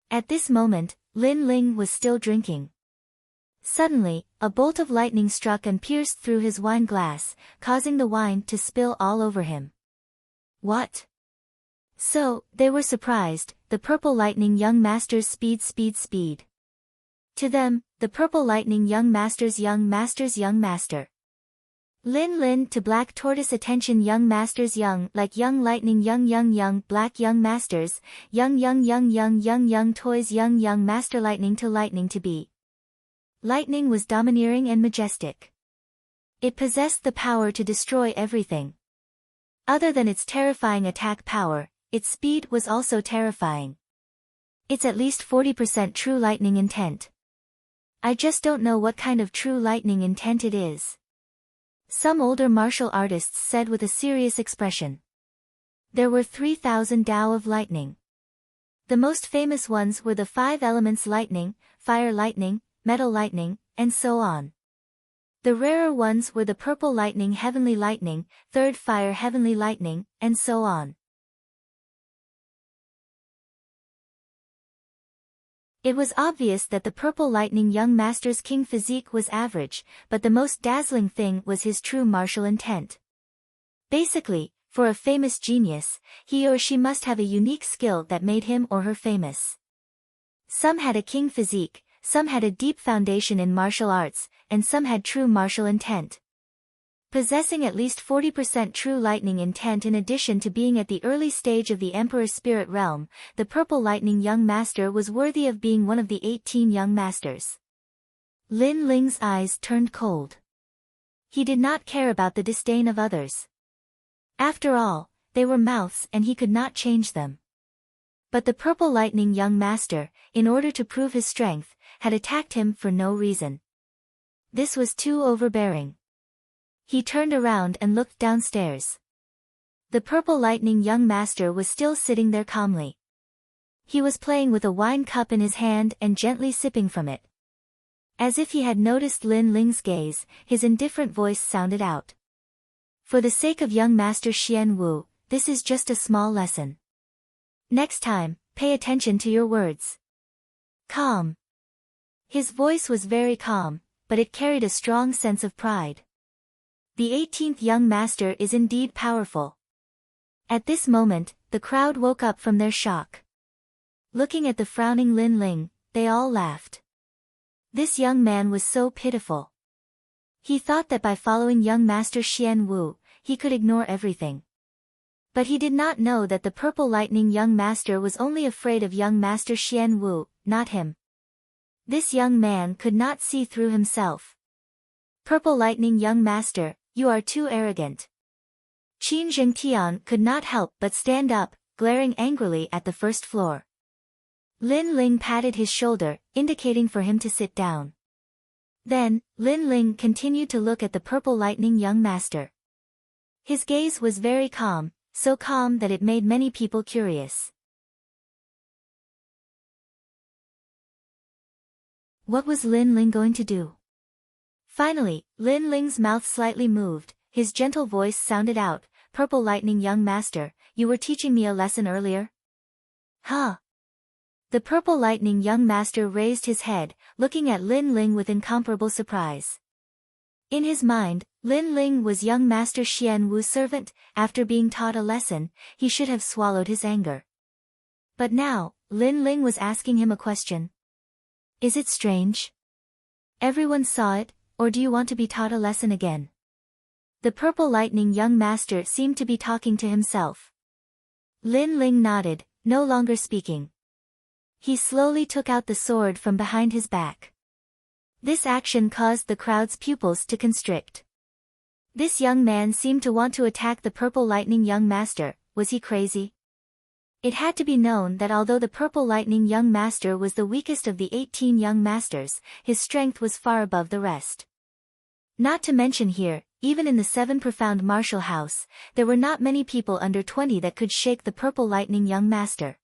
Speaker 1: At this moment, Lin Ling was still drinking. Suddenly, a bolt of lightning struck and pierced through his wine glass, causing the wine to spill all over him. What? So, they were surprised, the Purple Lightning young master's speed. To them, the Purple Lightning young master. Lin to Black Tortoise attention young masters young like young lightning young black young masters, young toys young master lightning to be. Lightning was domineering and majestic. It possessed the power to destroy everything. Other than its terrifying attack power, its speed was also terrifying. It's at least 40% true lightning intent. I just don't know what kind of true lightning intent it is. Some older martial artists said with a serious expression. There were 3,000 Tao of lightning. The most famous ones were the 5 elements lightning, fire lightning, metal lightning, and so on. The rarer ones were the purple lightning heavenly lightning, third fire heavenly lightning, and so on. It was obvious that the Purple Lightning young master's king physique was average, but the most dazzling thing was his true martial intent. Basically, for a famous genius, he or she must have a unique skill that made him or her famous. Some had a king physique, some had a deep foundation in martial arts, and some had true martial intent. Possessing at least 40% true lightning intent in addition to being at the early stage of the Emperor's spirit realm, the Purple Lightning young master was worthy of being one of the 18 young masters. Lin Ling's eyes turned cold. He did not care about the disdain of others. After all, they were mouths and he could not change them. But the Purple Lightning young master, in order to prove his strength, had attacked him for no reason. This was too overbearing. He turned around and looked downstairs. The Purple Lightning young master was still sitting there calmly. He was playing with a wine cup in his hand and gently sipping from it. As if he had noticed Lin Ling's gaze, his indifferent voice sounded out. For the sake of young master Xian Wu, this is just a small lesson. Next time, pay attention to your words. Calm. His voice was very calm, but it carried a strong sense of pride. The 18th young master is indeed powerful. At this moment, the crowd woke up from their shock. Looking at the frowning Lin Ling, they all laughed. This young man was so pitiful. He thought that by following young Master Xian Wu, he could ignore everything. But he did not know that the Purple Lightning young master was only afraid of young Master Xian Wu, not him. This young man could not see through himself. Purple Lightning young master, you are too arrogant. Qin Zhengtian could not help but stand up, glaring angrily at the first floor. Lin Ling patted his shoulder, indicating for him to sit down. Then, Lin Ling continued to look at the Purple Lightning young master. His gaze was very calm, so calm that it made many people curious. What was Lin Ling going to do? Finally, Lin Ling's mouth slightly moved, his gentle voice sounded out, Purple Lightning young master, you were teaching me a lesson earlier? Huh? The Purple Lightning young master raised his head, looking at Lin Ling with incomparable surprise. In his mind, Lin Ling was young Master Xian Wu's servant. After being taught a lesson, he should have swallowed his anger. But now, Lin Ling was asking him a question. Is it strange? Everyone saw it, or do you want to be taught a lesson again? The Purple Lightning young master seemed to be talking to himself. Lin Ling nodded, no longer speaking. He slowly took out the sword from behind his back. This action caused the crowd's pupils to constrict. This young man seemed to want to attack the Purple Lightning young master. Was he crazy? It had to be known that although the Purple Lightning young master was the weakest of the 18 young masters, his strength was far above the rest. Not to mention here, even in the 7 profound martial house, there were not many people under 20 that could shake the Purple Lightning young master.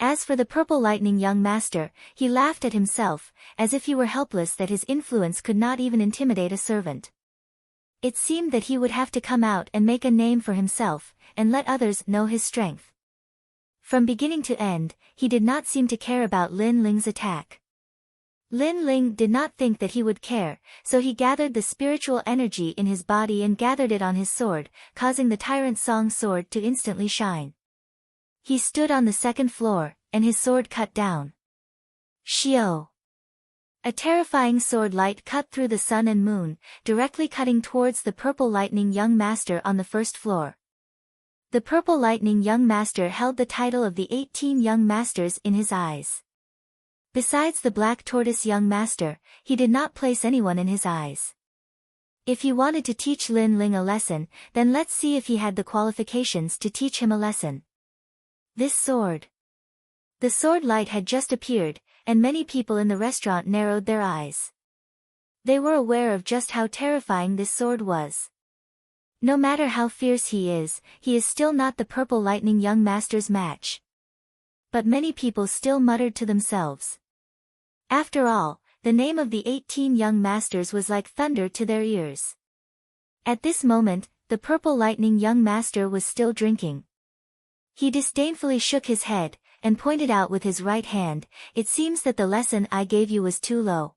Speaker 1: As for the Purple Lightning young master, he laughed at himself, as if he were helpless that his influence could not even intimidate a servant. It seemed that he would have to come out and make a name for himself, and let others know his strength. From beginning to end, he did not seem to care about Lin Ling's attack. Lin Ling did not think that he would care, so he gathered the spiritual energy in his body and gathered it on his sword, causing the Tyrant Song sword to instantly shine. He stood on the 2nd floor, and his sword cut down. Xiao! A terrifying sword light cut through the sun and moon, directly cutting towards the Purple Lightning young master on the 1st floor. The Purple Lightning young master held the title of the 18 young masters in his eyes. Besides the Black Tortoise young master, he did not place anyone in his eyes. If he wanted to teach Lin Ling a lesson, then let's see if he had the qualifications to teach him a lesson. This sword. The sword light had just appeared, and many people in the restaurant narrowed their eyes. They were aware of just how terrifying this sword was. No matter how fierce he is still not the Purple Lightning young master's match. But many people still muttered to themselves. After all, the name of the 18 young masters was like thunder to their ears. At this moment, the Purple Lightning young master was still drinking. He disdainfully shook his head, and pointed out with his right hand, it seems that the lesson I gave you was too low.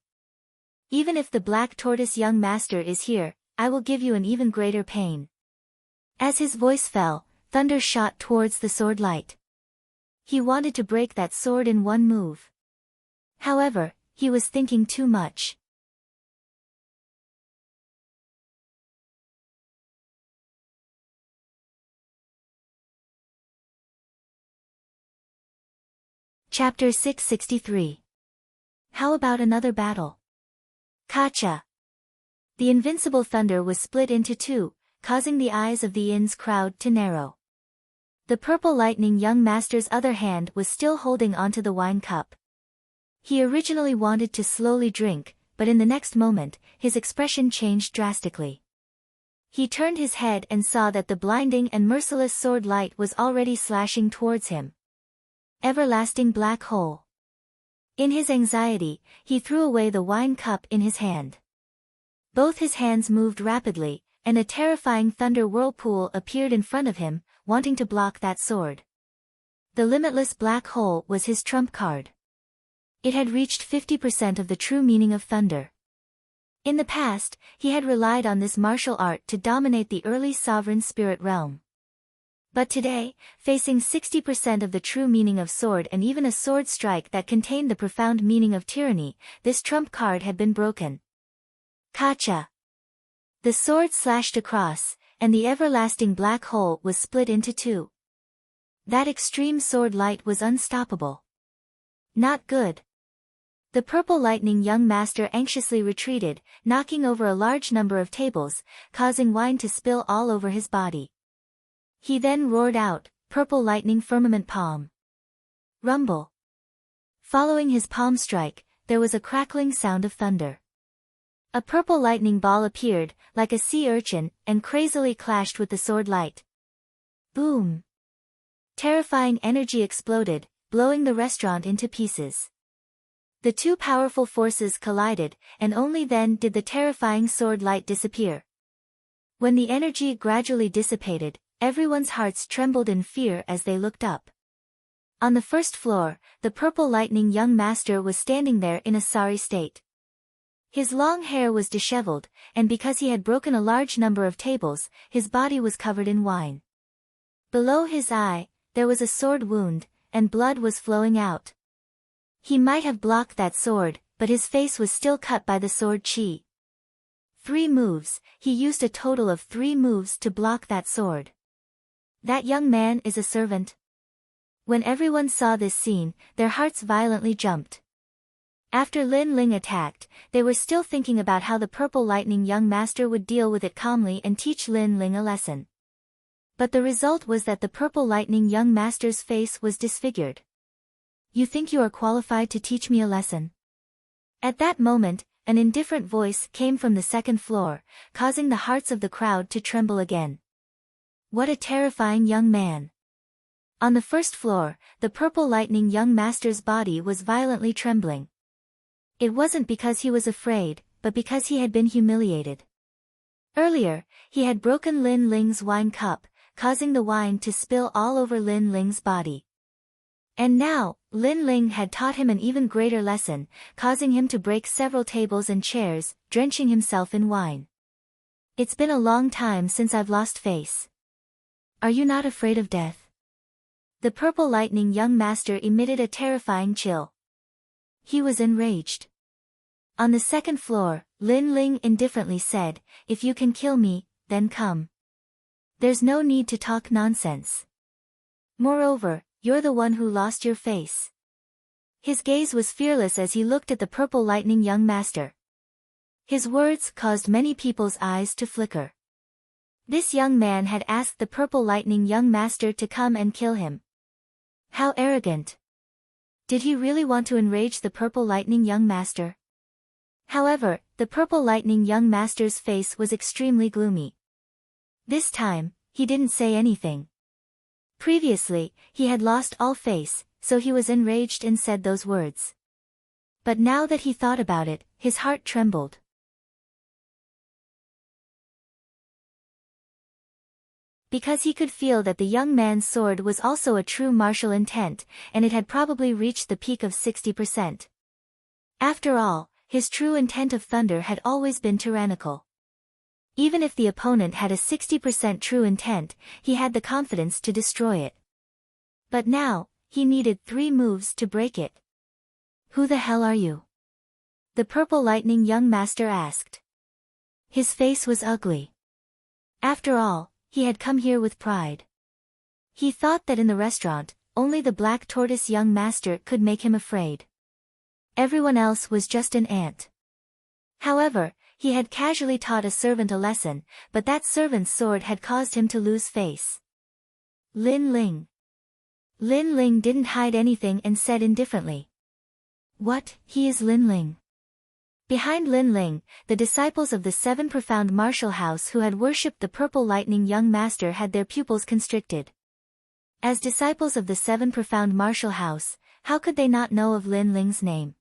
Speaker 1: Even if the Black Tortoise young master is here, I will give you an even greater pain. As his voice fell, thunder shot towards the sword light. He wanted to break that sword in one move. However, he was thinking too much. Chapter 663. How about another battle? Kacha! The invincible thunder was split into two, causing the eyes of the inn's crowd to narrow. The Purple Lightning young master's other hand was still holding onto the wine cup. He originally wanted to slowly drink, but in the next moment, his expression changed drastically. He turned his head and saw that the blinding and merciless sword light was already slashing towards him. Everlasting black hole. In his anxiety, he threw away the wine cup in his hand. Both his hands moved rapidly, and a terrifying thunder whirlpool appeared in front of him, wanting to block that sword. The limitless black hole was his trump card. It had reached 50% of the true meaning of thunder. In the past, he had relied on this martial art to dominate the early sovereign spirit realm. But today, facing 60% of the true meaning of sword and even a sword strike that contained the profound meaning of tyranny, this trump card had been broken. Kacha. The sword slashed across, and the everlasting black hole was split into two. That extreme sword light was unstoppable. Not good. The purple lightning young master anxiously retreated, knocking over a large number of tables, causing wine to spill all over his body. He then roared out, "Purple lightning firmament palm." Rumble. Following his palm strike, there was a crackling sound of thunder. A purple lightning ball appeared, like a sea urchin, and crazily clashed with the sword light. Boom! Terrifying energy exploded, blowing the restaurant into pieces. The two powerful forces collided, and only then did the terrifying sword light disappear. When the energy gradually dissipated, everyone's hearts trembled in fear as they looked up. On the first floor, the purple lightning young master was standing there in a sorry state. His long hair was disheveled, and because he had broken a large number of tables, his body was covered in wine. Below his eye, there was a sword wound, and blood was flowing out. He might have blocked that sword, but his face was still cut by the sword chi. 3 moves, he used a total of 3 moves to block that sword. That young man is a servant. When everyone saw this scene, their hearts violently jumped. After Lin Ling attacked, they were still thinking about how the purple lightning young master would deal with it calmly and teach Lin Ling a lesson. But the result was that the purple lightning young master's face was disfigured. "You think you are qualified to teach me a lesson?" At that moment, an indifferent voice came from the second floor, causing the hearts of the crowd to tremble again. What a terrifying young man! On the first floor, the purple lightning young master's body was violently trembling. It wasn't because he was afraid, but because he had been humiliated. Earlier, he had broken Lin Ling's wine cup, causing the wine to spill all over Lin Ling's body. And now, Lin Ling had taught him an even greater lesson, causing him to break several tables and chairs, drenching himself in wine. "It's been a long time since I've lost face. Are you not afraid of death?" The purple lightning young master emitted a terrifying chill. He was enraged. On the second floor, Lin Ling indifferently said, "If you can kill me, then come. There's no need to talk nonsense. Moreover, you're the one who lost your face." His gaze was fearless as he looked at the purple lightning young master. His words caused many people's eyes to flicker. This young man had asked the purple lightning young master to come and kill him. How arrogant! Did he really want to enrage the purple lightning young master? However, the purple lightning young master's face was extremely gloomy. This time, he didn't say anything. Previously, he had lost all face, so he was enraged and said those words. But now that he thought about it, his heart trembled. Because he could feel that the young man's sword was also a true martial intent, and it had probably reached the peak of 60%. After all, his true intent of thunder had always been tyrannical. Even if the opponent had a 60% true intent, he had the confidence to destroy it. But now, he needed 3 moves to break it. "Who the hell are you?" the purple lightning young master asked. His face was ugly. After all, he had come here with pride. He thought that in the restaurant, only the black tortoise young master could make him afraid. Everyone else was just an ant. However, he had casually taught a servant a lesson, but that servant's sword had caused him to lose face. Lin Ling. Lin Ling didn't hide anything and said indifferently. "What, he is Lin Ling." Behind Lin Ling, the disciples of the 7 profound martial house who had worshipped the purple lightning young master had their pupils constricted. As disciples of the 7 profound martial house, how could they not know of Lin Ling's name?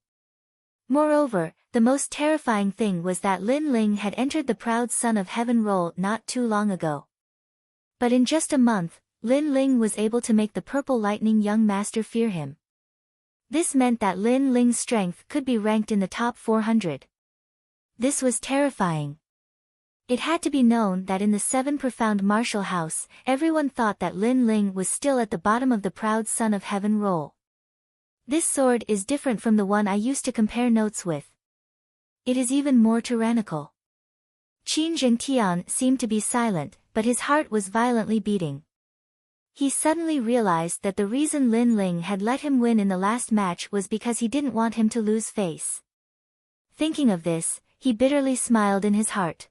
Speaker 1: Moreover, the most terrifying thing was that Lin Ling had entered the proud Son of Heaven role not too long ago. But in just a month, Lin Ling was able to make the purple lightning young master fear him. This meant that Lin Ling's strength could be ranked in the top 400. This was terrifying. It had to be known that in the 7 profound martial house, everyone thought that Lin Ling was still at the bottom of the proud son of heaven roll. This sword is different from the one I used to compare notes with. It is even more tyrannical. Qin Zhengtian seemed to be silent, but his heart was violently beating. He suddenly realized that the reason Lin Ling had let him win in the last match was because he didn't want him to lose face. Thinking of this, he bitterly smiled in his heart.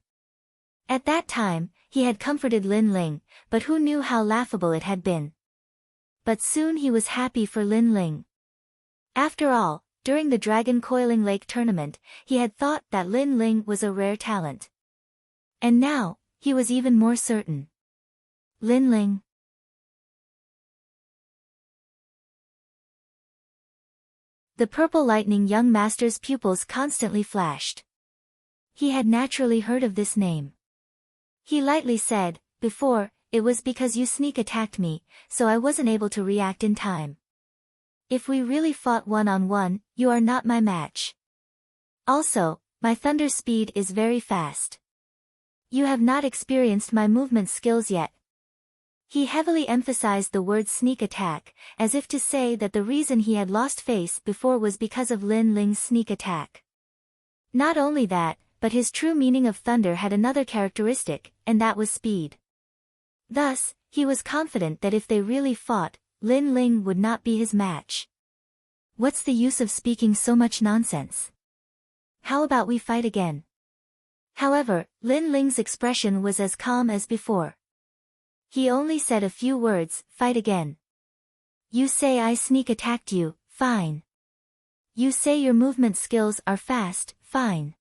Speaker 1: At that time, he had comforted Lin Ling, but who knew how laughable it had been. But soon he was happy for Lin Ling. After all, during the Dragon Coiling Lake tournament, he had thought that Lin Ling was a rare talent. And now, he was even more certain. Lin Ling. The Purple Lightning young master's pupils constantly flashed. He had naturally heard of this name. He lightly said, "Before, it was because you sneak attacked me, so I wasn't able to react in time. If we really fought one-on-one, you are not my match. Also, my thunder speed is very fast. You have not experienced my movement skills yet." He heavily emphasized the word sneak attack, as if to say that the reason he had lost face before was because of Lin Ling's sneak attack. Not only that, but his true meaning of thunder had another characteristic, and that was speed. Thus, he was confident that if they really fought, Lin Ling would not be his match. What's the use of speaking so much nonsense? How about we fight again? However, Lin Ling's expression was as calm as before. He only said a few words, "Fight again. You say I sneak attacked you, fine. You say your movement skills are fast, fine.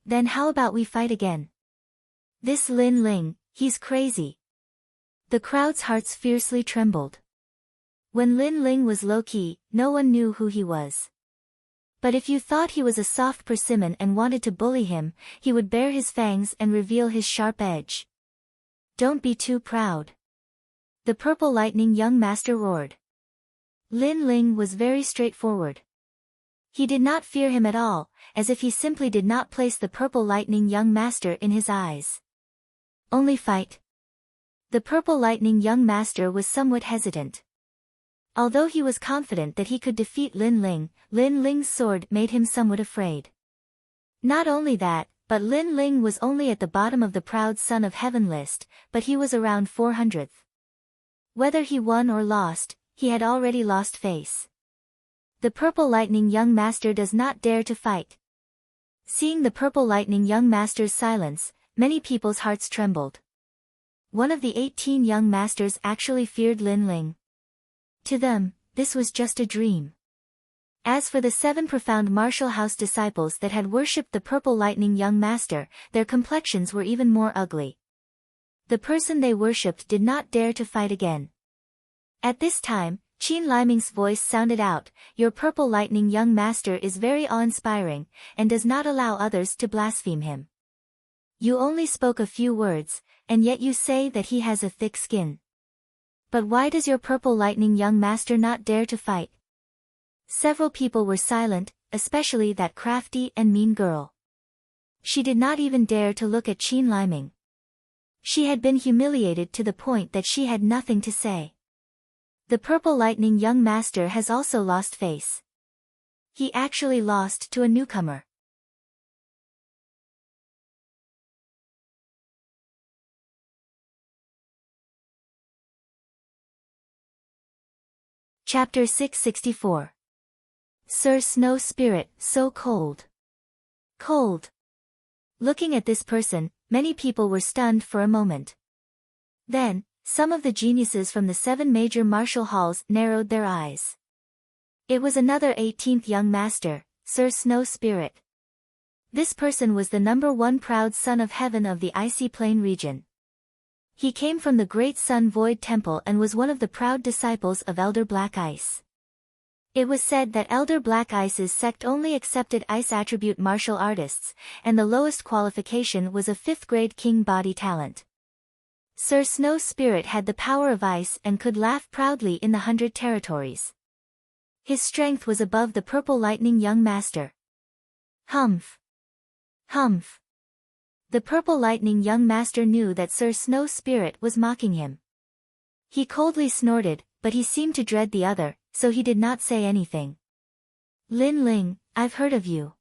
Speaker 1: Then how about we fight again? This Lin Ling, he's crazy." The crowd's hearts fiercely trembled. When Lin Ling was low-key, no one knew who he was. But if you thought he was a soft persimmon and wanted to bully him, he would bare his fangs and reveal his sharp edge. "Don't be too proud." The Purple Lightning young master roared. Lin Ling was very straightforward. He did not fear him at all, as if he simply did not place the Purple Lightning young master in his eyes. "Only fight." The Purple Lightning young master was somewhat hesitant. Although he was confident that he could defeat Lin Ling's sword made him somewhat afraid. Not only that, but Lin Ling was only at the bottom of the proud son of heaven list, but he was around 400th. Whether he won or lost, he had already lost face. The Purple Lightning young master does not dare to fight. Seeing the Purple Lightning young master's silence, many people's hearts trembled. One of the 18 young masters actually feared Lin Ling. To them, this was just a dream. As for the 7 profound martial house disciples that had worshipped the Purple Lightning young master, their complexions were even more ugly. The person they worshipped did not dare to fight again. At this time, Qin Liming's voice sounded out, "Your Purple Lightning young master is very awe-inspiring, and does not allow others to blaspheme him. You only spoke a few words, and yet you say that he has a thick skin. But why does your Purple Lightning young master not dare to fight?" Several people were silent, especially that crafty and mean girl. She did not even dare to look at Qin Liming. She had been humiliated to the point that she had nothing to say. The Purple Lightning young master has also lost face. He actually lost to a newcomer. Chapter 664. Sir Snow Spirit, so cold. Cold. Looking at this person, many people were stunned for a moment. Then, some of the geniuses from the 7 major martial halls narrowed their eyes. It was another 18th young master, Sir Snow Spirit. This person was the #1 proud son of heaven of the Icy Plain region. He came from the Great Sun Void Temple and was one of the proud disciples of Elder Black Ice. It was said that Elder Black Ice's sect only accepted ice attribute martial artists, and the lowest qualification was a 5th grade king body talent. Sir Snow Spirit had the power of ice and could laugh proudly in the 100 territories. His strength was above the Purple Lightning young master. Humph. Humph. The purple lightning young master knew that Sir Snow Spirit was mocking him. He coldly snorted, but he seemed to dread the other, so he did not say anything. Lin Ling, I've heard of you.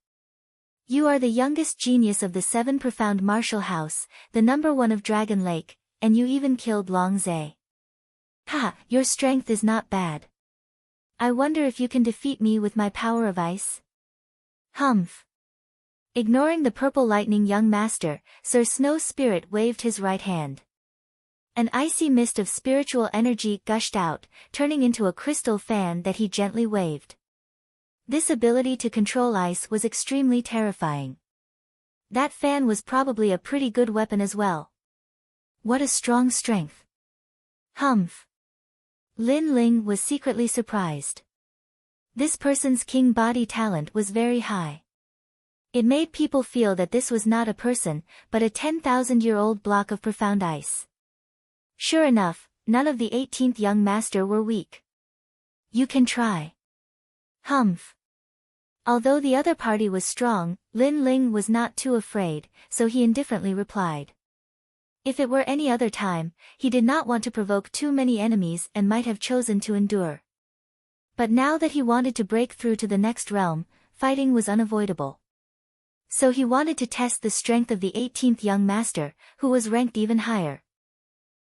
Speaker 1: You are the youngest genius of the 7 profound martial house, the #1 of Dragon Lake, and you even killed Long Zhe. Ha, your strength is not bad. I wonder if you can defeat me with my power of ice? Humph. Ignoring the purple lightning young master, Sir Snow Spirit waved his right hand. An icy mist of spiritual energy gushed out, turning into a crystal fan that he gently waved. This ability to control ice was extremely terrifying. That fan was probably a pretty good weapon as well. What a strong strength. Humph. Lin Ling was secretly surprised. This person's king body talent was very high. It made people feel that this was not a person, but a 10,000-year-old block of profound ice. Sure enough, none of the 18th young master were weak. You can try. Humph. Although the other party was strong, Lin Ling was not too afraid, so he indifferently replied. If it were any other time, he did not want to provoke too many enemies and might have chosen to endure. But now that he wanted to break through to the next realm, fighting was unavoidable. So he wanted to test the strength of the 18th young master, who was ranked even higher.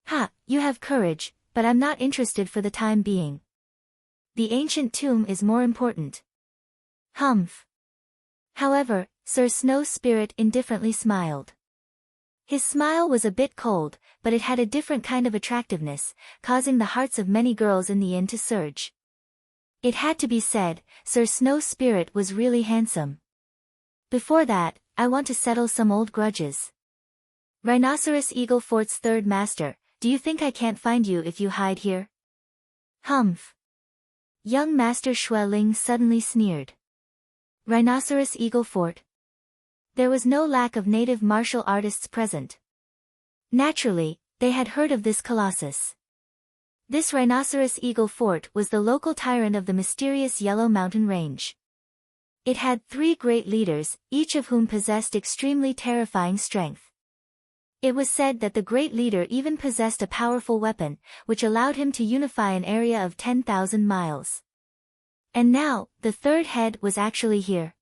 Speaker 1: Ha, you have courage, but I'm not interested for the time being. The ancient tomb is more important. Humph. However, Sir Snow Spirit indifferently smiled. His smile was a bit cold, but it had a different kind of attractiveness, causing the hearts of many girls in the inn to surge. It had to be said, Sir Snow Spirit was really handsome. Before that, I want to settle some old grudges. Rhinoceros Eagle Fort's 3rd master, do you think I can't find you if you hide here? Humph. Young Master Xue Ling suddenly sneered. Rhinoceros Eagle Fort. There was no lack of native martial artists present. Naturally, they had heard of this colossus. This Rhinoceros Eagle Fort was the local tyrant of the mysterious Yellow Mountain Range. It had 3 great leaders, each of whom possessed extremely terrifying strength. It was said that the great leader even possessed a powerful weapon, which allowed him to unify an area of 10,000 miles. And now, the 3rd head was actually here.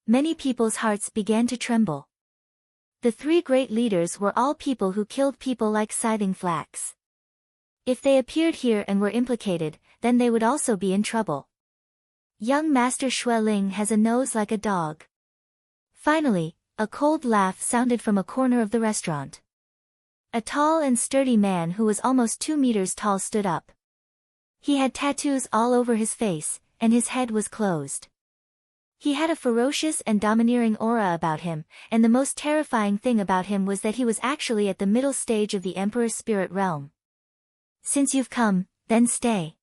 Speaker 1: Many people's hearts began to tremble. The 3 great leaders were all people who killed people like scything flax. If they appeared here and were implicated, then they would also be in trouble. Young Master Xue Ling has a nose like a dog. Finally, a cold laugh sounded from a corner of the restaurant. A tall and sturdy man who was almost 2 meters tall stood up. He had tattoos all over his face, and his head was closed. He had a ferocious and domineering aura about him, and the most terrifying thing about him was that he was actually at the middle stage of the Emperor's spirit realm. Since you've come, then stay.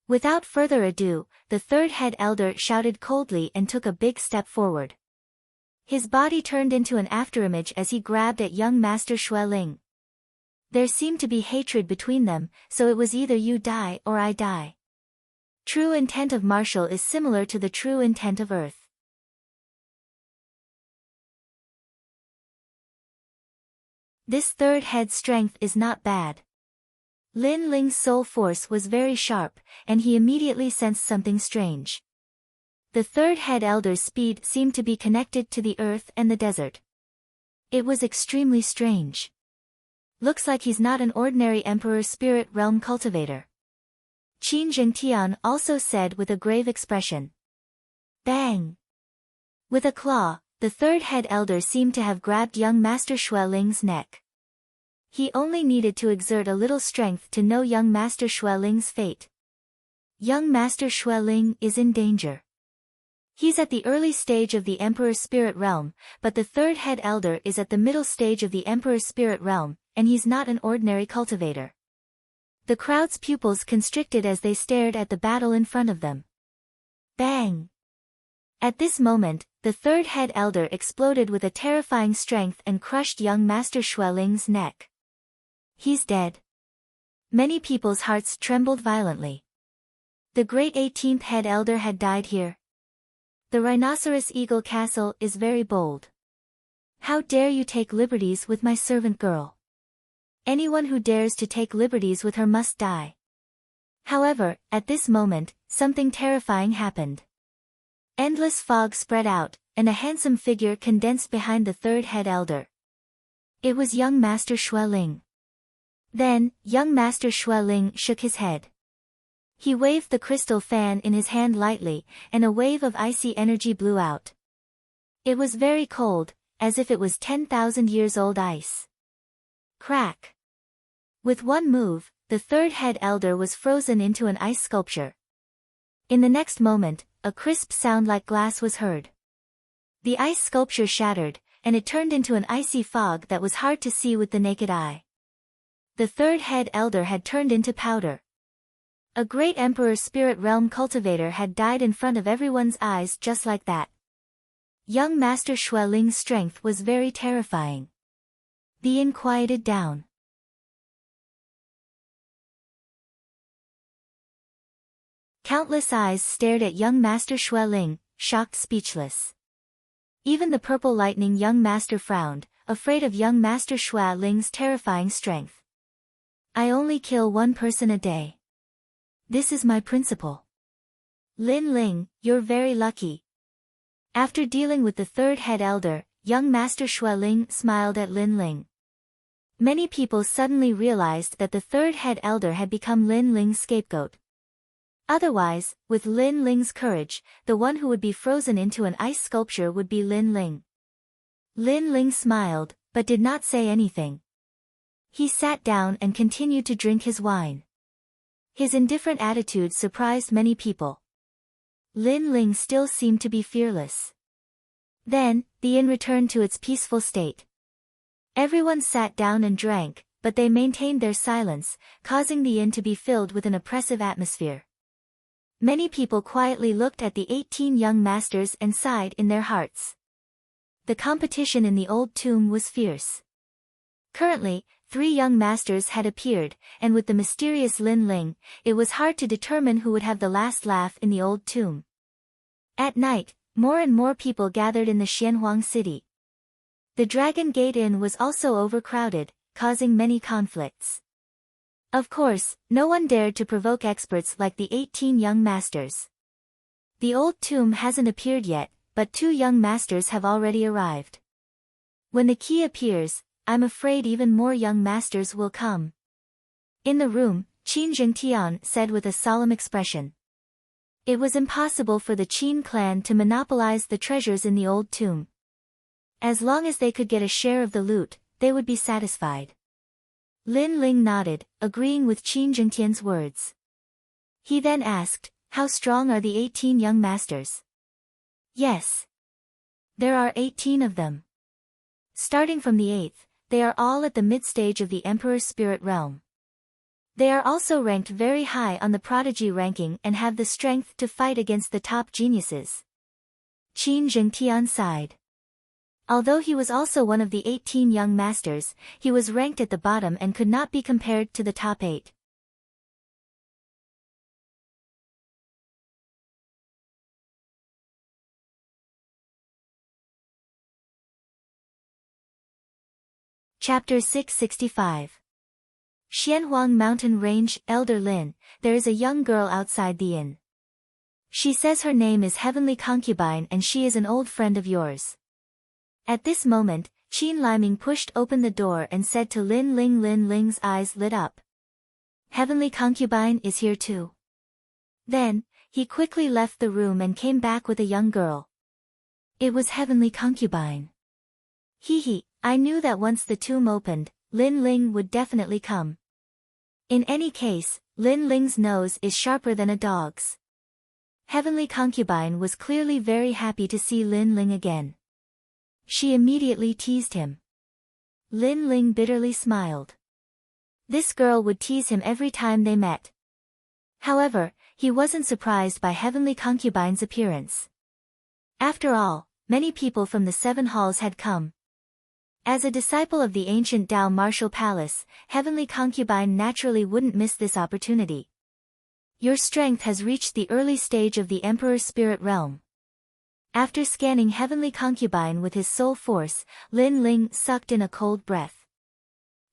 Speaker 1: Without further ado, the 3rd head elder shouted coldly and took a big step forward. His body turned into an afterimage as he grabbed at young Master Xue Ling. There seemed to be hatred between them, so it was either you die or I die. True intent of martial is similar to the true intent of earth. This 3rd head's strength is not bad. Lin Ling's soul force was very sharp, and he immediately sensed something strange. The 3rd head elder's speed seemed to be connected to the earth and the desert. It was extremely strange. Looks like he's not an ordinary Emperor Spirit Realm cultivator. Qin Zhengtian also said with a grave expression. Bang! With a claw, the 3rd head elder seemed to have grabbed young Master Xue Ling's neck. He only needed to exert a little strength to know young Master Xue Ling's fate. Young Master Xue Ling is in danger. He's at the early stage of the Emperor's spirit realm, but the 3rd head elder is at the middle stage of the Emperor's spirit realm, and he's not an ordinary cultivator. The crowd's pupils constricted as they stared at the battle in front of them. Bang! At this moment, the 3rd head elder exploded with a terrifying strength and crushed young Master Xue Ling's neck. He's dead. Many people's hearts trembled violently. The great 18th head elder had died here. The Rhinoceros Eagle Castle is very bold. How dare you take liberties with my servant girl? Anyone who dares to take liberties with her must die. However, at this moment, something terrifying happened. Endless fog spread out, and a handsome figure condensed behind the third head elder. It was young Master Xue Ling. Then, young Master Xue Ling shook his head. He waved the crystal fan in his hand lightly, and a wave of icy energy blew out. It was very cold, as if it was 10,000 years old ice. Crack! With one move, the third head elder was frozen into an ice sculpture. In the next moment, a crisp sound like glass was heard. The ice sculpture shattered, and it turned into an icy fog that was hard to see with the naked eye. The third head elder had turned into powder. A great Emperor Spirit Realm cultivator had died in front of everyone's eyes just like that. Young Master Xue Ling's strength was very terrifying. The inn quieted down. Countless eyes stared at young Master Xue Ling, shocked speechless. Even the purple lightning young master frowned, afraid of young Master Xue Ling's terrifying strength. I only kill one person a day. This is my principle. Lin Ling, you're very lucky. After dealing with the third head elder, young Master Xue Ling smiled at Lin Ling. Many people suddenly realized that the third head elder had become Lin Ling's scapegoat. Otherwise, with Lin Ling's courage, the one who would be frozen into an ice sculpture would be Lin Ling. Lin Ling smiled, but did not say anything. He sat down and continued to drink his wine. His indifferent attitude surprised many people. Lin Ling still seemed to be fearless. Then, the inn returned to its peaceful state. Everyone sat down and drank, but they maintained their silence, causing the inn to be filled with an oppressive atmosphere. Many people quietly looked at the 18 young masters and sighed in their hearts. The competition in the old tomb was fierce. Currently, 3 young masters had appeared, and with the mysterious Lin Ling, it was hard to determine who would have the last laugh in the old tomb. At night, more and more people gathered in the Xianhuang city. The Dragon Gate Inn was also overcrowded, causing many conflicts. Of course, no one dared to provoke experts like the 18 young masters. The old tomb hasn't appeared yet, but 2 young masters have already arrived. When the key appears, I'm afraid even more young masters will come. In the room, Qin Jingtian said with a solemn expression. It was impossible for the Qin clan to monopolize the treasures in the old tomb. As long as they could get a share of the loot, they would be satisfied. Lin Ling nodded, agreeing with Qin Jingtian's words. He then asked, how strong are the 18 young masters? Yes. There are 18 of them. Starting from the 8th, they are all at the mid-stage of the Emperor's Spirit Realm. They are also ranked very high on the prodigy ranking and have the strength to fight against the top geniuses. Qin Jingtian sighed. Although he was also one of the 18 young masters, he was ranked at the bottom and could not be compared to the top 8. Chapter 665. Xianhuang Mountain Range, Elder Lin, there is a young girl outside the inn. She says her name is Heavenly Concubine and she is an old friend of yours. At this moment, Qin Liming pushed open the door and said to Lin Ling. Lin Ling's eyes lit up. Heavenly Concubine is here too. Then, he quickly left the room and came back with a young girl. It was Heavenly Concubine. Hee, I knew that once the tomb opened, Lin Ling would definitely come. In any case, Lin Ling's nose is sharper than a dog's. Heavenly Concubine was clearly very happy to see Lin Ling again. She immediately teased him. Lin Ling bitterly smiled. This girl would tease him every time they met. However, he wasn't surprised by Heavenly Concubine's appearance. After all, many people from the 7 halls had come. As a disciple of the ancient Dao Martial Palace, Heavenly Concubine naturally wouldn't miss this opportunity. Your strength has reached the early stage of the Emperor's Spirit Realm. After scanning Heavenly Concubine with his soul force, Lin Ling sucked in a cold breath.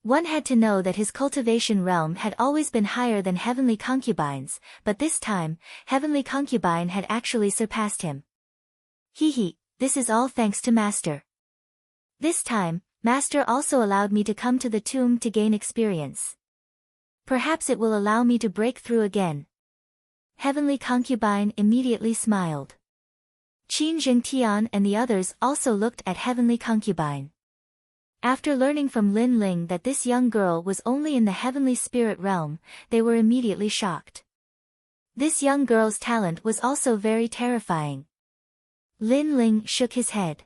Speaker 1: One had to know that his cultivation realm had always been higher than Heavenly Concubine's, but this time, Heavenly Concubine had actually surpassed him. This is all thanks to Master. This time, Master also allowed me to come to the tomb to gain experience. Perhaps it will allow me to break through again. Heavenly Concubine immediately smiled. Qin Jingtian and the others also looked at Heavenly Concubine. After learning from Lin Ling that this young girl was only in the heavenly spirit realm, they were immediately shocked. This young girl's talent was also very terrifying. Lin Ling shook his head.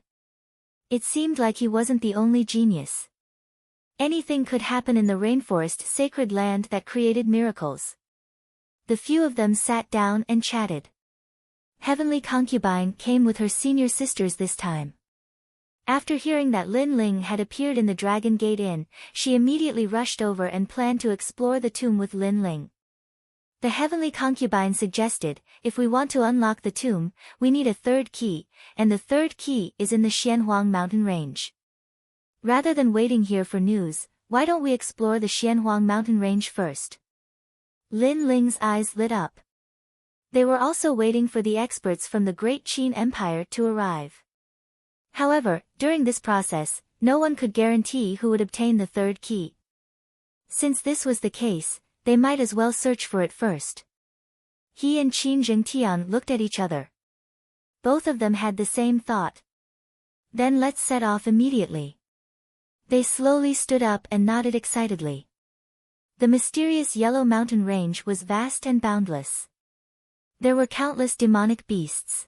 Speaker 1: It seemed like he wasn't the only genius. Anything could happen in the rainforest sacred land that created miracles. The few of them sat down and chatted. Heavenly Concubine came with her senior sisters this time. After hearing that Lin Ling had appeared in the Dragon Gate Inn, she immediately rushed over and planned to explore the tomb with Lin Ling. The Heavenly Concubine suggested, if we want to unlock the tomb, we need a third key, and the third key is in the Xianhuang mountain range. Rather than waiting here for news, why don't we explore the Xianhuang mountain range first? Lin Ling's eyes lit up. They were also waiting for the experts from the Great Qin Empire to arrive. However, during this process, no one could guarantee who would obtain the third key. Since this was the case, they might as well search for it first. He and Qin Jingtian looked at each other. Both of them had the same thought. Then let's set off immediately. They slowly stood up and nodded excitedly. The mysterious Yellow Mountain Range was vast and boundless. There were countless demonic beasts.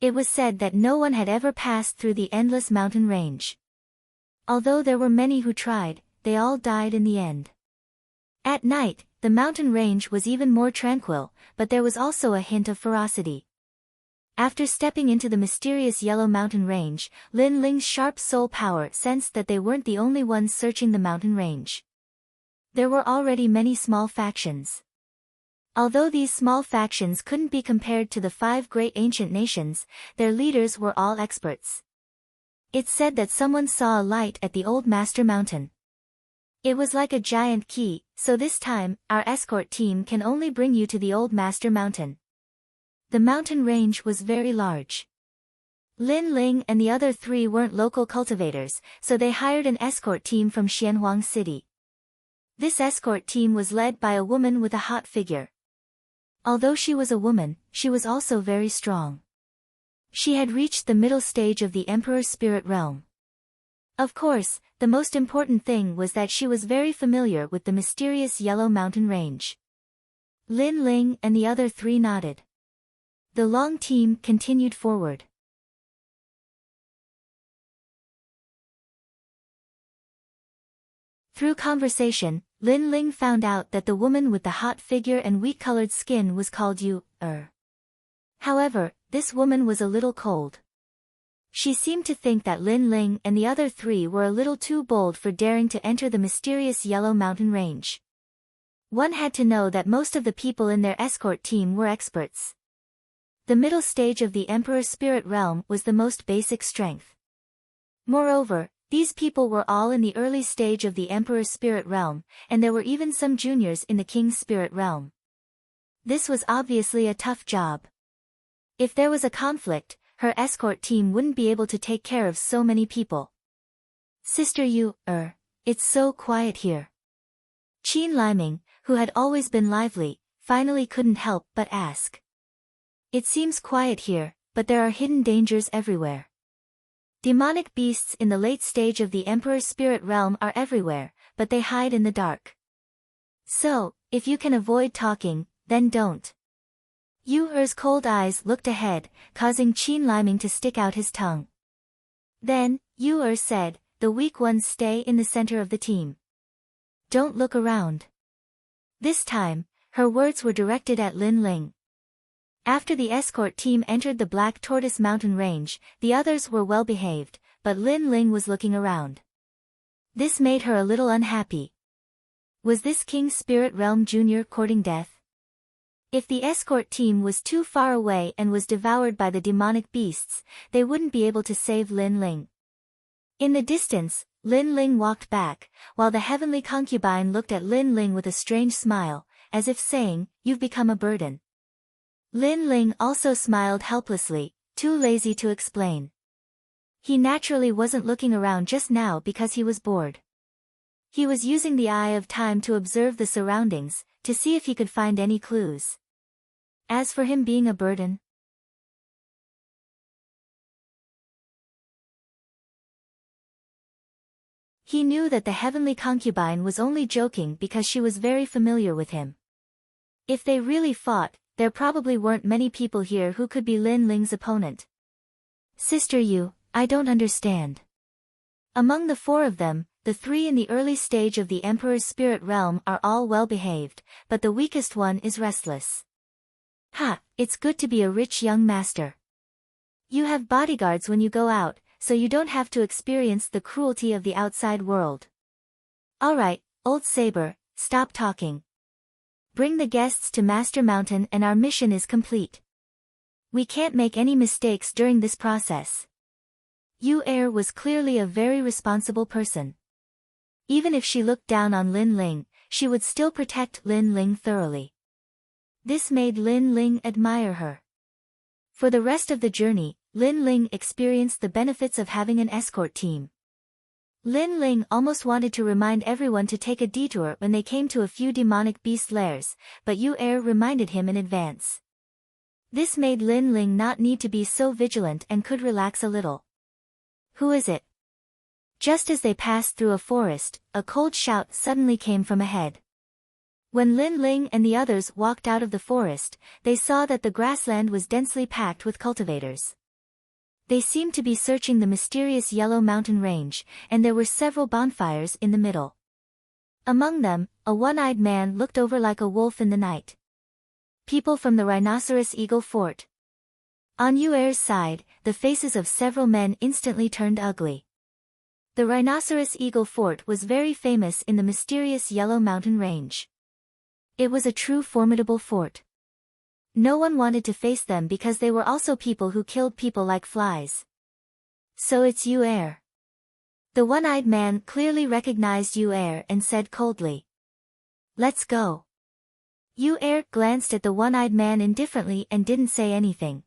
Speaker 1: It was said that no one had ever passed through the endless mountain range. Although there were many who tried, they all died in the end. At night, the mountain range was even more tranquil, but there was also a hint of ferocity. After stepping into the mysterious Yellow Mountain Range, Lin Ling's sharp soul power sensed that they weren't the only ones searching the mountain range. There were already many small factions. Although these small factions couldn't be compared to the 5 great ancient nations, their leaders were all experts. It's said that someone saw a light at the Old Master Mountain. It was like a giant key, so this time, our escort team can only bring you to the Old Master Mountain. The mountain range was very large. Lin Ling and the other 3 weren't local cultivators, so they hired an escort team from Xianhuang City. This escort team was led by a woman with a hot figure. Although she was a woman, she was also very strong. She had reached the middle stage of the Emperor's spirit realm. Of course, the most important thing was that she was very familiar with the mysterious Yellow Mountain Range. Lin Ling and the other 3 nodded. The long team continued forward. Through conversation, Lin Ling found out that the woman with the hot figure and wheat-colored skin was called Yu-Er. However, this woman was a little cold. She seemed to think that Lin Ling and the other 3 were a little too bold for daring to enter the mysterious Yellow Mountain Range. One had to know that most of the people in their escort team were experts. The middle stage of the Emperor's spirit realm was the most basic strength. Moreover, these people were all in the early stage of the Emperor's spirit realm, and there were even some juniors in the King's spirit realm. This was obviously a tough job. If there was a conflict, her escort team wouldn't be able to take care of so many people. Sister Yu-Er, it's so quiet here. Qin Liming, who had always been lively, finally couldn't help but ask. It seems quiet here, but there are hidden dangers everywhere. Demonic beasts in the late stage of the Emperor's spirit realm are everywhere, but they hide in the dark. So, if you can avoid talking, then don't. Yu-Er's cold eyes looked ahead, causing Qin Liming to stick out his tongue. Then, Yu-Er said, the weak ones stay in the center of the team. Don't look around. This time, her words were directed at Lin Ling. After the escort team entered the Black Tortoise Mountain Range, the others were well behaved, but Lin Ling was looking around. This made her a little unhappy. Was this King's Spirit Realm Jr. courting death? If the escort team was too far away and was devoured by the demonic beasts, they wouldn't be able to save Lin Ling. In the distance, Lin Ling walked back, while the heavenly concubine looked at Lin Ling with a strange smile, as if saying, "You've become a burden." Lin Ling also smiled helplessly, too lazy to explain. He naturally wasn't looking around just now because he was bored. He was using the eye of time to observe the surroundings, to see if he could find any clues. As for him being a burden, he knew that the heavenly concubine was only joking because she was very familiar with him. If they really fought, there probably weren't many people here who could be Lin Ling's opponent. "Sister Yu, I don't understand." Among the four of them, the three in the early stage of the Emperor's spirit realm are all well-behaved, but the weakest one is restless. "Ha, it's good to be a rich young master. You have bodyguards when you go out, so you don't have to experience the cruelty of the outside world. Alright, Old Saber, stop talking. Bring the guests to Master Mountain and our mission is complete. We can't make any mistakes during this process." Yu Er was clearly a very responsible person. Even if she looked down on Lin Ling, she would still protect Lin Ling thoroughly. This made Lin Ling admire her. For the rest of the journey, Lin Ling experienced the benefits of having an escort team. Lin Ling almost wanted to remind everyone to take a detour when they came to a few demonic beast lairs, but Yu Er reminded him in advance. This made Lin Ling not need to be so vigilant and could relax a little. "Who is it?" Just as they passed through a forest, a cold shout suddenly came from ahead. When Lin Ling and the others walked out of the forest, they saw that the grassland was densely packed with cultivators. They seemed to be searching the mysterious yellow mountain range, and there were several bonfires in the middle. Among them, a one-eyed man looked over like a wolf in the night. "People from the Rhinoceros Eagle Fort." On Yu Er's side, the faces of several men instantly turned ugly. The Rhinoceros Eagle Fort was very famous in the mysterious Yellow Mountain Range. It was a true formidable fort. No one wanted to face them because they were also people who killed people like flies. "So it's Yu Er." The one-eyed man clearly recognized Yu Er and said coldly, "Let's go." Yu Er glanced at the one-eyed man indifferently and didn't say anything.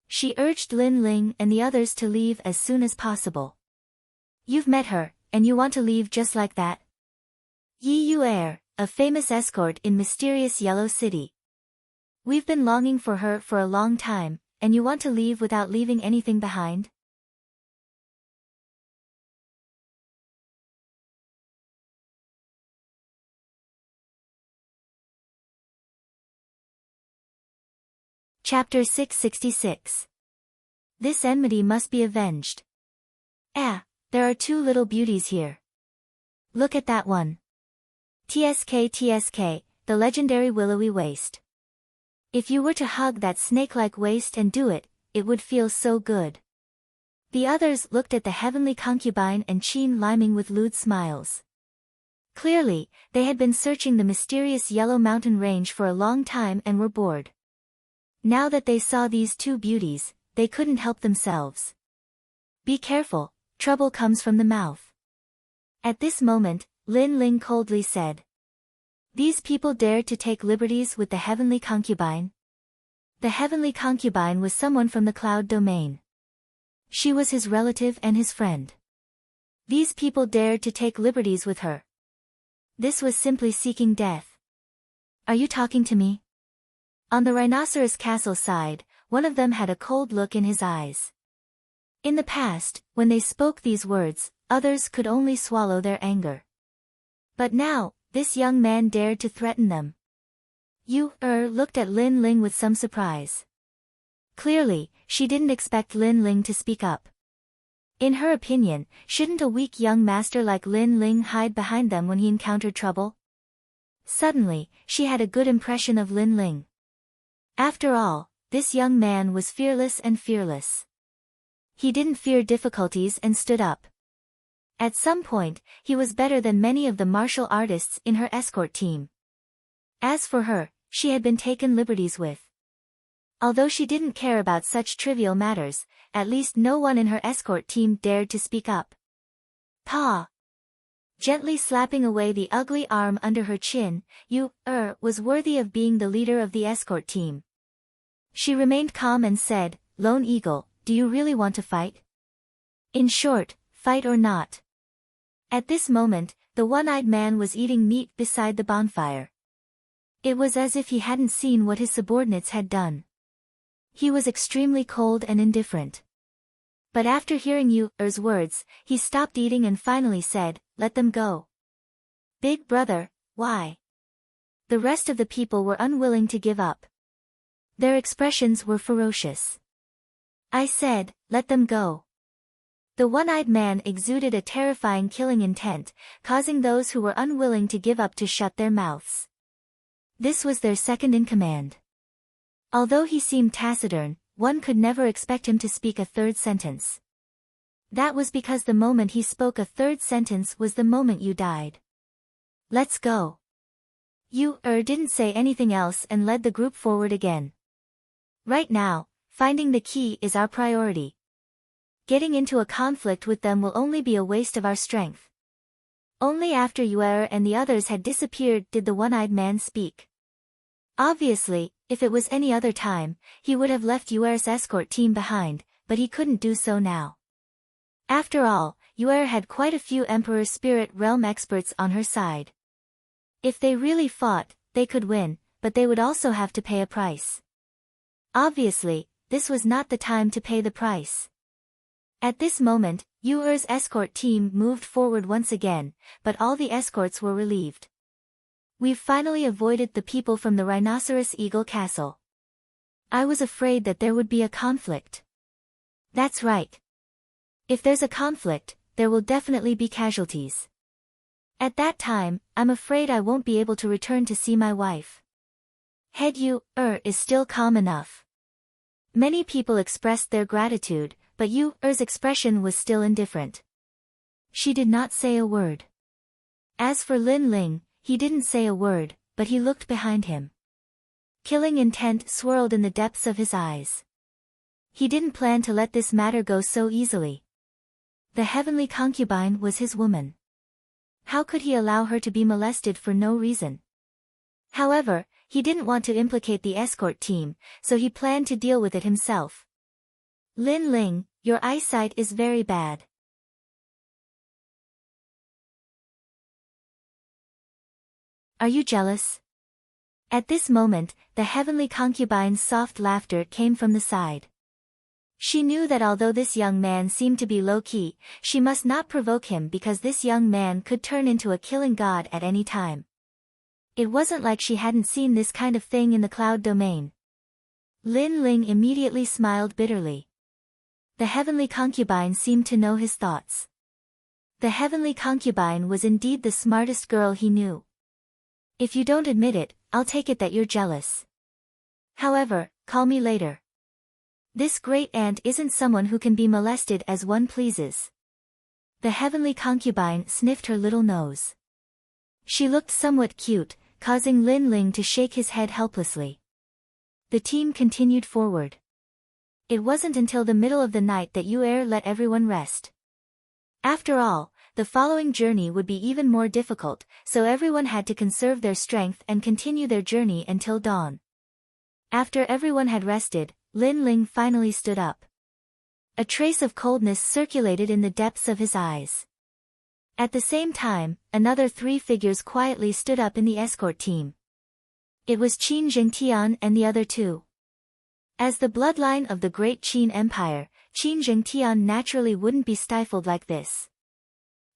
Speaker 1: She urged Lin Ling and the others to leave as soon as possible. "You've met her, and you want to leave just like that?" Yu Er, a famous escort in mysterious Yellow City. "We've been longing for her for a long time, and you want to leave without leaving anything behind?" Chapter 666. This enmity must be avenged. "Ah, there are two little beauties here. Look at that one. TSK, the legendary willowy waist. If you were to hug that snake-like waist and do it, it would feel so good." The others looked at the heavenly concubine and Qin liming with lewd smiles. Clearly, they had been searching the mysterious Yellow Mountain Range for a long time and were bored. Now that they saw these two beauties, they couldn't help themselves. "Be careful, trouble comes from the mouth." At this moment, Lin Ling coldly said. These people dared to take liberties with the heavenly concubine. The heavenly concubine was someone from the cloud domain. She was his relative and his friend. These people dared to take liberties with her. This was simply seeking death. "Are you talking to me?" On the Rhinoceros Castle side, one of them had a cold look in his eyes. In the past, when they spoke these words, others could only swallow their anger. But now, this young man dared to threaten them. Yu Er looked at Lin Ling with some surprise. Clearly, she didn't expect Lin Ling to speak up. In her opinion, shouldn't a weak young master like Lin Ling hide behind them when he encountered trouble? Suddenly, she had a good impression of Lin Ling. After all, this young man was fearless and fearless. He didn't fear difficulties and stood up. At some point, he was better than many of the martial artists in her escort team. As for her, she had been taken liberties with. Although she didn't care about such trivial matters, at least no one in her escort team dared to speak up. Pa! Gently slapping away the ugly arm under her chin, you, was worthy of being the leader of the escort team. She remained calm and said, Lone Eagle, do you really want to fight? In short, fight or not. At this moment, the one-eyed man was eating meat beside the bonfire. It was as if he hadn't seen what his subordinates had done. He was extremely cold and indifferent. But after hearing Yu's words, he stopped eating and finally said, let them go. Big brother, why? The rest of the people were unwilling to give up. Their expressions were ferocious. I said, let them go. The one-eyed man exuded a terrifying killing intent, causing those who were unwilling to give up to shut their mouths. This was their second in command. Although he seemed taciturn, one could never expect him to speak a third sentence. That was because the moment he spoke a third sentence was the moment you died. Let's go. You didn't say anything else and led the group forward again. Right now, finding the key is our priority. Getting into a conflict with them will only be a waste of our strength. Only after Yuer and the others had disappeared did the one-eyed man speak. Obviously, if it was any other time, he would have left Yuer's escort team behind, but he couldn't do so now. After all, Yuer had quite a few Emperor Spirit Realm experts on her side. If they really fought, they could win, but they would also have to pay a price. Obviously, this was not the time to pay the price. At this moment, Yuer's escort team moved forward once again, but all the escorts were relieved. We've finally avoided the people from the Rhinoceros Eagle Castle. I was afraid that there would be a conflict. That's right. If there's a conflict, there will definitely be casualties. At that time, I'm afraid I won't be able to return to see my wife. Head is still calm enough. Many people expressed their gratitude, but Yuer's expression was still indifferent. She did not say a word. As for Lin Ling, he didn't say a word, but he looked behind him. Killing intent swirled in the depths of his eyes. He didn't plan to let this matter go so easily. The heavenly concubine was his woman. How could he allow her to be molested for no reason? However, he didn't want to implicate the escort team, so he planned to deal with it himself. Lin Ling, your eyesight is very bad. Are you jealous? At this moment, the heavenly concubine's soft laughter came from the side. She knew that although this young man seemed to be low-key, she must not provoke him because this young man could turn into a killing god at any time. It wasn't like she hadn't seen this kind of thing in the cloud domain. Lin Ling immediately smiled bitterly. The heavenly concubine seemed to know his thoughts. The heavenly concubine was indeed the smartest girl he knew. If you don't admit it, I'll take it that you're jealous. However, call me later. This great aunt isn't someone who can be molested as one pleases. The heavenly concubine sniffed her little nose. She looked somewhat cute, causing Lin Ling to shake his head helplessly. The team continued forward. It wasn't until the middle of the night that Yuer let everyone rest. After all, the following journey would be even more difficult, so everyone had to conserve their strength and continue their journey until dawn. After everyone had rested, Lin Ling finally stood up. A trace of coldness circulated in the depths of his eyes. At the same time, another 3 figures quietly stood up in the escort team. It was Qin Zhengtian and the other 2. As the bloodline of the Great Qin Empire, Qin Zhengtian naturally wouldn't be stifled like this.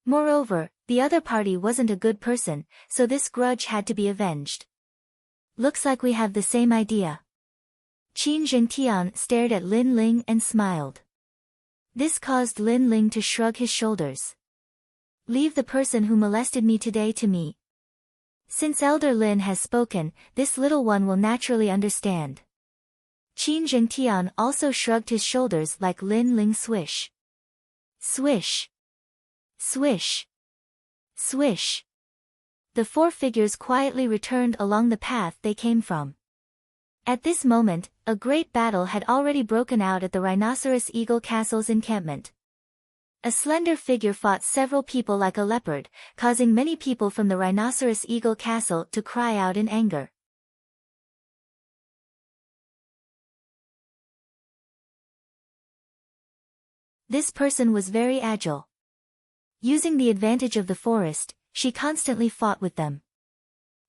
Speaker 1: Moreover, the other party wasn't a good person, so this grudge had to be avenged. Looks like we have the same idea. Qin Zhengtian stared at Lin Ling and smiled. This caused Lin Ling to shrug his shoulders. Leave the person who molested me today to me. Since Elder Lin has spoken, this little one will naturally understand. Qin Zhengtian also shrugged his shoulders like Lin Ling swish. Swish. Swish. Swish. The four figures quietly returned along the path they came from. At this moment, a great battle had already broken out at the Rhinoceros Eagle Castle's encampment. A slender figure fought several people like a leopard, causing many people from the Rhinoceros Eagle Castle to cry out in anger. This person was very agile. Using the advantage of the forest, she constantly fought with them.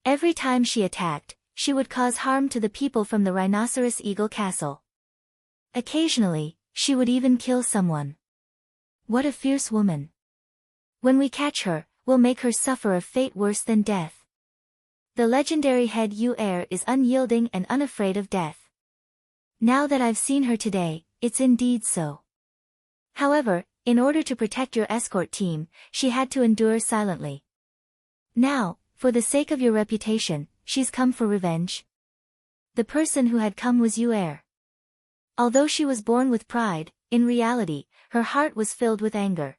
Speaker 1: Every time she attacked, she would cause harm to the people from the Rhinoceros Eagle Castle. Occasionally, she would even kill someone. What a fierce woman. When we catch her, we'll make her suffer a fate worse than death. The legendary head Yu-Er is unyielding and unafraid of death. Now that I've seen her today, it's indeed so. However, in order to protect your escort team, she had to endure silently. Now, for the sake of your reputation, she's come for revenge. The person who had come was Yu-Er. Although she was born with pride, in reality, her heart was filled with anger.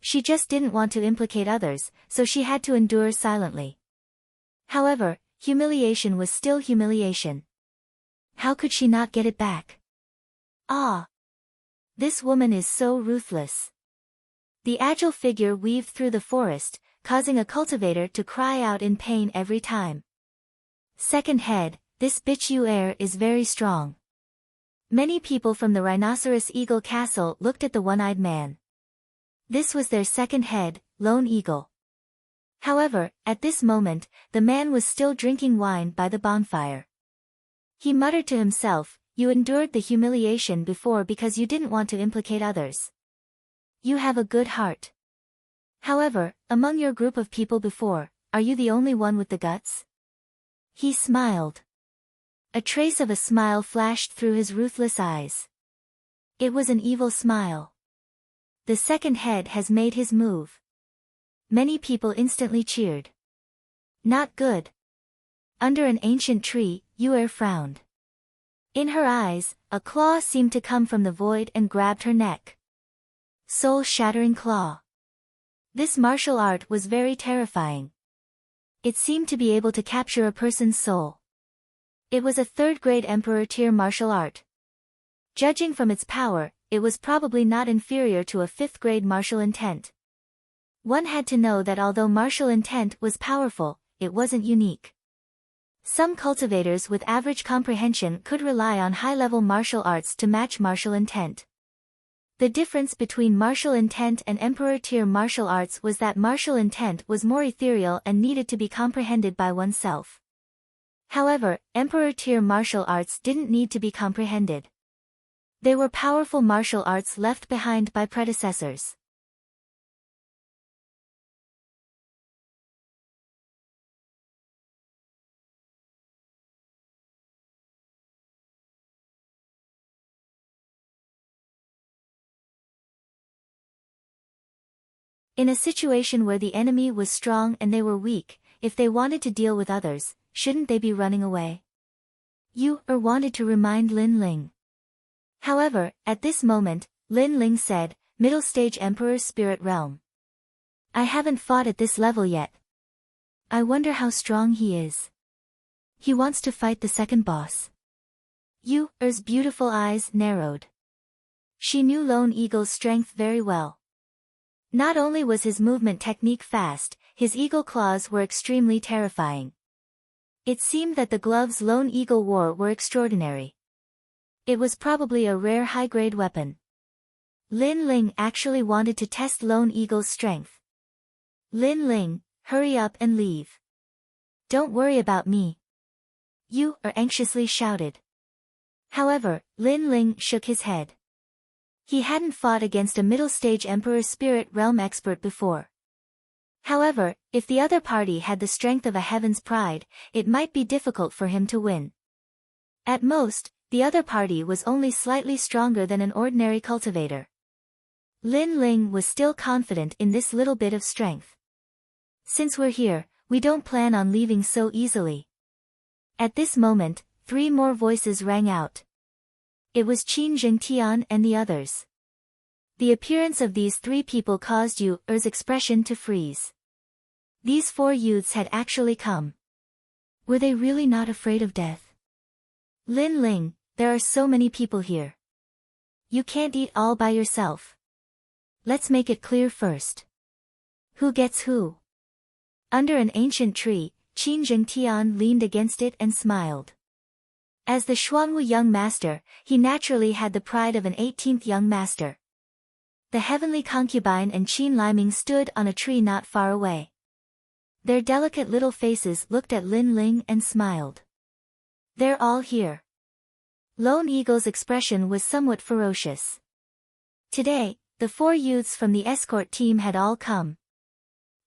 Speaker 1: She just didn't want to implicate others, so she had to endure silently. However, humiliation was still humiliation. How could she not get it back? Ah! This woman is so ruthless. The agile figure weaved through the forest, causing a cultivator to cry out in pain every time. Second head, this bitch Yu-Er is very strong. Many people from the Rhinoceros Eagle Castle looked at the one-eyed man. This was their second head, Lone Eagle. However, at this moment, the man was still drinking wine by the bonfire. He muttered to himself, "You endured the humiliation before because you didn't want to implicate others. You have a good heart. However, among your group of people before, are you the only one with the guts?" He smiled. A trace of a smile flashed through his ruthless eyes. It was an evil smile. The second head has made his move. Many people instantly cheered. Not good. Under an ancient tree, Yu-Er frowned. In her eyes, a claw seemed to come from the void and grabbed her neck. Soul-shattering claw. This martial art was very terrifying. It seemed to be able to capture a person's soul. It was a third-grade Emperor tier martial art. Judging from its power, it was probably not inferior to a 5th-grade martial intent. One had to know that although martial intent was powerful, it wasn't unique. Some cultivators with average comprehension could rely on high-level martial arts to match martial intent. The difference between martial intent and Emperor tier martial arts was that martial intent was more ethereal and needed to be comprehended by oneself. However, Emperor tier martial arts didn't need to be comprehended. They were powerful martial arts left behind by predecessors. In a situation where the enemy was strong and they were weak, if they wanted to deal with others, shouldn't they be running away? Yu-Er wanted to remind Lin Ling. However, at this moment, Lin Ling said, "Middle stage Emperor's Spirit Realm. I haven't fought at this level yet. I wonder how strong he is. He wants to fight the second boss." Yu-Er's beautiful eyes narrowed. She knew Lone Eagle's strength very well. Not only was his movement technique fast, his eagle claws were extremely terrifying. It seemed that the gloves Lone Eagle wore were extraordinary. It was probably a rare high-grade weapon. Lin Ling actually wanted to test Lone Eagle's strength. "Lin Ling, hurry up and leave. Don't worry about me," Yu-Er anxiously shouted. However, Lin Ling shook his head. He hadn't fought against a middle-stage Emperor Spirit Realm expert before. However, if the other party had the strength of a Heaven's Pride, it might be difficult for him to win. At most, the other party was only slightly stronger than an ordinary cultivator. Lin Ling was still confident in this little bit of strength. "Since we're here, we don't plan on leaving so easily." At this moment, 3 more voices rang out. It was Qin Jingtian and the others. The appearance of these 3 people caused Yu-Er's expression to freeze. These 4 youths had actually come. Were they really not afraid of death? Lin Ling, there are so many people here. You can't eat all by yourself. Let's make it clear first. Who gets who? Under an ancient tree, Qin Zhengtian leaned against it and smiled. As the Xuanwu young master, he naturally had the pride of an 18th young master. The heavenly concubine and Qin Liming stood on a tree not far away. Their delicate little faces looked at Lin Ling and smiled. They're all here. Lone Eagle's expression was somewhat ferocious. Today, the 4 youths from the escort team had all come.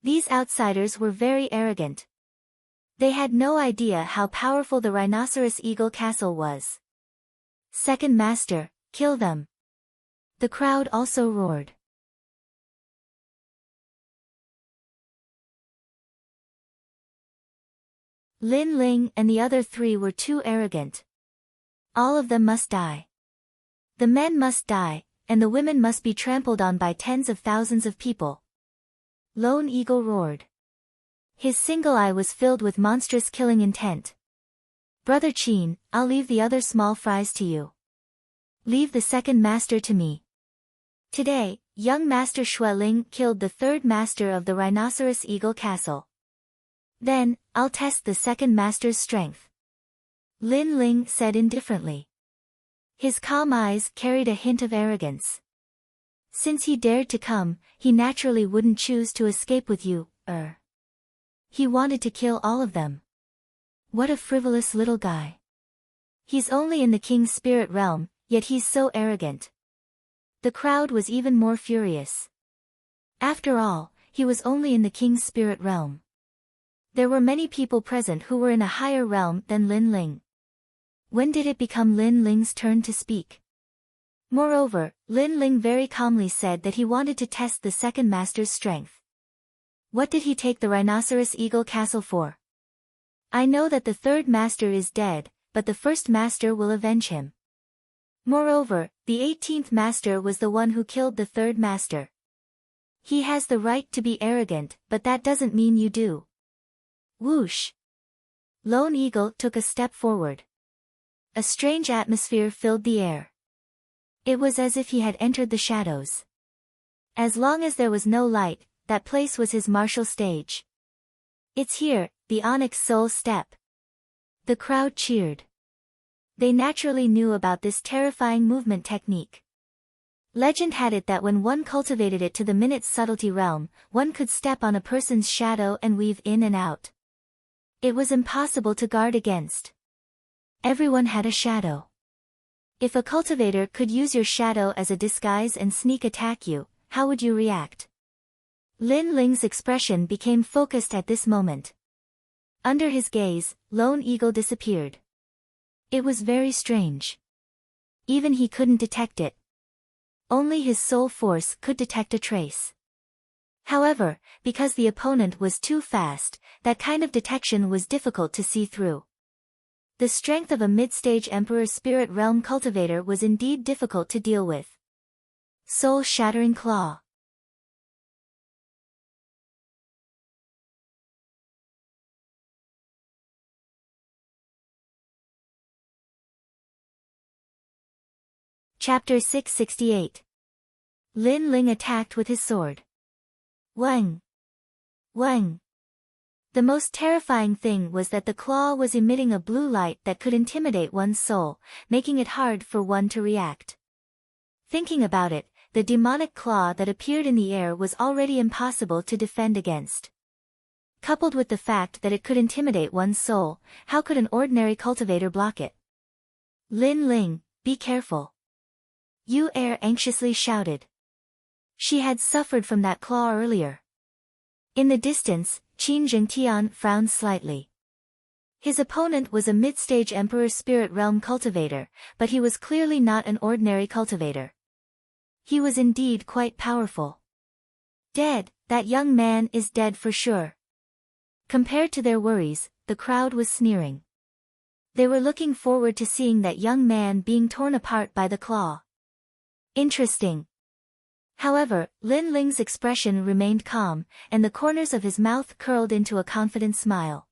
Speaker 1: These outsiders were very arrogant. They had no idea how powerful the Rhinoceros Eagle Castle was. Second Master, kill them. The crowd also roared. Lin Ling and the other 3 were too arrogant. All of them must die. The men must die, and the women must be trampled on by tens of thousands of people. Lone Eagle roared. His single eye was filled with monstrous killing intent. Brother Qin, I'll leave the other small fries to you. Leave the second master to me. Today, young Master Xueling killed the 3rd master of the Rhinoceros Eagle Castle. Then, I'll test the second master's strength. Lin Ling said indifferently. His calm eyes carried a hint of arrogance. Since he dared to come, he naturally wouldn't choose to escape with you, He wanted to kill all of them. What a frivolous little guy. He's only in the king's spirit realm, yet he's so arrogant. The crowd was even more furious. After all, he was only in the king's spirit realm. There were many people present who were in a higher realm than Lin Ling. When did it become Lin Ling's turn to speak? Moreover, Lin Ling very calmly said that he wanted to test the second master's strength. What did he take the Rhinoceros Eagle Castle for? I know that the 3rd master is dead, but the 1st master will avenge him. Moreover, the 18th master was the one who killed the 3rd master. He has the right to be arrogant, but that doesn't mean you do. Whoosh! Lone Eagle took a step forward. A strange atmosphere filled the air. It was as if he had entered the shadows. As long as there was no light, that place was his martial stage. It's here, the Onyx Soul Step. The crowd cheered. They naturally knew about this terrifying movement technique. Legend had it that when one cultivated it to the minute's subtlety realm, one could step on a person's shadow and weave in and out. It was impossible to guard against. Everyone had a shadow. If a cultivator could use your shadow as a disguise and sneak attack you, how would you react? Lin Ling's expression became focused at this moment. Under his gaze, Lone Eagle disappeared. It was very strange. Even he couldn't detect it. Only his soul force could detect a trace. However, because the opponent was too fast, that kind of detection was difficult to see through. The strength of a mid-stage Emperor Spirit Realm cultivator was indeed difficult to deal with. Soul-shattering claw. Chapter 668. Lin Ling attacked with his sword. Wang! Wang! The most terrifying thing was that the claw was emitting a blue light that could intimidate one's soul, making it hard for one to react. Thinking about it, the demonic claw that appeared in the air was already impossible to defend against. Coupled with the fact that it could intimidate one's soul, how could an ordinary cultivator block it? Lin Ling, be careful. Yu Er anxiously shouted. She had suffered from that claw earlier. In the distance, Qin Zhengtian frowned slightly. His opponent was a mid-stage Emperor Spirit Realm cultivator, but he was clearly not an ordinary cultivator. He was indeed quite powerful. Dead, that young man is dead for sure. Compared to their worries, the crowd was sneering. They were looking forward to seeing that young man being torn apart by the claw. Interesting. However, Lin Ling's expression remained calm, and the corners of his mouth curled into a confident smile.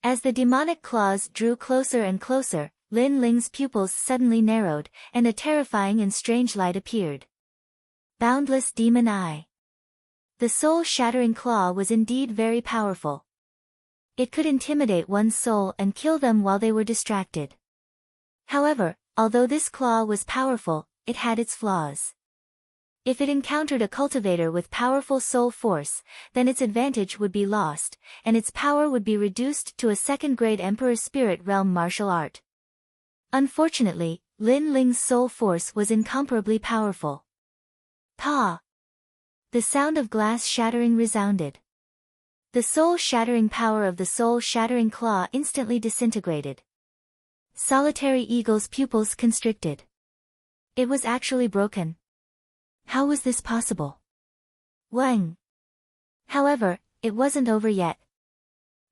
Speaker 1: As the demonic claws drew closer and closer, Lin Ling's pupils suddenly narrowed, and a terrifying and strange light appeared. Boundless Demon Eye. The soul-shattering claw was indeed very powerful. It could intimidate one's soul and kill them while they were distracted. However, although this claw was powerful, it had its flaws. If it encountered a cultivator with powerful soul force, then its advantage would be lost, and its power would be reduced to a second-grade Emperor Spirit Realm martial art. Unfortunately, Lin Ling's soul force was incomparably powerful. Pa! The sound of glass shattering resounded. The soul-shattering power of the soul-shattering claw instantly disintegrated. Solitary Eagle's pupils constricted. It was actually broken. How was this possible? Wang. However, it wasn't over yet.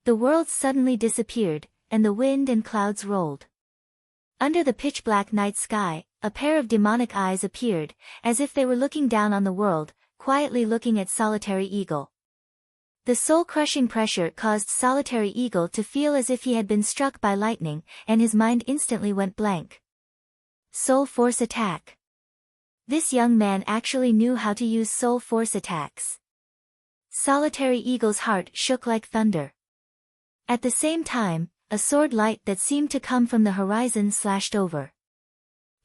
Speaker 1: The world suddenly disappeared, and the wind and clouds rolled. Under the pitch-black night sky, a pair of demonic eyes appeared, as if they were looking down on the world, quietly looking at Solitary Eagle. The soul-crushing pressure caused Solitary Eagle to feel as if he had been struck by lightning, and his mind instantly went blank. Soul Force Attack. This young man actually knew how to use soul force attacks. Solitary Eagle's heart shook like thunder. At the same time, a sword light that seemed to come from the horizon slashed over.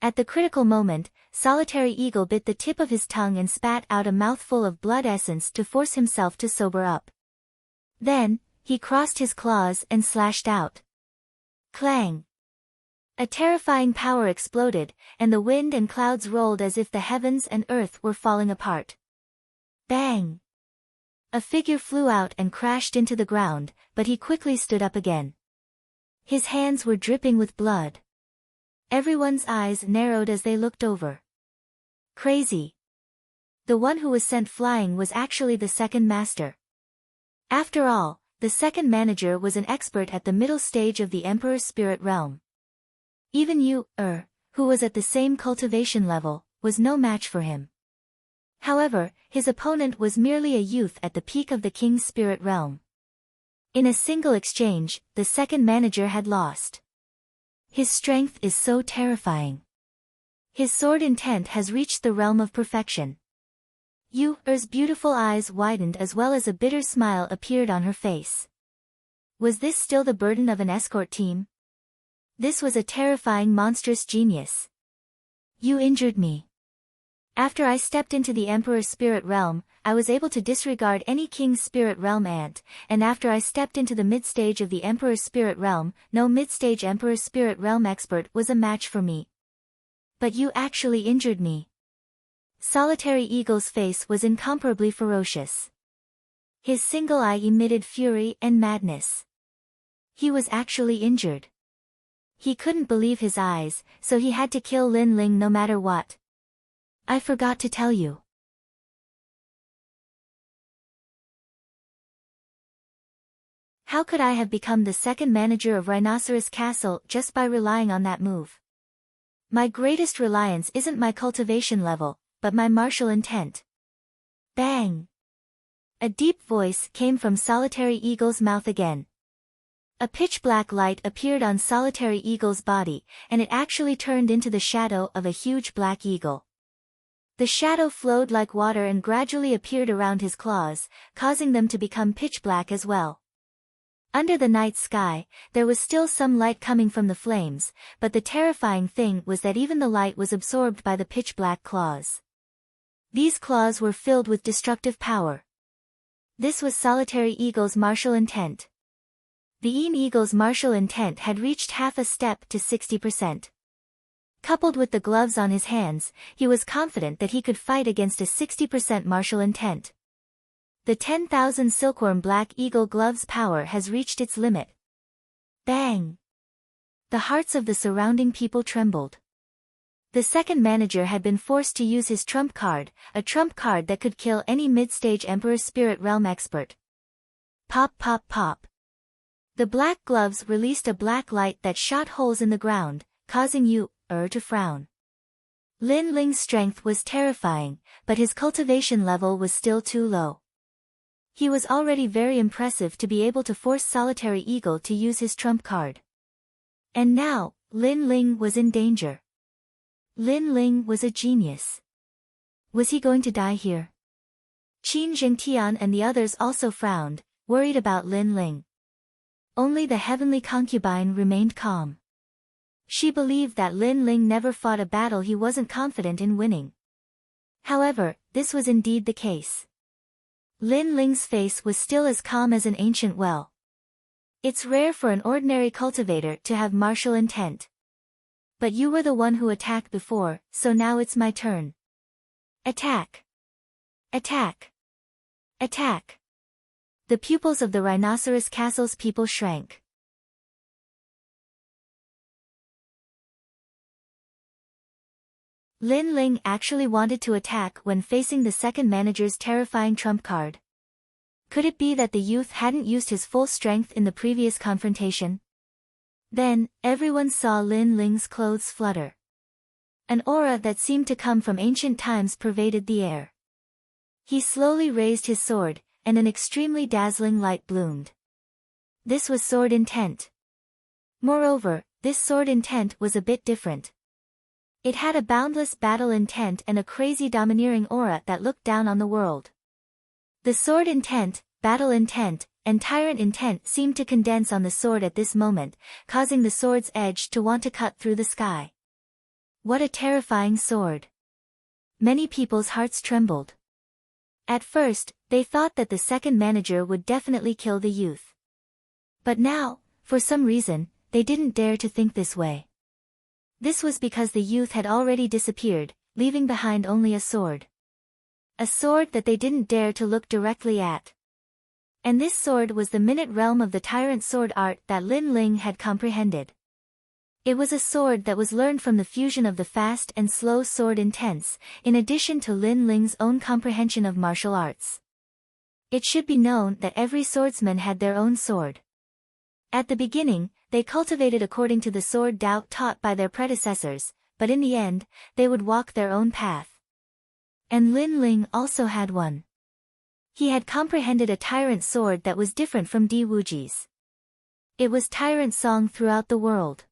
Speaker 1: At the critical moment, Solitary Eagle bit the tip of his tongue and spat out a mouthful of blood essence to force himself to sober up. Then, he crossed his claws and slashed out. Clang! A terrifying power exploded, and the wind and clouds rolled as if the heavens and earth were falling apart. Bang! A figure flew out and crashed into the ground, but he quickly stood up again. His hands were dripping with blood. Everyone's eyes narrowed as they looked over. Crazy. The one who was sent flying was actually the second master. After all, the second manager was an expert at the middle stage of the Emperor's Spirit Realm. Even Yu, who was at the same cultivation level, was no match for him. However, his opponent was merely a youth at the peak of the King's Spirit Realm. In a single exchange, the second manager had lost. His strength is so terrifying. His sword intent has reached the realm of perfection. Yu-er's beautiful eyes widened as well as a bitter smile appeared on her face. Was this still the burden of an escort team? This was a terrifying monstrous genius. You injured me. After I stepped into the Emperor's Spirit Realm, I was able to disregard any King's Spirit Realm ant, and after I stepped into the mid-stage of the Emperor's Spirit Realm, no mid-stage Emperor's Spirit Realm expert was a match for me. But you actually injured me. Solitary Eagle's face was incomparably ferocious. His single eye emitted fury and madness. He was actually injured. He couldn't believe his eyes, so he had to kill Lin Ling no matter what. I forgot to tell you. How could I have become the second manager of Rhinoceros Castle just by relying on that move? My greatest reliance isn't my cultivation level, but my martial intent. Bang! A deep voice came from Solitary Eagle's mouth again. A pitch-black light appeared on Solitary Eagle's body, and it actually turned into the shadow of a huge black eagle. The shadow flowed like water and gradually appeared around his claws, causing them to become pitch-black as well. Under the night sky, there was still some light coming from the flames, but the terrifying thing was that even the light was absorbed by the pitch-black claws. These claws were filled with destructive power. This was Solitary Eagle's martial intent. The Eagle's martial intent had reached half a step to 60%. Coupled with the gloves on his hands, he was confident that he could fight against a 60% martial intent. The 10,000 silkworm black eagle gloves power has reached its limit. Bang! The hearts of the surrounding people trembled. The second manager had been forced to use his trump card, a trump card that could kill any mid-stage Emperor's Spirit Realm expert. Pop pop pop. The black gloves released a black light that shot holes in the ground, causing to frown. Lin Ling's strength was terrifying, but his cultivation level was still too low. He was already very impressive to be able to force Solitary Eagle to use his trump card. And now, Lin Ling was in danger. Lin Ling was a genius. Was he going to die here? Qin Zhengtian and the others also frowned, worried about Lin Ling. Only the heavenly concubine remained calm. She believed that Lin Ling never fought a battle he wasn't confident in winning. However, this was indeed the case. Lin Ling's face was still as calm as an ancient well. It's rare for an ordinary cultivator to have martial intent. But you were the one who attacked before, so now it's my turn. Attack! Attack! Attack! The pupils of the Rhinoceros Castle's people shrank. Lin Ling actually wanted to attack when facing the second manager's terrifying trump card. Could it be that the youth hadn't used his full strength in the previous confrontation? Then, everyone saw Lin Ling's clothes flutter. An aura that seemed to come from ancient times pervaded the air. He slowly raised his sword, and an extremely dazzling light bloomed. This was sword intent. Moreover, this sword intent was a bit different. It had a boundless battle intent and a crazy domineering aura that looked down on the world. The sword intent, battle intent, and tyrant intent seemed to condense on the sword at this moment, causing the sword's edge to want to cut through the sky. What a terrifying sword! Many people's hearts trembled. At first, they thought that the second manager would definitely kill the youth. But now, for some reason, they didn't dare to think this way. This was because the youth had already disappeared, leaving behind only a sword. A sword that they didn't dare to look directly at. And this sword was the minute realm of the tyrant sword art that Lin Ling had comprehended. It was a sword that was learned from the fusion of the fast and slow sword intents, in addition to Lin Ling's own comprehension of martial arts. It should be known that every swordsman had their own sword. At the beginning, they cultivated according to the sword Tao taught by their predecessors, but in the end, they would walk their own path. And Lin Ling also had one. He had comprehended a tyrant sword that was different from Di Wuji's. It was tyrant song throughout the world.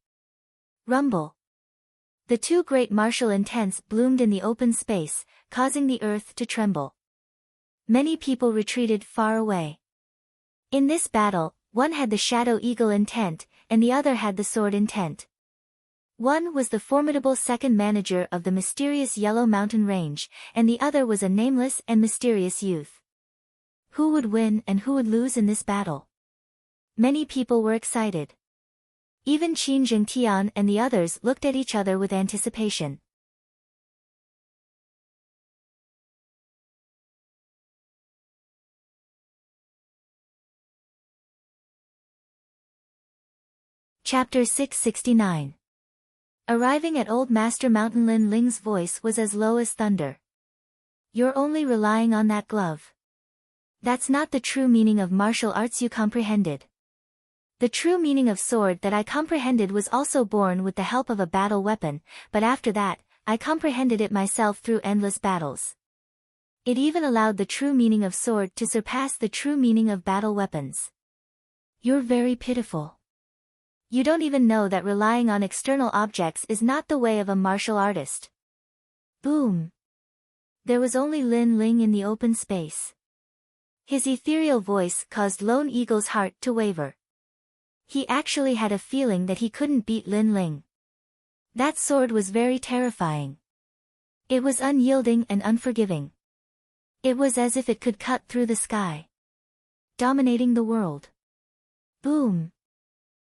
Speaker 1: Rumble. The two great martial intents bloomed in the open space, causing the earth to tremble. Many people retreated far away. In this battle, one had the Shadow Eagle intent, and the other had the sword intent. One was the formidable second manager of the mysterious Yellow Mountain Range, and the other was a nameless and mysterious youth. Who would win and who would lose in this battle? Many people were excited. Even Qin Zhengtian and the others looked at each other with anticipation. Chapter 669. Arriving at Old Master Mountain, Lin Ling's voice was as low as thunder. You're only relying on that glove. That's not the true meaning of martial arts you comprehended. The true meaning of sword that I comprehended was also born with the help of a battle weapon, but after that, I comprehended it myself through endless battles. It even allowed the true meaning of sword to surpass the true meaning of battle weapons. You're very pitiful. You don't even know that relying on external objects is not the way of a martial artist. Boom. There was only Lin Ling in the open space. His ethereal voice caused Lone Eagle's heart to waver. He actually had a feeling that he couldn't beat Lin Ling. That sword was very terrifying. It was unyielding and unforgiving. It was as if it could cut through the sky, dominating the world. Boom.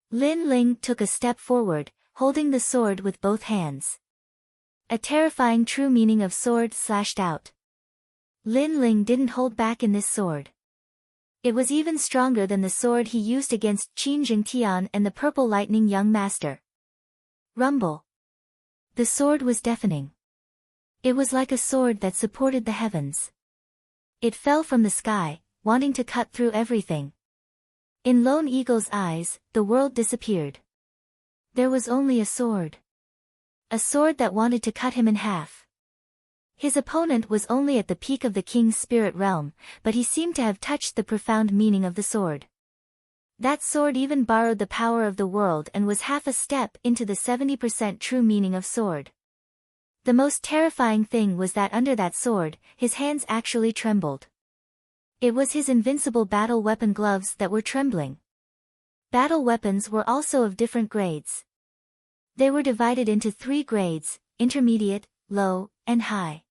Speaker 1: Lin Ling took a step forward, holding the sword with both hands. A terrifying true meaning of sword slashed out. Lin Ling didn't hold back in this sword. It was even stronger than the sword he used against Qin Zhengtian and the Purple Lightning Young Master. Rumble. The sword was deafening. It was like a sword that supported the heavens. It fell from the sky, wanting to cut through everything. In Lone Eagle's eyes, the world disappeared. There was only a sword. A sword that wanted to cut him in half. His opponent was only at the peak of the king's spirit realm, but he seemed to have touched the profound meaning of the sword. That sword even borrowed the power of the world and was half a step into the 70% true meaning of sword. The most terrifying thing was that under that sword, his hands actually trembled. It was his invincible battle weapon gloves that were trembling. Battle weapons were also of different grades. They were divided into 3 grades, intermediate, low, and high.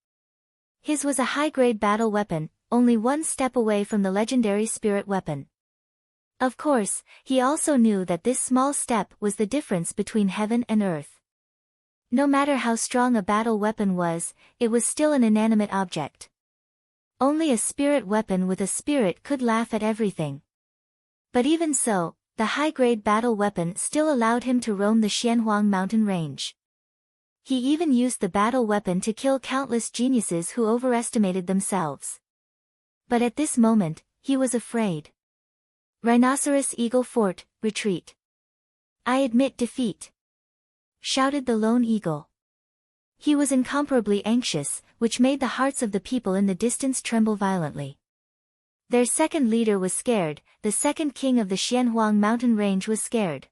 Speaker 1: His was a high-grade battle weapon, only one step away from the legendary spirit weapon. Of course, he also knew that this small step was the difference between heaven and earth. No matter how strong a battle weapon was, it was still an inanimate object. Only a spirit weapon with a spirit could laugh at everything. But even so, the high-grade battle weapon still allowed him to roam the Xianhuang mountain range. He even used the battle weapon to kill countless geniuses who overestimated themselves. But at this moment, he was afraid. Rhinoceros Eagle Fort, retreat. I admit defeat, shouted the lone eagle. He was incomparably anxious, which made the hearts of the people in the distance tremble violently. Their second leader was scared, the second king of the Xianhuang mountain range was scared.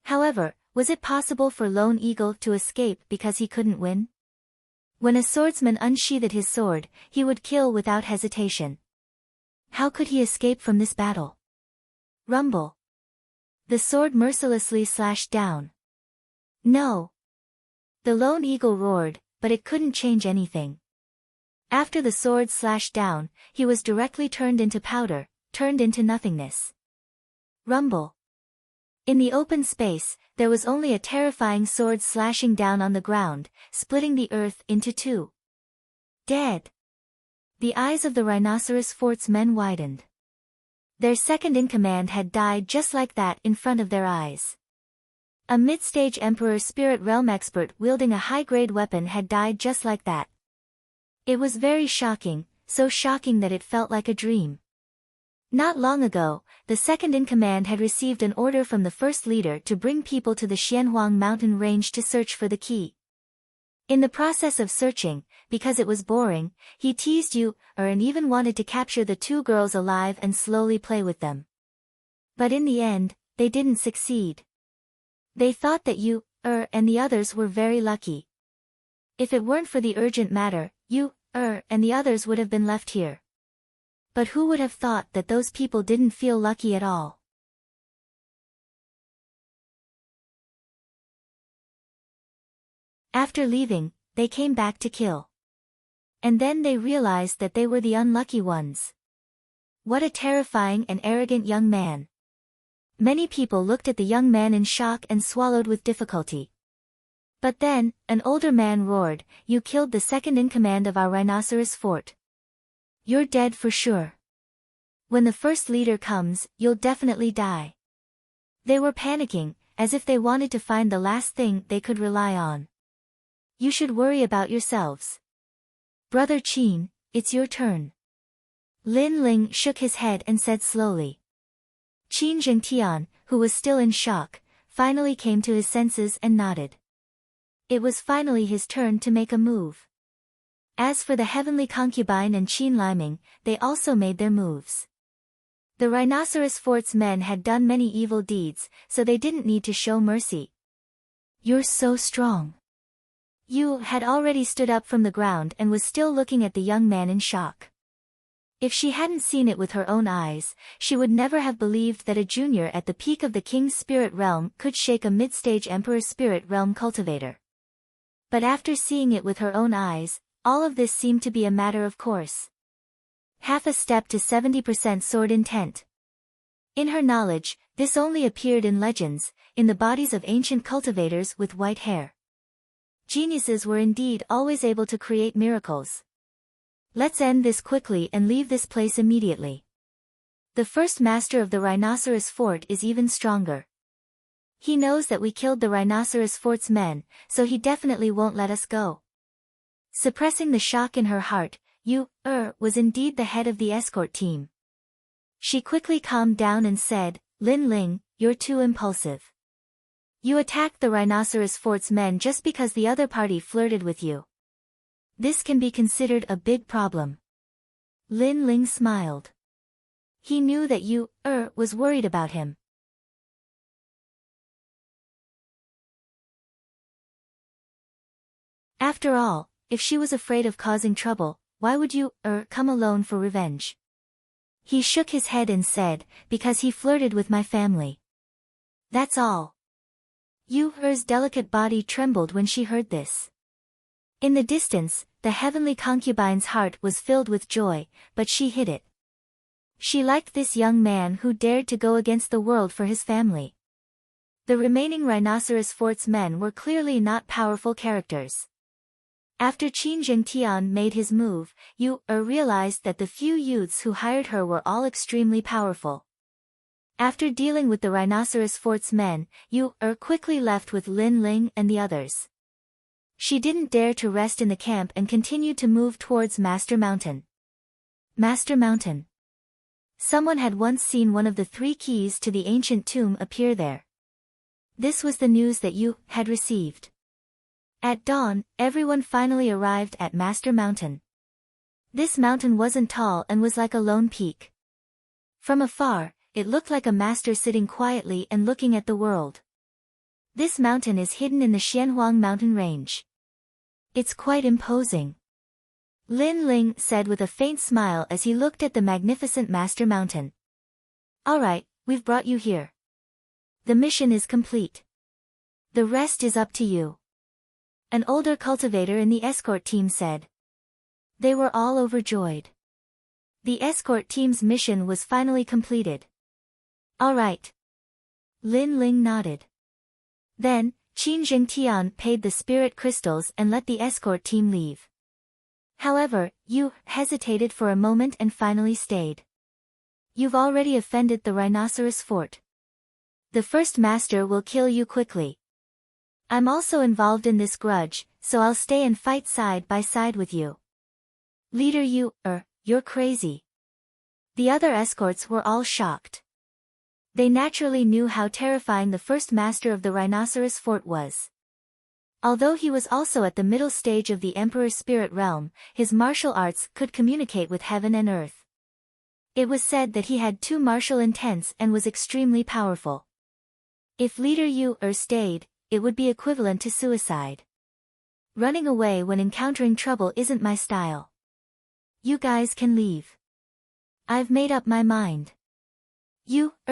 Speaker 1: However, was it possible for Lone Eagle to escape because he couldn't win? When a swordsman unsheathed his sword, he would kill without hesitation. How could he escape from this battle? Rumble. The sword mercilessly slashed down. No. The Lone Eagle roared, but it couldn't change anything. After the sword slashed down, he was directly turned into powder, turned into nothingness. Rumble. In the open space, there was only a terrifying sword slashing down on the ground, splitting the earth into 2. Dead. The eyes of the Rhinoceros Fort's men widened. Their second-in-command had died just like that in front of their eyes. A mid-stage Emperor Spirit Realm expert wielding a high-grade weapon had died just like that. It was very shocking, so shocking that it felt like a dream. Not long ago, the second-in-command had received an order from the first leader to bring people to the Xianhuang mountain range to search for the key. In the process of searching, because it was boring, he teased you, and even wanted to capture the 2 girls alive and slowly play with them. But in the end, they didn't succeed. They thought that you, and the others were very lucky. If it weren't for the urgent matter, you, and the others would have been left here. But who would have thought that those people didn't feel lucky at all? After leaving, they came back to kill. And then they realized that they were the unlucky ones. What a terrifying and arrogant young man. Many people looked at the young man in shock and swallowed with difficulty. But then, an older man roared, "You killed the second-in-command of our Rhinoceros Fort. You're dead for sure. When the first leader comes, you'll definitely die." They were panicking, as if they wanted to find the last thing they could rely on. You should worry about yourselves. Brother Qin, it's your turn. Lin Ling shook his head and said slowly. Qin Zhengtian, who was still in shock, finally came to his senses and nodded. It was finally his turn to make a move. As for the heavenly concubine and Qin Liming, they also made their moves. The Rhinoceros Fort's men had done many evil deeds, so they didn't need to show mercy. You're so strong. Yu had already stood up from the ground and was still looking at the young man in shock. If she hadn't seen it with her own eyes, she would never have believed that a junior at the peak of the king's spirit realm could shake a mid-stage emperor spirit realm cultivator. But after seeing it with her own eyes, all of this seemed to be a matter of course. Half a step to 70% sword intent. In her knowledge, this only appeared in legends, in the bodies of ancient cultivators with white hair. Geniuses were indeed always able to create miracles. Let's end this quickly and leave this place immediately. The first master of the Rhinoceros Fort is even stronger. He knows that we killed the Rhinoceros Fort's men, so he definitely won't let us go. Suppressing the shock in her heart, Yu was indeed the head of the escort team. She quickly calmed down and said, Lin Ling, you're too impulsive. You attacked the Rhinoceros Fort's men just because the other party flirted with you. This can be considered a big problem. Lin Ling smiled. He knew that you, was worried about him. After all, if she was afraid of causing trouble, why would you, come alone for revenge? He shook his head and said, because he flirted with my family. That's all. Her's delicate body trembled when she heard this. In the distance, the heavenly concubine's heart was filled with joy, but she hid it. She liked this young man who dared to go against the world for his family. The remaining Rhinoceros Fort's men were clearly not powerful characters. After Qin Zhengtian made his move, realized that the few youths who hired her were all extremely powerful. After dealing with the Rhinoceros Fort's men, quickly left with Lin Ling and the others. She didn't dare to rest in the camp and continued to move towards Master Mountain. Master Mountain. Someone had once seen one of the 3 keys to the ancient tomb appear there. This was the news that you had received. At dawn, everyone finally arrived at Master Mountain. This mountain wasn't tall and was like a lone peak. From afar, it looked like a master sitting quietly and looking at the world. This mountain is hidden in the Xianhuang mountain range. It's quite imposing. Lin Ling said with a faint smile as he looked at the magnificent Master Mountain. Alright, we've brought you here. The mission is complete. The rest is up to you. An older cultivator in the escort team said. They were all overjoyed. The escort team's mission was finally completed. Alright. Lin Ling nodded. Then, Qin Zhengtian paid the spirit crystals and let the escort team leave. However, you hesitated for a moment and finally stayed. You've already offended the Rhinoceros Fort. The first master will kill you quickly. I'm also involved in this grudge, so I'll stay and fight side by side with you. Leader you're crazy. The other escorts were all shocked. They naturally knew how terrifying the first master of the Rhinoceros Fort was. Although he was also at the middle stage of the Emperor's spirit realm, his martial arts could communicate with heaven and earth. It was said that he had 2 martial intents and was extremely powerful. If Leader stayed, it would be equivalent to suicide. Running away when encountering trouble isn't my style. You guys can leave. I've made up my mind.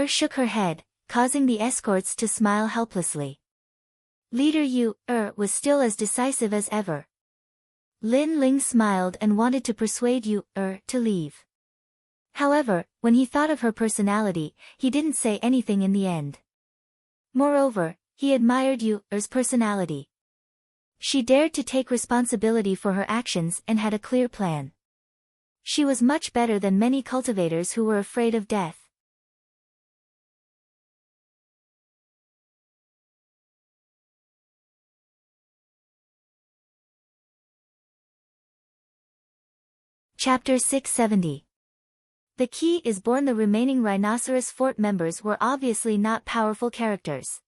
Speaker 1: Shook her head, causing the escorts to smile helplessly. Leader was still as decisive as ever. Lin Ling smiled and wanted to persuade to leave. However, when he thought of her personality, he didn't say anything in the end. Moreover, he admired Yu's personality. She dared to take responsibility for her actions and had a clear plan. She was much better than many cultivators who were afraid of death. Chapter 670. The key is born. The remaining Rhinoceros Fort members were obviously not powerful characters.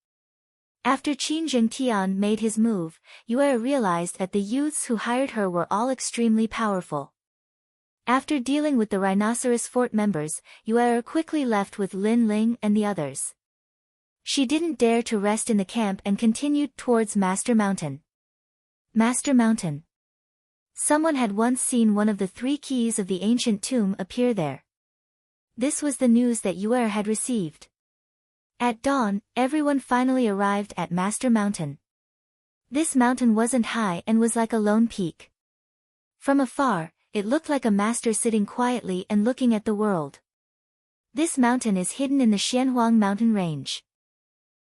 Speaker 1: After Qin Zhengtian made his move, Yue realized that the youths who hired her were all extremely powerful. After dealing with the Rhinoceros Fort members, Yue quickly left with Lin Ling and the others. She didn't dare to rest in the camp and continued towards Master Mountain. Master Mountain. Someone had once seen one of the 3 keys of the ancient tomb appear there. This was the news that Yue had received. At dawn, everyone finally arrived at Master Mountain. This mountain wasn't high and was like a lone peak. From afar, it looked like a master sitting quietly and looking at the world. This mountain is hidden in the Xianhuang mountain range.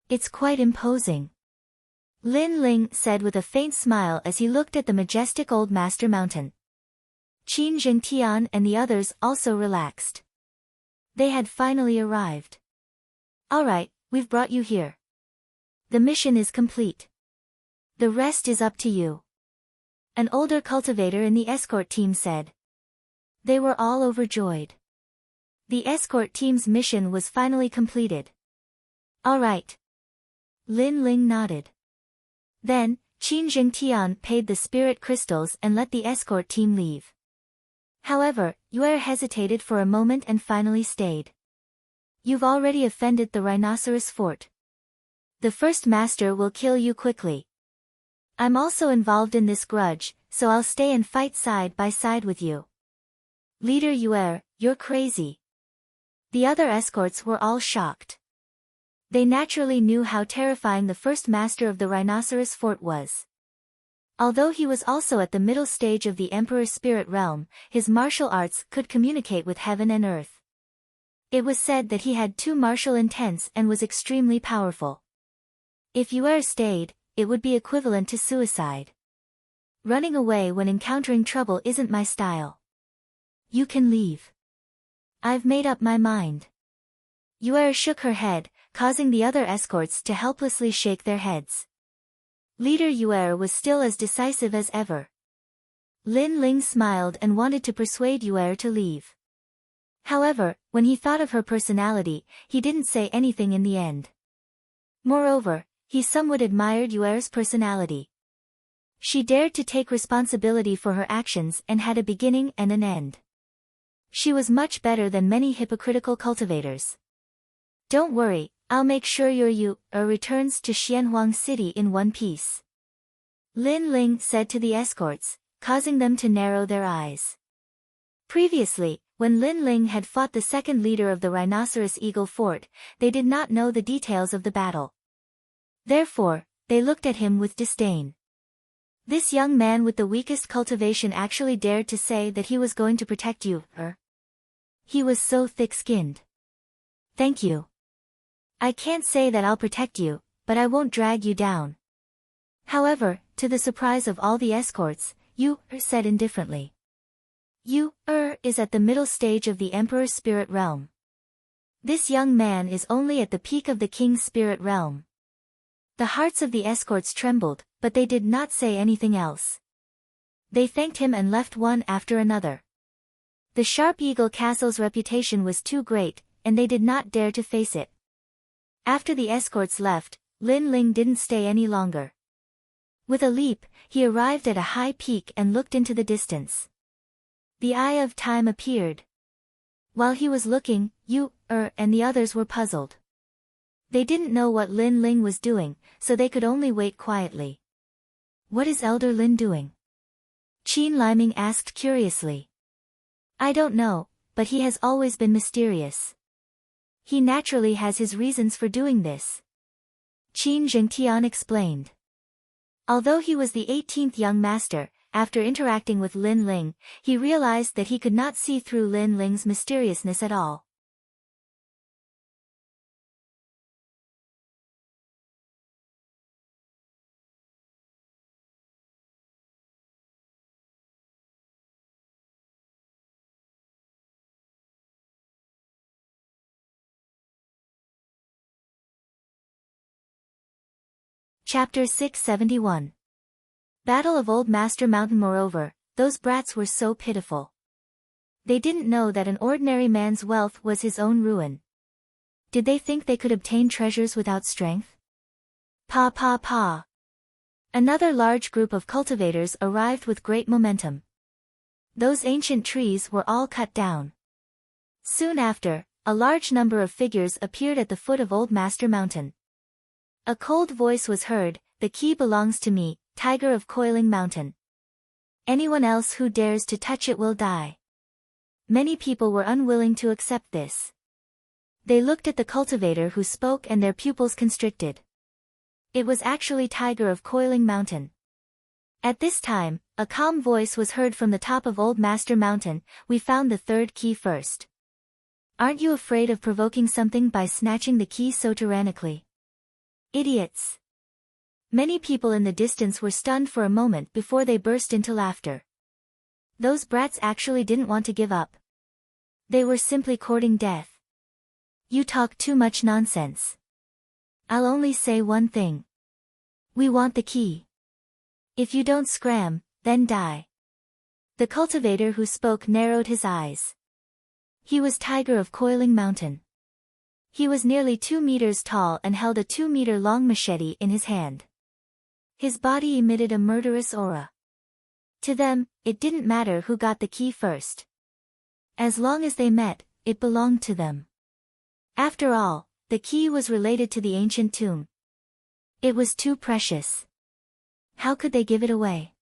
Speaker 1: It's quite imposing. Lin Ling said with a faint smile as he looked at the majestic old Master Mountain. Qin Zhengtian and the others also relaxed. They had finally arrived. Alright, we've brought you here. The mission is complete. The rest is up to you. An older cultivator in the escort team said. They were all overjoyed. The escort team's mission was finally completed. Alright. Lin Ling nodded. Then, Qin Jingtian paid the spirit crystals and let the escort team leave. However, Yue hesitated for a moment and finally stayed. You've already offended the rhinoceros fort. The first master will kill you quickly. I'm also involved in this grudge, so I'll stay and fight side by side with you. Leader Yue, you're crazy. The other escorts were all shocked. They naturally knew how terrifying the first master of the rhinoceros fort was. Although he was also at the middle stage of the Emperor's spirit realm, his martial arts could communicate with heaven and earth. It was said that he had 2 martial intents and was extremely powerful. If Yue stayed, it would be equivalent to suicide. Running away when encountering trouble isn't my style. You can leave. I've made up my mind. Yue shook her head, causing the other escorts to helplessly shake their heads. Leader Yue was still as decisive as ever. Lin Ling smiled and wanted to persuade Yue to leave. However, when he thought of her personality, he didn't say anything in the end. Moreover, he somewhat admired Yue's personality. She dared to take responsibility for her actions and had a beginning and an end. She was much better than many hypocritical cultivators. Don't worry, I'll make sure your Yue returns to Xianhuang City in one piece. Lin Ling said to the escorts, causing them to narrow their eyes. Previously, when Lin Ling had fought the second leader of the Rhinoceros Eagle Fort, they did not know the details of the battle. Therefore, they looked at him with disdain. This young man with the weakest cultivation actually dared to say that he was going to protect you, He was so thick-skinned. Thank you. I can't say that I'll protect you, but I won't drag you down. However, to the surprise of all the escorts, Yue said indifferently. Yue is at the middle stage of the Emperor's spirit realm. This young man is only at the peak of the King's spirit realm. The hearts of the escorts trembled, but they did not say anything else. They thanked him and left one after another. The Sharp Eagle Castle's reputation was too great, and they did not dare to face it. After the escorts left, Lin Ling didn't stay any longer. With a leap, he arrived at a high peak and looked into the distance. The Eye of Time appeared. While he was looking, Yue and the others were puzzled. They didn't know what Lin Ling was doing, so they could only wait quietly. What is Elder Lin doing? Qin Liming asked curiously. I don't know, but he has always been mysterious. He naturally has his reasons for doing this. Qin Jingtian explained. Although he was the 18th young master, after interacting with Lin Ling, he realized that he could not see through Lin Ling's mysteriousness at all. Chapter 671. Battle of Old Master Mountain. Moreover, those brats were so pitiful. They didn't know that an ordinary man's wealth was his own ruin. Did they think they could obtain treasures without strength? Pa pa pa. Another large group of cultivators arrived with great momentum. Those ancient trees were all cut down. Soon after, a large number of figures appeared at the foot of Old Master Mountain. A cold voice was heard, the key belongs to me, Tiger of Coiling Mountain. Anyone else who dares to touch it will die. Many people were unwilling to accept this. They looked at the cultivator who spoke and their pupils constricted. It was actually Tiger of Coiling Mountain. At this time, a calm voice was heard from the top of Old Master Mountain, we found the third key first. Aren't you afraid of provoking something by snatching the key so tyrannically? Idiots. Many people in the distance were stunned for a moment before they burst into laughter. Those brats actually didn't want to give up. They were simply courting death. You talk too much nonsense. I'll only say one thing. We want the key. If you don't scram, then die. The cultivator who spoke narrowed his eyes. He was Tiger of Coiling Mountain. He was nearly 2 meters tall and held a 2-meter-long machete in his hand. His body emitted a murderous aura. To them, it didn't matter who got the key first. As long as they met, it belonged to them. After all, the key was related to the ancient tomb. It was too precious. How could they give it away?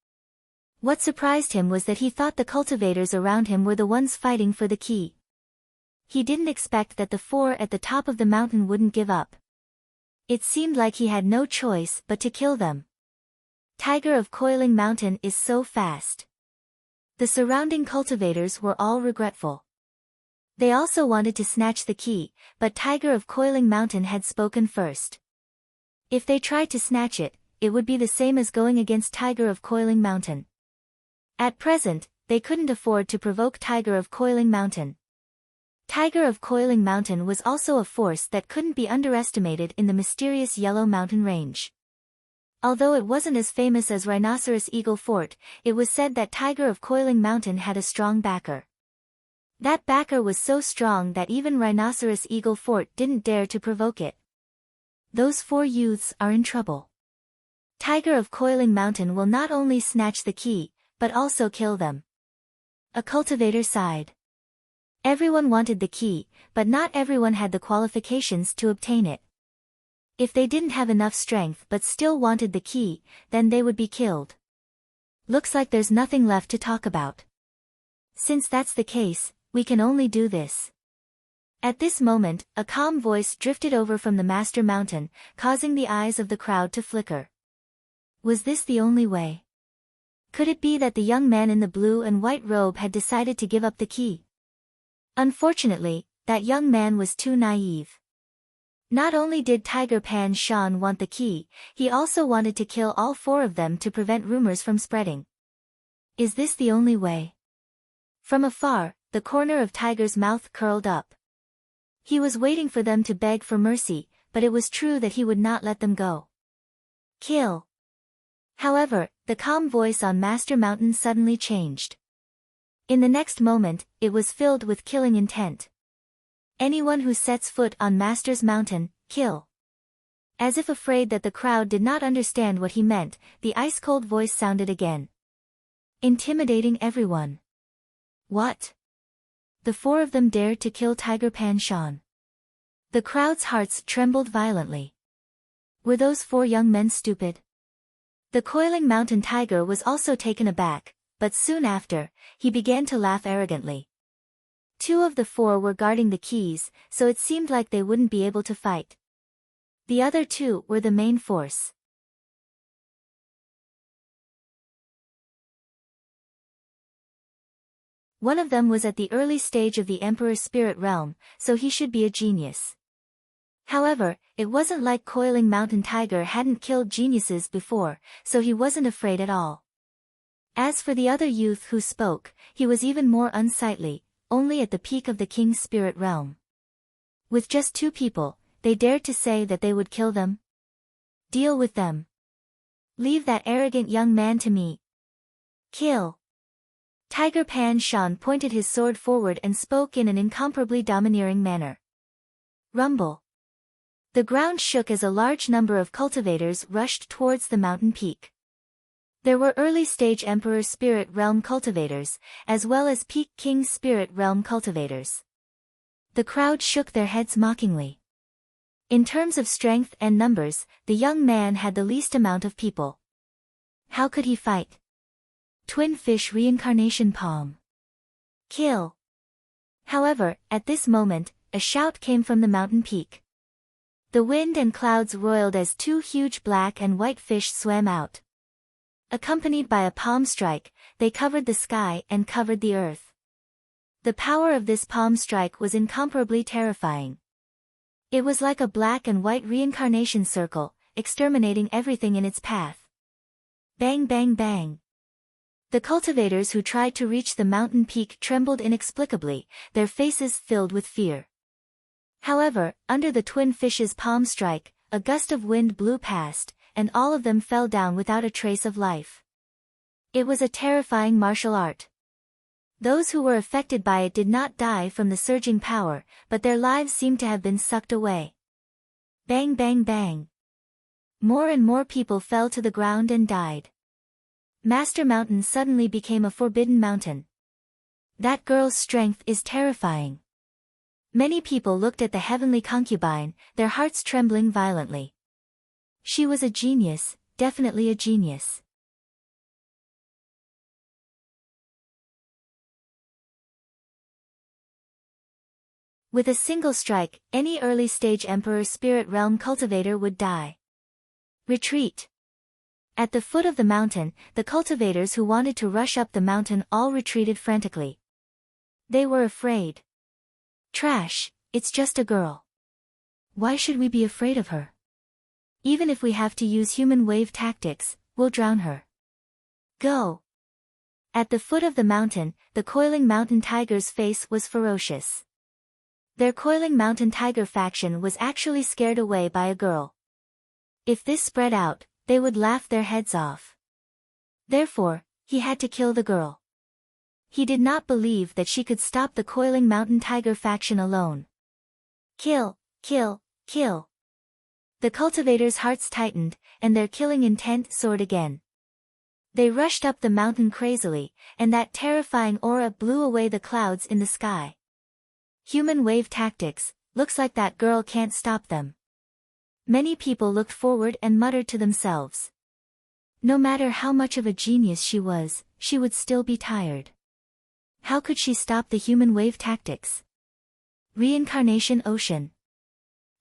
Speaker 1: What surprised him was that he thought the cultivators around him were the ones fighting for the key. He didn't expect that the 4 at the top of the mountain wouldn't give up. It seemed like he had no choice but to kill them. Tiger of Coiling Mountain is so fast. The surrounding cultivators were all regretful. They also wanted to snatch the key, but Tiger of Coiling Mountain had spoken first. If they tried to snatch it, it would be the same as going against Tiger of Coiling Mountain. At present, they couldn't afford to provoke Tiger of Coiling Mountain. Tiger of Coiling Mountain was also a force that couldn't be underestimated in the mysterious Yellow Mountain Range. Although it wasn't as famous as Rhinoceros Eagle Fort, it was said that Tiger of Coiling Mountain had a strong backer. That backer was so strong that even Rhinoceros Eagle Fort didn't dare to provoke it. Those 4 youths are in trouble. Tiger of Coiling Mountain will not only snatch the key, but also kill them. A cultivator sighed. Everyone wanted the key, but not everyone had the qualifications to obtain it. If they didn't have enough strength but still wanted the key, then they would be killed. Looks like there's nothing left to talk about. Since that's the case, we can only do this. At this moment, a calm voice drifted over from the Master Mountain, causing the eyes of the crowd to flicker. Was this the only way? Could it be that the young man in the blue and white robe had decided to give up the key? Unfortunately, that young man was too naive. Not only did Tiger Pan Shan want the key, he also wanted to kill all 4 of them to prevent rumors from spreading. Is this the only way? From afar, the corner of Tiger's mouth curled up. He was waiting for them to beg for mercy, but it was true that he would not let them go. Kill. However, the calm voice on Master Mountain suddenly changed. In the next moment, it was filled with killing intent. Anyone who sets foot on Master's Mountain, kill. As if afraid that the crowd did not understand what he meant, the ice-cold voice sounded again. Intimidating everyone. What? The 4 of them dared to kill Tiger Pan Shan. The crowd's hearts trembled violently. Were those 4 young men stupid? The Coiling Mountain Tiger was also taken aback, but soon after, he began to laugh arrogantly. 2 of the 4 were guarding the keys, so it seemed like they wouldn't be able to fight. The other 2 were the main force. One of them was at the early stage of the Emperor's spirit realm, so he should be a genius. However, it wasn't like Coiling Mountain Tiger hadn't killed geniuses before, so he wasn't afraid at all. As for the other youth who spoke, he was even more unsightly, only at the peak of the king's spirit realm. With just 2 people, they dared to say that they would kill them? Deal with them. Leave that arrogant young man to me. Kill. Tiger Pan Shan pointed his sword forward and spoke in an incomparably domineering manner. Rumble. The ground shook as a large number of cultivators rushed towards the mountain peak. There were early-stage Emperor Spirit Realm cultivators, as well as peak King Spirit Realm cultivators. The crowd shook their heads mockingly. In terms of strength and numbers, the young man had the least amount of people. How could he fight? Twin Fish Reincarnation Palm. Kill. However, at this moment, a shout came from the mountain peak. The wind and clouds roiled as 2 huge black and white fish swam out. Accompanied by a palm strike, they covered the sky and covered the earth. The power of this palm strike was incomparably terrifying. It was like a black and white reincarnation circle, exterminating everything in its path. Bang bang bang. The cultivators who tried to reach the mountain peak trembled inexplicably, their faces filled with fear. However, under the twin fish's palm strike, a gust of wind blew past, and all of them fell down without a trace of life. It was a terrifying martial art. Those who were affected by it did not die from the surging power, but their lives seemed to have been sucked away. Bang bang bang. More and more people fell to the ground and died. Master Mountain suddenly became a forbidden mountain. That girl's strength is terrifying. Many people looked at the heavenly concubine, their hearts trembling violently. She was a genius, definitely a genius. With a single strike, any early-stage Emperor Spirit Realm cultivator would die. Retreat. At the foot of the mountain, the cultivators who wanted to rush up the mountain all retreated frantically. They were afraid. Trash, it's just a girl. Why should we be afraid of her? Even if we have to use human wave tactics, we'll drown her. Go. At the foot of the mountain, the coiling mountain tiger's face was ferocious. Their coiling mountain tiger faction was actually scared away by a girl. If this spread out, they would laugh their heads off. Therefore, he had to kill the girl. He did not believe that she could stop the coiling mountain tiger faction alone. Kill, kill, kill. The cultivators' hearts tightened, and their killing intent soared again. They rushed up the mountain crazily, and that terrifying aura blew away the clouds in the sky. Human wave tactics, looks like that girl can't stop them. Many people looked forward and muttered to themselves. No matter how much of a genius she would still be tired. How could she stop the human wave tactics? Reincarnation Ocean.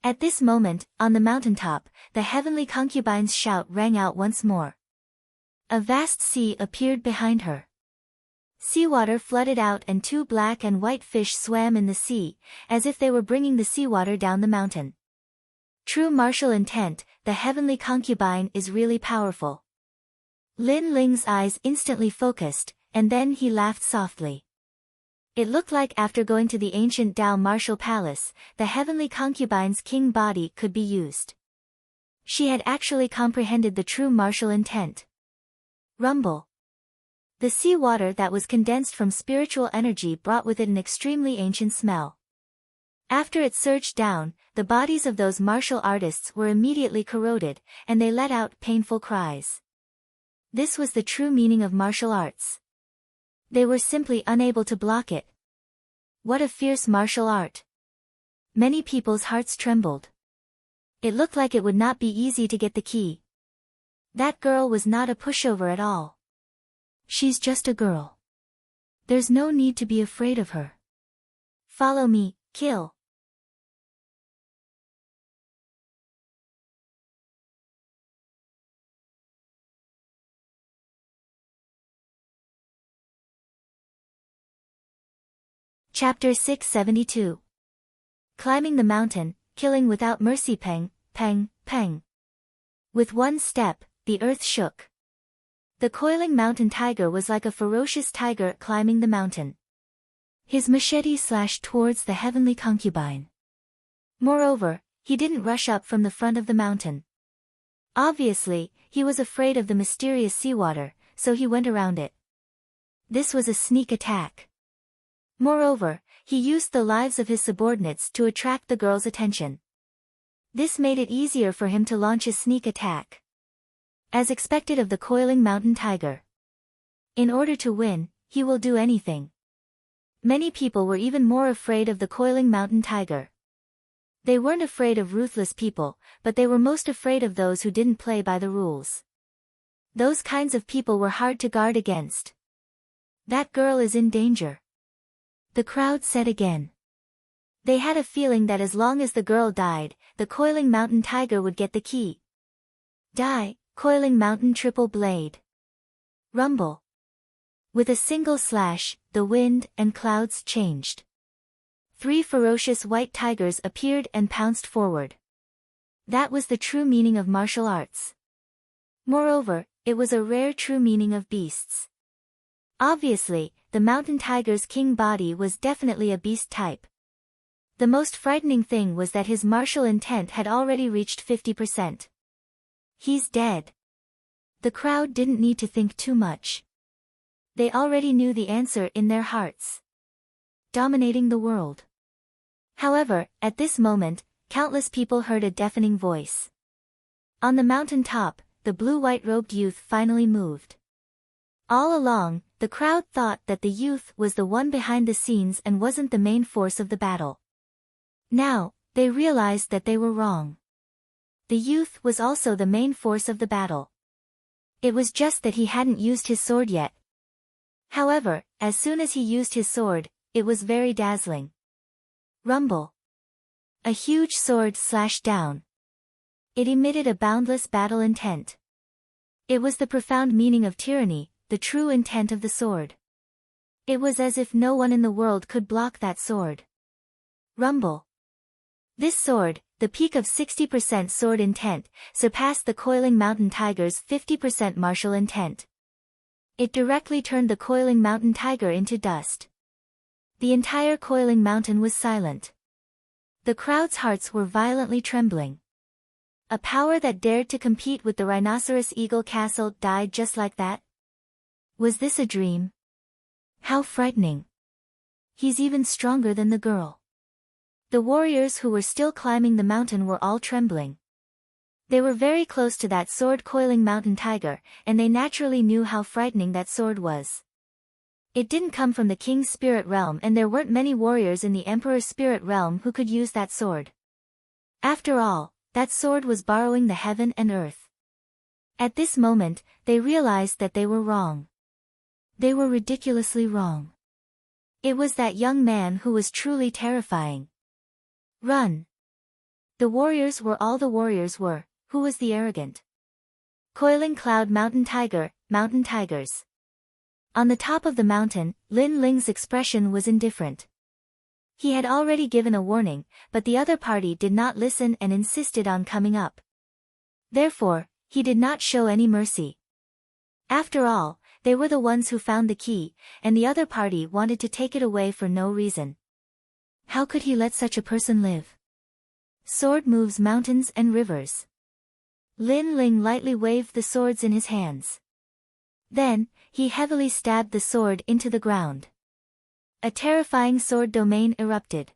Speaker 1: At this moment, on the mountaintop, the heavenly concubine's shout rang out once more. A vast sea appeared behind her. Seawater flooded out and 2 black and white fish swam in the sea, as if they were bringing the seawater down the mountain. True martial intent, the heavenly concubine is really powerful. Lin Ling's eyes instantly focused, and then he laughed softly. It looked like after going to the ancient Dao martial palace, the heavenly concubine's king body could be used. She had actually comprehended the true martial intent. Rumble. The sea water that was condensed from spiritual energy brought with it an extremely ancient smell. After it surged down, the bodies of those martial artists were immediately corroded, and they let out painful cries. This was the true meaning of martial arts. They were simply unable to block it. What a fierce martial art! Many people's hearts trembled. It looked like it would not be easy to get the key. That girl was not a pushover at all. She's just a girl. There's no need to be afraid of her. Follow me, kill. Chapter 672. Climbing the mountain, killing without mercy. Peng, peng, peng. With one step, the earth shook. The coiling mountain tiger was like a ferocious tiger climbing the mountain. His machete slashed towards the heavenly concubine. Moreover, he didn't rush up from the front of the mountain. Obviously, he was afraid of the mysterious seawater, so he went around it. This was a sneak attack. Moreover, he used the lives of his subordinates to attract the girl's attention. This made it easier for him to launch his sneak attack. As expected of the coiling mountain tiger. In order to win, he will do anything. Many people were even more afraid of the coiling mountain tiger. They weren't afraid of ruthless people, but they were most afraid of those who didn't play by the rules. Those kinds of people were hard to guard against. That girl is in danger. The crowd said again. They had a feeling that as long as the girl died, the coiling mountain tiger would get the key. Die, coiling mountain triple blade. Rumble. With a single slash, the wind and clouds changed. 3 ferocious white tigers appeared and pounced forward. That was the true meaning of martial arts. Moreover, it was a rare true meaning of beasts. Obviously, the mountain tiger's king body was definitely a beast type. The most frightening thing was that his martial intent had already reached 50%. He's dead. The crowd didn't need to think too much. They already knew the answer in their hearts. Dominating the world. However, at this moment, countless people heard a deafening voice. On the mountain top, the blue-white robed youth finally moved. All along, the crowd thought that the youth was the one behind the scenes and wasn't the main force of the battle. Now, they realized that they were wrong. The youth was also the main force of the battle. It was just that he hadn't used his sword yet. However, as soon as he used his sword, it was very dazzling. Rumble. A huge sword slashed down. It emitted a boundless battle intent. It was the profound meaning of tyranny, the true intent of the sword. It was as if no one in the world could block that sword. Rumble. This sword, the peak of 60% sword intent, surpassed the Coiling Mountain Tiger's 50% martial intent. It directly turned the Coiling Mountain Tiger into dust. The entire Coiling Mountain was silent. The crowd's hearts were violently trembling. A power that dared to compete with the Rhinoceros Eagle Castle died just like that? Was this a dream? How frightening. He's even stronger than the girl. The warriors who were still climbing the mountain were all trembling. They were very close to that sword Coiling Mountain Tiger, and they naturally knew how frightening that sword was. It didn't come from the king's spirit realm, and there weren't many warriors in the emperor's spirit realm who could use that sword. After all, that sword was borrowing the heaven and earth. At this moment, they realized that they were wrong. They were ridiculously wrong. It was that young man who was truly terrifying. Run! The warriors were all the warriors were. Who was the arrogant? Coiling Cloud Mountain Tiger, Mountain Tigers. On the top of the mountain, Lin Ling's expression was indifferent. He had already given a warning, but the other party did not listen and insisted on coming up. Therefore, he did not show any mercy. After all, they were the ones who found the key, and the other party wanted to take it away for no reason. How could he let such a person live? Sword moves mountains and rivers. Lin Ling lightly waved the swords in his hands. Then, he heavily stabbed the sword into the ground. A terrifying sword domain erupted.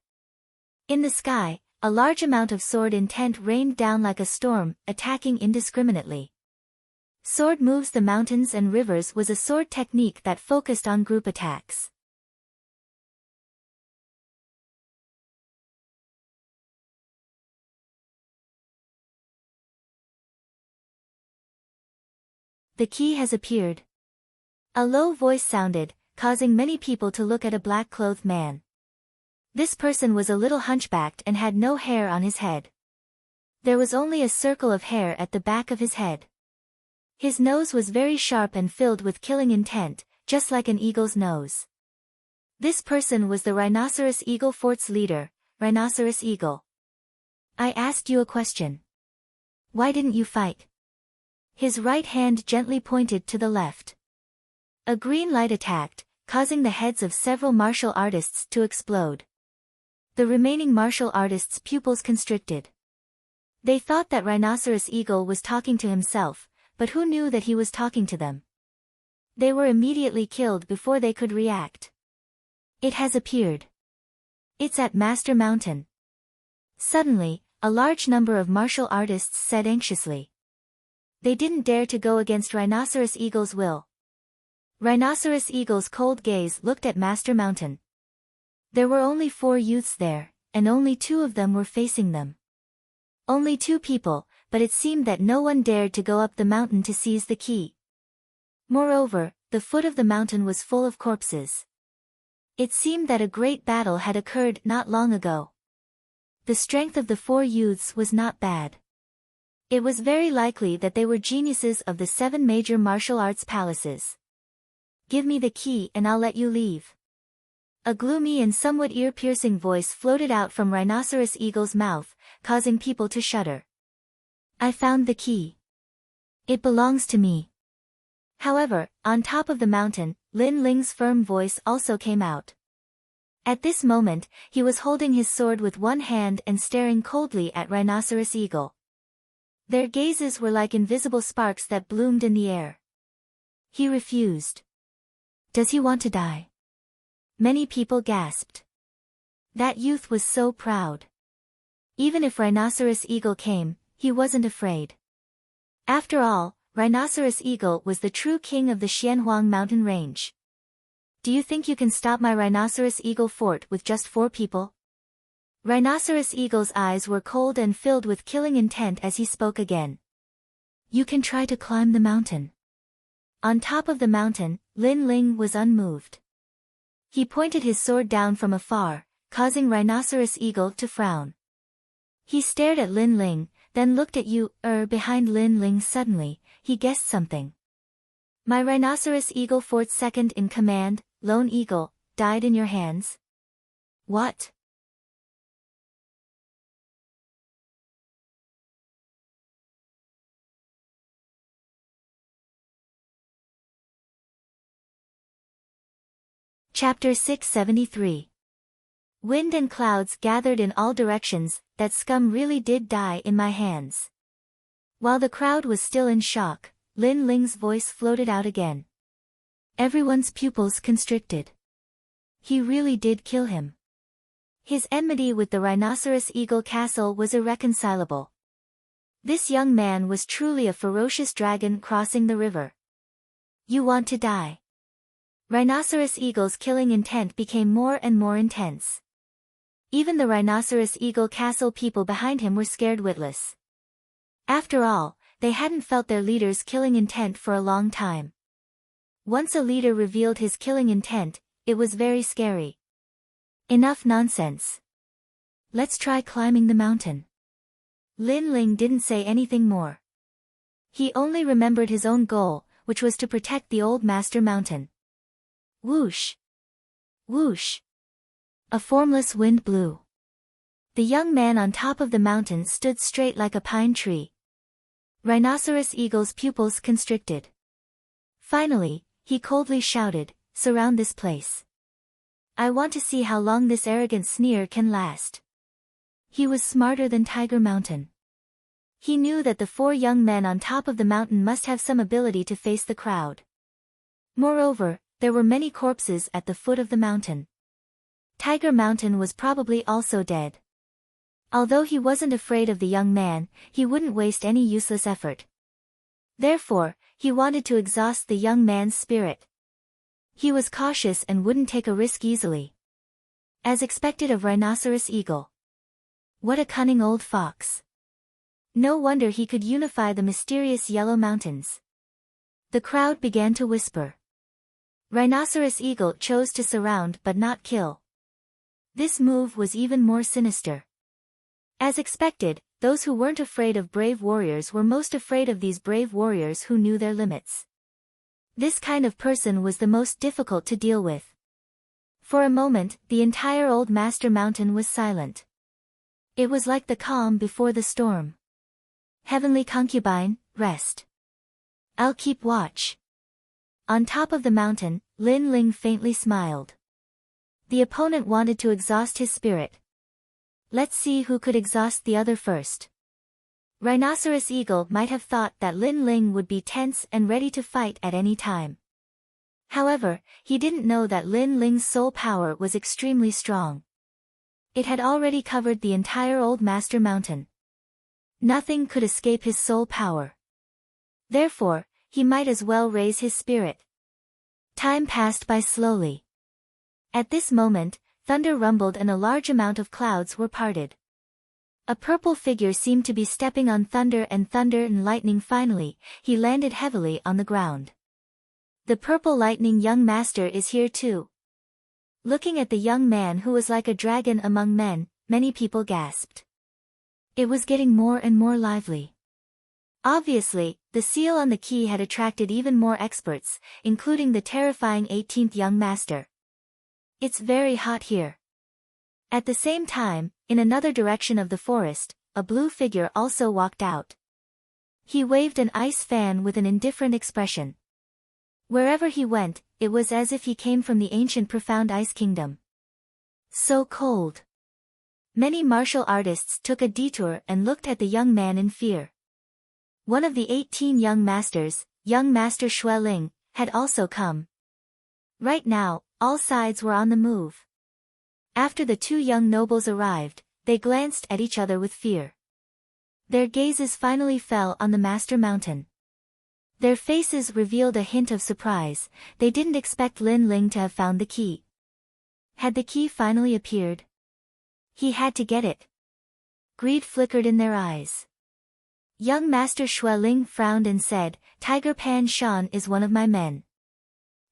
Speaker 1: In the sky, a large amount of sword intent rained down like a storm, attacking indiscriminately. Sword moves the mountains and rivers was a sword technique that focused on group attacks. The key has appeared. A low voice sounded, causing many people to look at a black-clothed man. This person was a little hunchbacked and had no hair on his head. There was only a circle of hair at the back of his head. His nose was very sharp and filled with killing intent, just like an eagle's nose. This person was the Rhinoceros Eagle Fort's leader, Rhinoceros Eagle. I asked you a question. Why didn't you fight? His right hand gently pointed to the left. A green light attacked, causing the heads of several martial artists to explode. The remaining martial artists' pupils constricted. They thought that Rhinoceros Eagle was talking to himself, but who knew that he was talking to them? They were immediately killed before they could react. It has appeared. It's at Master Mountain. Suddenly, a large number of martial artists said anxiously. They didn't dare to go against Rhinoceros Eagle's will. Rhinoceros Eagle's cold gaze looked at Master Mountain. There were only 4 youths there, and only 2 of them were facing them. Only 2 people, but it seemed that no one dared to go up the mountain to seize the key. Moreover, the foot of the mountain was full of corpses. It seemed that a great battle had occurred not long ago. The strength of the 4 youths was not bad. It was very likely that they were geniuses of the 7 major martial arts palaces. Give me the key and I'll let you leave. A gloomy and somewhat ear-piercing voice floated out from Rhinoceros Eagle's mouth, causing people to shudder. I found the key. It belongs to me. However, on top of the mountain, Lin Ling's firm voice also came out. At this moment, he was holding his sword with one hand and staring coldly at Rhinoceros Eagle. Their gazes were like invisible sparks that bloomed in the air. He refused. Does he want to die? Many people gasped. That youth was so proud. Even if Rhinoceros Eagle came, he wasn't afraid. After all, Rhinoceros Eagle was the true king of the Xianhuang mountain range. Do you think you can stop my Rhinoceros Eagle fort with just 4 people? Rhinoceros Eagle's eyes were cold and filled with killing intent as he spoke again. You can try to climb the mountain. On top of the mountain, Lin Ling was unmoved. He pointed his sword down from afar, causing Rhinoceros Eagle to frown. He stared at Lin Ling, then looked at you, behind Lin Ling suddenly, he guessed something. My Rhinoceros Eagle fort second in command, Lone Eagle, died in your hands? What? Chapter 673. Wind and clouds gathered in all directions, that scum really did die in my hands. While the crowd was still in shock, Lin Ling's voice floated out again. Everyone's pupils constricted. He really did kill him. His enmity with the Rhinoceros Eagle Castle was irreconcilable. This young man was truly a ferocious dragon crossing the river. You want to die. Rhinoceros Eagle's killing intent became more and more intense. Even the Rhinoceros Eagle Castle people behind him were scared witless. After all, they hadn't felt their leader's killing intent for a long time. Once a leader revealed his killing intent, it was very scary. Enough nonsense. Let's try climbing the mountain. Lin Ling didn't say anything more. He only remembered his own goal, which was to protect the old master mountain. Whoosh! Whoosh! A formless wind blew. The young man on top of the mountain stood straight like a pine tree. Rhinoceros Eagle's pupils constricted. Finally, he coldly shouted, "Surround this place. I want to see how long this arrogant sneer can last." He was smarter than Tiger Mountain. He knew that the 4 young men on top of the mountain must have some ability to face the crowd. Moreover, there were many corpses at the foot of the mountain. Tiger Mountain was probably also dead. Although he wasn't afraid of the young man, he wouldn't waste any useless effort. Therefore, he wanted to exhaust the young man's spirit. He was cautious and wouldn't take a risk easily. As expected of Rhinoceros Eagle. What a cunning old fox. No wonder he could unify the mysterious Yellow Mountains. The crowd began to whisper. Rhinoceros Eagle chose to surround but not kill. This move was even more sinister. As expected, those who weren't afraid of brave warriors were most afraid of these brave warriors who knew their limits. This kind of person was the most difficult to deal with. For a moment, the entire old master mountain was silent. It was like the calm before the storm. Heavenly concubine, rest. I'll keep watch. On top of the mountain, Lin Ling faintly smiled. The opponent wanted to exhaust his spirit. Let's see who could exhaust the other first. Rhinoceros Eagle might have thought that Lin Ling would be tense and ready to fight at any time. However, he didn't know that Lin Ling's soul power was extremely strong. It had already covered the entire old master mountain. Nothing could escape his soul power. Therefore, he might as well raise his spirit. Time passed by slowly. At this moment, thunder rumbled and a large amount of clouds were parted. A purple figure seemed to be stepping on thunder and lightning. Finally, he landed heavily on the ground. The purple lightning young master is here too. Looking at the young man who was like a dragon among men, many people gasped. It was getting more and more lively. Obviously, the seal on the key had attracted even more experts, including the terrifying 18th young master. It's very hot here. At the same time, in another direction of the forest, a blue figure also walked out. He waved an ice fan with an indifferent expression. Wherever he went, it was as if he came from the ancient profound ice kingdom. So cold. Many martial artists took a detour and looked at the young man in fear. One of the 18 young masters, young master Xue Ling, had also come. Right now, all sides were on the move. After the two young nobles arrived, they glanced at each other with fear. Their gazes finally fell on the Master Mountain. Their faces revealed a hint of surprise. They didn't expect Lin Ling to have found the key. Had the key finally appeared? He had to get it. Greed flickered in their eyes. Young Master Xueling frowned and said, Tiger Pan Shan is one of my men.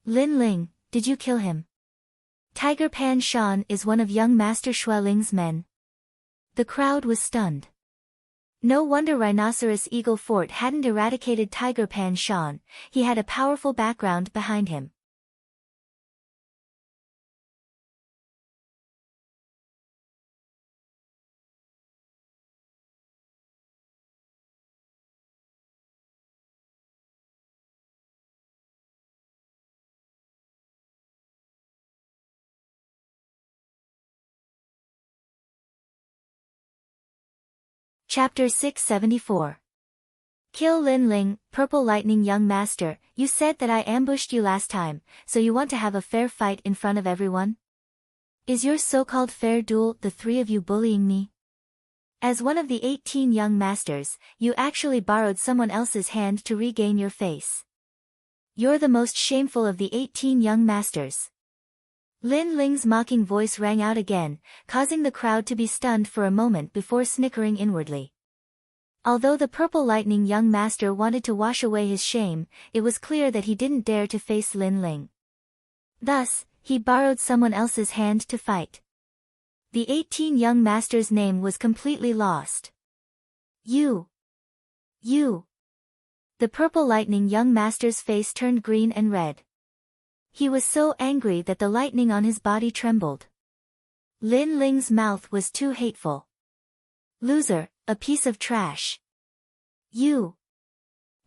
Speaker 1: Lin Ling, did you kill him? Tiger Pan Shan is one of young Master Xueling's men. The crowd was stunned. No wonder Rhinoceros Eagle Fort hadn't eradicated Tiger Pan Shan. He had a powerful background behind him. Chapter 674. Kill Lin Ling, Purple Lightning Young Master, you said that I ambushed you last time, so you want to have a fair fight in front of everyone? Is your so-called fair duel the three of you bullying me? As one of the 18 young masters, you actually borrowed someone else's hand to regain your face. You're the most shameful of the 18 young masters. Lin Ling's mocking voice rang out again, causing the crowd to be stunned for a moment before snickering inwardly. Although the Purple Lightning young master wanted to wash away his shame, it was clear that he didn't dare to face Lin Ling. Thus, he borrowed someone else's hand to fight. The 18 young master's name was completely lost. You! The Purple Lightning young master's face turned green and red. He was so angry that the lightning on his body trembled. Lin Ling's mouth was too hateful. Loser, a piece of trash. You!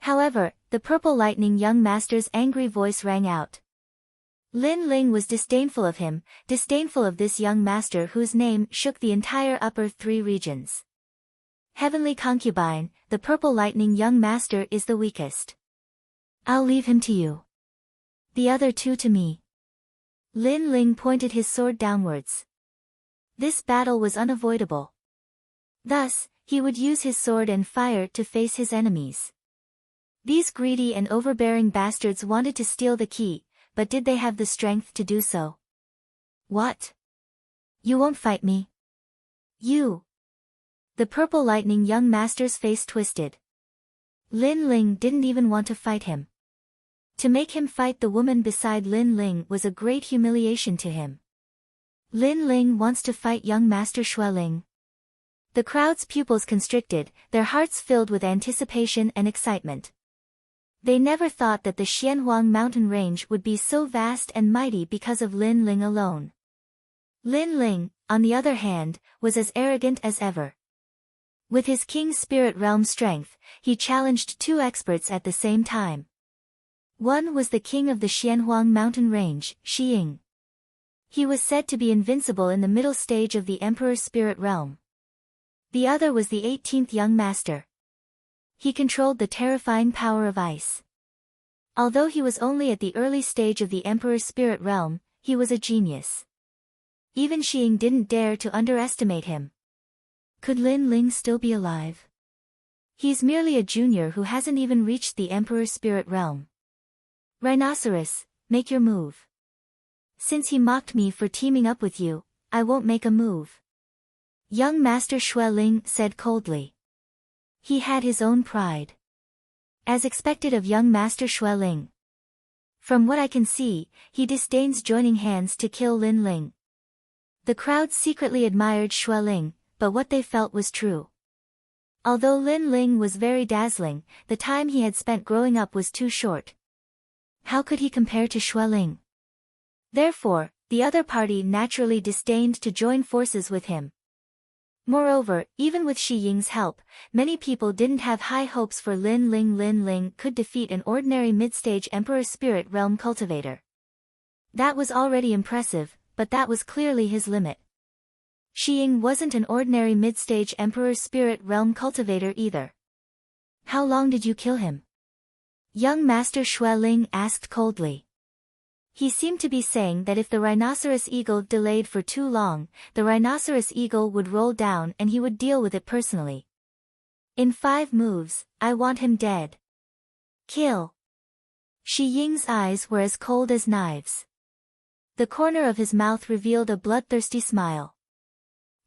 Speaker 1: However, the Purple Lightning young master's angry voice rang out. Lin Ling was disdainful of him, disdainful of this young master whose name shook the entire upper 3 regions. Heavenly concubine, the Purple Lightning young master is the weakest. I'll leave him to you. The other 2 to me. Lin Ling pointed his sword downwards. This battle was unavoidable. Thus, he would use his sword and fire to face his enemies. These greedy and overbearing bastards wanted to steal the key, but did they have the strength to do so? What? You won't fight me? You! The Purple Lightning young master's face twisted. Lin Ling didn't even want to fight him. To make him fight the woman beside Lin Ling was a great humiliation to him. Lin Ling wants to fight young Master Xueling. The crowd's pupils constricted, their hearts filled with anticipation and excitement. They never thought that the Xianhuang mountain range would be so vast and mighty because of Lin Ling alone. Lin Ling, on the other hand, was as arrogant as ever. With his King Spirit Realm strength, he challenged 2 experts at the same time. One was the king of the Xianhuang mountain range, Xiying. He was said to be invincible in the middle stage of the Emperor's Spirit Realm. The other was the 18th young master. He controlled the terrifying power of ice. Although he was only at the early stage of the Emperor's Spirit Realm, he was a genius. Even Xiying didn't dare to underestimate him. Could Lin Ling still be alive? He's merely a junior who hasn't even reached the Emperor's Spirit Realm. Rhinoceros, make your move. Since he mocked me for teaming up with you, I won't make a move. Young Master Xueling said coldly. He had his own pride. As expected of young Master Xueling. From what I can see, he disdains joining hands to kill Lin Ling. The crowd secretly admired Xueling, but what they felt was true. Although Lin Ling was very dazzling, the time he had spent growing up was too short. How could he compare to Xueling? Therefore, the other party naturally disdained to join forces with him. Moreover, even with Xiying's help, many people didn't have high hopes for Lin Ling. Lin Ling could defeat an ordinary mid-stage Emperor Spirit Realm cultivator. That was already impressive, but that was clearly his limit. Xiying wasn't an ordinary mid-stage Emperor Spirit Realm cultivator either. How long did you kill him? Young Master Xueling asked coldly. He seemed to be saying that if the rhinoceros eagle delayed for too long, the rhinoceros eagle would roll down and he would deal with it personally. In 5 moves, I want him dead. Kill. Shi Ying's eyes were as cold as knives. The corner of his mouth revealed a bloodthirsty smile.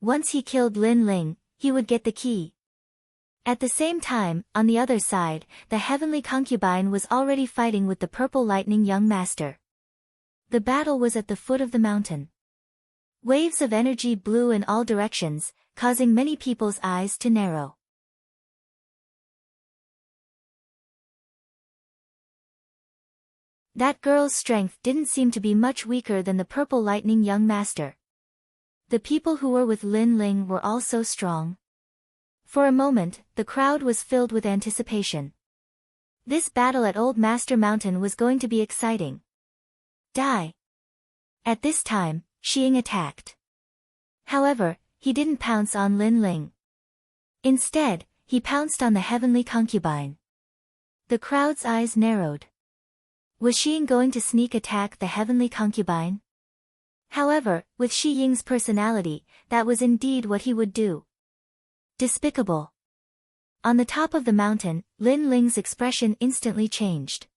Speaker 1: Once he killed Lin Ling, he would get the key. At the same time, on the other side, the heavenly concubine was already fighting with the purple lightning young master. The battle was at the foot of the mountain. Waves of energy blew in all directions, causing many people's eyes to narrow. That girl's strength didn't seem to be much weaker than the purple lightning young master. The people who were with Lin Ling were all so strong. For a moment, the crowd was filled with anticipation. This battle at Old Master Mountain was going to be exciting. Die! At this time, Shi Ying attacked. However, he didn't pounce on Lin Ling. Instead, he pounced on the heavenly concubine. The crowd's eyes narrowed. Was Shi Ying going to sneak attack the heavenly concubine? However, with Shi Ying's personality, that was indeed what he would do. Despicable. On the top of the mountain, Lin Ling's expression instantly changed.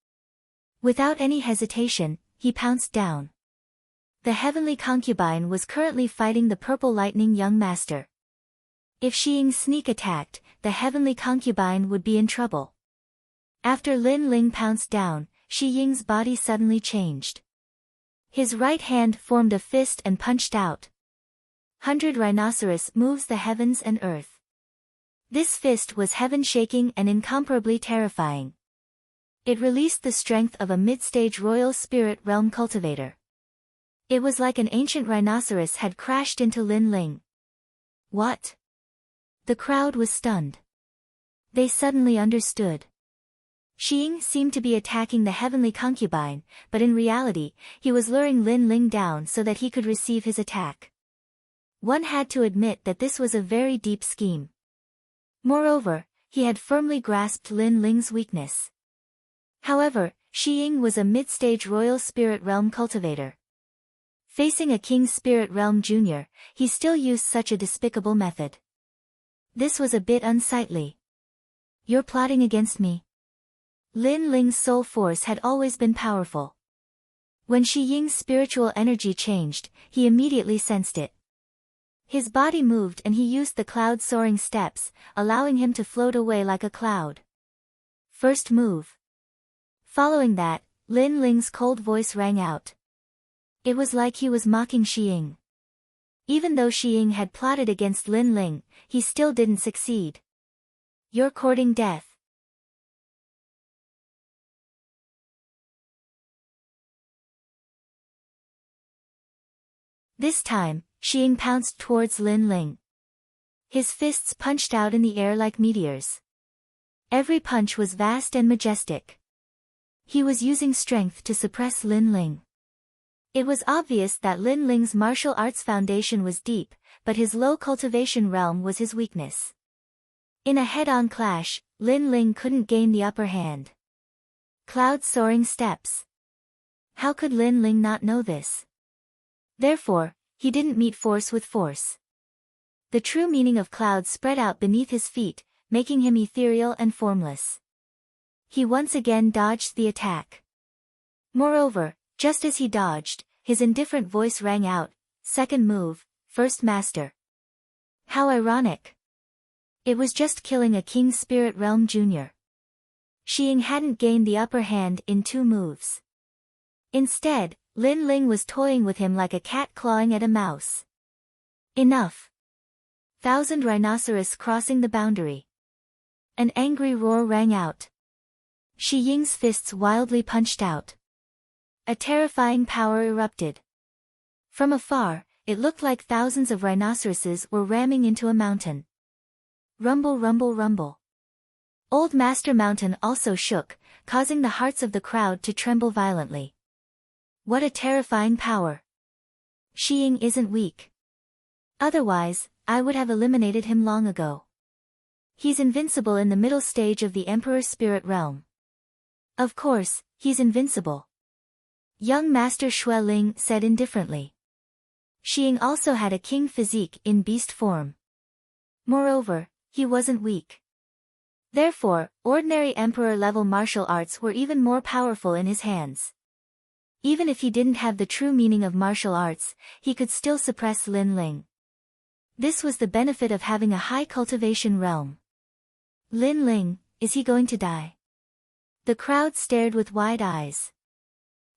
Speaker 1: Without any hesitation, he pounced down. The heavenly concubine was currently fighting the purple lightning young master. If Shi Ying sneak attacked, the heavenly concubine would be in trouble. After Lin Ling pounced down, Shi Ying's body suddenly changed. His right hand formed a fist and punched out. 100 rhinoceros moves the heavens and earth. This fist was heaven-shaking and incomparably terrifying. It released the strength of a mid-stage royal spirit realm cultivator. It was like an ancient rhinoceros had crashed into Lin Ling. What? The crowd was stunned. They suddenly understood. Shi Ying seemed to be attacking the heavenly concubine, but in reality, he was luring Lin Ling down so that he could receive his attack. One had to admit that this was a very deep scheme. Moreover, he had firmly grasped Lin Ling's weakness. However, Shi Ying was a mid-stage royal spirit realm cultivator. Facing a king spirit realm junior, he still used such a despicable method. This was a bit unsightly. You're plotting against me? Lin Ling's soul force had always been powerful. When Shi Ying's spiritual energy changed, he immediately sensed it. His body moved and he used the cloud-soaring steps, allowing him to float away like a cloud. First move. Following that, Lin Ling's cold voice rang out. It was like he was mocking Shi Ying. Even though Shi Ying had plotted against Lin Ling, he still didn't succeed. You're courting death. This time, Shi Ying pounced towards Lin Ling. His fists punched out in the air like meteors. Every punch was vast and majestic. He was using strength to suppress Lin Ling. It was obvious that Lin Ling's martial arts foundation was deep, but his low cultivation realm was his weakness. In a head-on clash, Lin Ling couldn't gain the upper hand. Cloud-soaring steps. How could Lin Ling not know this? Therefore, he didn't meet force with force. The true meaning of clouds spread out beneath his feet, making him ethereal and formless. He once again dodged the attack. Moreover, just as he dodged, his indifferent voice rang out, "Second move, first master." How ironic. It was just killing a king spirit realm junior. Shi Ying hadn't gained the upper hand in 2 moves. Instead, Lin Ling was toying with him like a cat clawing at a mouse. Enough. 1,000 rhinoceros crossing the boundary. An angry roar rang out. Shi Ying's fists wildly punched out. A terrifying power erupted. From afar, it looked like thousands of rhinoceroses were ramming into a mountain. Rumble, rumble, rumble. Old Master Mountain also shook, causing the hearts of the crowd to tremble violently. What a terrifying power. Shi Ying isn't weak. Otherwise, I would have eliminated him long ago. He's invincible in the middle stage of the Emperor Spirit Realm. Of course, he's invincible. Young Master Xue Ling said indifferently. Xiying also had a king physique in beast form. Moreover, he wasn't weak. Therefore, ordinary emperor-level martial arts were even more powerful in his hands. Even if he didn't have the true meaning of martial arts, he could still suppress Lin Ling. This was the benefit of having a high cultivation realm. Lin Ling, is he going to die? The crowd stared with wide eyes.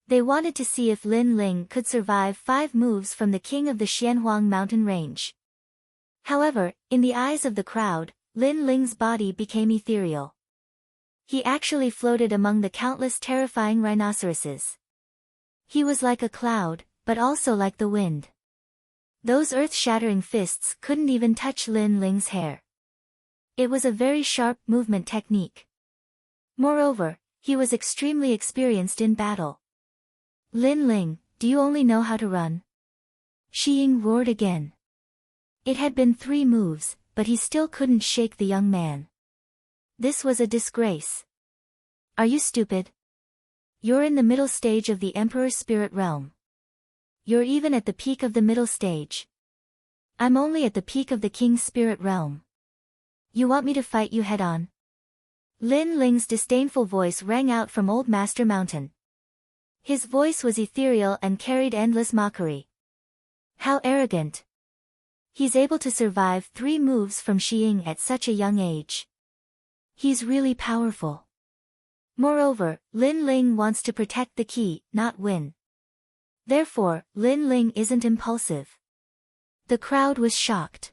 Speaker 1: They wanted to see if Lin Ling could survive 5 moves from the king of the Xianhuang mountain range. However, in the eyes of the crowd, Lin Ling's body became ethereal. He actually floated among the countless terrifying rhinoceroses. He was like a cloud, but also like the wind. Those earth-shattering fists couldn't even touch Lin Ling's hair. It was a very sharp movement technique. Moreover, he was extremely experienced in battle. Lin Ling, do you only know how to run? Xiying roared again. It had been 3 moves, but he still couldn't shake the young man. This was a disgrace. Are you stupid? You're in the middle stage of the Emperor's spirit realm. You're even at the peak of the middle stage. I'm only at the peak of the King's spirit realm. You want me to fight you head-on? Lin Ling's disdainful voice rang out from Old Master Mountain. His voice was ethereal and carried endless mockery. How arrogant. He's able to survive 3 moves from Xiying at such a young age. He's really powerful. Moreover, Lin Ling wants to protect the key, not win. Therefore, Lin Ling isn't impulsive. The crowd was shocked.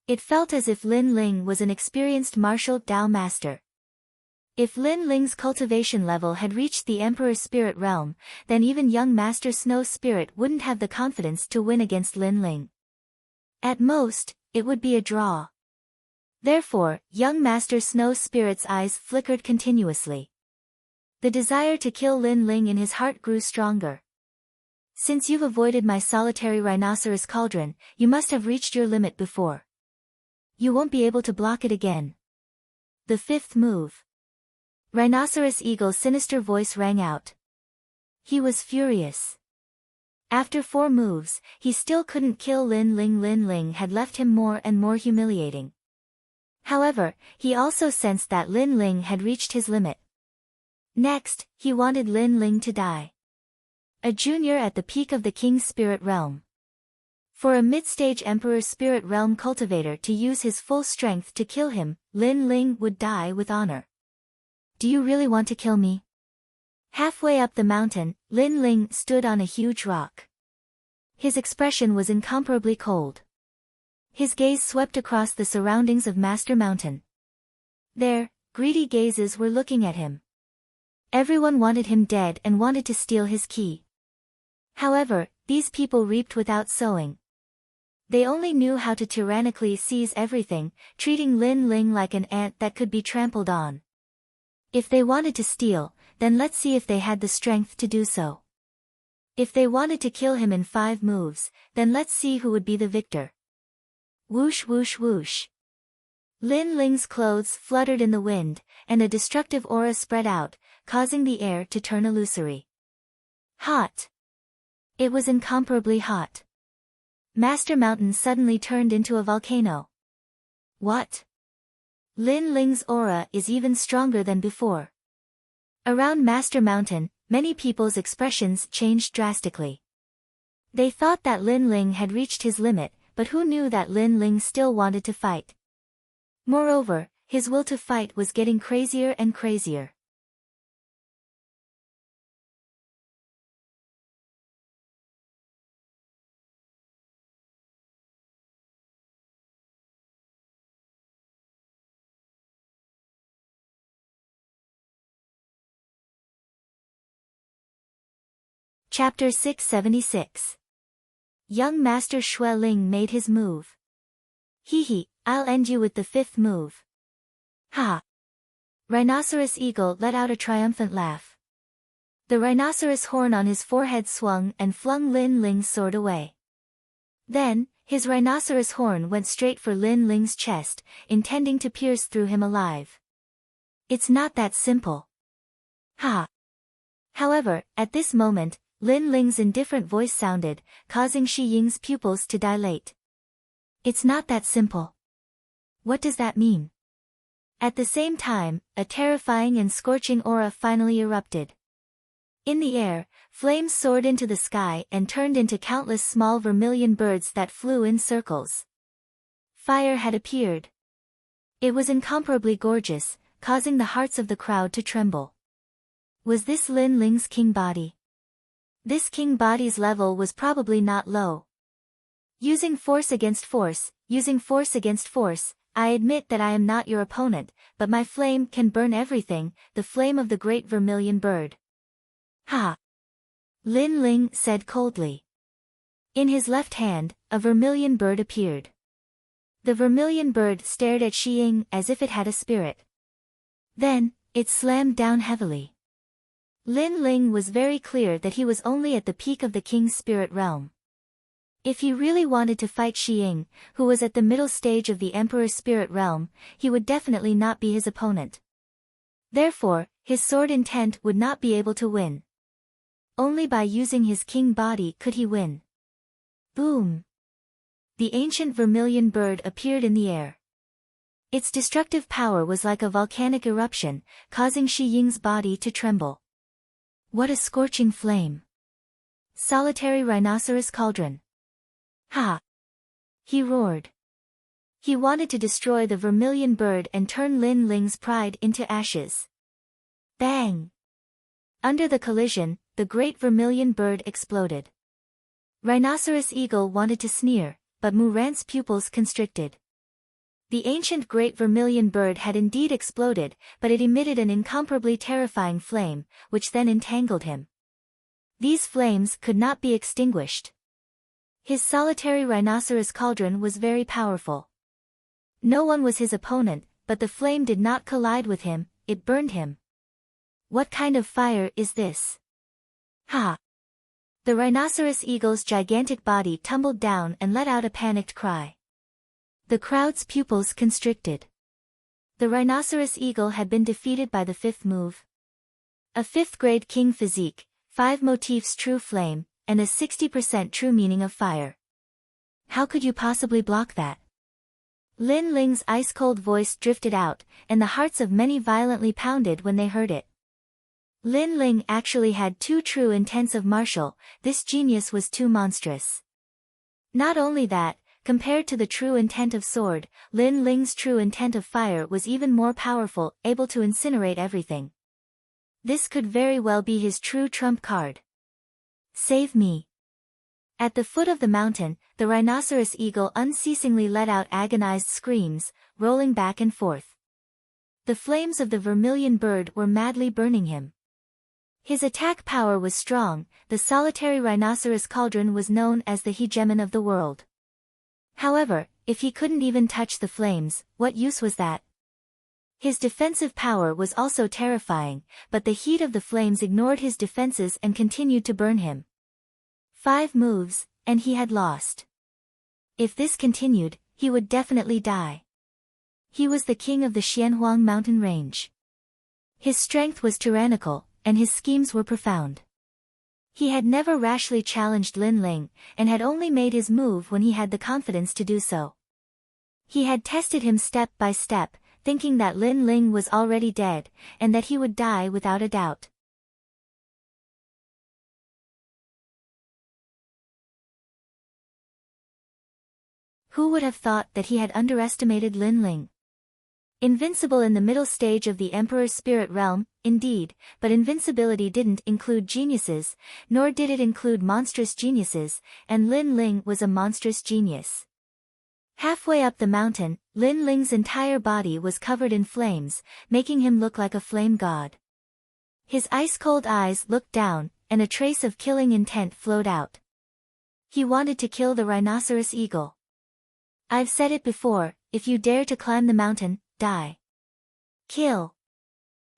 Speaker 1: It felt as if Lin Ling was an experienced martial Dao master. If Lin Ling's cultivation level had reached the Emperor's spirit realm, then even young Master Snow's spirit wouldn't have the confidence to win against Lin Ling. At most, it would be a draw. Therefore, young Master Snow's spirit's eyes flickered continuously. The desire to kill Lin Ling in his heart grew stronger. Since you've avoided my solitary rhinoceros cauldron, you must have reached your limit before. You won't be able to block it again. The 5th move. Rhinoceros Eagle's sinister voice rang out. He was furious. After 4 moves, he still couldn't kill Lin Ling. Lin Ling had left him more and more humiliating. However, he also sensed that Lin Ling had reached his limit. Next, he wanted Lin Ling to die. A junior at the peak of the King's spirit realm. For a mid-stage Emperor's spirit realm cultivator to use his full strength to kill him, Lin Ling would die with honor. Do you really want to kill me? Halfway up the mountain, Lin Ling stood on a huge rock. His expression was incomparably cold. His gaze swept across the surroundings of Master Mountain. There, greedy gazes were looking at him. Everyone wanted him dead and wanted to steal his key. However, these people reaped without sowing. They only knew how to tyrannically seize everything, treating Lin Ling like an ant that could be trampled on. If they wanted to steal, then let's see if they had the strength to do so. If they wanted to kill him in 5 moves, then let's see who would be the victor. Whoosh whoosh whoosh. Lin Ling's clothes fluttered in the wind, and a destructive aura spread out, causing the air to turn illusory. Hot. It was incomparably hot. Master Mountain suddenly turned into a volcano. What? Lin Ling's aura is even stronger than before. Around Master Mountain, many people's expressions changed drastically. They thought that Lin Ling had reached his limit, but who knew that Lin Ling still wanted to fight? Moreover, his will to fight was getting crazier and crazier. Chapter 676. Young Master Xue Ling made his move. Hee hee, I'll end you with the 5th move. Ha! Rhinoceros Eagle let out a triumphant laugh. The rhinoceros horn on his forehead swung and flung Lin Ling's sword away. Then, his rhinoceros horn went straight for Lin Ling's chest, intending to pierce through him alive. It's not that simple. Ha! However, at this moment, Lin Ling's indifferent voice sounded, causing Shi Ying's pupils to dilate. It's not that simple. What does that mean? At the same time, a terrifying and scorching aura finally erupted. In the air, flames soared into the sky and turned into countless small vermilion birds that flew in circles. Fire had appeared. It was incomparably gorgeous, causing the hearts of the crowd to tremble. Was this Lin Ling's king body? This king body's level was probably not low. Using force against force, I admit that I am not your opponent, but my flame can burn everything, the flame of the great vermilion bird. Ha! Lin Ling said coldly. In his left hand, a vermilion bird appeared. The vermilion bird stared at Shi Ying as if it had a spirit. Then, it slammed down heavily. Lin Ling was very clear that he was only at the peak of the king's spirit realm. If he really wanted to fight Shi Ying, who was at the middle stage of the emperor's spirit realm, he would definitely not be his opponent. Therefore, his sword intent would not be able to win. Only by using his king body could he win. Boom! The ancient vermilion bird appeared in the air. Its destructive power was like a volcanic eruption, causing Shi Ying's body to tremble. What a scorching flame! Solitary rhinoceros cauldron. Ha! He roared. He wanted to destroy the vermilion bird and turn Lin Ling's pride into ashes. Bang! Under the collision, the great vermilion bird exploded. Rhinoceros Eagle wanted to sneer, but Muran's pupils constricted. The ancient great vermilion bird had indeed exploded, but it emitted an incomparably terrifying flame, which then entangled him. These flames could not be extinguished. His solitary rhinoceros cauldron was very powerful. No one was his opponent, but the flame did not collide with him, it burned him. What kind of fire is this? Ha! The rhinoceros eagle's gigantic body tumbled down and let out a panicked cry. The crowd's pupils constricted. The rhinoceros eagle had been defeated by the fifth move. A fifth-grade king physique, 5 motifs true flame, and a 60% true meaning of fire. How could you possibly block that? Lin Ling's ice-cold voice drifted out, and the hearts of many violently pounded when they heard it. Lin Ling actually had 2 true intents of martial, this genius was too monstrous. Not only that, compared to the true intent of sword, Lin Ling's true intent of fire was even more powerful, able to incinerate everything. This could very well be his true trump card. Save me. At the foot of the mountain, the rhinoceros eagle unceasingly let out agonized screams, rolling back and forth. The flames of the vermilion bird were madly burning him. His attack power was strong, the solitary rhinoceros cauldron was known as the hegemon of the world. However, if he couldn't even touch the flames, what use was that? His defensive power was also terrifying, but the heat of the flames ignored his defenses and continued to burn him. 5 moves, and he had lost. If this continued, he would definitely die. He was the king of the Xianhuang mountain range. His strength was tyrannical, and his schemes were profound. He had never rashly challenged Lin Ling, and had only made his move when he had the confidence to do so. He had tested him step by step, thinking that Lin Ling was already dead, and that he would die without a doubt. Who would have thought that he had underestimated Lin Ling? Invincible in the middle stage of the Emperor's spirit realm, indeed, but invincibility didn't include geniuses, nor did it include monstrous geniuses, and Lin Ling was a monstrous genius. Halfway up the mountain, Lin Ling's entire body was covered in flames, making him look like a flame god. His ice-cold eyes looked down, and a trace of killing intent flowed out. He wanted to kill the rhinoceros eagle. I've said it before, if you dare to climb the mountain, die. Kill.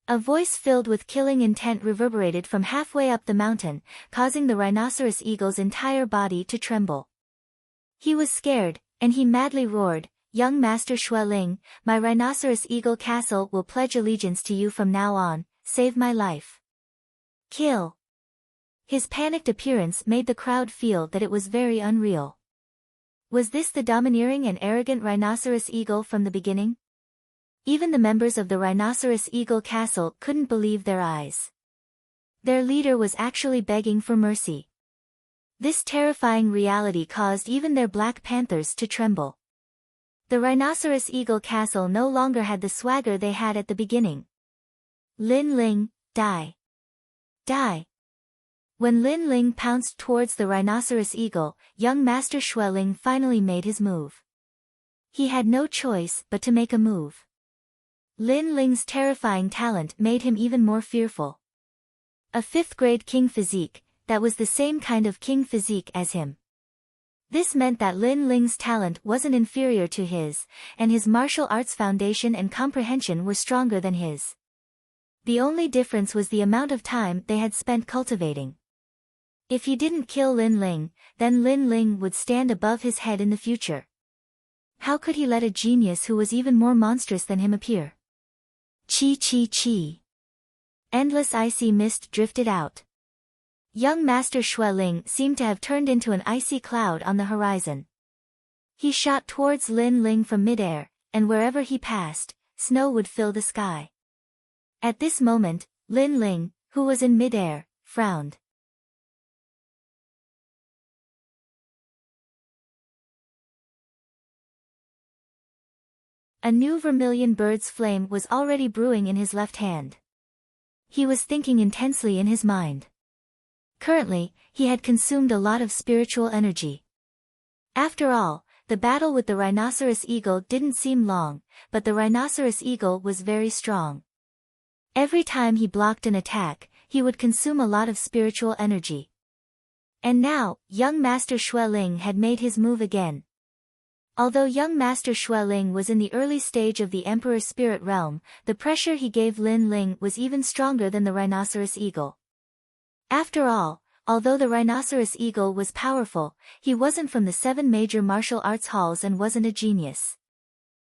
Speaker 1: A voice filled with killing intent reverberated from halfway up the mountain, causing the rhinoceros eagle's entire body to tremble. He was scared, and he madly roared, "Young Master Xueling, my rhinoceros eagle castle will pledge allegiance to you from now on, save my life. Kill." His panicked appearance made the crowd feel that it was very unreal. Was this the domineering and arrogant rhinoceros eagle from the beginning? Even the members of the rhinoceros eagle castle couldn't believe their eyes. Their leader was actually begging for mercy. This terrifying reality caused even their black panthers to tremble. The rhinoceros eagle castle no longer had the swagger they had at the beginning. Lin Ling, die. Die. When Lin Ling pounced towards the rhinoceros eagle, young Master Xueling finally made his move. He had no choice but to make a move. Lin Ling's terrifying talent made him even more fearful. A 5th-grade king physique, that was the same kind of king physique as him. This meant that Lin Ling's talent wasn't inferior to his, and his martial arts foundation and comprehension were stronger than his. The only difference was the amount of time they had spent cultivating. If he didn't kill Lin Ling, then Lin Ling would stand above his head in the future. How could he let a genius who was even more monstrous than him appear? Chi chi chi. Endless icy mist drifted out. Young Master Xueling seemed to have turned into an icy cloud on the horizon. He shot towards Lin Ling from midair, and wherever he passed, snow would fill the sky. At this moment, Lin Ling, who was in midair, frowned. A new vermilion bird's flame was already brewing in his left hand. He was thinking intensely in his mind. Currently, he had consumed a lot of spiritual energy. After all, the battle with the rhinoceros eagle didn't seem long, but the rhinoceros eagle was very strong. Every time he blocked an attack, he would consume a lot of spiritual energy. And now, young Master Xueling had made his move again. Although young Master Xueling was in the early stage of the Emperor Spirit Realm, the pressure he gave Lin Ling was even stronger than the rhinoceros eagle. After all, although the rhinoceros eagle was powerful, he wasn't from the 7 major martial arts halls and wasn't a genius.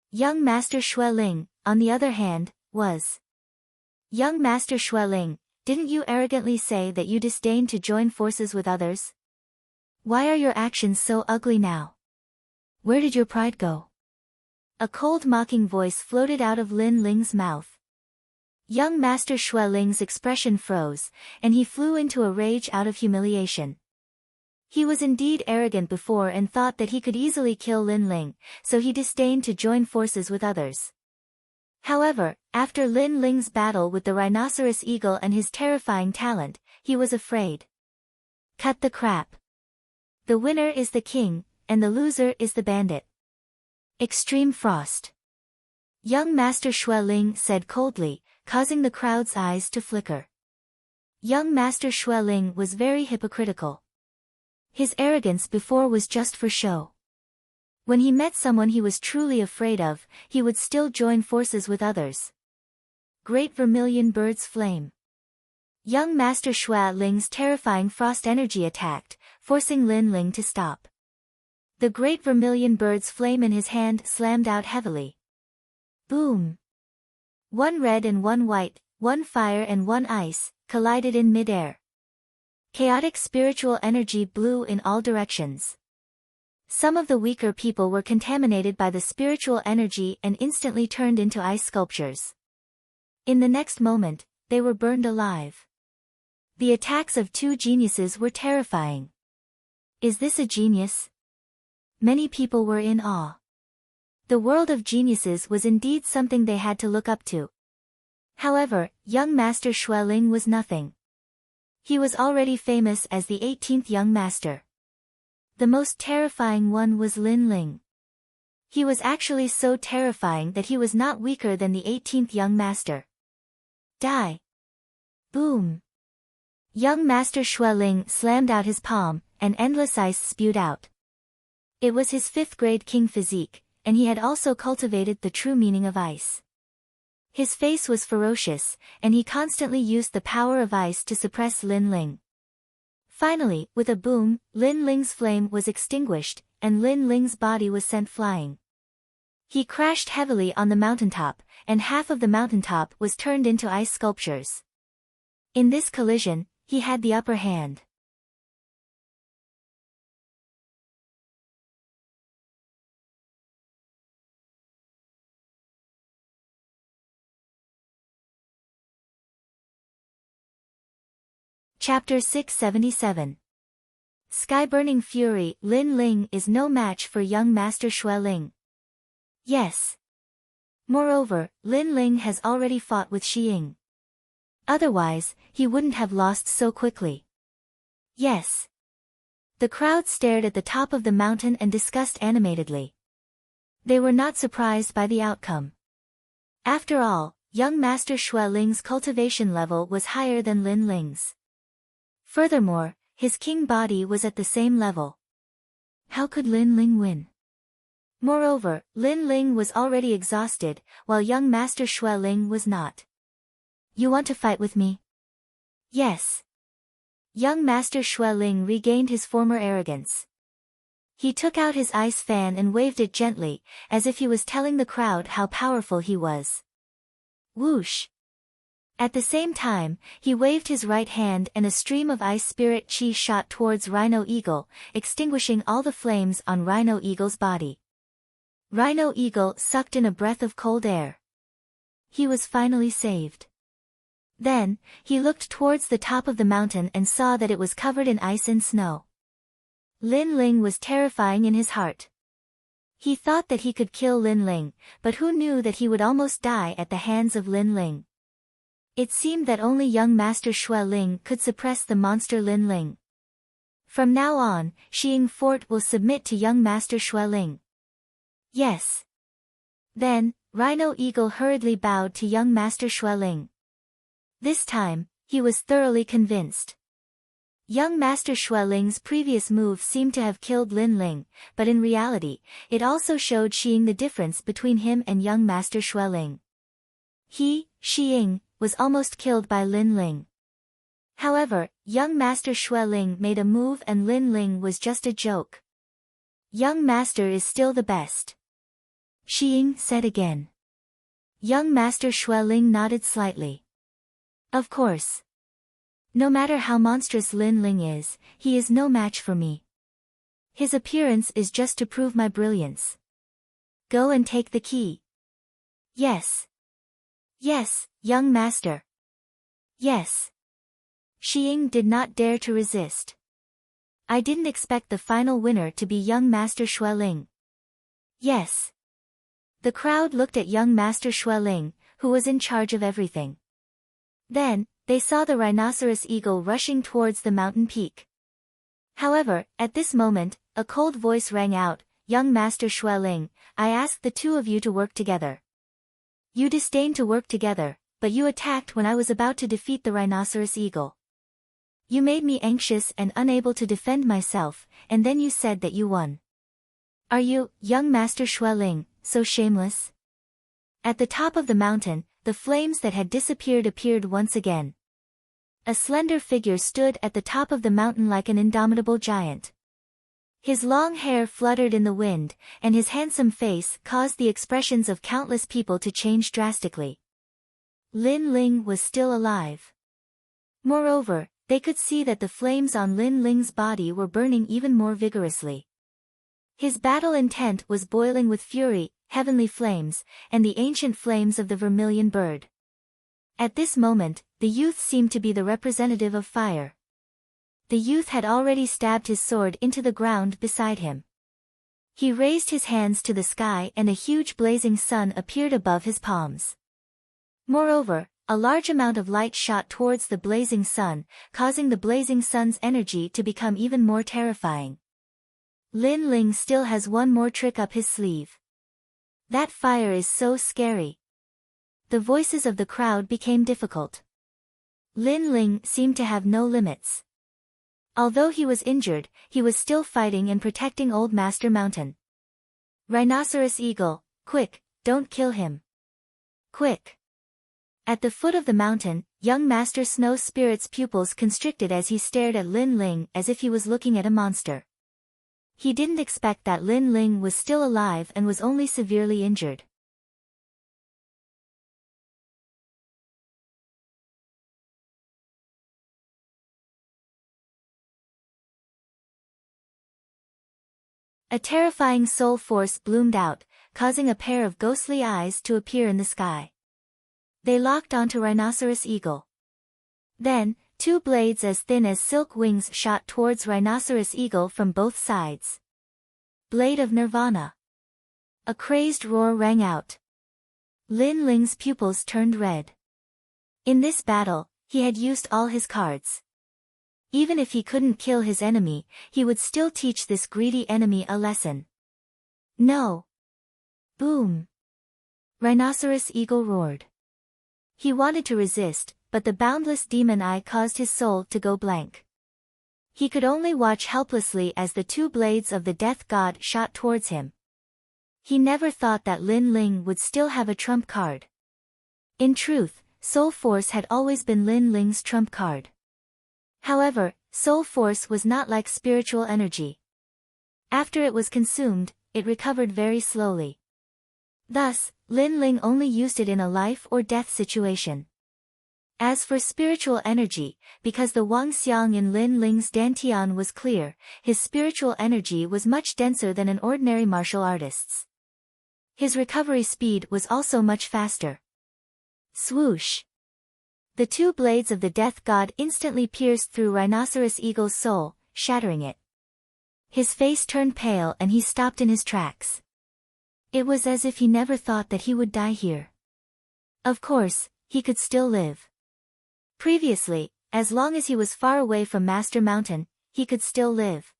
Speaker 1: Young Master Xueling, on the other hand, was. Young Master Xueling, didn't you arrogantly say that you disdain to join forces with others? Why are your actions so ugly now? Where did your pride go? A cold mocking voice floated out of Lin Ling's mouth. Young Master Xueling's expression froze, and he flew into a rage out of humiliation. He was indeed arrogant before and thought that he could easily kill Lin Ling, so he disdained to join forces with others. However, after Lin Ling's battle with the rhinoceros eagle and his terrifying talent, he was afraid. Cut the crap. The winner is the king, and the loser is the bandit. Extreme frost. Young Master Xueling said coldly, causing the crowd's eyes to flicker. Young Master Xueling was very hypocritical. His arrogance before was just for show. When he met someone he was truly afraid of, he would still join forces with others. Great vermilion bird's flame. Young Master Xueling's terrifying frost energy attacked, forcing Lin Ling to stop. The great vermilion bird's flame in his hand slammed out heavily. Boom! 1 red and 1 white, 1 fire and 1 ice, collided in midair. Chaotic spiritual energy blew in all directions. Some of the weaker people were contaminated by the spiritual energy and instantly turned into ice sculptures. In the next moment, they were burned alive. The attacks of 2 geniuses were terrifying. Is this a genius? Many people were in awe. The world of geniuses was indeed something they had to look up to. However, young Master Xueling was nothing. He was already famous as the 18th young master. The most terrifying one was Lin Ling. He was actually so terrifying that he was not weaker than the 18th young master. Die! Boom! Young Master Xueling slammed out his palm, and endless ice spewed out. It was his 5th-grade king physique, and he had also cultivated the true meaning of ice. His face was ferocious, and he constantly used the power of ice to suppress Lin Ling. Finally, with a boom, Lin Ling's flame was extinguished, and Lin Ling's body was sent flying. He crashed heavily on the mountaintop, and half of the mountaintop was turned into ice sculptures. In this collision, he had the upper hand. Chapter 677. Sky-burning fury. Lin Ling is no match for young Master Xue Ling. Yes. Moreover, Lin Ling has already fought with Xi Ying. Otherwise, he wouldn't have lost so quickly. Yes. The crowd stared at the top of the mountain and discussed animatedly. They were not surprised by the outcome. After all, young Master Xue Ling's cultivation level was higher than Lin Ling's. Furthermore, his king body was at the same level. How could Lin Ling win? Moreover, Lin Ling was already exhausted, while young Master Xue Ling was not. You want to fight with me? Yes. Young Master Xue Ling regained his former arrogance. He took out his ice fan and waved it gently, as if he was telling the crowd how powerful he was. Whoosh! At the same time, he waved his right hand and a stream of ice spirit chi shot towards Rhino Eagle, extinguishing all the flames on Rhino Eagle's body. Rhino Eagle sucked in a breath of cold air. He was finally saved. Then, he looked towards the top of the mountain and saw that it was covered in ice and snow. Lin Ling was terrifying in his heart. He thought that he could kill Lin Ling, but who knew that he would almost die at the hands of Lin Ling. It seemed that only young Master Xue Ling could suppress the monster Lin Ling. From now on, Xiying Fort will submit to young Master Xue Ling. Yes. Then, Rhino Eagle hurriedly bowed to young Master Xue Ling. This time, he was thoroughly convinced. Young Master Xue Ling's previous move seemed to have killed Lin Ling, but in reality, it also showed Xiying the difference between him and young Master Xue Ling. He, Xiying, was almost killed by Lin Ling. However, young Master Xue Ling made a move and Lin Ling was just a joke. Young Master is still the best. Xiying said again. Young Master Xue Ling nodded slightly. Of course. No matter how monstrous Lin Ling is, he is no match for me. His appearance is just to prove my brilliance. Go and take the key. Yes. Yes, young master. Yes. Xiying did not dare to resist. I didn't expect the final winner to be young Master Xue Ling. Yes. The crowd looked at young Master Xue Ling, who was in charge of everything. Then, they saw the rhinoceros eagle rushing towards the mountain peak. However, at this moment, a cold voice rang out, Young Master Xue Ling, I asked the two of you to work together. You disdained to work together, but you attacked when I was about to defeat the rhinoceros eagle. You made me anxious and unable to defend myself, and then you said that you won. Are you, young Master Xue Ling, so shameless? At the top of the mountain, the flames that had disappeared appeared once again. A slender figure stood at the top of the mountain like an indomitable giant. His long hair fluttered in the wind, and his handsome face caused the expressions of countless people to change drastically. Lin Ling was still alive. Moreover, they could see that the flames on Lin Ling's body were burning even more vigorously. His battle intent was boiling with fury, heavenly flames, and the ancient flames of the vermilion bird. At this moment, the youth seemed to be the representative of fire. The youth had already stabbed his sword into the ground beside him. He raised his hands to the sky and a huge blazing sun appeared above his palms. Moreover, a large amount of light shot towards the blazing sun, causing the blazing sun's energy to become even more terrifying. Lin Ling still has one more trick up his sleeve. That fire is so scary. The voices of the crowd became difficult. Lin Ling seemed to have no limits. Although he was injured, he was still fighting and protecting Old Master Mountain. Rhinoceros Eagle, quick, don't kill him. Quick. At the foot of the mountain, young Master Snow Spirit's pupils constricted as he stared at Lin Ling as if he was looking at a monster. He didn't expect that Lin Ling was still alive and was only severely injured. A terrifying soul force bloomed out, causing a pair of ghostly eyes to appear in the sky. They locked onto Rhinoceros Eagle. Then, two blades as thin as silk wings shot towards Rhinoceros Eagle from both sides. Blade of Nirvana. A crazed roar rang out. Lin Ling's pupils turned red. In this battle, he had used all his cards. Even if he couldn't kill his enemy, he would still teach this greedy enemy a lesson. No! Boom! Rhinoceros Eagle roared. He wanted to resist, but the boundless demon eye caused his soul to go blank. He could only watch helplessly as the two blades of the death god shot towards him. He never thought that Lin Ling would still have a trump card. In truth, Soul Force had always been Lin Ling's trump card. However, Soul Force was not like spiritual energy. After it was consumed, it recovered very slowly. Thus, Lin Ling only used it in a life or death situation. As for spiritual energy, because the Wang Xiang in Lin Ling's dantian was clear, his spiritual energy was much denser than an ordinary martial artist's. His recovery speed was also much faster. Swoosh! The two blades of the death god instantly pierced through Rhinoceros Eagle's soul, shattering it. His face turned pale and he stopped in his tracks. It was as if he never thought that he would die here. Of course, he could still live. Previously, as long as he was far away from Master Mountain, he could still live.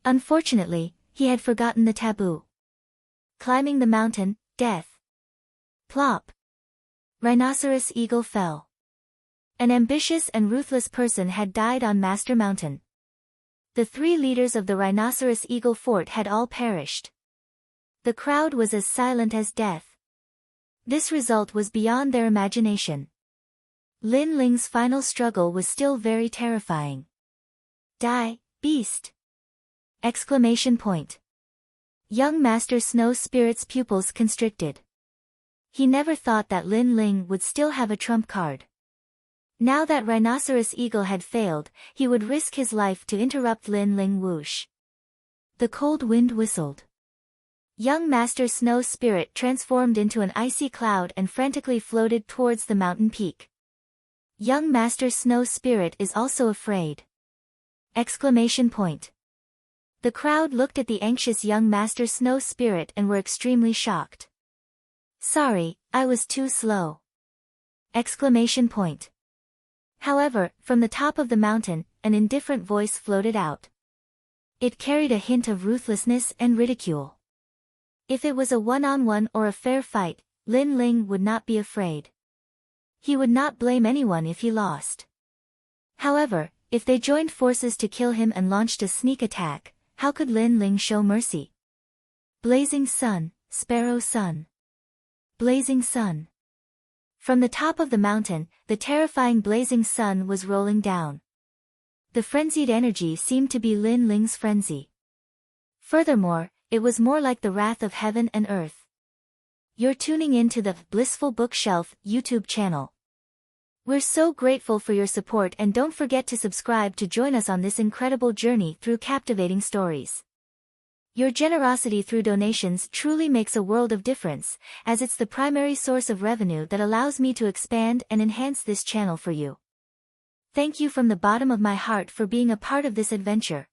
Speaker 1: Unfortunately, he had forgotten the taboo. Climbing the mountain, death. Plop! Rhinoceros Eagle fell. An ambitious and ruthless person had died on Master Mountain. The three leaders of the Rhinoceros Eagle Fort had all perished. The crowd was as silent as death. This result was beyond their imagination. Lin Ling's final struggle was still very terrifying. Die, beast! Exclamation point. Young Master Snow Spirit's pupils constricted. He never thought that Lin Ling would still have a trump card. Now that Rhinoceros Eagle had failed, he would risk his life to interrupt Lin Ling. Whoosh! The cold wind whistled. Young Master Snow Spirit transformed into an icy cloud and frantically floated towards the mountain peak. Young Master Snow Spirit is also afraid. Exclamation point. The crowd looked at the anxious young Master Snow Spirit and were extremely shocked. Sorry, I was too slow. Exclamation point. However, from the top of the mountain, an indifferent voice floated out. It carried a hint of ruthlessness and ridicule. If it was a one-on-one or a fair fight, Lin Ling would not be afraid. He would not blame anyone if he lost. However, if they joined forces to kill him and launched a sneak attack, how could Lin Ling show mercy? Blazing Sun, Sparrow Sun. Blazing Sun. From the top of the mountain, the terrifying blazing sun was rolling down. The frenzied energy seemed to be Lin Ling's frenzy. Furthermore, it was more like the wrath of heaven and earth. You're tuning in to the Blissful Bookshelf YouTube channel. We're so grateful for your support and don't forget to subscribe to join us on this incredible journey through captivating stories. Your generosity through donations truly makes a world of difference, as it's the primary source of revenue that allows me to expand and enhance this channel for you. Thank you from the bottom of my heart for being a part of this adventure.